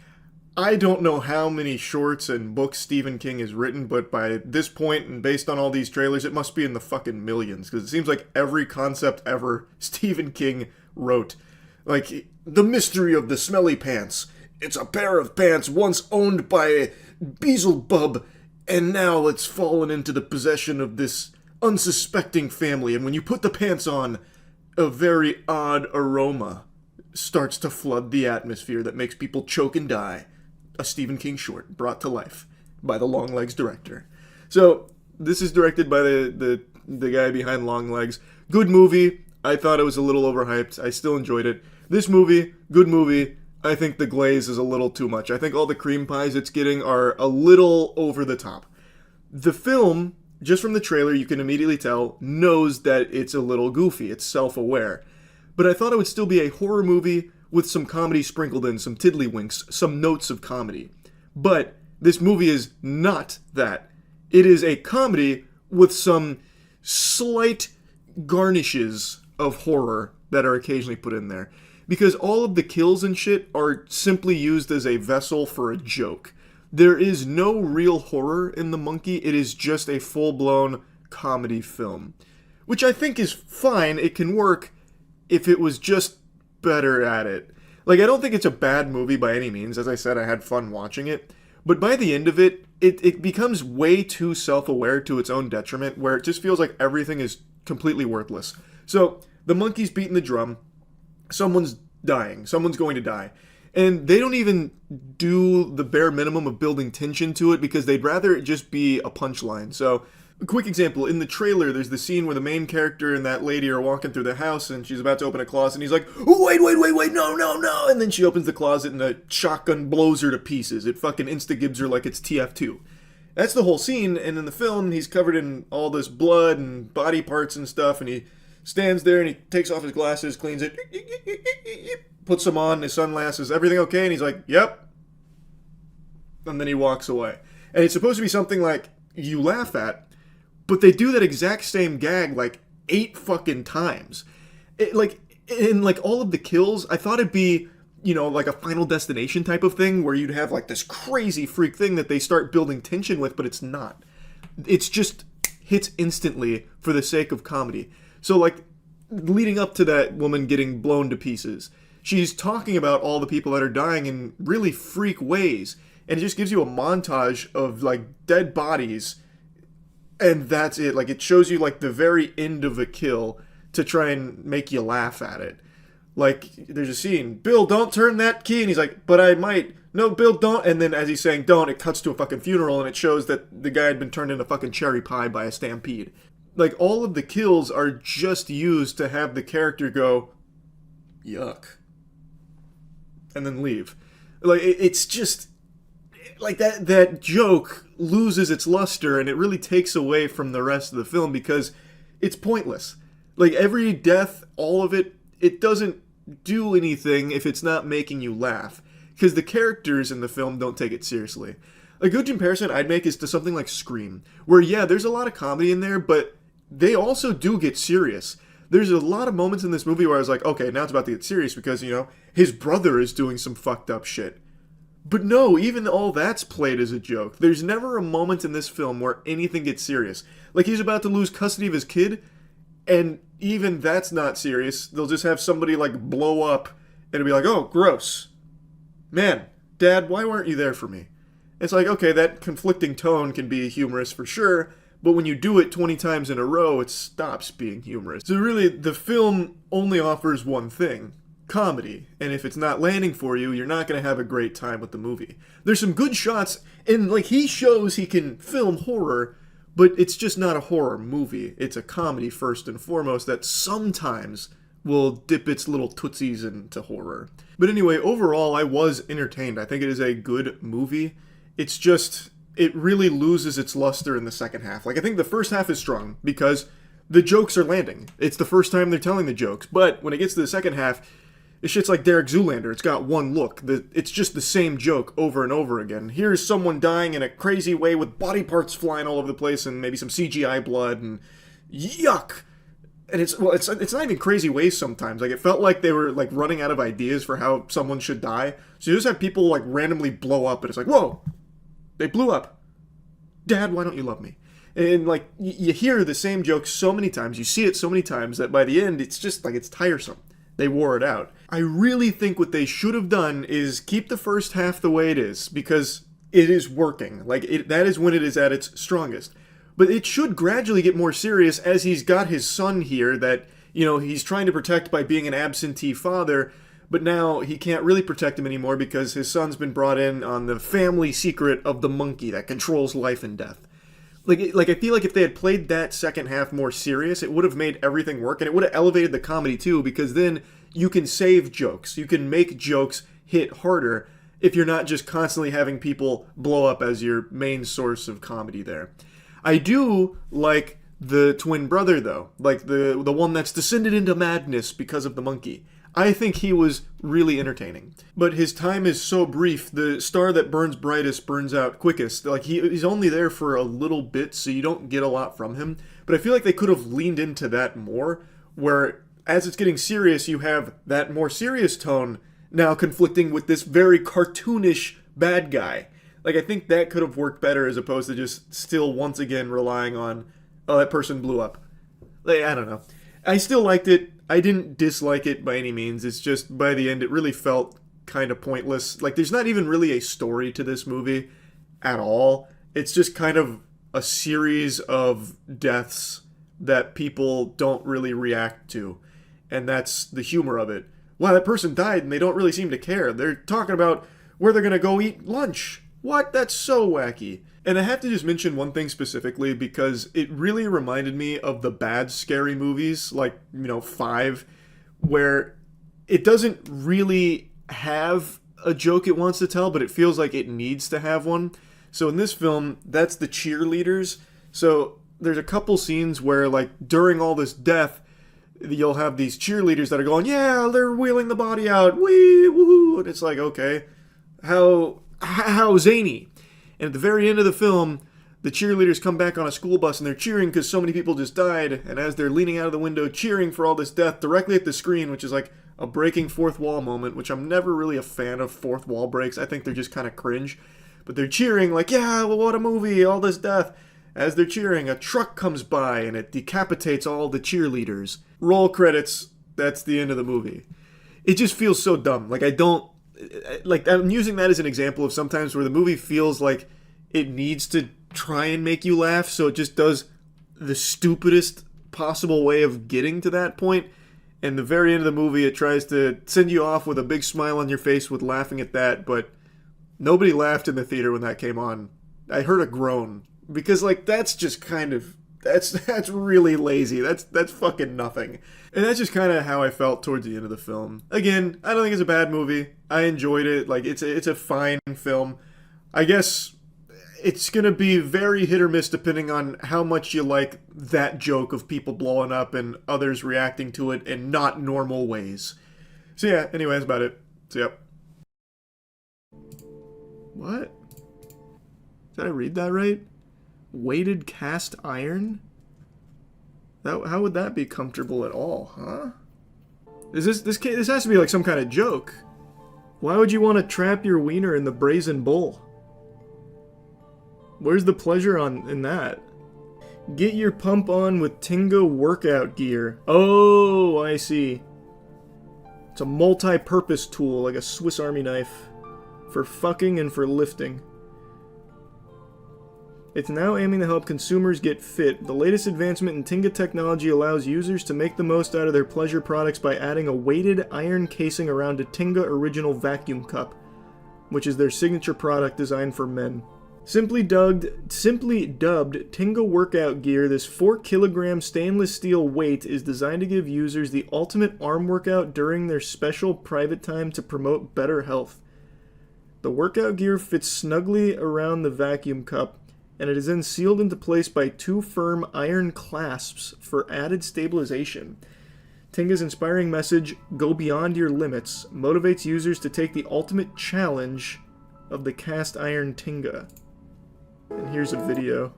I don't know how many shorts and books Stephen King has written, but by this point, and based on all these trailers, it must be in the fucking millions, because it seems like every concept ever Stephen King wrote. Like, the mystery of the smelly pants. It's a pair of pants once owned by Beelzebub, and now it's fallen into the possession of this unsuspecting family, and when you put the pants on, a very odd aroma starts to flood the atmosphere that makes people choke and die. A Stephen King short brought to life by the Longlegs director. So, this is directed by the guy behind Longlegs. Good movie. I thought it was a little overhyped. I still enjoyed it. This movie, good movie. I think the glaze is a little too much. I think all the cream pies it's getting are a little over the top. The film, just from the trailer, you can immediately tell, knows that it's a little goofy. It's self-aware. But I thought it would still be a horror movie with some comedy sprinkled in, some tiddlywinks, some notes of comedy. But this movie is not that. It is a comedy with some slight garnishes of horror that are occasionally put in there. Because all of the kills and shit are simply used as a vessel for a joke. There is no real horror in The Monkey. It is just a full-blown comedy film. Which I think is fine. It can work if it was just better at it. Like, I don't think it's a bad movie by any means. As I said, I had fun watching it. But by the end of it, it becomes way too self-aware to its own detriment, where it just feels like everything is completely worthless. So, the monkey's beating the drum. Someone's dying. Someone's going to die. And they don't even do the bare minimum of building tension to it because they'd rather it just be a punchline. So, a quick example, in the trailer, there's the scene where the main character and that lady are walking through the house and she's about to open a closet and he's like, oh, wait, no. And then she opens the closet and a shotgun blows her to pieces. It fucking insta-gives her like it's TF2. That's the whole scene, and in the film, he's covered in all this blood and body parts and stuff, and he stands there and he takes off his glasses, cleans it, puts them on, his sunglasses, everything okay? And he's like, yep. And then he walks away. And it's supposed to be something like you laugh at, but they do that exact same gag like 8 fucking times. In all of the kills, I thought it'd be, like a Final Destination type of thing where you'd have like this crazy freak thing that they start building tension with, but it's not. It's just hits instantly for the sake of comedy. So like leading up to that woman getting blown to pieces, she's talking about all the people that are dying in really freak ways. And it just gives you a montage of like dead bodies. And that's it. Like, it shows you, like, the very end of a kill to try and make you laugh at it. Like, there's a scene, Bill, don't turn that key. And he's like, but I might. No, Bill, don't. And then as he's saying don't, it cuts to a fucking funeral and it shows that the guy had been turned into fucking cherry pie by a stampede. Like, all of the kills are just used to have the character go, yuck. And then leave. Like, it's just... Like, that joke loses its luster, and it really takes away from the rest of the film because it's pointless. Like, every death, all of it, it doesn't do anything if it's not making you laugh. Because the characters in the film don't take it seriously. A good comparison I'd make is to something like Scream, where, yeah, there's a lot of comedy in there, but they also do get serious. There's a lot of moments in this movie where I was like, okay, now it's about to get serious because, his brother is doing some fucked up shit. But no, even all that's played as a joke. There's never a moment in this film where anything gets serious. Like, he's about to lose custody of his kid, and even that's not serious. They'll just have somebody, like, blow up, and it'll be like, oh, gross. Man, Dad, why weren't you there for me? It's like, okay, that conflicting tone can be humorous for sure, but when you do it 20 times in a row, it stops being humorous. So really, the film only offers one thing. Comedy, and if it's not landing for you, you're not going to have a great time with the movie. There's some good shots, and like he shows he can film horror, but it's just not a horror movie. It's a comedy first and foremost that sometimes will dip its little tootsies into horror. But anyway, overall, I was entertained. I think it is a good movie. It's just, it really loses its luster in the second half. Like, I think the first half is strong because the jokes are landing. It's the first time they're telling the jokes, but when it gets to the second half, this shit's like Derek Zoolander. It's got one look. It's just the same joke over and over again. Here's someone dying in a crazy way with body parts flying all over the place and maybe some CGI blood and yuck. And it's not even crazy ways sometimes. Like, it felt like they were, like, running out of ideas for how someone should die. So you just have people, like, randomly blow up, and it's like, whoa! They blew up. Dad, why don't you love me? And, like, you hear the same joke so many times, you see it so many times, that by the end, it's just, like, it's tiresome. They wore it out. I really think what they should have done is keep the first half the way it is, because it is working. Like, that is when it is at its strongest. But it should gradually get more serious as he's got his son here that, you know, he's trying to protect by being an absentee father, but now he can't really protect him anymore because his son's been brought in on the family secret of the monkey that controls life and death. Like I feel like if they had played that second half more serious, it would have made everything work, and it would have elevated the comedy too, because then you can save jokes. You can make jokes hit harder if you're not just constantly having people blow up as your main source of comedy there. I do like the twin brother, though. Like the one that's descended into madness because of the monkey. I think he was really entertaining. But his time is so brief. The star that burns brightest burns out quickest. Like, he's only there for a little bit, so you don't get a lot from him. But I feel like they could have leaned into that more, where as it's getting serious, you have that more serious tone now conflicting with this very cartoonish bad guy. Like, I think that could have worked better as opposed to just still once again relying on, oh, that person blew up. Like, I don't know. I still liked it. I didn't dislike it by any means. It's just, by the end, it really felt kind of pointless. Like, there's not even really a story to this movie at all. It's just kind of a series of deaths that people don't really react to. And that's the humor of it. Wow, that person died and they don't really seem to care. They're talking about where they're going to go eat lunch. What? That's so wacky. And I have to just mention one thing specifically because it really reminded me of the bad scary movies, like, 5, where it doesn't really have a joke it wants to tell, but it feels like it needs to have one. So in this film, that's the cheerleaders. So there's a couple scenes where, like, during all this death, you'll have these cheerleaders that are going, yeah, they're wheeling the body out, wee, woohoo, and it's like, okay, how zany. And at the very end of the film, the cheerleaders come back on a school bus and they're cheering because so many people just died. And as they're leaning out of the window cheering for all this death directly at the screen, which is like a breaking fourth wall moment, which I'm never really a fan of fourth wall breaks. I think they're just kind of cringe. But they're cheering like, yeah, well, what a movie, all this death. As they're cheering, a truck comes by and it decapitates all the cheerleaders. Roll credits, that's the end of the movie. It just feels so dumb. Like, I'm using that as an example of sometimes where the movie feels like it needs to try and make you laugh, so it just does the stupidest possible way of getting to that point. And the very end of the movie, it tries to send you off with a big smile on your face with laughing at that, but nobody laughed in the theater when that came on. I heard a groan. Because, like, that's just kind of... That's really lazy. That's fucking nothing. And that's just kind of how I felt towards the end of the film. Again, I don't think it's a bad movie. I enjoyed it. Like, it's a fine film. I guess it's going to be very hit or miss depending on how much you like that joke of people blowing up and others reacting to it in not normal ways. So yeah, anyway, that's about it. So yep. What? Did I read that right? Weighted cast iron? How would that be comfortable at all, huh? This has to be like some kind of joke. Why would you want to trap your wiener in the brazen bull? Where's the pleasure in that? Get your pump on with Tingo workout gear. Oh, I see. It's a multi-purpose tool, like a Swiss Army knife. For fucking and for lifting. It's now aiming to help consumers get fit. The latest advancement in Tinga technology allows users to make the most out of their pleasure products by adding a weighted iron casing around a Tinga Original vacuum cup, which is their signature product designed for men. Simply dubbed Tinga Workout Gear, this 4-kilogram stainless steel weight is designed to give users the ultimate arm workout during their special private time to promote better health. The workout gear fits snugly around the vacuum cup, and it is then sealed into place by 2 firm iron clasps for added stabilization. Tinga's inspiring message, "Go beyond your limits," motivates users to take the ultimate challenge of the cast iron Tinga. And here's a video.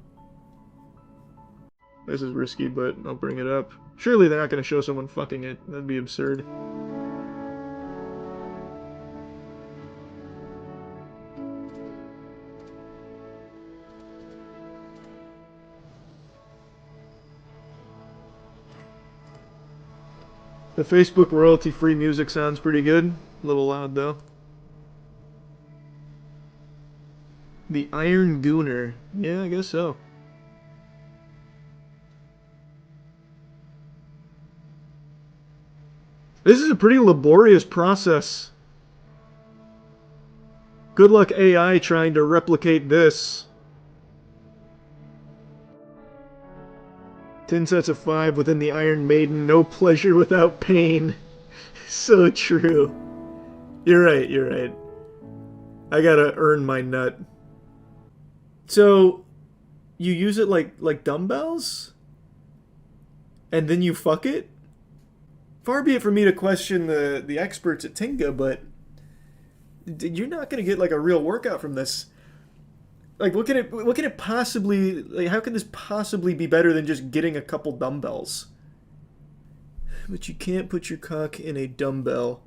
This is risky, but I'll bring it up. Surely they're not going to show someone fucking it. That'd be absurd. The Facebook royalty-free music sounds pretty good. A little loud, though. The Iron Gooner. Yeah, I guess so. This is a pretty laborious process. Good luck AI trying to replicate this. 10 sets of 5 within the Iron Maiden. No pleasure without pain. So true. You're right, you're right. I gotta earn my nut. So, you use it like dumbbells? And then you fuck it? Far be it from me to question the experts at Tinga, but you're not gonna get like a real workout from this. Like, what can it possibly, like, how can this possibly be better than just getting a couple dumbbells? But you can't put your cock in a dumbbell.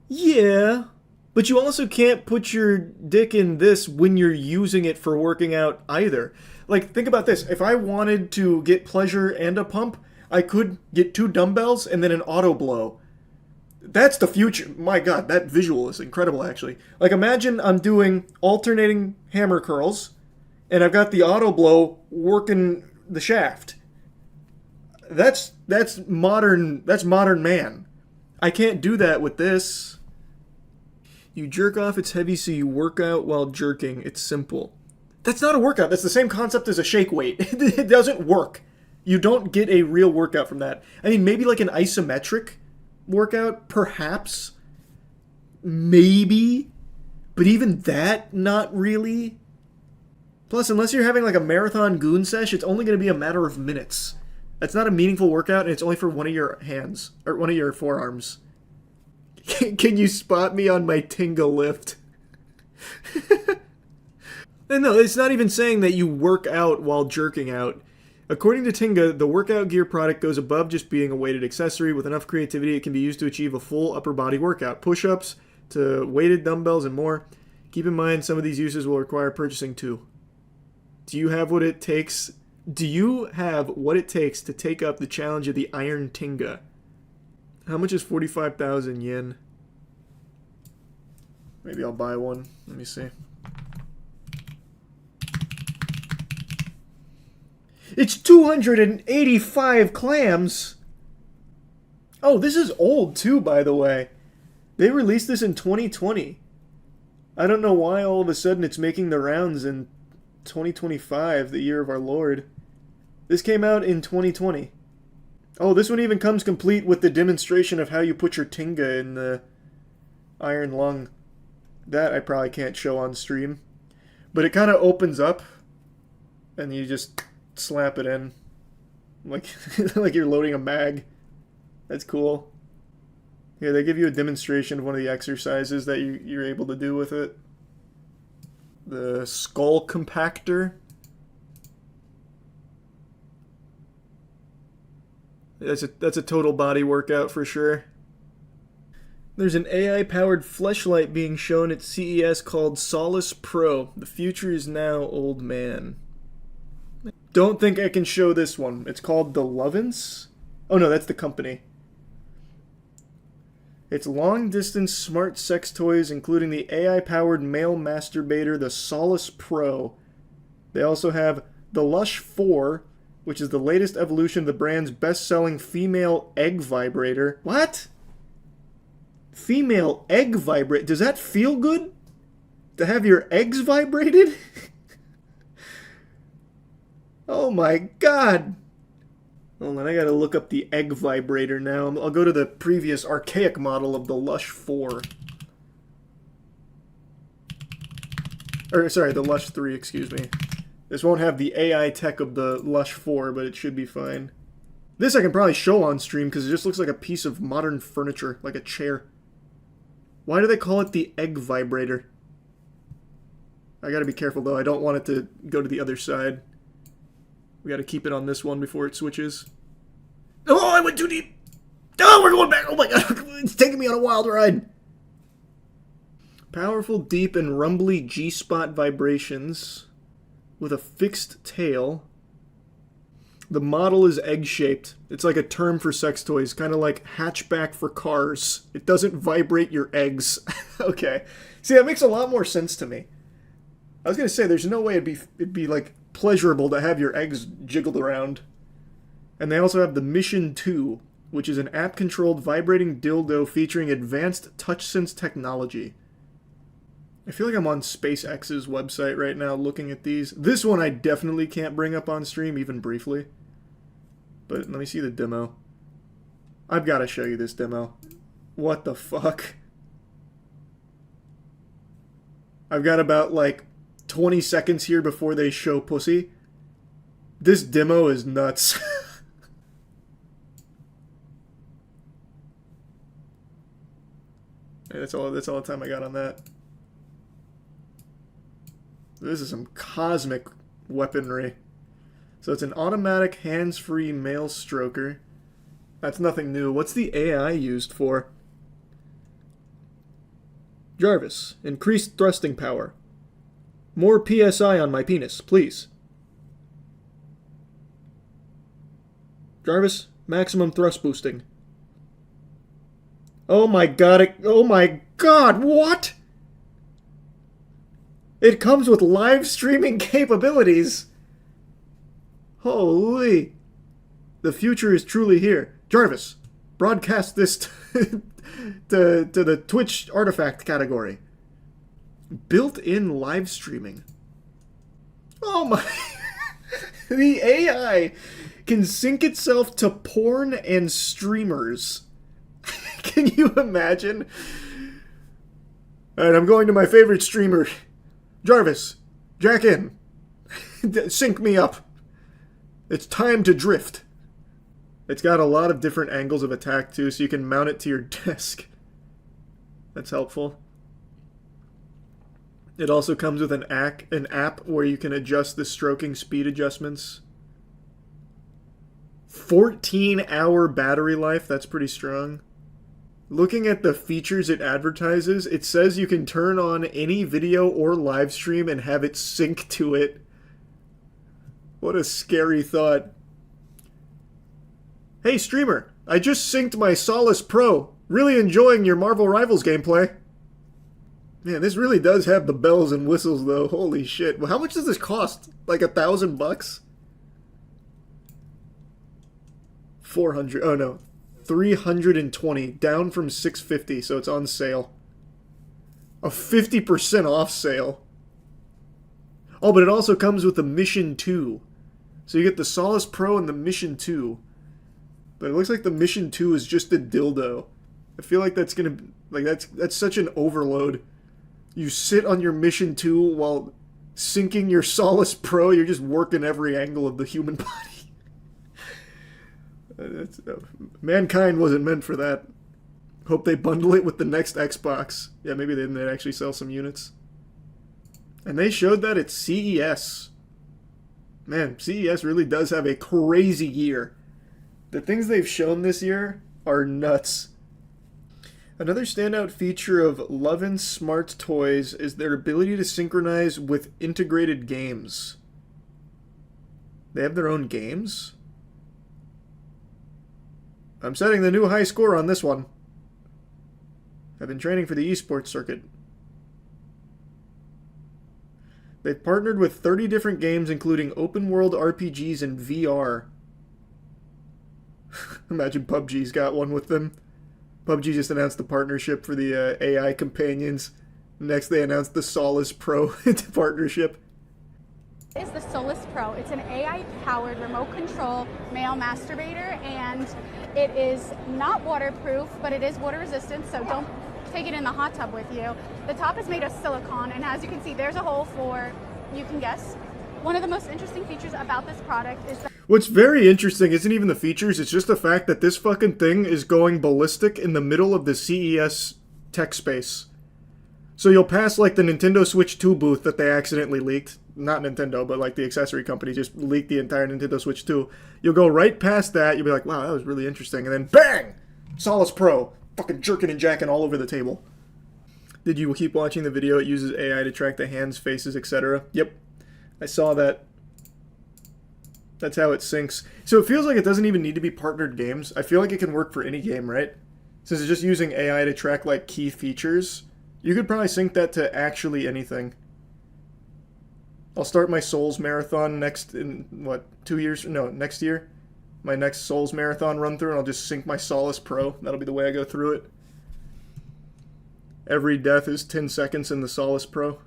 Yeah, but you also can't put your dick in this when you're using it for working out either. Like, think about this. If I wanted to get pleasure and a pump, I could get 2 dumbbells and then an auto blow. That's the future. My god, that visual is incredible, actually. Like, imagine I'm doing alternating hammer curls, and I've got the auto blow working the shaft. That's modern man. I can't do that with this. You jerk off, it's heavy, so you work out while jerking. It's simple. That's not a workout. That's the same concept as a shake weight. It doesn't work. You don't get a real workout from that. I mean, maybe like an isometric workout, perhaps. Maybe. But even that, not really. Plus, unless you're having like a marathon goon sesh, it's only going to be a matter of minutes. That's not a meaningful workout, and it's only for one of your hands. Or one of your forearms. Can you spot me on my Tinga lift? And no, it's not even saying that you work out while jerking out. According to Tinga, the workout gear product goes above just being a weighted accessory. With enough creativity, it can be used to achieve a full upper body workout. Push-ups to weighted dumbbells and more. Keep in mind, some of these uses will require purchasing too. Do you have what it takes? Do you have what it takes to take up the challenge of the Iron Tinga? How much is 45,000 yen? Maybe I'll buy one. Let me see. It's 285 clams! Oh, this is old too, by the way. They released this in 2020. I don't know why all of a sudden it's making the rounds in 2025, the year of our Lord. This came out in 2020. Oh, this one even comes complete with the demonstration of how you put your Tinga in the iron lung. That I probably can't show on stream. But it kind of opens up, and you just slap it in. Like, like you're loading a mag. That's cool. Yeah, they give you a demonstration of one of the exercises that you're able to do with it. The skull compactor. That's a total body workout for sure. There's an AI-powered fleshlight being shown at CES called Solace Pro. The future is now, old man. Don't think I can show this one. It's called the Lovins? Oh no, that's the company. It's long-distance smart sex toys, including the AI-powered male masturbator, the Solace Pro. They also have the Lush 4, which is the latest evolution of the brand's best-selling female egg vibrator. What? Female egg vibrate? Does that feel good? To have your eggs vibrated? Oh my god! Hold on, I gotta look up the egg vibrator now. I'll go to the previous archaic model of the Lush 4. Or, sorry, the Lush 3, excuse me. This won't have the AI tech of the Lush 4, but it should be fine. This I can probably show on stream because it just looks like a piece of modern furniture, like a chair. Why do they call it the egg vibrator? I gotta be careful though, I don't want it to go to the other side. We gotta keep it on this one before it switches. Oh, I went too deep. Oh, we're going back. Oh my god, it's taking me on a wild ride. Powerful, deep, and rumbly G-spot vibrations with a fixed tail. The model is egg-shaped. It's like a term for sex toys, kind of like hatchback for cars. It doesn't vibrate your eggs. Okay. See, that makes a lot more sense to me. I was gonna say, there's no way it'd be like pleasurable to have your eggs jiggled around. And they also have the Mission 2, which is an app-controlled vibrating dildo featuring advanced touchsense technology. I feel like I'm on SpaceX's website right now looking at these. This one I definitely can't bring up on stream, even briefly. But let me see the demo. I've got to show you this demo. What the fuck? I've got about, like, 20 seconds here before they show pussy. This demo is nuts. That's all the time I got on that. This is some cosmic weaponry. So it's an automatic hands-free male stroker. That's nothing new. What's the AI used for? Jarvis, increased thrusting power. More PSI on my penis, please. Jarvis, maximum thrust boosting. Oh my god, oh my god, what? It comes with live streaming capabilities. Holy. The future is truly here. Jarvis, broadcast this to the Twitch artifact category. Built-in live streaming. Oh my. The AI can sync itself to porn and streamers. Can you imagine? Alright, I'm going to my favorite streamer. Jarvis, jack in. Sync me up. It's time to drift. It's got a lot of different angles of attack too, so you can mount it to your desk. That's helpful. It also comes with an app where you can adjust the stroking speed adjustments. 14-hour battery life, that's pretty strong. Looking at the features it advertises, it says you can turn on any video or live stream and have it sync to it. What a scary thought. Hey streamer, I just synced my Solace Pro. Really enjoying your Marvel Rivals gameplay. Man, this really does have the bells and whistles though. Holy shit. Well, how much does this cost? Like $1,000? 400. Oh no. 320, down from 650, so it's on sale. A 50% off sale. Oh, but it also comes with the Mission 2. So you get the Solace Pro and the Mission 2. But it looks like the Mission 2 is just a dildo. I feel like that's gonna... Like, that's such an overload. You sit on your Mission 2 while syncing your Solace Pro, you're just working every angle of the human body. Mankind wasn't meant for that. Hope they bundle it with the next Xbox. Yeah, maybe they'd actually sell some units. And they showed that at CES. Man, CES really does have a crazy year. The things they've shown this year are nuts. Another standout feature of Lovin' Smart Toys is their ability to synchronize with integrated games. They have their own games? I'm setting the new high score on this one. I've been training for the esports circuit. They've partnered with 30 different games, including open-world RPGs and VR. Imagine PUBG's got one with them. PUBG just announced the partnership for the AI companions. Next, they announced the Solace Pro partnership. Is the Solace Pro. It's an AI-powered remote control male masturbator, and it is not waterproof, but it is water resistant, so don't take it in the hot tub with you. The top is made of silicone, and as you can see, there's a hole for, you can guess. One of the most interesting features about this product is that... What's very interesting isn't even the features, it's just the fact that this fucking thing is going ballistic in the middle of the CES tech space. So you'll pass like the Nintendo Switch 2 booth that they accidentally leaked. not Nintendo, but like the accessory company just leaked the entire Nintendo Switch 2. You'll go right past that, you'll be like, wow, that was really interesting, and then bang! Solus Pro, fucking jerking and jacking all over the table. Did you keep watching the video? It uses AI to track the hands, faces, etc. Yep, I saw that. That's how it syncs. So it feels like it doesn't even need to be partnered games. I feel like it can work for any game, right? Since it's just using AI to track like key features, you could probably sync that to actually anything. I'll start my Souls marathon next in, what, 2 years? No, next year. My next Souls marathon run through, and I'll just sync my Solus Pro. That'll be the way I go through it. Every death is 10 seconds in the Solus Pro.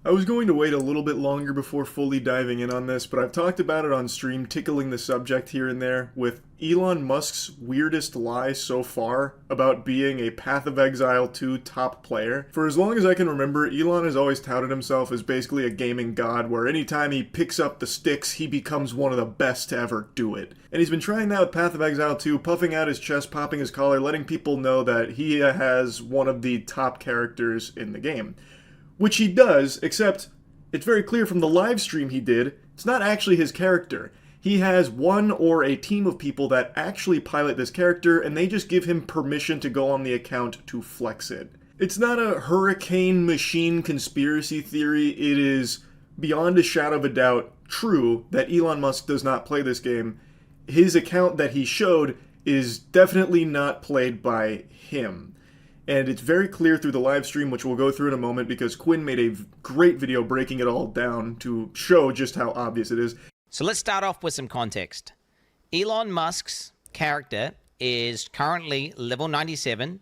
I was going to wait a little bit longer before fully diving in on this, but I've talked about it on stream, tickling the subject here and there, with Elon Musk's weirdest lie so far about being a Path of Exile 2 top player. For as long as I can remember, Elon has always touted himself as basically a gaming god, where anytime he picks up the sticks, he becomes one of the best to ever do it. And he's been trying that with Path of Exile 2, puffing out his chest, popping his collar, letting people know that he has one of the top characters in the game. Which he does, except it's very clear from the live stream he did, it's not actually his character. He has one or a team of people that actually pilot this character, and they just give him permission to go on the account to flex it. It's not a hurricane machine conspiracy theory. It is beyond a shadow of a doubt true that Elon Musk does not play this game. His account that he showed is definitely not played by him. And it's very clear through the live stream, which we'll go through in a moment, because Quinn made a great video breaking it all down to show just how obvious it is. So let's start off with some context. Elon Musk's character is currently level 97,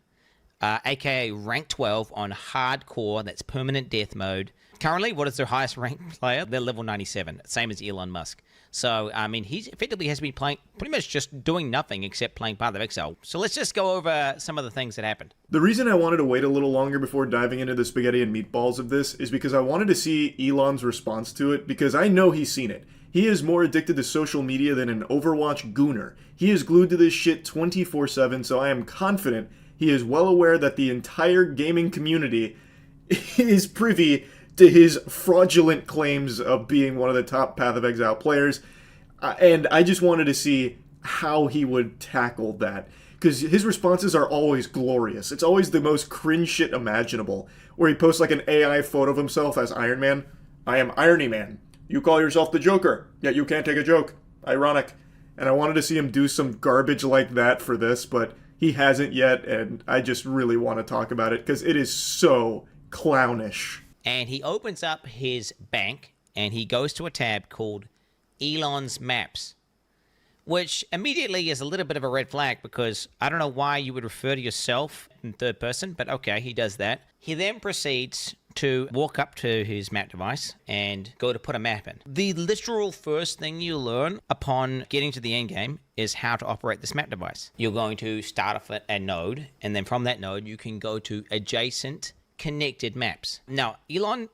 aka rank 12 on hardcore, that's permanent death mode. Currently, what is their highest ranked player? They're level 97, same as Elon Musk. So, I mean, he effectively has been playing, pretty much just doing nothing except playing Path of Exile. So let's just go over some of the things that happened. The reason I wanted to wait a little longer before diving into the spaghetti and meatballs of this is because I wanted to see Elon's response to it, because I know he's seen it. He is more addicted to social media than an Overwatch gooner. He is glued to this shit 24/7, so I am confident he is well aware that the entire gaming community is privy to his fraudulent claims of being one of the top Path of Exile players, and I just wanted to see how he would tackle that, because his responses are always glorious. It's always the most cringe shit imaginable, where he posts like an AI photo of himself as Iron Man. I am Irony Man. You call yourself the Joker, yet you can't take a joke. Ironic. And I wanted to see him do some garbage like that for this, but he hasn't yet, and I just really want to talk about it, because it is so clownish. And he opens up his bank, and he goes to a tab called Elon's Maps, which immediately is a little bit of a red flag, because I don't know why you would refer to yourself in third person, but okay, he does that. He then proceeds to walk up to his map device and go to put a map in. The literal first thing you learn upon getting to the end game is how to operate this map device. You're going to start off at a node, and then from that node you can go to adjacent connected maps. Now, Elon,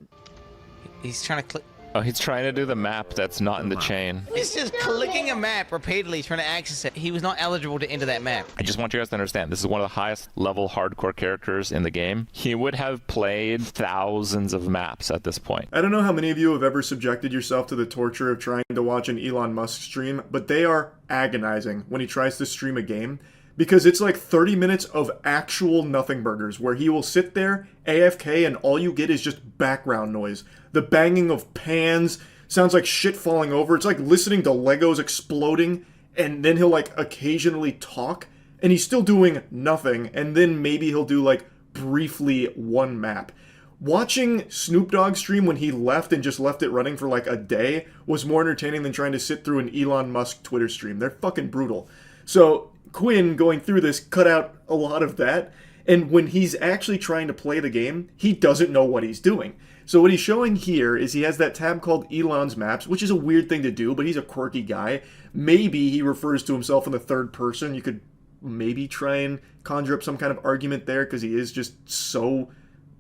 he's trying to click. Oh, he's trying to do the map that's not in the chain. He's just clicking a map repeatedly, trying to access it. He was not eligible to enter that map. I just want you guys to understand, this is one of the highest level hardcore characters in the game. He would have played thousands of maps at this point. I don't know how many of you have ever subjected yourself to the torture of trying to watch an Elon Musk stream, but they are agonizing when he tries to stream a game. Because it's like 30 minutes of actual nothing burgers, where he will sit there, AFK, and all you get is just background noise. The banging of pans, sounds like shit falling over. It's like listening to Legos exploding, and then he'll like occasionally talk, and he's still doing nothing, and then maybe he'll do like briefly one map. Watching Snoop Dogg stream when he left and just left it running for like a day was more entertaining than trying to sit through an Elon Musk Twitter stream. They're fucking brutal. So Quinn, going through this, cut out a lot of that, and when he's actually trying to play the game, he doesn't know what he's doing. So what he's showing here is he has that tab called Elon's Maps, which is a weird thing to do, but he's a quirky guy. Maybe he refers to himself in the third person. You could maybe try and conjure up some kind of argument there, because he is just so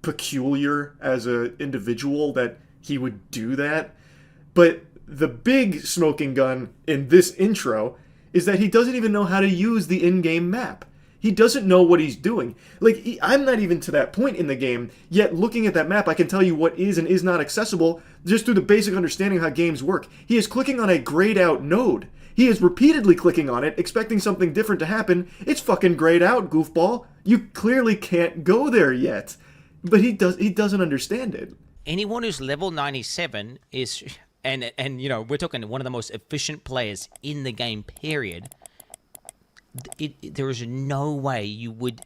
peculiar as an individual that he would do that. But the big smoking gun in this intro is that he doesn't even know how to use the in-game map. He doesn't know what he's doing. Like, I'm not even to that point in the game, yet looking at that map, I can tell you what is and is not accessible just through the basic understanding of how games work. He is clicking on a grayed out node. He is repeatedly clicking on it, expecting something different to happen. It's fucking grayed out, goofball. You clearly can't go there yet. But he doesn't understand it. Anyone who's level 97 is, and you know, we're talking one of the most efficient players in the game, period. There is no way you would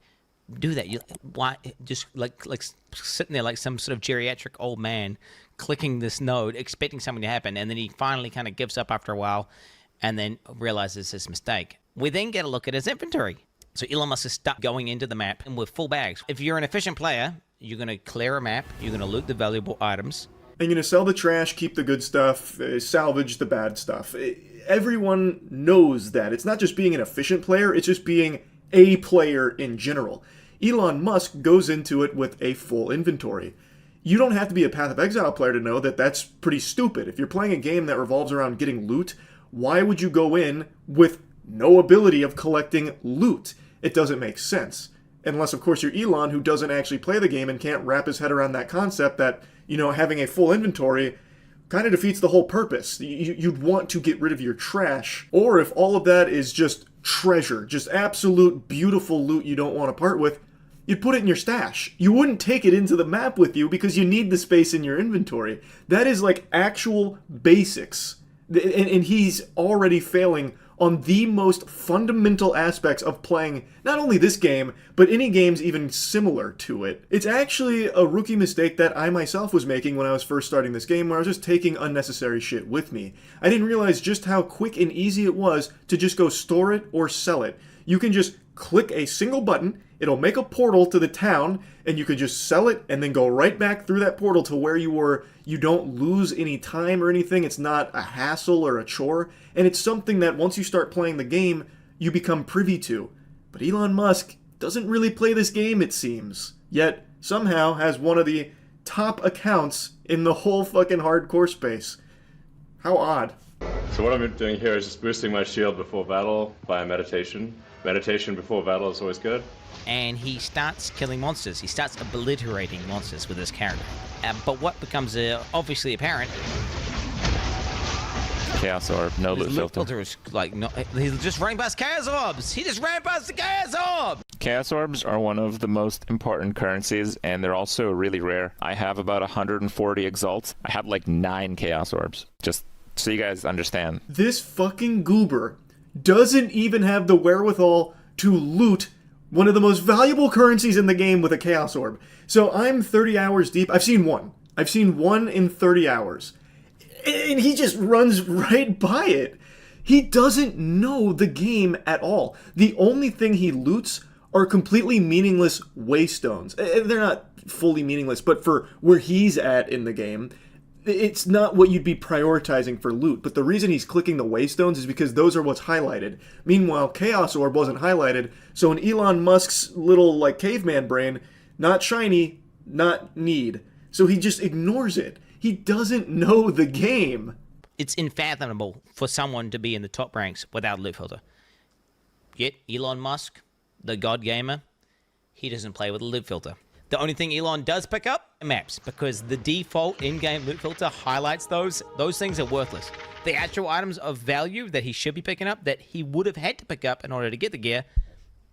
do that. Why just like sitting there like some sort of geriatric old man clicking this node, expecting something to happen, and then he finally kind of gives up after a while, and then realizes his mistake. We then get a look at his inventory. So Elon Musk is stuck going into the map and with full bags. If you're an efficient player, you're going to clear a map, you're going to loot the valuable items. And you're going to sell the trash, keep the good stuff, salvage the bad stuff. Everyone knows that. It's not just being an efficient player, it's just being a player in general. Elon Musk goes into it with a full inventory. You don't have to be a Path of Exile player to know that that's pretty stupid. If you're playing a game that revolves around getting loot, why would you go in with no ability of collecting loot? It doesn't make sense. Unless, of course, you're Elon, who doesn't actually play the game and can't wrap his head around that concept that, you know, having a full inventory kind of defeats the whole purpose. You'd want to get rid of your trash. Or if all of that is just treasure, just absolute beautiful loot you don't want to part with, you'd put it in your stash. You wouldn't take it into the map with you because you need the space in your inventory. That is like actual basics. And he's already failing on the most fundamental aspects of playing not only this game, but any games even similar to it. It's actually a rookie mistake that I myself was making when I was first starting this game, where I was just taking unnecessary shit with me. I didn't realize just how quick and easy it was to just go store it or sell it. You can just click a single button, it'll make a portal to the town, and you can just sell it and then go right back through that portal to where you were. You don't lose any time or anything. It's not a hassle or a chore. And it's something that once you start playing the game, you become privy to. But Elon Musk doesn't really play this game, it seems. Yet, somehow has one of the top accounts in the whole fucking hardcore space. How odd. So what I'm doing here is just boosting my shield before battle by meditation. Meditation before battle is always good. And he starts killing monsters. He starts obliterating monsters with his character. But what becomes obviously apparent... Chaos Orb, no loot filter. Filter is like, no, he's just running past Chaos Orbs! He just ran past the Chaos Orb! Chaos Orbs are one of the most important currencies, and they're also really rare. I have about 140 Exalts. I have like 9 Chaos Orbs. Just so you guys understand. This fucking goober doesn't even have the wherewithal to loot one of the most valuable currencies in the game with a Chaos Orb. So I'm 30 hours deep. I've seen one. I've seen one in 30 hours. And he just runs right by it. He doesn't know the game at all. The only thing he loots are completely meaningless waystones. They're not fully meaningless, but for where he's at in the game, it's not what you'd be prioritizing for loot. But the reason he's clicking the waystones is because those are what's highlighted. Meanwhile, Chaos Orb wasn't highlighted, so in Elon Musk's little, like, caveman brain, not shiny, not need. So he just ignores it. He doesn't know the game. It's unfathomable for someone to be in the top ranks without a loot filter. Yet, Elon Musk, the god gamer, he doesn't play with a loot filter. The only thing Elon does pick up are maps, because the default in-game loot filter highlights those. Those things are worthless. The actual items of value that he should be picking up, that he would have had to pick up in order to get the gear,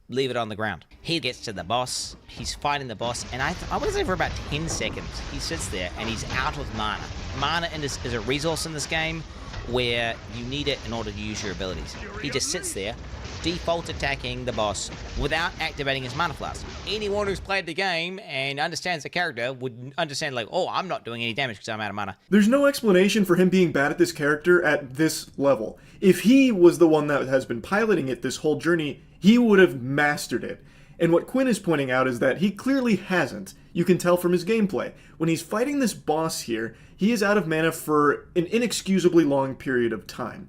leave it on the ground. He gets to the boss, he's fighting the boss, and I want to say for about 10 seconds, he sits there and he's out of mana. Mana is a resource in this game where you need it in order to use your abilities. He just sits there, default attacking the boss without activating his mana flask. Anyone who's played the game and understands the character would understand, like, oh, I'm not doing any damage because I'm out of mana. There's no explanation for him being bad at this character at this level. If he was the one that has been piloting it this whole journey, he would have mastered it. And what Quinn is pointing out is that he clearly hasn't. You can tell from his gameplay. When he's fighting this boss here, he is out of mana for an inexcusably long period of time.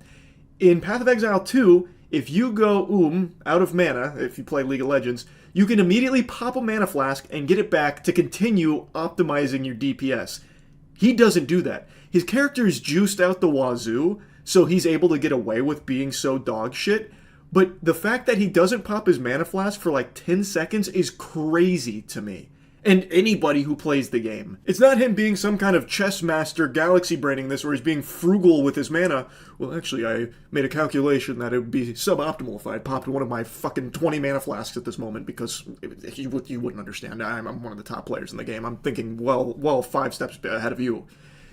In Path of Exile 2, if you go out of mana, if you play League of Legends, you can immediately pop a mana flask and get it back to continue optimizing your DPS. He doesn't do that. His character is juiced out the wazoo, so he's able to get away with being so dog shit. But the fact that he doesn't pop his mana flask for like 10 seconds is crazy to me. And anybody who plays the game. It's not him being some kind of chess master galaxy braining this, where he's being frugal with his mana. Well, actually, I made a calculation that it would be suboptimal if I had popped one of my fucking 20 mana flasks at this moment, because you wouldn't understand. I'm one of the top players in the game. I'm thinking, well, 5 steps ahead of you.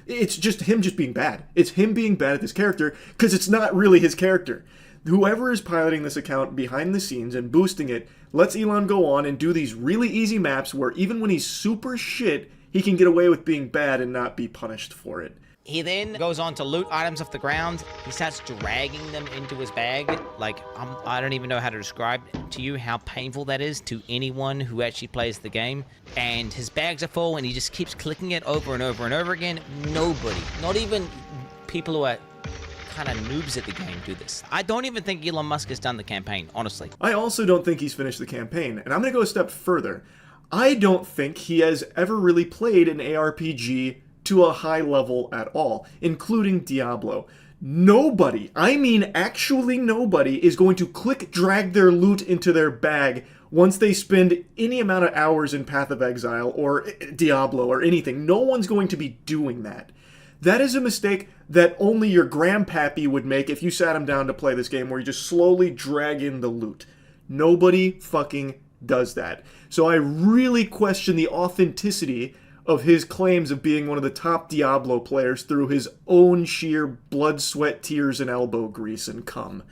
It's just him just being bad. It's him being bad at this character, because it's not really his character. Whoever is piloting this account behind the scenes and boosting it lets Elon go on and do these really easy maps where even when he's super shit, he can get away with being bad and not be punished for it. He then goes on to loot items off the ground. He starts dragging them into his bag. Like, I don't even know how to describe to you how painful that is to anyone who actually plays the game. And his bags are full, and he just keeps clicking it over and over and over again. Nobody, not even people who are kind of noobs at the game, do this. I don't even think Elon Musk has done the campaign, honestly. I also don't think he's finished the campaign, and I'm going to go a step further. I don't think he has ever really played an ARPG to a high level at all, including Diablo. Nobody, I mean actually nobody, is going to drag their loot into their bag once they spend any amount of hours in Path of Exile or Diablo or anything. No one's going to be doing that. That is a mistake that only your grandpappy would make if you sat him down to play this game, where you just slowly drag in the loot. Nobody fucking does that. So I really question the authenticity of his claims of being one of the top Diablo players through his own sheer blood, sweat, tears, and elbow grease and cum.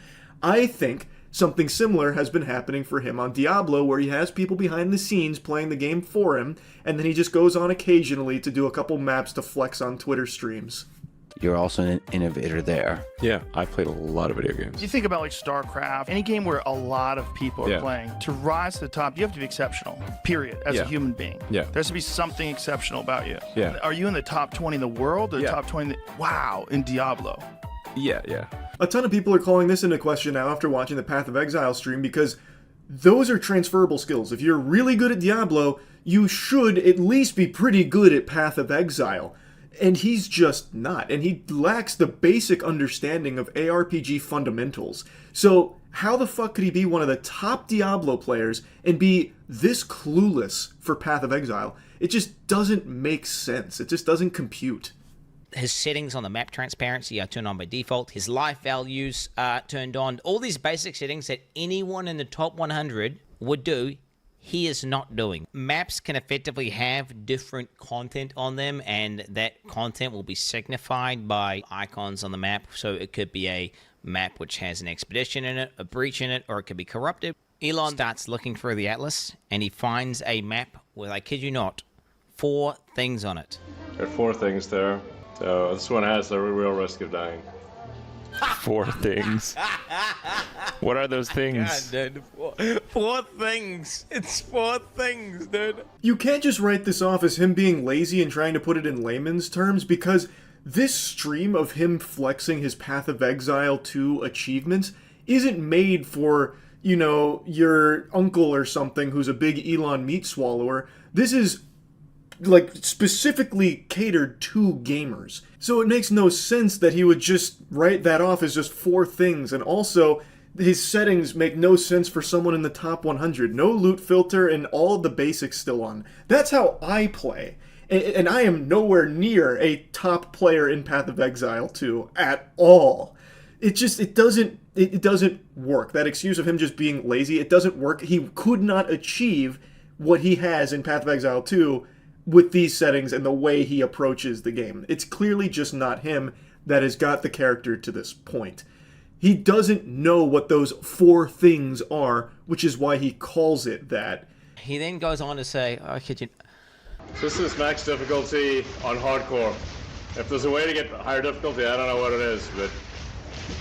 I think something similar has been happening for him on Diablo, where he has people behind the scenes playing the game for him, and then he just goes on occasionally to do a couple maps to flex on Twitter streams. You're also an innovator there. Yeah, I've played a lot of video games. You think about like StarCraft, any game where a lot of people are playing. To rise to the top, you have to be exceptional, period, as a human being. Yeah. There has to be something exceptional about you. Yeah. Are you in the top 20 in the world, or the top 20 wow, in Diablo? Yeah. A ton of people are calling this into question now after watching the Path of Exile stream, because those are transferable skills. If you're really good at Diablo, you should at least be pretty good at Path of Exile. And he's just not. And he lacks the basic understanding of ARPG fundamentals. So how the fuck could he be one of the top Diablo players and be this clueless for Path of Exile? It just doesn't make sense. It just doesn't compute. His settings on the map transparency are turned on by default. His life values are turned on. All these basic settings that anyone in the top 100 would do, he is not doing. Maps can effectively have different content on them, and that content will be signified by icons on the map. So it could be a map which has an expedition in it, a breach in it, or it could be corrupted. Elon starts looking through the atlas, and he finds a map with, I kid you not, 4 things on it. There are 4 things there. So this one has a real risk of dying. 4 things. What are those things? God, dude. 4 things. It's 4 things, dude. You can't just write this off as him being lazy and trying to put it in layman's terms, because this stream of him flexing his Path of Exile 2 achievements isn't made for, you know, your uncle or something who's a big Elon meat swallower. This is like specifically catered to gamers. So it makes no sense that he would just write that off as just 4 things. And also, his settings make no sense for someone in the top 100. No loot filter and all of the basics still on. That's how I play. And I am nowhere near a top player in Path of Exile 2 at all. It doesn't work. That excuse of him just being lazy, it doesn't work. He could not achieve what he has in Path of Exile 2 with these settings and the way he approaches the game. It's clearly just not him that has got the character to this point. He doesn't know what those 4 things are, which is why he calls it that. He then goes on to say, This is max difficulty on hardcore. If there's a way to get higher difficulty, I don't know what it is, but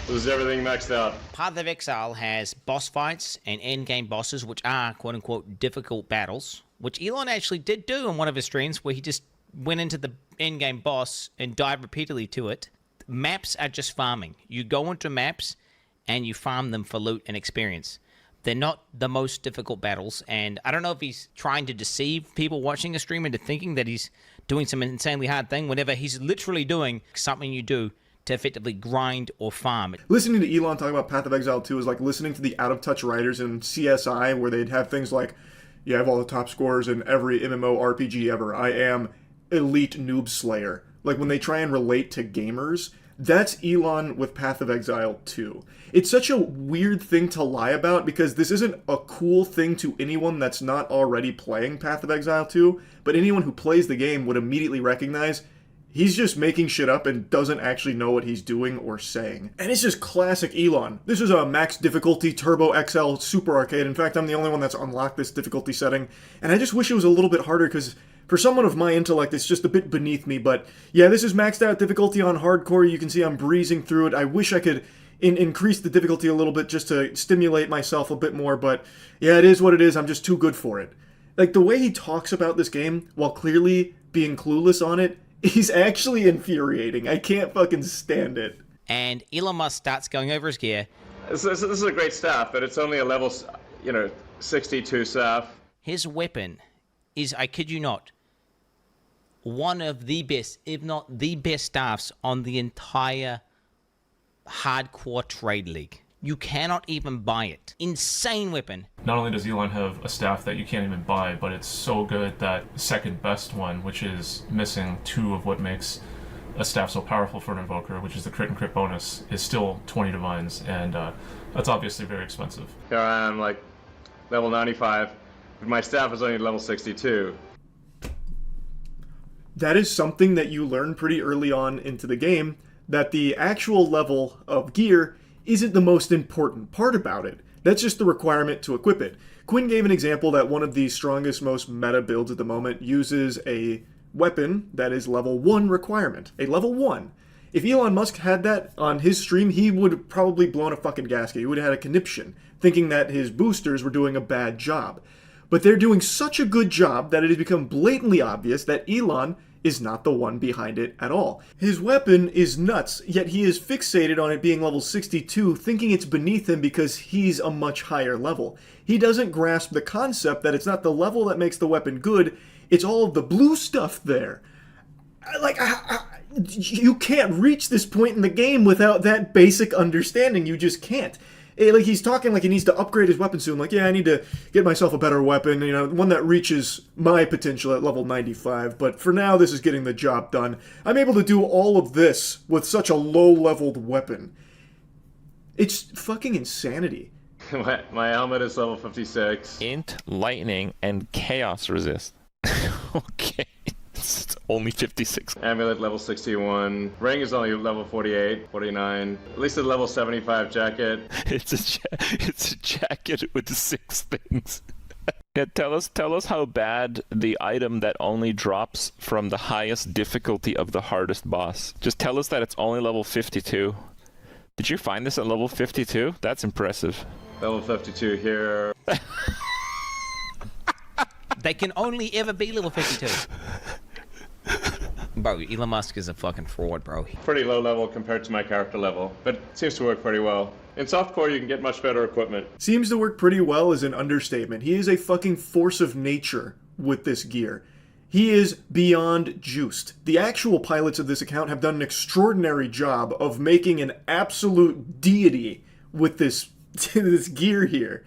this is everything maxed out. Path of Exile has boss fights and endgame bosses, which are quote-unquote difficult battles, which Elon actually did do in one of his streams, where he just went into the endgame boss and died repeatedly to it. Maps are just farming. You go into maps and you farm them for loot and experience. They're not the most difficult battles, and I don't know if he's trying to deceive people watching a stream into thinking that he's doing some insanely hard thing, whenever he's literally doing something you do to effectively grind or farm. Listening to Elon talk about Path of Exile 2 is like listening to the out-of-touch writers in CSI, where they'd have things like, yeah, I have all the top scores in every MMORPG ever. I am elite noob slayer. Like, when they try and relate to gamers, that's Elon with Path of Exile 2. It's such a weird thing to lie about, because this isn't a cool thing to anyone that's not already playing Path of Exile 2, but anyone who plays the game would immediately recognize he's just making shit up and doesn't actually know what he's doing or saying. And it's just classic Elon. This is a max difficulty Turbo XL Super Arcade. In fact, I'm the only one that's unlocked this difficulty setting. And I just wish it was a little bit harder, because for someone of my intellect, it's just a bit beneath me. But yeah, this is maxed out difficulty on hardcore. You can see I'm breezing through it. I wish I could increase the difficulty a little bit just to stimulate myself a bit more. But yeah, it is what it is. I'm just too good for it. Like, the way he talks about this game, while clearly being clueless on it, he's actually infuriating. I can't fucking stand it. And Elon Musk starts going over his gear. This is a great staff, but it's only a level, 62 staff. His weapon is, I kid you not, one of the best, if not the best staffs on the entire hardcore trade league. You cannot even buy it. Insane weapon. Not only does Elon have a staff that you can't even buy, but it's so good that second best one, which is missing 2 of what makes a staff so powerful for an invoker, which is the crit and crit bonus, is still 20 divines, and that's obviously very expensive. Here I am, like, level 95, but my staff is only level 62. That is something that you learn pretty early on into the game, that the actual level of gear isn't the most important part about it. That's just the requirement to equip it. Quinn gave an example that one of the strongest, most meta builds at the moment uses a weapon that is level 1 requirement. A level 1. If Elon Musk had that on his stream, he would have probably blown a fucking gasket. He would have had a conniption, thinking that his boosters were doing a bad job. But they're doing such a good job that it has become blatantly obvious that Elon is not the one behind it at all. His weapon is nuts, yet he is fixated on it being level 62, thinking it's beneath him because he's a much higher level. He doesn't grasp the concept that it's not the level that makes the weapon good, it's all of the blue stuff there. You can't reach this point in the game without that basic understanding. You just can't. Like, he's talking like he needs to upgrade his weapon soon. Like, yeah, I need to get myself a better weapon, one that reaches my potential at level 95. But for now, this is getting the job done. I'm able to do all of this with such a low-leveled weapon. It's fucking insanity. My helmet is level 56. Int, lightning, and chaos resist. Okay. It's only 56. Amulet level 61. Ring is only level 48, 49. At least a level 75 jacket. It's a jacket with 6 things. Yeah, tell us how bad the item that only drops from the highest difficulty of the hardest boss. Just tell us that it's only level 52. Did you find this at level 52? That's impressive. Level 52 here. They can only ever be level 52. Bro, Elon Musk is a fucking fraud, bro. Pretty low level compared to my character level, but it seems to work pretty well. In softcore, you can get much better equipment. Seems to work pretty well is an understatement. He is a fucking force of nature with this gear. He is beyond juiced. The actual pilots of this account have done an extraordinary job of making an absolute deity with this gear here.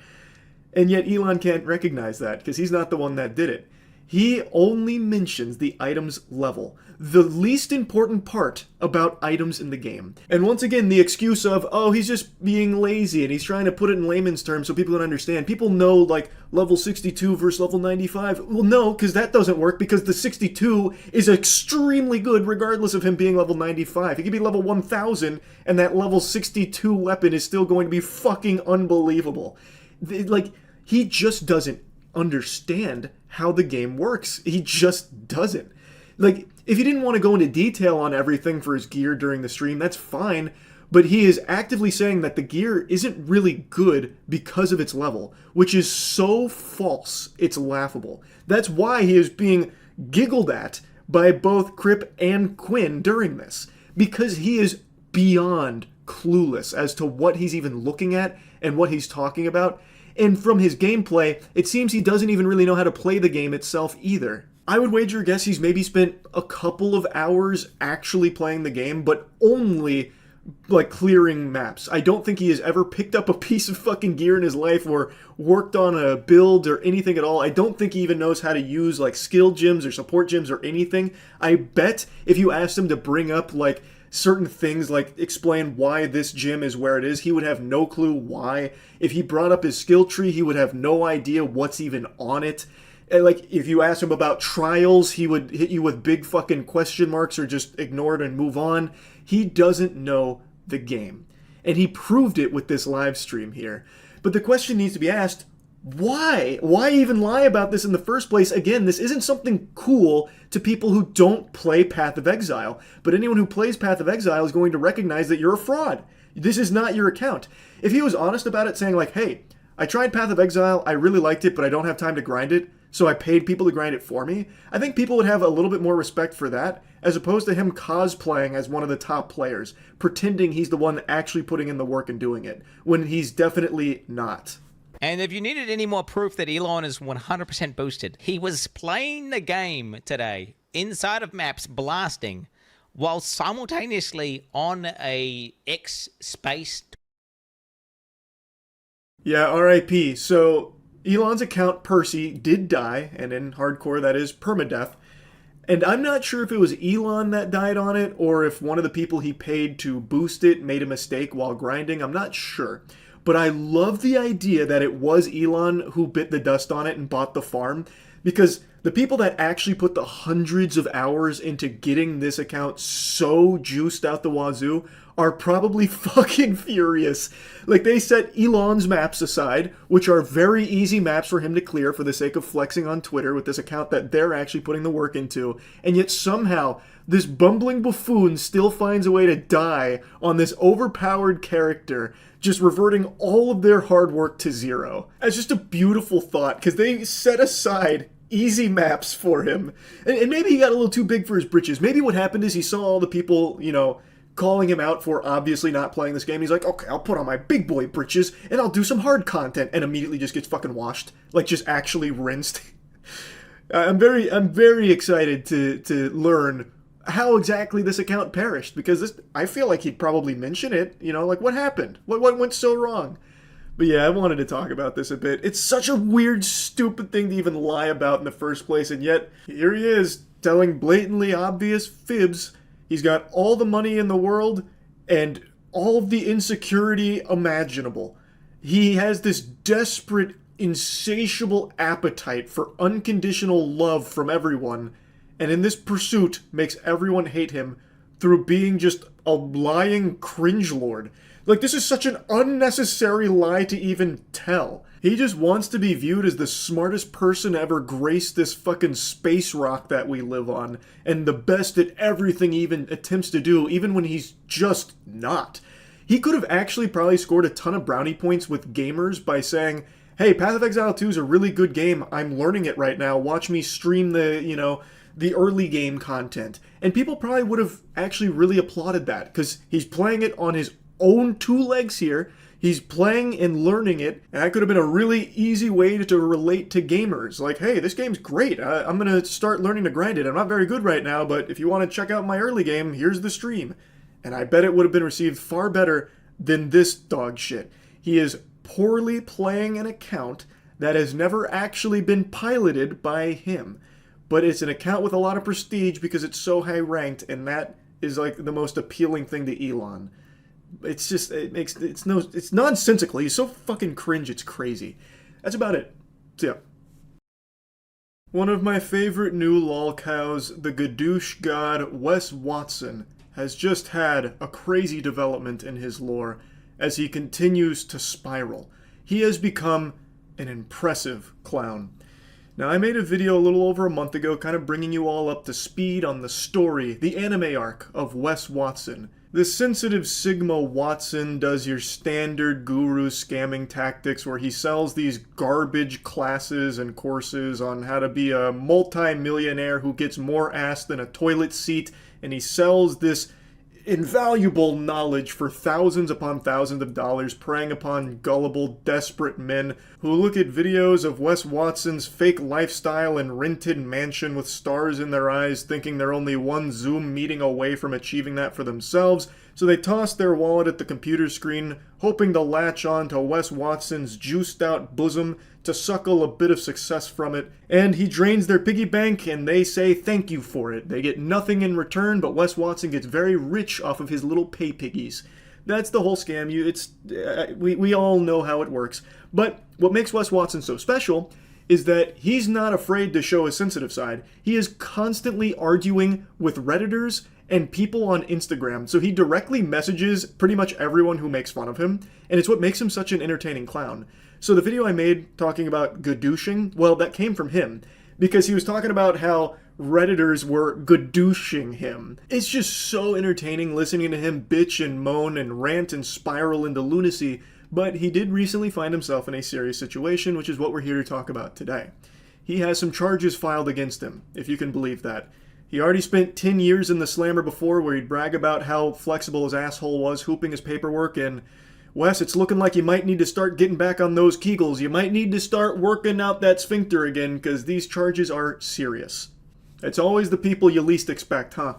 And yet Elon can't recognize that, because he's not the one that did it. He only mentions the item's level, the least important part about items in the game. And once again, the excuse of, oh, he's just being lazy and he's trying to put it in layman's terms so people can understand. People know, like, level 62 versus level 95. Well, no, because that doesn't work, because the 62 is extremely good regardless of him being level 95. He could be level 1000 and that level 62 weapon is still going to be fucking unbelievable. Like, he just doesn't understand how the game works. He just doesn't. Like, if he didn't want to go into detail on everything for his gear during the stream, that's fine, but he is actively saying that the gear isn't really good because of its level, which is so false, it's laughable. That's why he is being giggled at by both Crip and Quinn during this, because he is beyond clueless as to what he's even looking at and what he's talking about. And from his gameplay, it seems he doesn't even really know how to play the game itself either. I would wager a guess he's maybe spent a couple of hours actually playing the game, but only like clearing maps. I don't think he has ever picked up a piece of fucking gear in his life or worked on a build or anything at all. I don't think he even knows how to use like skill gems or support gems or anything. I bet if you asked him to bring up like certain things, like explain why this gem is where it is, he would have no clue why. If he brought up his skill tree, he would have no idea what's even on it. And like if you asked him about trials, he would hit you with big fucking question marks or just ignore it and move on. He doesn't know the game. And he proved it with this live stream here. But the question needs to be asked, why? Why even lie about this in the first place? Again, this isn't something cool to people who don't play Path of Exile. But anyone who plays Path of Exile is going to recognize that you're a fraud. This is not your account. If he was honest about it, saying like, hey, I tried Path of Exile, I really liked it, but I don't have time to grind it, so I paid people to grind it for me, I think people would have a little bit more respect for that, as opposed to him cosplaying as one of the top players, pretending he's the one actually putting in the work and doing it, when he's definitely not. And if you needed any more proof that Elon is 100% boosted, he was playing the game today, inside of maps, blasting, while simultaneously on a X space. Yeah, RIP. So Elon's account, Percy, did die, and in hardcore that is permadeath. And I'm not sure if it was Elon that died on it, or if one of the people he paid to boost it made a mistake while grinding. I'm not sure. But I love the idea that it was Elon who bit the dust on it and bought the farm, because the people that actually put the hundreds of hours into getting this account so juiced out the wazoo are probably fucking furious. Like, they set Elon's maps aside, which are very easy maps for him to clear for the sake of flexing on Twitter with this account that they're actually putting the work into, and yet somehow this bumbling buffoon still finds a way to die on this overpowered character, just reverting all of their hard work to zero. It's just a beautiful thought, because they set aside easy maps for him. And maybe he got a little too big for his britches. Maybe what happened is he saw all the people, you know, calling him out for obviously not playing this game. He's like, okay, I'll put on my big boy britches and I'll do some hard content, and immediately just gets fucking washed. Like, just actually rinsed. I'm very excited to learn how exactly this account perished, because I feel like he'd probably mention it, you know, like what happened? What went so wrong? But yeah, I wanted to talk about this a bit. It's such a weird, stupid thing to even lie about in the first place, and yet here he is telling blatantly obvious fibs. He's got all the money in the world and all of the insecurity imaginable. He has this desperate, insatiable appetite for unconditional love from everyone, and in this pursuit makes everyone hate him through being just a lying cringelord. Like, this is such an unnecessary lie to even tell. He just wants to be viewed as the smartest person to ever grace this fucking space rock that we live on, and the best at everything he even attempts to do, even when he's just not. He could have actually probably scored a ton of brownie points with gamers by saying, hey, Path of Exile 2 is a really good game, I'm learning it right now, watch me stream the early game content. And people probably would have actually really applauded that, because he's playing it on his own two legs here. He's playing and learning it, and that could have been a really easy way to relate to gamers. Like, hey, this game's great. I'm going to start learning to grind it. I'm not very good right now, but if you want to check out my early game, here's the stream. And I bet it would have been received far better than this dog shit. He is poorly playing an account that has never actually been piloted by him. But it's an account with a lot of prestige because it's so high ranked, and that is like the most appealing thing to Elon. It's just, it's nonsensical. He's so fucking cringe, it's crazy. That's about it. So yeah. One of my favorite new lol cows, the Gadoosh God, Wes Watson, has just had a crazy development in his lore as he continues to spiral. He has become an impressive clown. Now, I made a video a little over a month ago kind of bringing you all up to speed on the story, the anime arc of Wes Watson. The sensitive Sigma Watson does your standard guru scamming tactics where he sells these garbage classes and courses on how to be a multi-millionaire who gets more ass than a toilet seat, and he sells this invaluable knowledge for thousands upon thousands of dollars, preying upon gullible, desperate men who look at videos of Wes Watson's fake lifestyle and rented mansion with stars in their eyes, thinking they're only one Zoom meeting away from achieving that for themselves, so they toss their wallet at the computer screen, hoping to latch on to Wes Watson's juiced-out bosom to suckle a bit of success from it, and he drains their piggy bank and they say thank you for it. They get nothing in return, but Wes Watson gets very rich off of his little pay piggies. That's the whole scam. We all know how it works. But what makes Wes Watson so special is that he's not afraid to show his sensitive side. He is constantly arguing with Redditors and people on Instagram, so he directly messages pretty much everyone who makes fun of him, and it's what makes him such an entertaining clown. So the video I made talking about gadooshing, well, that came from him, because he was talking about how Redditors were gadooshing him. It's just so entertaining listening to him bitch and moan and rant and spiral into lunacy, but he did recently find himself in a serious situation, which is what we're here to talk about today. He has some charges filed against him, if you can believe that. He already spent 10 years in the slammer before, where he'd brag about how flexible his asshole was, hooping his paperwork, and Wes, it's looking like you might need to start getting back on those Kegels. You might need to start working out that sphincter again, because these charges are serious. It's always the people you least expect, huh?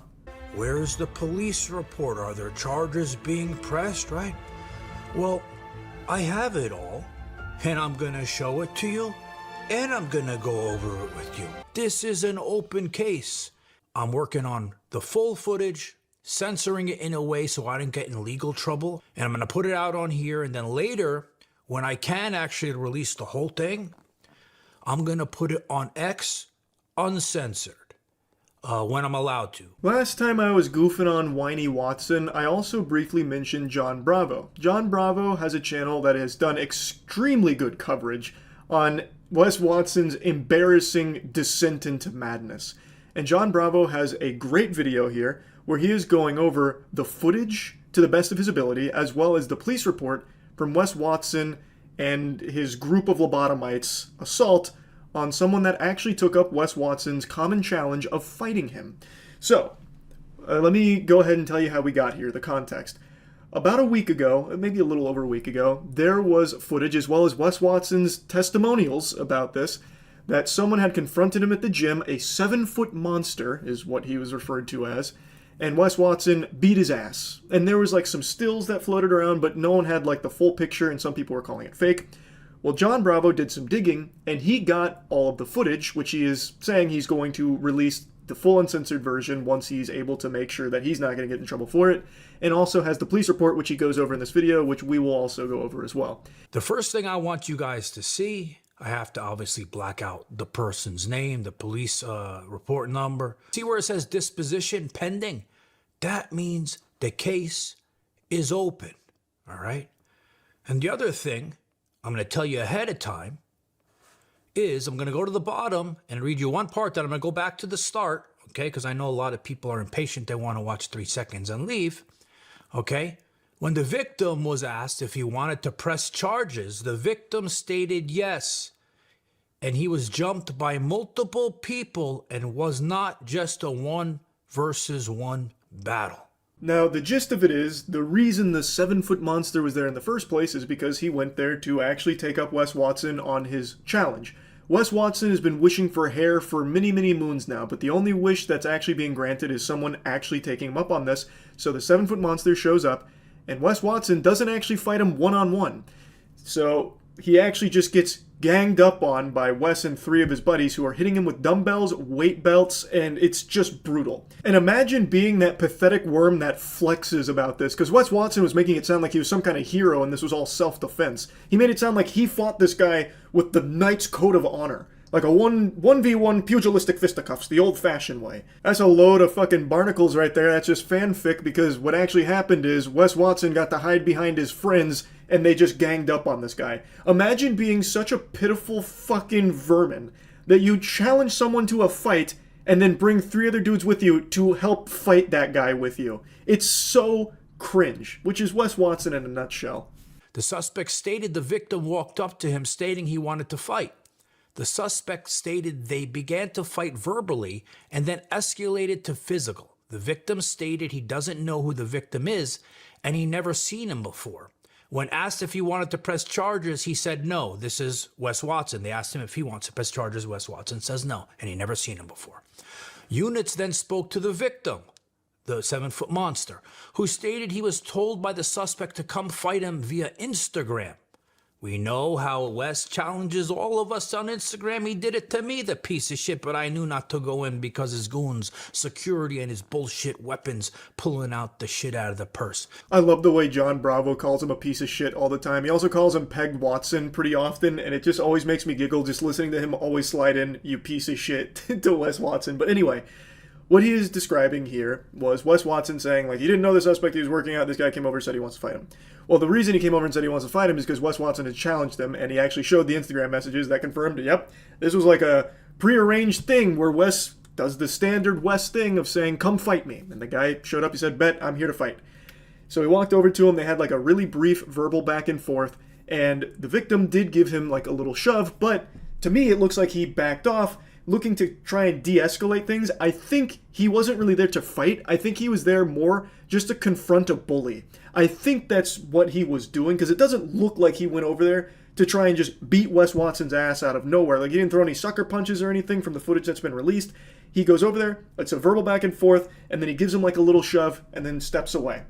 Where's the police report? Are there charges being pressed, right? Well, I have it all, and I'm gonna show it to you, and I'm gonna go over it with you. This is an open case. I'm working on the full footage, censoring it in a way so I don't get in legal trouble, and I'm gonna put it out on here, and then later, when I can actually release the whole thing, I'm gonna put it on X uncensored. When I'm allowed to. Last time I was goofing on Whiny Watson, I also briefly mentioned John Bravo. John Bravo has a channel that has done extremely good coverage on Wes Watson's embarrassing descent into madness. And John Bravo has a great video here where he is going over the footage to the best of his ability, as well as the police report from Wes Watson and his group of lobotomites' assault on someone that actually took up Wes Watson's common challenge of fighting him. So, let me go ahead and tell you how we got here, the context. About a week ago, maybe a little over a week ago, there was footage, as well as Wes Watson's testimonials about this, that someone had confronted him at the gym. A 7-foot monster is what he was referred to as, and Wes Watson beat his ass. And there was like some stills that floated around, but no one had like the full picture, and some people were calling it fake. Well, John Bravo did some digging, and he got all of the footage, which he is saying he's going to release the full uncensored version once he's able to make sure that he's not going to get in trouble for it, and also has the police report, which he goes over in this video, which we will also go over as well. The first thing I want you guys to see, I have to obviously black out the person's name, the police report number. See where it says disposition pending? That means the case is open, all right? And the other thing I'm going to tell you ahead of time is I'm going to go to the bottom and read you one part, then I'm going to go back to the start, okay? Because I know a lot of people are impatient. They want to watch 3 seconds and leave, okay? When the victim was asked if he wanted to press charges, the victim stated yes. And he was jumped by multiple people and was not just a 1-versus-1 battle. Now, the gist of it is, the reason the 7-foot monster was there in the first place is because he went there to actually take up Wes Watson on his challenge. Wes Watson has been wishing for hair for many, many moons now, but the only wish that's actually being granted is someone actually taking him up on this. So the 7-foot monster shows up, and Wes Watson doesn't actually fight him one-on-one. So he actually just gets ganged up on by Wes and 3 of his buddies who are hitting him with dumbbells, weight belts, and it's just brutal. And imagine being that pathetic worm that flexes about this, because Wes Watson was making it sound like he was some kind of hero and this was all self-defense. He made it sound like he fought this guy with the Knight's Code of Honor. Like a 1v1 pugilistic fisticuffs, the old-fashioned way. That's a load of fucking barnacles right there. That's just fanfic, because what actually happened is Wes Watson got to hide behind his friends and they just ganged up on this guy. Imagine being such a pitiful fucking vermin that you challenge someone to a fight and then bring 3 other dudes with you to help fight that guy with you. It's so cringe, which is Wes Watson in a nutshell. The suspect stated the victim walked up to him stating he wanted to fight. The suspect stated they began to fight verbally and then escalated to physical. The victim stated he doesn't know who the victim is, and he never seen him before. When asked if he wanted to press charges, he said no. This is Wes Watson. They asked him if he wants to press charges. Wes Watson says no, and he never seen him before. Units then spoke to the victim, the 7-foot monster, who stated he was told by the suspect to come fight him via Instagram. We know how Wes challenges all of us on Instagram. He did it to me, the piece of shit, but I knew not to go in because his goons, security, and his bullshit weapons pulling out the shit out of the purse. I love the way John Bravo calls him a piece of shit all the time. He also calls him Pegged Watson pretty often, and it just always makes me giggle just listening to him always slide in, you piece of shit, to Wes Watson. But anyway, what he is describing here was Wes Watson saying, like, he didn't know the suspect he was working out. This guy came over and said he wants to fight him. Well, the reason he came over and said he wants to fight him is because Wes Watson had challenged him, and he actually showed the Instagram messages that confirmed, yep, this was like a prearranged thing where Wes does the standard Wes thing of saying, come fight me. And the guy showed up, he said, bet, I'm here to fight. So he walked over to him, they had like a really brief verbal back and forth, and the victim did give him like a little shove, but to me it looks like he backed off, looking to try and de-escalate things. I think he wasn't really there to fight. I think he was there more just to confront a bully. I think that's what he was doing, because it doesn't look like he went over there to try and just beat Wes Watson's ass out of nowhere. Like, he didn't throw any sucker punches or anything from the footage that's been released. He goes over there, it's a verbal back and forth, and then he gives him like a little shove and then steps away.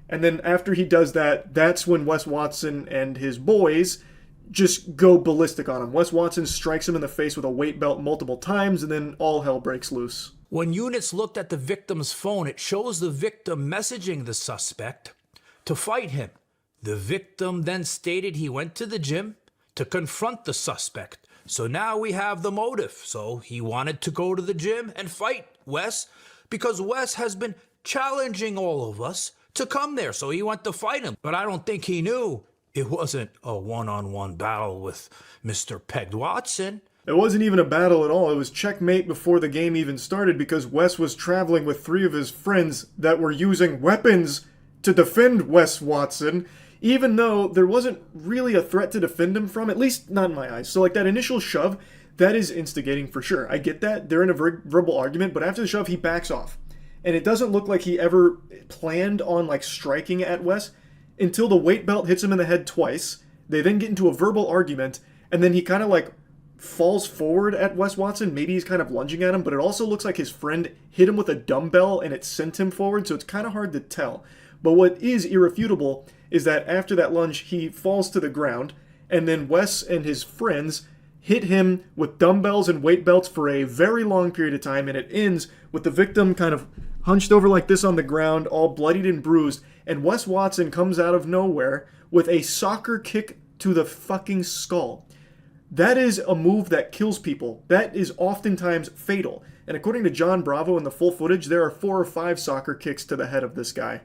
And then after he does that, that's when Wes Watson and his boys just go ballistic on him. Wes Watson strikes him in the face with a weight belt multiple times, and then all hell breaks loose. When units looked at the victim's phone, it shows the victim messaging the suspect to fight him. The victim then stated he went to the gym to confront the suspect. So now we have the motive. So he wanted to go to the gym and fight Wes because Wes has been challenging all of us to come there. So he went to fight him. But I don't think he knew it wasn't a one-on-one battle with Mr. Pegged Watson. It wasn't even a battle at all. It was checkmate before the game even started because Wes was traveling with 3 of his friends that were using weapons to defend Wes Watson, even though there wasn't really a threat to defend him from, at least not in my eyes. So like that initial shove, that is instigating for sure. I get that. They're in a verbal argument, but after the shove, he backs off. And it doesn't look like he ever planned on like striking at Wes until the weight belt hits him in the head twice. They then get into a verbal argument, and then he kind of like falls forward at Wes Watson. Maybe he's kind of lunging at him, but it also looks like his friend hit him with a dumbbell and it sent him forward, so it's kind of hard to tell. But what is irrefutable is that after that lunge, he falls to the ground, and then Wes and his friends hit him with dumbbells and weight belts for a very long period of time, and it ends with the victim kind of hunched over like this on the ground, all bloodied and bruised, and Wes Watson comes out of nowhere with a soccer kick to the fucking skull. That is a move that kills people. That is oftentimes fatal. And according to John Bravo in the full footage, there are 4 or 5 soccer kicks to the head of this guy.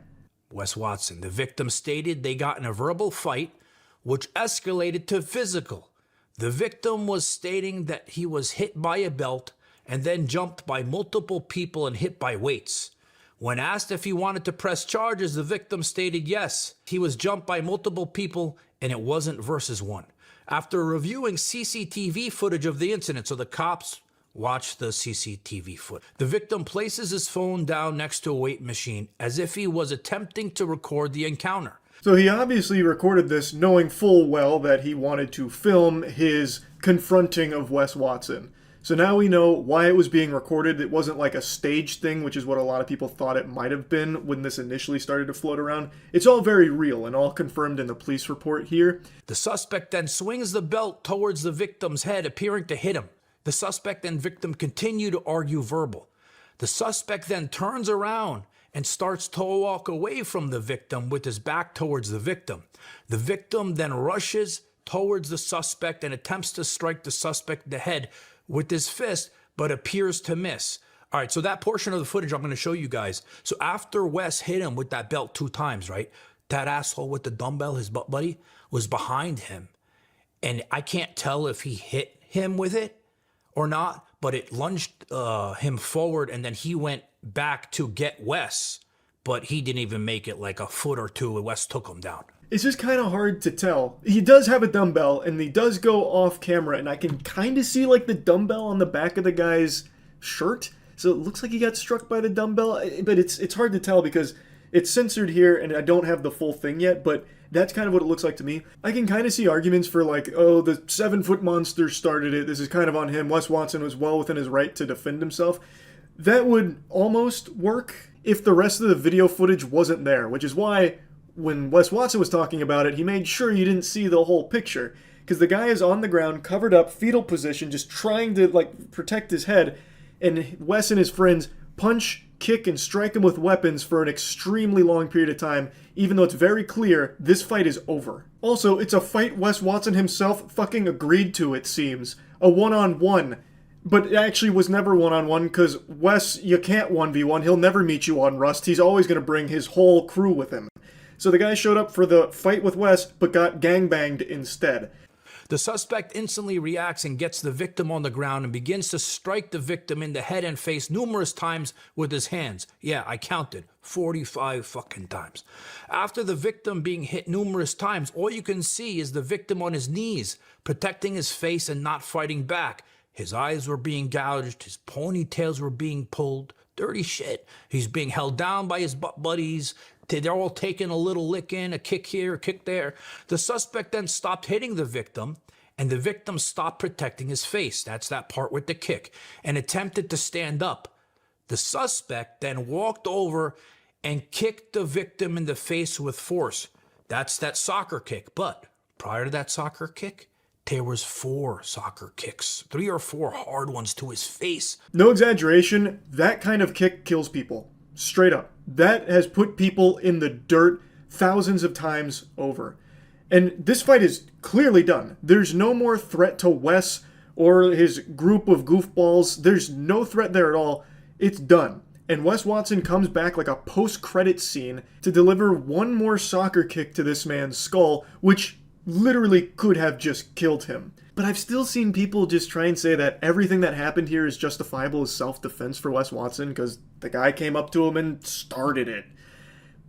Wes Watson, the victim stated they got in a verbal fight, which escalated to physical. The victim was stating that he was hit by a belt and then jumped by multiple people and hit by weights. When asked if he wanted to press charges, the victim stated yes. He was jumped by multiple people and it wasn't versus one. After reviewing CCTV footage of the incident, so the cops watched the CCTV footage, the victim places his phone down next to a weight machine as if he was attempting to record the encounter. So he obviously recorded this knowing full well that he wanted to film his confronting of Wes Watson. So now we know why it was being recorded. It wasn't like a staged thing, which is what a lot of people thought it might have been when this initially started to float around. It's all very real and all confirmed in the police report here. The suspect then swings the belt towards the victim's head, appearing to hit him. The suspect and victim continue to argue verbal. The suspect then turns around and starts to walk away from the victim with his back towards the victim. The victim then rushes towards the suspect and attempts to strike the suspect in the head with his fist, but appears to miss. All right, so that portion of the footage I'm going to show you guys. So after Wes hit him with that belt 2 times, right? That asshole with the dumbbell, his butt buddy, was behind him. And I can't tell if he hit him with it or not, but it lunged him forward, and then he went back to get Wes, but he didn't even make it like a foot or 2, and Wes took him down. It's just kind of hard to tell. He does have a dumbbell, and he does go off camera, and I can kind of see like the dumbbell on the back of the guy's shirt. So it looks like he got struck by the dumbbell, but it's hard to tell because it's censored here and I don't have the full thing yet, but that's kind of what it looks like to me. I can kind of see arguments for like, oh, the 7-foot monster started it. This is kind of on him. Wes Watson was well within his right to defend himself. That would almost work if the rest of the video footage wasn't there, which is why when Wes Watson was talking about it, he made sure you didn't see the whole picture. Because the guy is on the ground, covered up, fetal position, just trying to like protect his head, and Wes and his friends punch, kick, and strike him with weapons for an extremely long period of time, even though it's very clear this fight is over. Also, it's a fight Wes Watson himself fucking agreed to, it seems. A one-on-one. But it actually was never one-on-one, because Wes, you can't 1v1. He'll never meet you on Rust. He's always going to bring his whole crew with him. So the guy showed up for the fight with Wes, but got gangbanged instead. The suspect instantly reacts and gets the victim on the ground and begins to strike the victim in the head and face numerous times with his hands. Yeah, I counted 45 fucking times. After the victim being hit numerous times, all you can see is the victim on his knees, protecting his face and not fighting back. His eyes were being gouged, his ponytails were being pulled. Dirty shit. He's being held down by his butt buddies. They're all taking a little lick in, a kick here, a kick there. The suspect then stopped hitting the victim, and the victim stopped protecting his face. That's that part with the kick, and attempted to stand up. The suspect then walked over and kicked the victim in the face with force. That's that soccer kick. But prior to that soccer kick, there was 4 soccer kicks, 3 or 4 hard ones to his face. No exaggeration, that kind of kick kills people. Straight up. That has put people in the dirt thousands of times over. And this fight is clearly done. There's no more threat to Wes or his group of goofballs. There's no threat there at all. It's done. And Wes Watson comes back like a post-credit scene to deliver one more soccer kick to this man's skull, which literally could have just killed him. But I've still seen people just try and say that everything that happened here is justifiable as self-defense for Wes Watson because the guy came up to him and started it.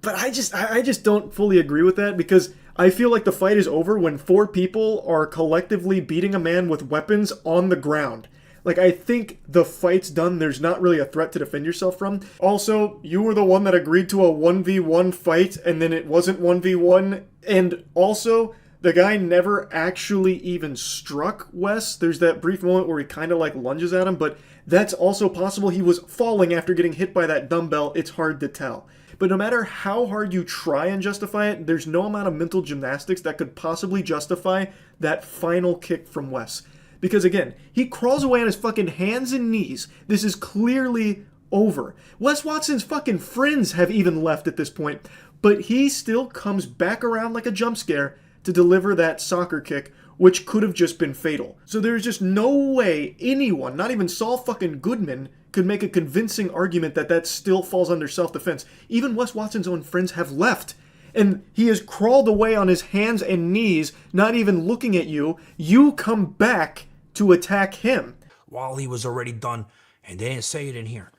But I just don't fully agree with that because I feel like the fight is over when 4 people are collectively beating a man with weapons on the ground. Like, I think the fight's done. There's not really a threat to defend yourself from. Also, you were the one that agreed to a 1v1 fight and then it wasn't 1v1. And also, the guy never actually even struck Wes. There's that brief moment where he kind of like lunges at him, but that's also possible he was falling after getting hit by that dumbbell. It's hard to tell. But no matter how hard you try and justify it, there's no amount of mental gymnastics that could possibly justify that final kick from Wes. Because again, he crawls away on his fucking hands and knees. This is clearly over. Wes Watson's fucking friends have even left at this point, but he still comes back around like a jump scare to deliver that soccer kick, which could have just been fatal. So there's just no way anyone, not even Saul fucking Goodman, could make a convincing argument that that still falls under self-defense. Even Wes Watson's own friends have left. And he has crawled away on his hands and knees, not even looking at you. You come back to attack him. While he was already done, and they didn't say it in here.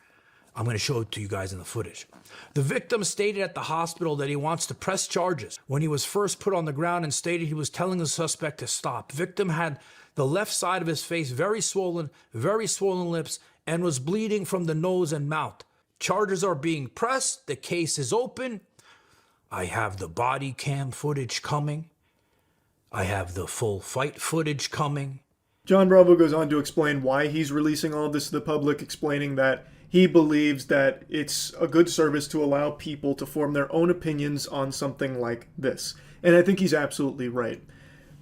I'm going to show it to you guys in the footage. The victim stated at the hospital that he wants to press charges. When he was first put on the ground and stated he was telling the suspect to stop. Victim had the left side of his face very swollen lips, and was bleeding from the nose and mouth. Charges are being pressed. The case is open. I have the body cam footage coming. I have the full fight footage coming. John Bravo goes on to explain why he's releasing all of this to the public, explaining that he believes that it's a good service to allow people to form their own opinions on something like this. And I think he's absolutely right.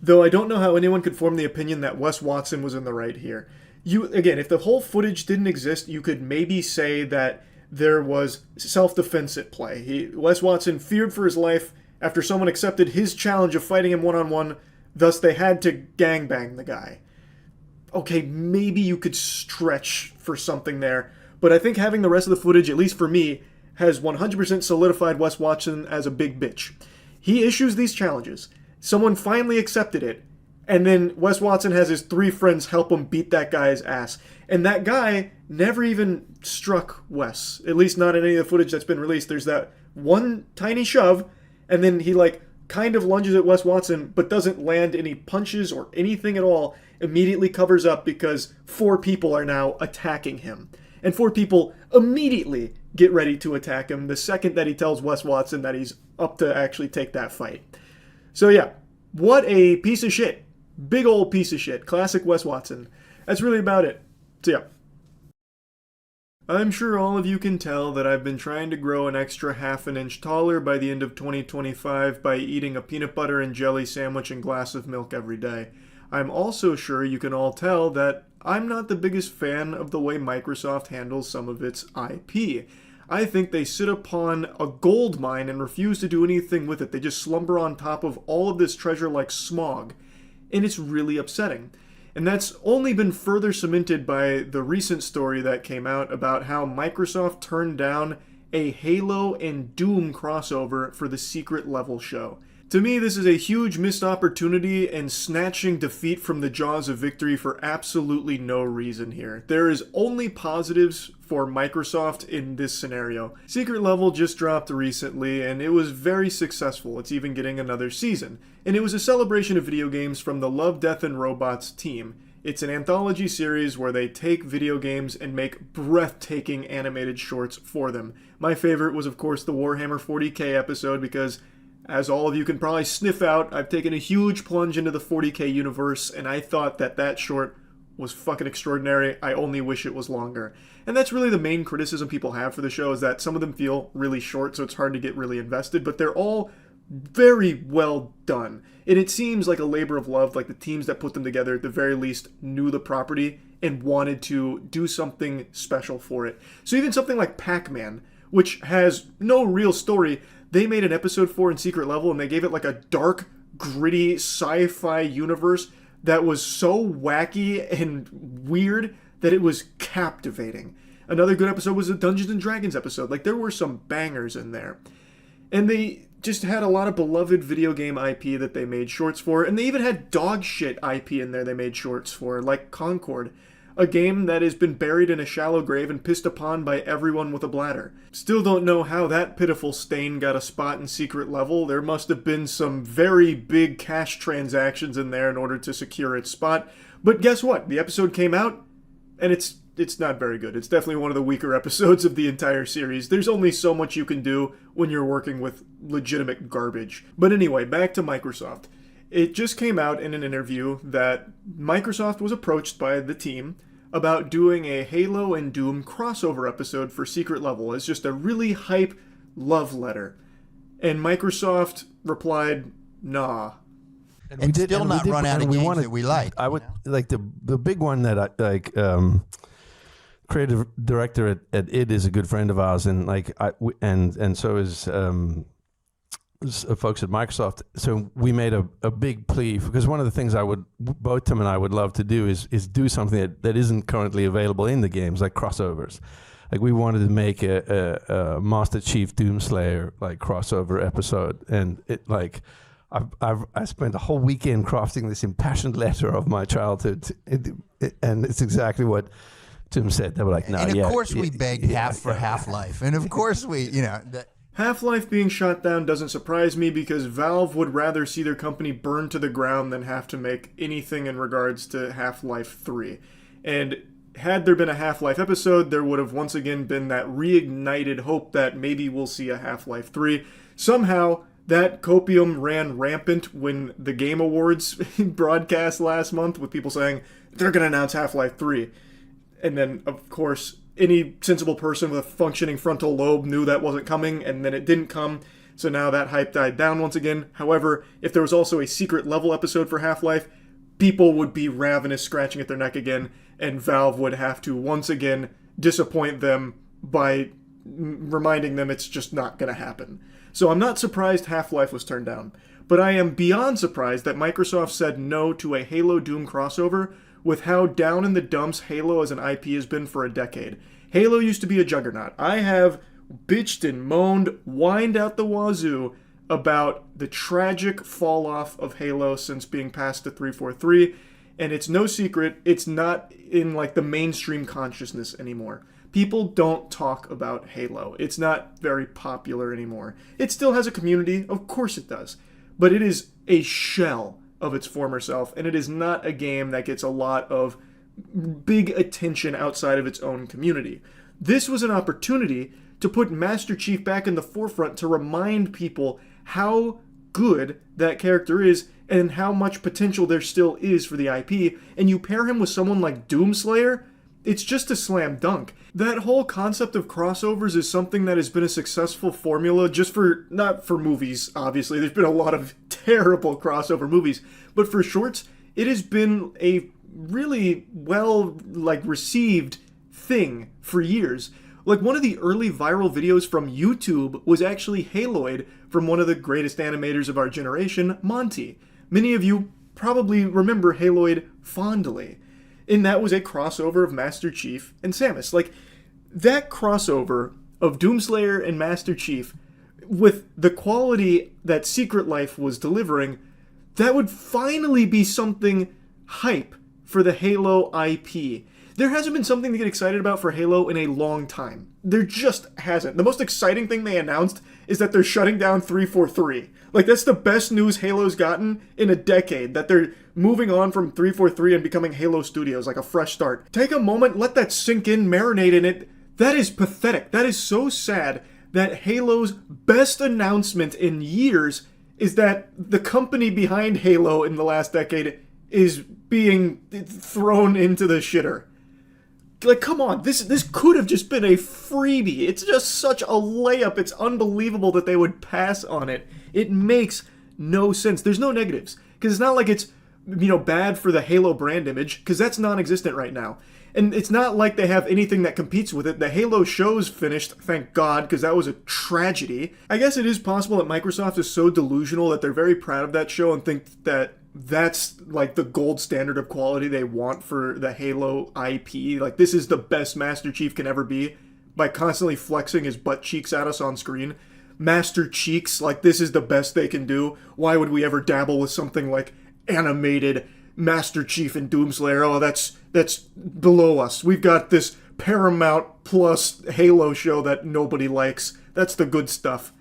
Though I don't know how anyone could form the opinion that Wes Watson was in the right here. Again, if the whole footage didn't exist, you could maybe say that there was self-defense at play. Wes Watson feared for his life after someone accepted his challenge of fighting him one-on-one, thus they had to gangbang the guy. Okay, maybe you could stretch for something there, but I think having the rest of the footage, at least for me, has 100% solidified Wes Watson as a big bitch. He issues these challenges. Someone finally accepted it, and then Wes Watson has his 3 friends help him beat that guy's ass. And that guy never even struck Wes, at least not in any of the footage that's been released. There's that one tiny shove, and then he kind of lunges at Wes Watson, but doesn't land any punches or anything at all, immediately covers up because 4 people are now attacking him. and 4 people immediately get ready to attack him the second that he tells Wes Watson that he's up to actually take that fight. So yeah, what a piece of shit. Big old piece of shit. Classic Wes Watson. That's really about it. So yeah. I'm sure all of you can tell that I've been trying to grow an extra half an inch taller by the end of 2025 by eating a peanut butter and jelly sandwich and glass of milk every day. I'm also sure you can all tell that I'm not the biggest fan of the way Microsoft handles some of its IP. I think they sit upon a gold mine and refuse to do anything with it. They just slumber on top of all of this treasure like smog. And it's really upsetting. And that's only been further cemented by the recent story that came out about how Microsoft turned down a Halo and Doom crossover for the secret level show. To me, this is a huge missed opportunity and snatching defeat from the jaws of victory for absolutely no reason here. There is only positives for Microsoft in this scenario. Secret Level just dropped recently and it was very successful. It's even getting another season. And it was a celebration of video games from the Love, Death, and Robots team. It's an anthology series where they take video games and make breathtaking animated shorts for them. My favorite was, of course, the Warhammer 40k episode because, as all of you can probably sniff out, I've taken a huge plunge into the 40k universe, and I thought that that short was fucking extraordinary. I only wish it was longer. And that's really the main criticism people have for the show, is that some of them feel really short, so it's hard to get really invested, but they're all very well done. And it seems like a labor of love, like the teams that put them together at the very least knew the property and wanted to do something special for it. So even something like Pac-Man, which has no real story, they made an episode for in Secret Level and they gave it like a dark, gritty sci-fi universe that was so wacky and weird that it was captivating. Another good episode was the Dungeons and Dragons episode. Like, there were some bangers in there. And they just had a lot of beloved video game IP that they made shorts for, and they even had dog shit IP in there they made shorts for, like Concord, a game that has been buried in a shallow grave and pissed upon by everyone with a bladder. Still don't know how that pitiful stain got a spot in Secret Level. There must have been some very big cash transactions in there in order to secure its spot. But guess what? The episode came out, and it's not very good. It's definitely one of the weaker episodes of the entire series. There's only so much you can do when you're working with legitimate garbage. But anyway, back to Microsoft. It just came out in an interview that Microsoft was approached by the team about doing a Halo and Doom crossover episode for Secret Level. It's just a really hype love letter. And Microsoft replied, nah. And we still not run out of games that we like. I would like the big one that I like. Creative director at id is a good friend of ours, and and so is folks at Microsoft. So we made a big plea, because one of the things both Tim and I would love to do is do something that isn't currently available in the games, like crossovers. Like, we wanted to make a Master Chief Doomslayer like crossover episode, and it like. I spent a whole weekend crafting this impassioned letter of my childhood, and it's exactly what Tim said. They were like, no, and of course we begged for Half-Life, and of course we, Half-Life being shot down doesn't surprise me, because Valve would rather see their company burn to the ground than have to make anything in regards to Half-Life 3. And had there been a Half-Life episode, there would have once again been that reignited hope that maybe we'll see a Half-Life 3. Somehow, that copium ran rampant when the Game Awards broadcast last month, with people saying they're going to announce Half-Life 3. And then, of course, any sensible person with a functioning frontal lobe knew that wasn't coming, and then it didn't come. So now that hype died down once again. However, if there was also a Secret Level episode for Half-Life, people would be ravenous, scratching at their neck again, and Valve would have to once again disappoint them by reminding them it's just not going to happen. So I'm not surprised Half-Life was turned down, but I am beyond surprised that Microsoft said no to a Halo Doom crossover, with how down in the dumps Halo as an IP has been for a decade. Halo used to be a juggernaut. I have bitched and moaned, whined out the wazoo about the tragic fall-off of Halo since being passed to 343, and it's no secret, it's not in like the mainstream consciousness anymore. People don't talk about Halo. It's not very popular anymore. It still has a community, of course it does, but it is a shell of its former self, and it is not a game that gets a lot of big attention outside of its own community. This was an opportunity to put Master Chief back in the forefront to remind people how good that character is and how much potential there still is for the IP, and you pair him with someone like Doomslayer, it's just a slam dunk. That whole concept of crossovers is something that has been a successful formula not for movies, obviously. There's been a lot of terrible crossover movies, but for shorts, it has been a really well, received thing for years. Like, one of the early viral videos from YouTube was actually Haloid from one of the greatest animators of our generation, Monty. Many of you probably remember Haloid fondly. And that was a crossover of Master Chief and Samus. Like, that crossover of Doomslayer and Master Chief, with the quality that Secret Life was delivering, that would finally be something hype for the Halo IP. There hasn't been something to get excited about for Halo in a long time. There just hasn't. The most exciting thing they announced is that they're shutting down 343. Like, that's the best news Halo's gotten in a decade, that they're moving on from 343 and becoming Halo Studios, like a fresh start. Take a moment, let that sink in, marinate in it. That is pathetic. That is so sad that Halo's best announcement in years is that the company behind Halo in the last decade is being thrown into the shitter. Like, come on, this could have just been a freebie. It's just such a layup. It's unbelievable that they would pass on it. It makes no sense. There's no negatives, because it's not like it's, bad for the Halo brand image, because that's non-existent right now. And it's not like they have anything that competes with it. The Halo show's finished, thank God, because that was a tragedy. I guess it is possible that Microsoft is so delusional that they're very proud of that show and think that that's like the gold standard of quality they want for the Halo IP. Like, this is the best Master Chief can ever be, by constantly flexing his butt cheeks at us on screen. Master Cheeks, like, this is the best they can do. Why would we ever dabble with something like animated Master Chief and Doomslayer? Oh, that's below us. We've got this Paramount Plus Halo show that nobody likes. That's the good stuff.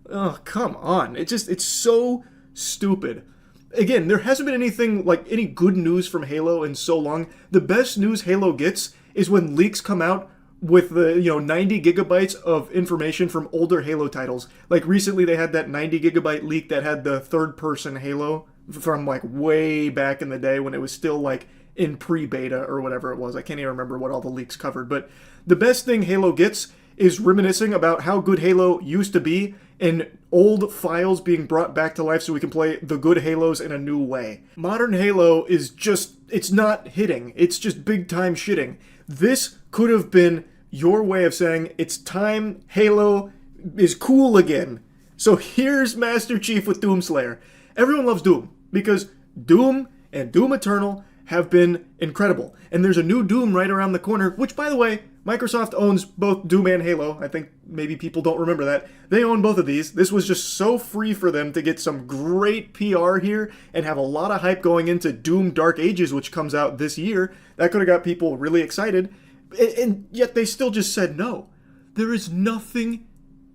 Oh, come on. It's so stupid. Again, there hasn't been anything like any good news from Halo in so long. The best news Halo gets is when leaks come out with the 90 gigabytes of information from older Halo titles. Like, recently they had that 90 gigabyte leak that had the third person Halo from like way back in the day when it was still like in pre-beta or whatever it was. I can't even remember what all the leaks covered, but the best thing Halo gets is reminiscing about how good Halo used to be and old files being brought back to life so we can play the good Halos in a new way. Modern Halo is just, it's not hitting. It's just big time shitting. This could have been your way of saying, it's time Halo is cool again. So here's Master Chief with Doomslayer. Everyone loves Doom, because Doom and Doom Eternal have been incredible. And there's a new Doom right around the corner, which, by the way, Microsoft owns both Doom and Halo. I think maybe people don't remember that. They own both of these. This was just so free for them to get some great PR here and have a lot of hype going into Doom Dark Ages, which comes out this year. That could have got people really excited. And yet they still just said no. There is nothing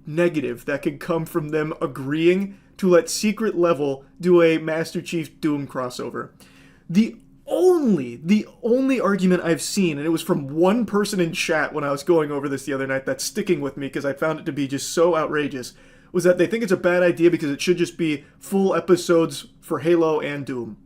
negative that could come from them agreeing to let Secret Level do a Master Chief Doom crossover. The only argument I've seen, and it was from one person in chat when I was going over this the other night that's sticking with me because I found it to be just so outrageous, was that they think it's a bad idea because it should just be full episodes for Halo and Doom.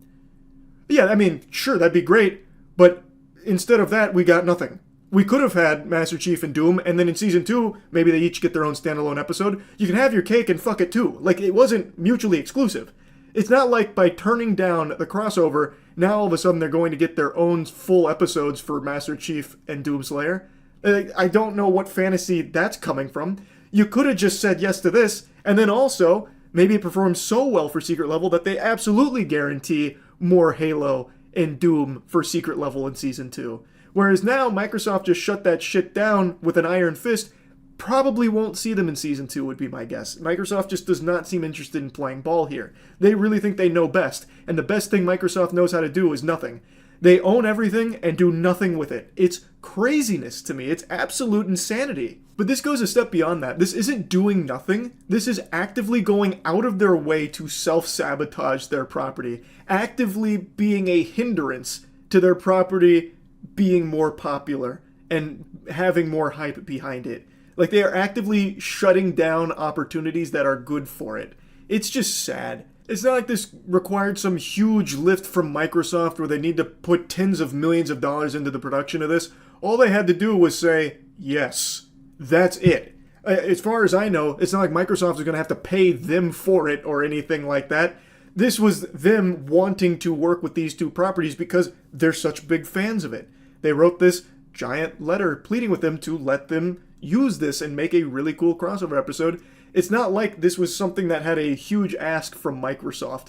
Yeah, I mean, sure, that'd be great, but instead of that, we got nothing. We could have had Master Chief and Doom, and then in Season 2, maybe they each get their own standalone episode. You can have your cake and fuck it too. Like, it wasn't mutually exclusive. It's not like by turning down the crossover, now all of a sudden they're going to get their own full episodes for Master Chief and Doomslayer. I don't know what fantasy that's coming from. You could have just said yes to this, and then also, maybe it performs so well for Secret Level that they absolutely guarantee more Halo and Doom for Secret Level in Season 2. Whereas now, Microsoft just shut that shit down with an iron fist. Probably won't see them in Season 2 would be my guess. Microsoft just does not seem interested in playing ball here. They really think they know best, and the best thing Microsoft knows how to do is nothing. They own everything and do nothing with it. It's craziness to me. It's absolute insanity. But this goes a step beyond that. This isn't doing nothing. This is actively going out of their way to self-sabotage their property. Actively being a hindrance to their property being more popular and having more hype behind it. Like, they are actively shutting down opportunities that are good for it. It's just sad. It's not like this required some huge lift from Microsoft where they need to put tens of millions of dollars into the production of this. All they had to do was say, yes, that's it. As far as I know, it's not like Microsoft is going to have to pay them for it or anything like that. This was them wanting to work with these two properties because they're such big fans of it. They wrote this giant letter pleading with them to let them use this and make a really cool crossover episode. It's not like this was something that had a huge ask from Microsoft,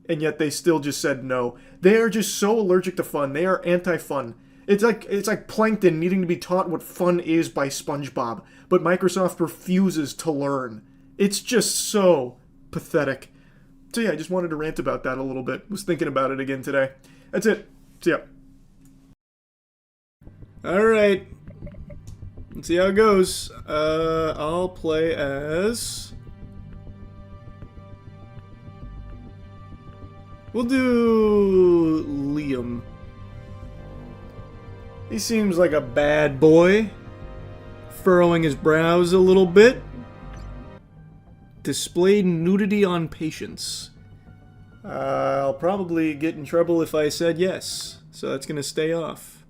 and yet they still just said no. They are just so allergic to fun. They are anti-fun. It's like Plankton needing to be taught what fun is by SpongeBob, but Microsoft refuses to learn. It's just so pathetic. So yeah, I just wanted to rant about that a little bit. Was thinking about it again today. That's it. See ya. Alright. Let's see how it goes. I'll play as... We'll do Liam. He seems like a bad boy. Furrowing his brows a little bit. Displayed nudity on patients. I'll probably get in trouble if I said yes. So that's gonna stay off.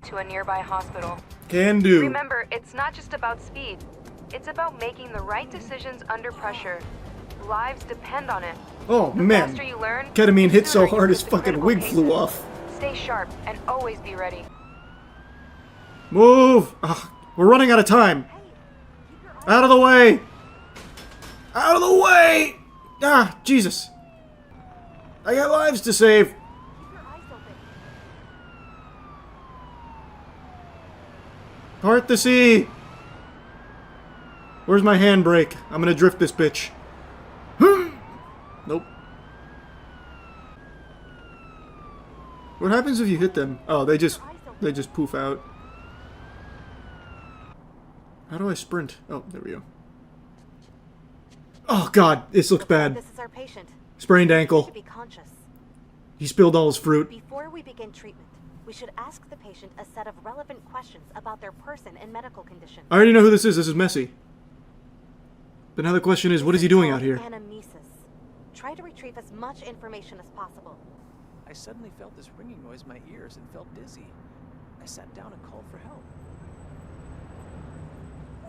To a nearby hospital. Can do. Remember, it's not just about speed. It's about making the right decisions under pressure. Lives depend on it. Oh The man. faster you learn, Ketamine hit so the sooner you hard his hit the fucking critical wig cases. flew off. Stay sharp and always be ready. Move! Ugh, we're running out of time. Out of the way! Out of the way! Ah, Jesus. I got lives to save. Part the sea. Where's my handbrake? I'm gonna drift this bitch. Nope. What happens if you hit them? Oh, they just poof out. How do I sprint? Oh, there we go. Oh God, this looks bad. This is our patient. Sprained He ankle. should be conscious. He spilled all his fruit. Before we begin treatment, we should ask the patient a set of relevant questions about their person and medical condition. I already know who this is. This is Messi. But now the question is, what is he doing out here? Anamnesis. Try to retrieve as much information as possible. I suddenly felt this ringing noise in my ears and felt dizzy. I sat down and called for help.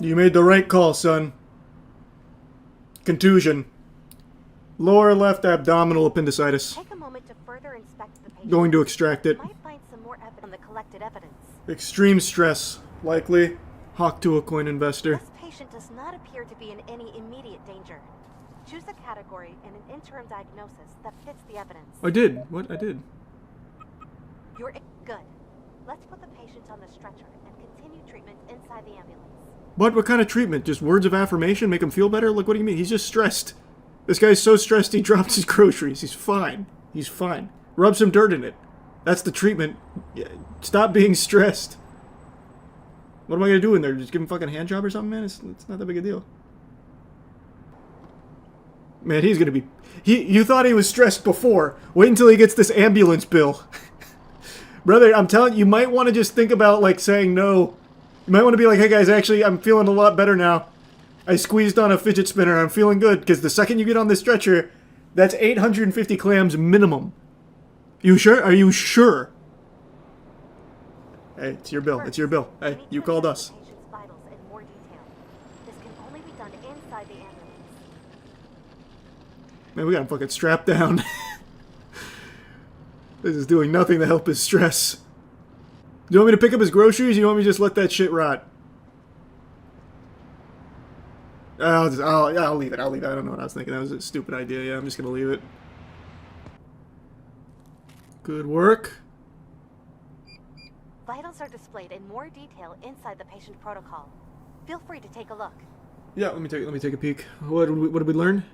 You made the right call, son. Contusion. Lower left abdominal appendicitis. Take a moment to further inspect the patient. Going to extract it. You might find some more evidence on the collected evidence. Extreme stress. Likely. Hawk to a coin investor. This patient does not appear to be in any immediate danger. Choose a category and an interim diagnosis that fits the evidence. I did. What? I did. You're good. Let's put the patient on the stretcher and continue treatment inside the ambulance. What kind of treatment? Just words of affirmation? Make him feel better? Like, what do you mean? He's just stressed. This guy's so stressed he dropped his groceries. He's fine. He's fine. Rub some dirt in it. That's the treatment. Stop being stressed. What am I gonna do in there? Just give him a fucking hand job or something, man? It's not that big a deal. Man, he's gonna be... You thought he was stressed before. Wait until he gets this ambulance bill. Brother, I'm telling you, you might want to just think about, like, saying no. You might want to be like, hey guys, actually, I'm feeling a lot better now. I squeezed on a fidget spinner, I'm feeling good, because the second you get on this stretcher, that's 850 clams minimum. You sure? Are you sure? Hey, it's your bill. It's your bill. Hey, you called us. Patient's vitals in more detail. This can only be done inside the ambulance. Man, we got him fucking strapped down. This is doing nothing to help his stress. Do you want me to pick up his groceries, or you want me to just let that shit rot? I'll leave it. I'll leave it. I don't know what I was thinking. That was a stupid idea. Yeah, I'm just gonna leave it. Good work. Vitals are displayed in more detail inside the patient protocol. Feel free to take a look. Yeah, let me take a peek. What did we learn?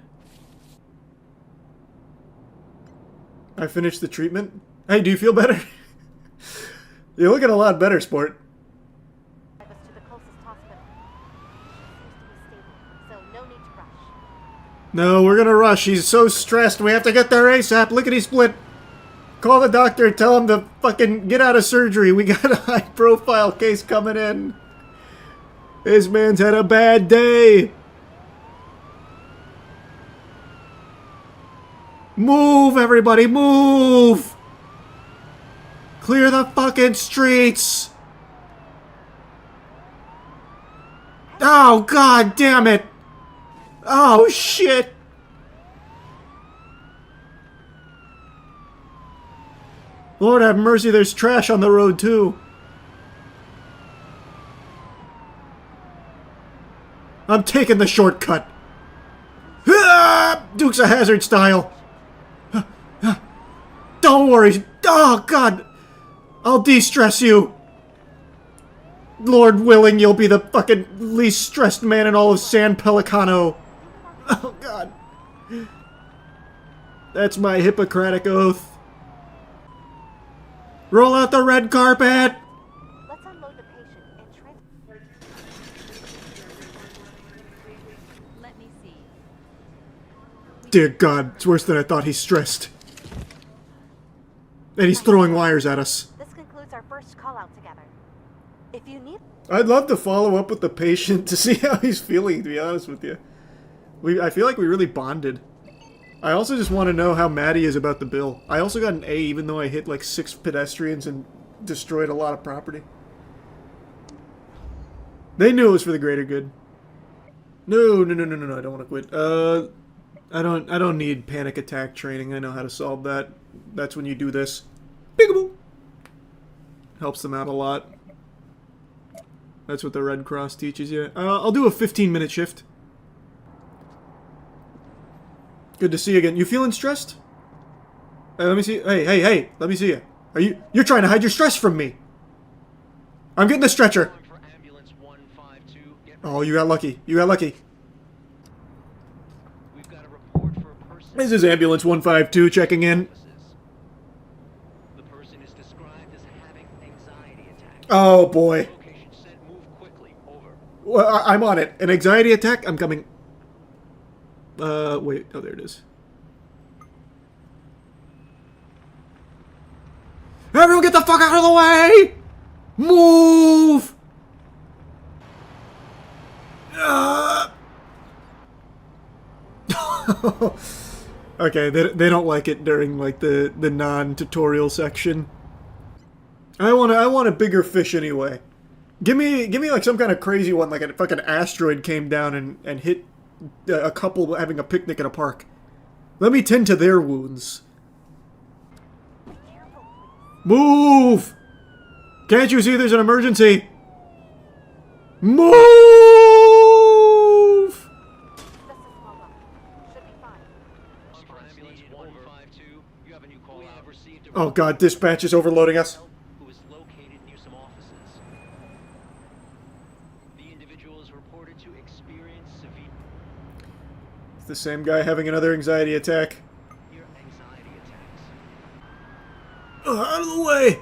I finished the treatment. Hey, do you feel better? You're looking a lot better, sport. Drive us to the closest hospital. He seems to be stable, so no need to rush. No, we're gonna rush. He's so stressed. We have to get there ASAP. Lickety split. Call the doctor, tell him to fucking get out of surgery. We got a high-profile case coming in. This man's had a bad day. Move, everybody, move! Clear the fucking streets! Oh, god damn it! Oh, shit! Lord have mercy, there's trash on the road, too. I'm taking the shortcut. Ah! Dukes of Hazzard style. Don't worry. Oh, God. I'll de-stress you. Lord willing, you'll be the fucking least stressed man in all of San Pelicano. Oh, God. That's my Hippocratic oath. Roll out the red carpet! Let's unload the patient and transfer. Let me see. Dear God, it's worse than I thought. He's stressed. And he's throwing wires at us. This concludes our first call out together. If you need... I'd love to follow up with the patient to see how he's feeling, to be honest with you. I feel like we really bonded. I also just want to know how mad he is about the bill. I also got an A even though I hit like 6 pedestrians and destroyed a lot of property. They knew it was for the greater good. No, I don't want to quit. I don't need panic attack training. I know how to solve that. That's when you do this. Peekaboo! Helps them out a lot. That's what the Red Cross teaches you. I'll do a 15-minute shift. Good to see you again. You feeling stressed? Hey, let me see. Hey, let me see you. You're trying to hide your stress from me. I'm getting the stretcher. Oh, you got lucky. You got lucky. This is Ambulance 152 checking in. Oh, boy. Well, I'm on it. An anxiety attack? I'm coming. Wait. Oh, there it is. Everyone get the fuck out of the way! Move! Okay, they don't like it during, like, the non-tutorial section. I want a bigger fish anyway. Give me like some kind of crazy one, like a fucking asteroid came down and hit a couple having a picnic in a park. Let me tend to their wounds. Move! Can't you see there's an emergency? Move! Oh god, dispatch is overloading us. It's the same guy having another anxiety attack. Oh, out of the way!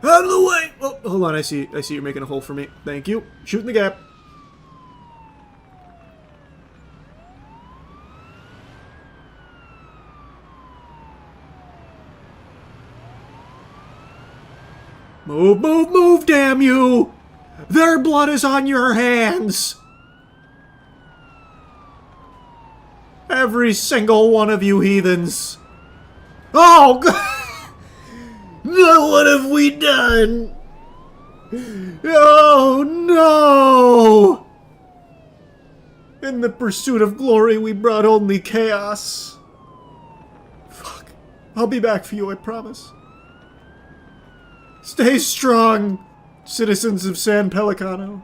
Out of the way! Oh, hold on, I see you're making a hole for me. Thank you. Shooting the gap. Move, move, move, damn you! Their blood is on your hands! Every single one of you heathens! Oh, God! No, what have we done? Oh, no! In the pursuit of glory, we brought only chaos. Fuck. I'll be back for you, I promise. Stay strong, citizens of San Pelicano.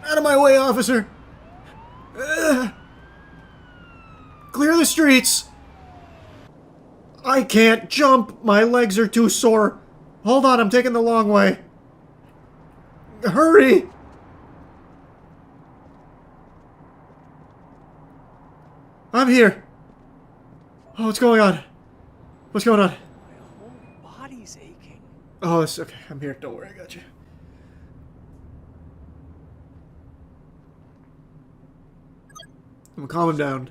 Out of my way, officer! Clear the streets! I can't jump! My legs are too sore. Hold on, I'm taking the long way. Hurry! I'm here. Oh, what's going on? What's going on? My whole body's aching. Oh, it's okay. I'm here. Don't worry, I got you. I'm calming down.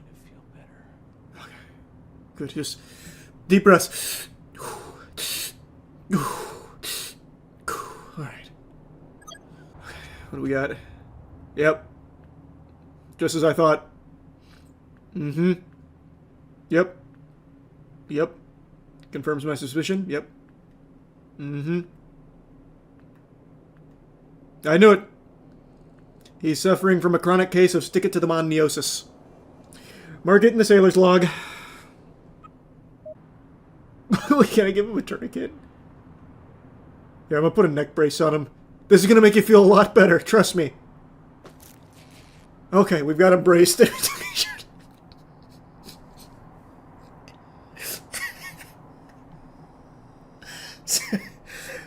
Good, just deep breaths. Alright. What do we got? Yep. Just as I thought. Mm-hmm. Yep. Yep. Confirms my suspicion. Yep. Mm-hmm. I knew it. He's suffering from a chronic case of stick-it-to-the-man-neosis. Mark it in the sailor's log. Can I give him a tourniquet? Yeah, I'm gonna put a neck brace on him. This is gonna make you feel a lot better, trust me. Okay, we've got him braced.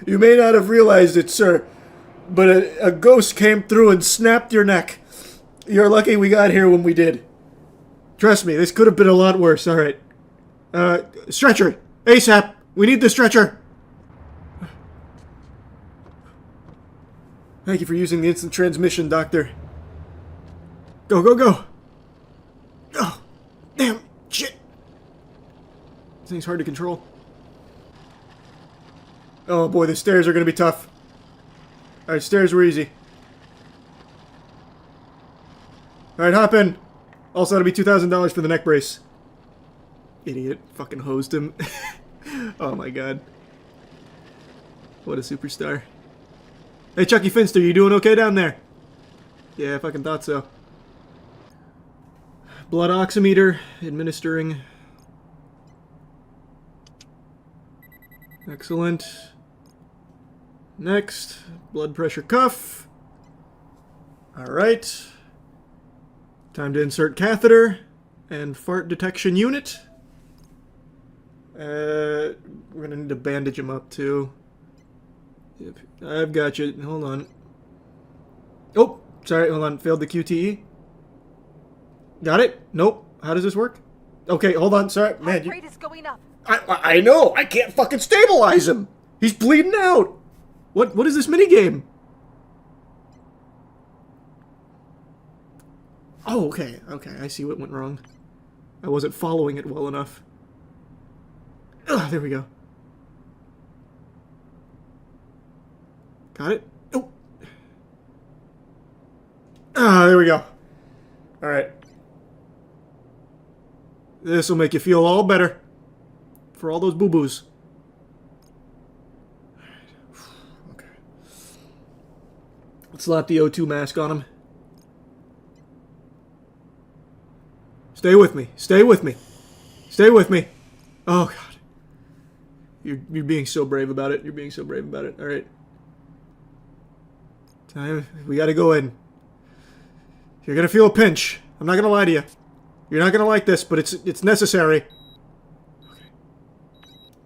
You may not have realized it, sir, but a ghost came through and snapped your neck. You're lucky we got here when we did. Trust me, this could have been a lot worse. All right. Stretcher! ASAP! We need the stretcher! Thank you for using the instant transmission, Doctor. Go, go, go! Oh, damn! Shit! This thing's hard to control. Oh boy, the stairs are gonna be tough. Alright, stairs were easy. Alright, hop in. Also, that'll be $2,000 for the neck brace. Idiot. Fucking hosed him. Oh my god. What a superstar. Hey, Chucky Finster, you doing okay down there? Yeah, I fucking thought so. Blood oximeter, administering. Excellent. Next, blood pressure cuff. Alright. Time to insert catheter and fart detection unit. We're gonna need to bandage him up too. Yep. I've got you. Hold on. Oh, sorry, hold on. Failed the QTE. Got it? Nope. How does this work? Okay, hold on. Sorry, man. Heart rate is going up. I know. I can't fucking stabilize him. He's bleeding out. What is this minigame? Oh, okay. Okay, I see what went wrong. I wasn't following it well enough. Ugh, there we go. Got it? Oh. Ah, there we go. Alright. This will make you feel all better. For all those boo-boos. Okay. Let's slap the O2 mask on him. Stay with me. Stay with me. Stay with me. Oh, God. You're being so brave about it. You're being so brave about it. All right. Time. We got to go in. You're going to feel a pinch. I'm not going to lie to you. You're not going to like this, but it's necessary. Okay.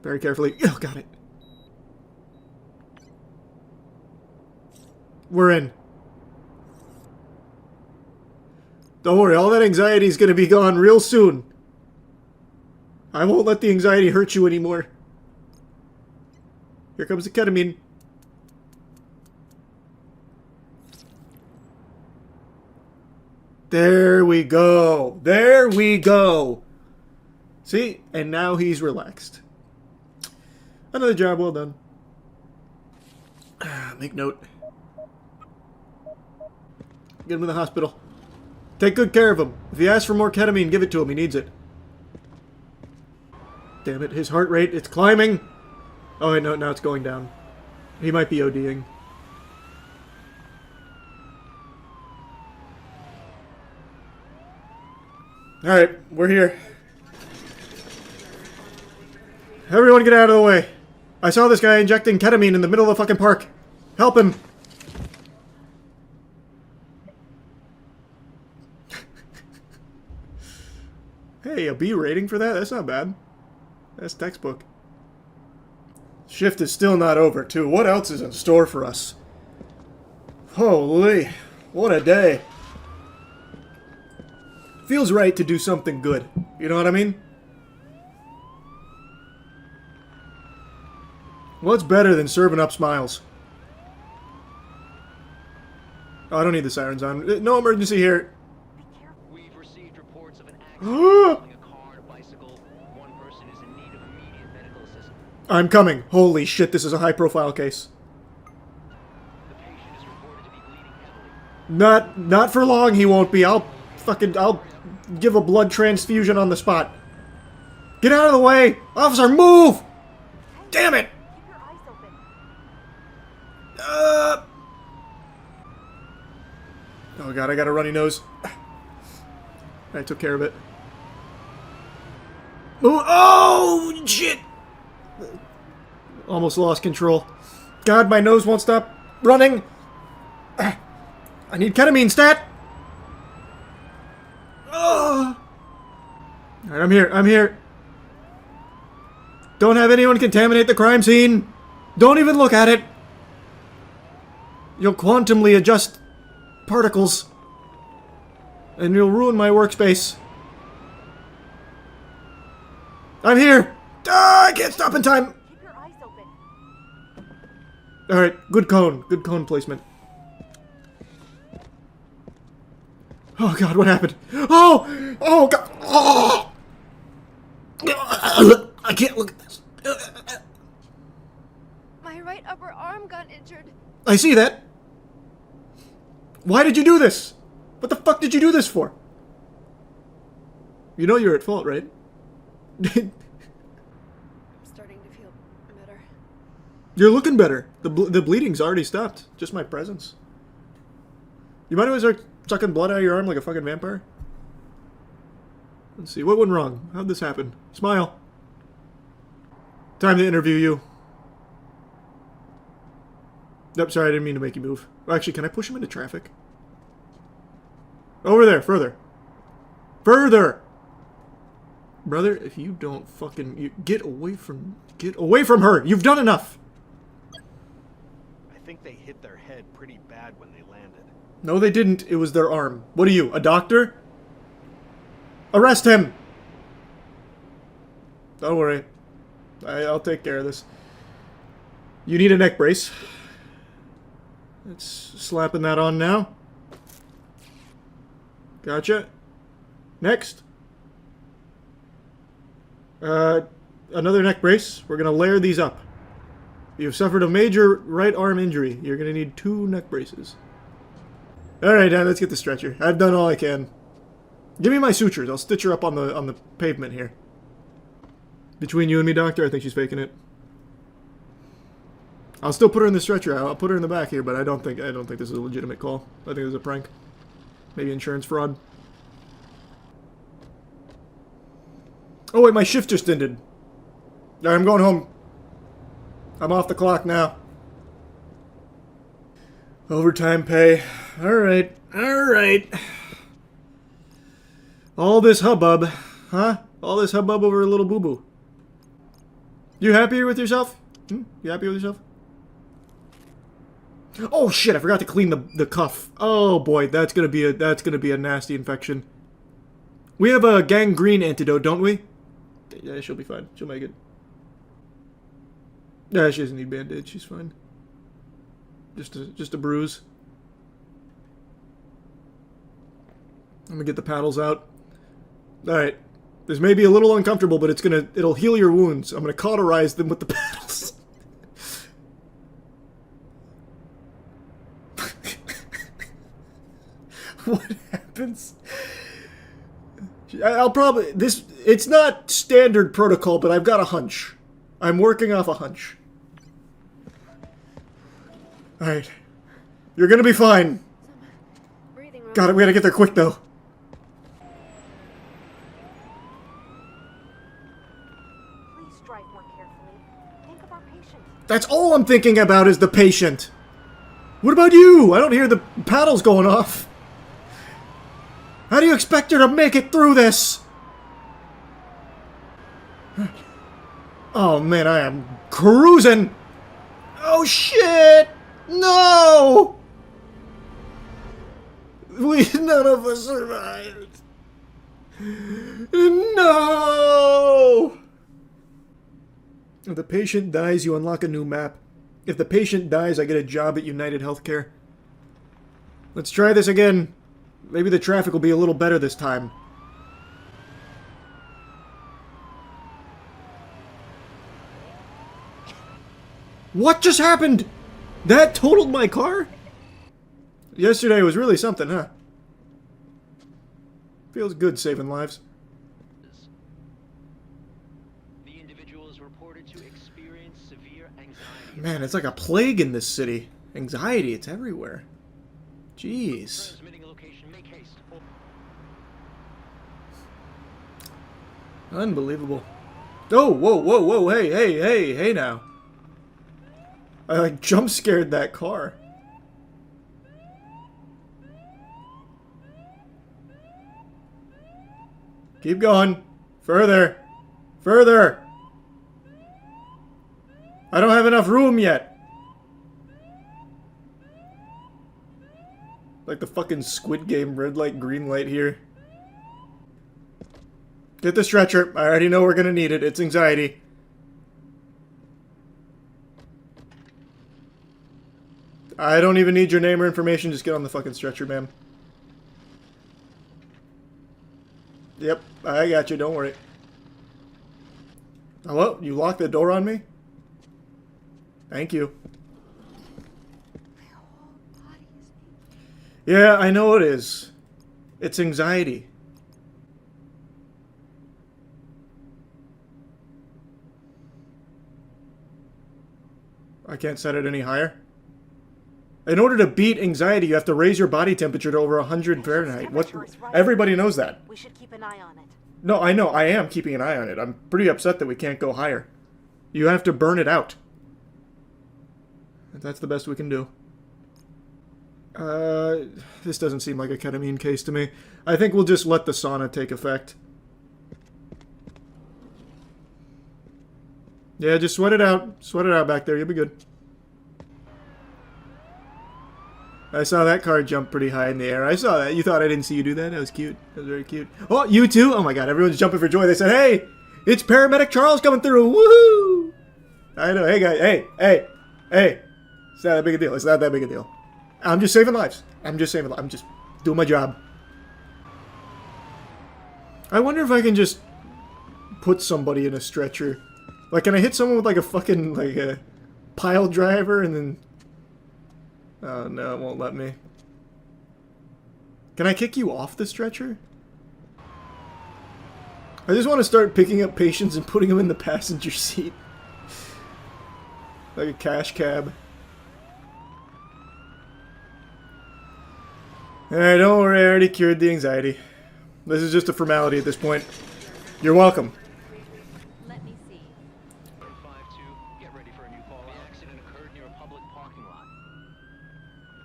Very carefully. Oh, got it. We're in. Don't worry, all that anxiety is going to be gone real soon. I won't let the anxiety hurt you anymore. Here comes the ketamine. There we go. There we go. See? And now he's relaxed. Another job well done. Make note. Get him to the hospital. Take good care of him. If he asks for more ketamine, give it to him. He needs it. Damn it, his heart rate, it's climbing. Oh, wait, no, now it's going down. He might be ODing. Alright, we're here. Everyone get out of the way. I saw this guy injecting ketamine in the middle of the fucking park. Help him. Hey, a B rating for that? That's not bad. That's textbook. Shift is still not over, too. What else is in store for us? Holy, what a day. Feels right to do something good. You know what I mean? What's better than serving up smiles? Oh, I don't need the sirens on. No emergency here. I'm coming. Holy shit, this is a high-profile case. Not for long, he won't be. I'll give a blood transfusion on the spot. Get out of the way! Officer, move! Damn it! Oh god, I got a runny nose. I took care of it. Oh, shit! Almost lost control. God, my nose won't stop running. I need ketamine stat. Alright, I'm here. Don't have anyone contaminate the crime scene. Don't even look at it. You'll quantumly adjust particles. And you'll ruin my workspace. I'm here. I can't stop in time. Alright, good cone placement. Oh god, what happened? Oh god! Oh! I can't look at this. My right upper arm got injured. I see that. Why did you do this? What the fuck did you do this for? You know you're at fault, right? I'm starting to feel better. You're looking better. The bleeding's already stopped. Just my presence. You might as well start sucking blood out of your arm like a fucking vampire. Let's see, what went wrong? How'd this happen? Smile. Time to interview you. Nope, sorry, I didn't mean to make you move. Actually, can I push him into traffic? Over there, further. Further! Brother, if you don't fucking... Get away from her! You've done enough! I think they hit their head pretty bad when they landed. No, they didn't. It was their arm. What are you, a doctor? Arrest him! Don't worry. I'll take care of this. You need a neck brace. Let's slapping that on now. Gotcha. Next. Another neck brace. We're gonna layer these up. You've suffered a major right arm injury. You're gonna need 2 neck braces. Alright, now let's get the stretcher. I've done all I can. Give me my sutures. I'll stitch her up on the pavement here. Between you and me, doctor, I think she's faking it. I'll still put her in the stretcher. I'll put her in the back here, but I don't think this is a legitimate call. I think it's a prank. Maybe insurance fraud. Oh wait, my shift just ended. Alright, I'm going home. I'm off the clock now. Overtime pay. Alright. Alright. All this hubbub. Huh? All this hubbub over a little boo-boo. You happy with yourself? You happy with yourself? Oh shit, I forgot to clean the cuff. Oh boy, that's gonna be a nasty infection. We have a gangrene antidote, don't we? Yeah, she'll be fine. She'll make it. Yeah, she doesn't need band-aid, she's fine. Just a bruise. I'm gonna get the paddles out. Alright. This may be a little uncomfortable, but it'll heal your wounds. I'm gonna cauterize them with the paddles. What happens? I'll probably... It's not standard protocol, but I've got a hunch. I'm working off a hunch. Alright. You're gonna be fine. God, we gotta get there quick, though. Please drive more carefully. Think of our patient. That's all I'm thinking about is the patient. What about you? I don't hear the paddles going off. How do you expect her to make it through this? Oh man, I am cruising. Oh shit! No! None of us survived. No! If the patient dies, you unlock a new map. If the patient dies, I get a job at United Healthcare. Let's try this again. Maybe the traffic will be a little better this time. What just happened? That totaled my car? Yesterday was really something, huh? Feels good saving lives. The individual is reported to experience severe anxiety. Man, it's like a plague in this city. Anxiety, it's everywhere. Jeez. Unbelievable. Oh, whoa, whoa, whoa, hey now. I like jump scared that car. Keep going. Further. Further. I don't have enough room yet. Like the fucking Squid Game red light, green light here. Get the stretcher. I already know we're gonna need it. It's anxiety. I don't even need your name or information. Just get on the fucking stretcher, ma'am. Yep, I got you. Don't worry. Hello? You locked the door on me? Thank you. Yeah, I know it is. It's anxiety. I can't set it any higher. In order to beat anxiety, you have to raise your body temperature to over 100 Fahrenheit. What? Everybody knows that. We should keep an eye on it. No, I know. I am keeping an eye on it. I'm pretty upset that we can't go higher. You have to burn it out. That's the best we can do. This doesn't seem like a ketamine case to me. I think we'll just let the sauna take effect. Yeah, just sweat it out. Sweat it out back there. You'll be good. I saw that car jump pretty high in the air. I saw that. You thought I didn't see you do that? That was cute. That was very cute. Oh, you too? Oh my god, everyone's jumping for joy. They said, hey, it's Paramedic Charles coming through. Woohoo! I know. Hey, guys. Hey. It's not that big a deal. It's not that big a deal. I'm just saving lives. I'm just doing my job. I wonder if I can just put somebody in a stretcher. Like, can I hit someone with like a fucking, like a pile driver and then... Oh, no, it won't let me. Can I kick you off the stretcher? I just want to start picking up patients and putting them in the passenger seat. Like a cash cab. Alright, don't worry, I already cured the anxiety. This is just a formality at this point. You're welcome. Let me see. 5-2, get ready for a new call. The accident occurred near a public parking lot.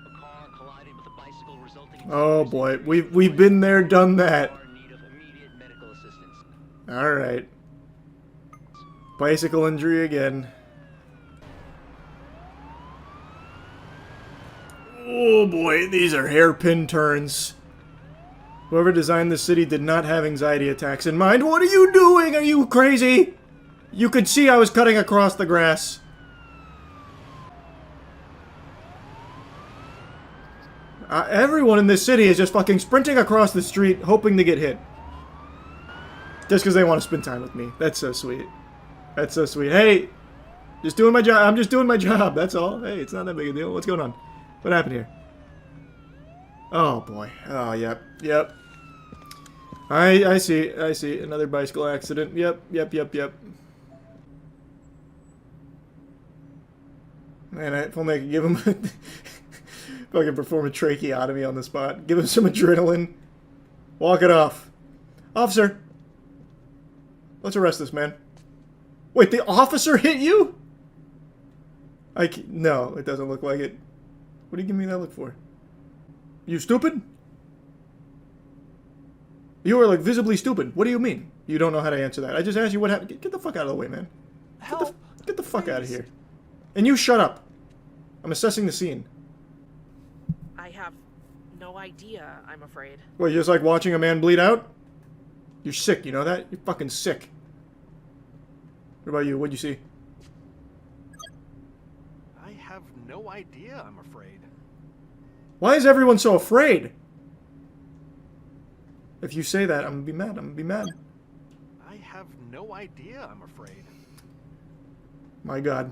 A car collided with a bicycle, resulting in... Oh boy, we've been there, done that. Alright. Bicycle injury again. Oh boy, these are hairpin turns. Whoever designed this city did not have anxiety attacks in mind. What are you doing? Are you crazy? You could see I was cutting across the grass. Everyone in this city is just fucking sprinting across the street, hoping to get hit. Just because they want to spend time with me. That's so sweet. That's so sweet. Hey, just doing my job. I'm just doing my job. That's all. Hey, it's not that big a deal. What's going on? What happened here? Oh boy. Oh, yep. I see. Another bicycle accident. Yep. Man, if only I could give him if I could perform a tracheotomy on the spot. Give him some adrenaline. Walk it off. Officer. Let's arrest this man. Wait, the officer hit you? No, it doesn't look like it. What are you giving me that look for? You stupid? You are like visibly stupid. What do you mean? You don't know how to answer that. I just asked you what happened. Get the fuck out of the way, man. Get the fuck out of here. And you shut up. I'm assessing the scene. I have no idea, I'm afraid. What, you just like watching a man bleed out? You're sick, you know that? You're fucking sick. What about you? What'd you see? I have no idea, I'm afraid. Why is everyone so afraid? If you say that, I'm gonna be mad. I have no idea, I'm afraid. My god.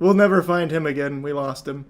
We'll never find him again. We lost him.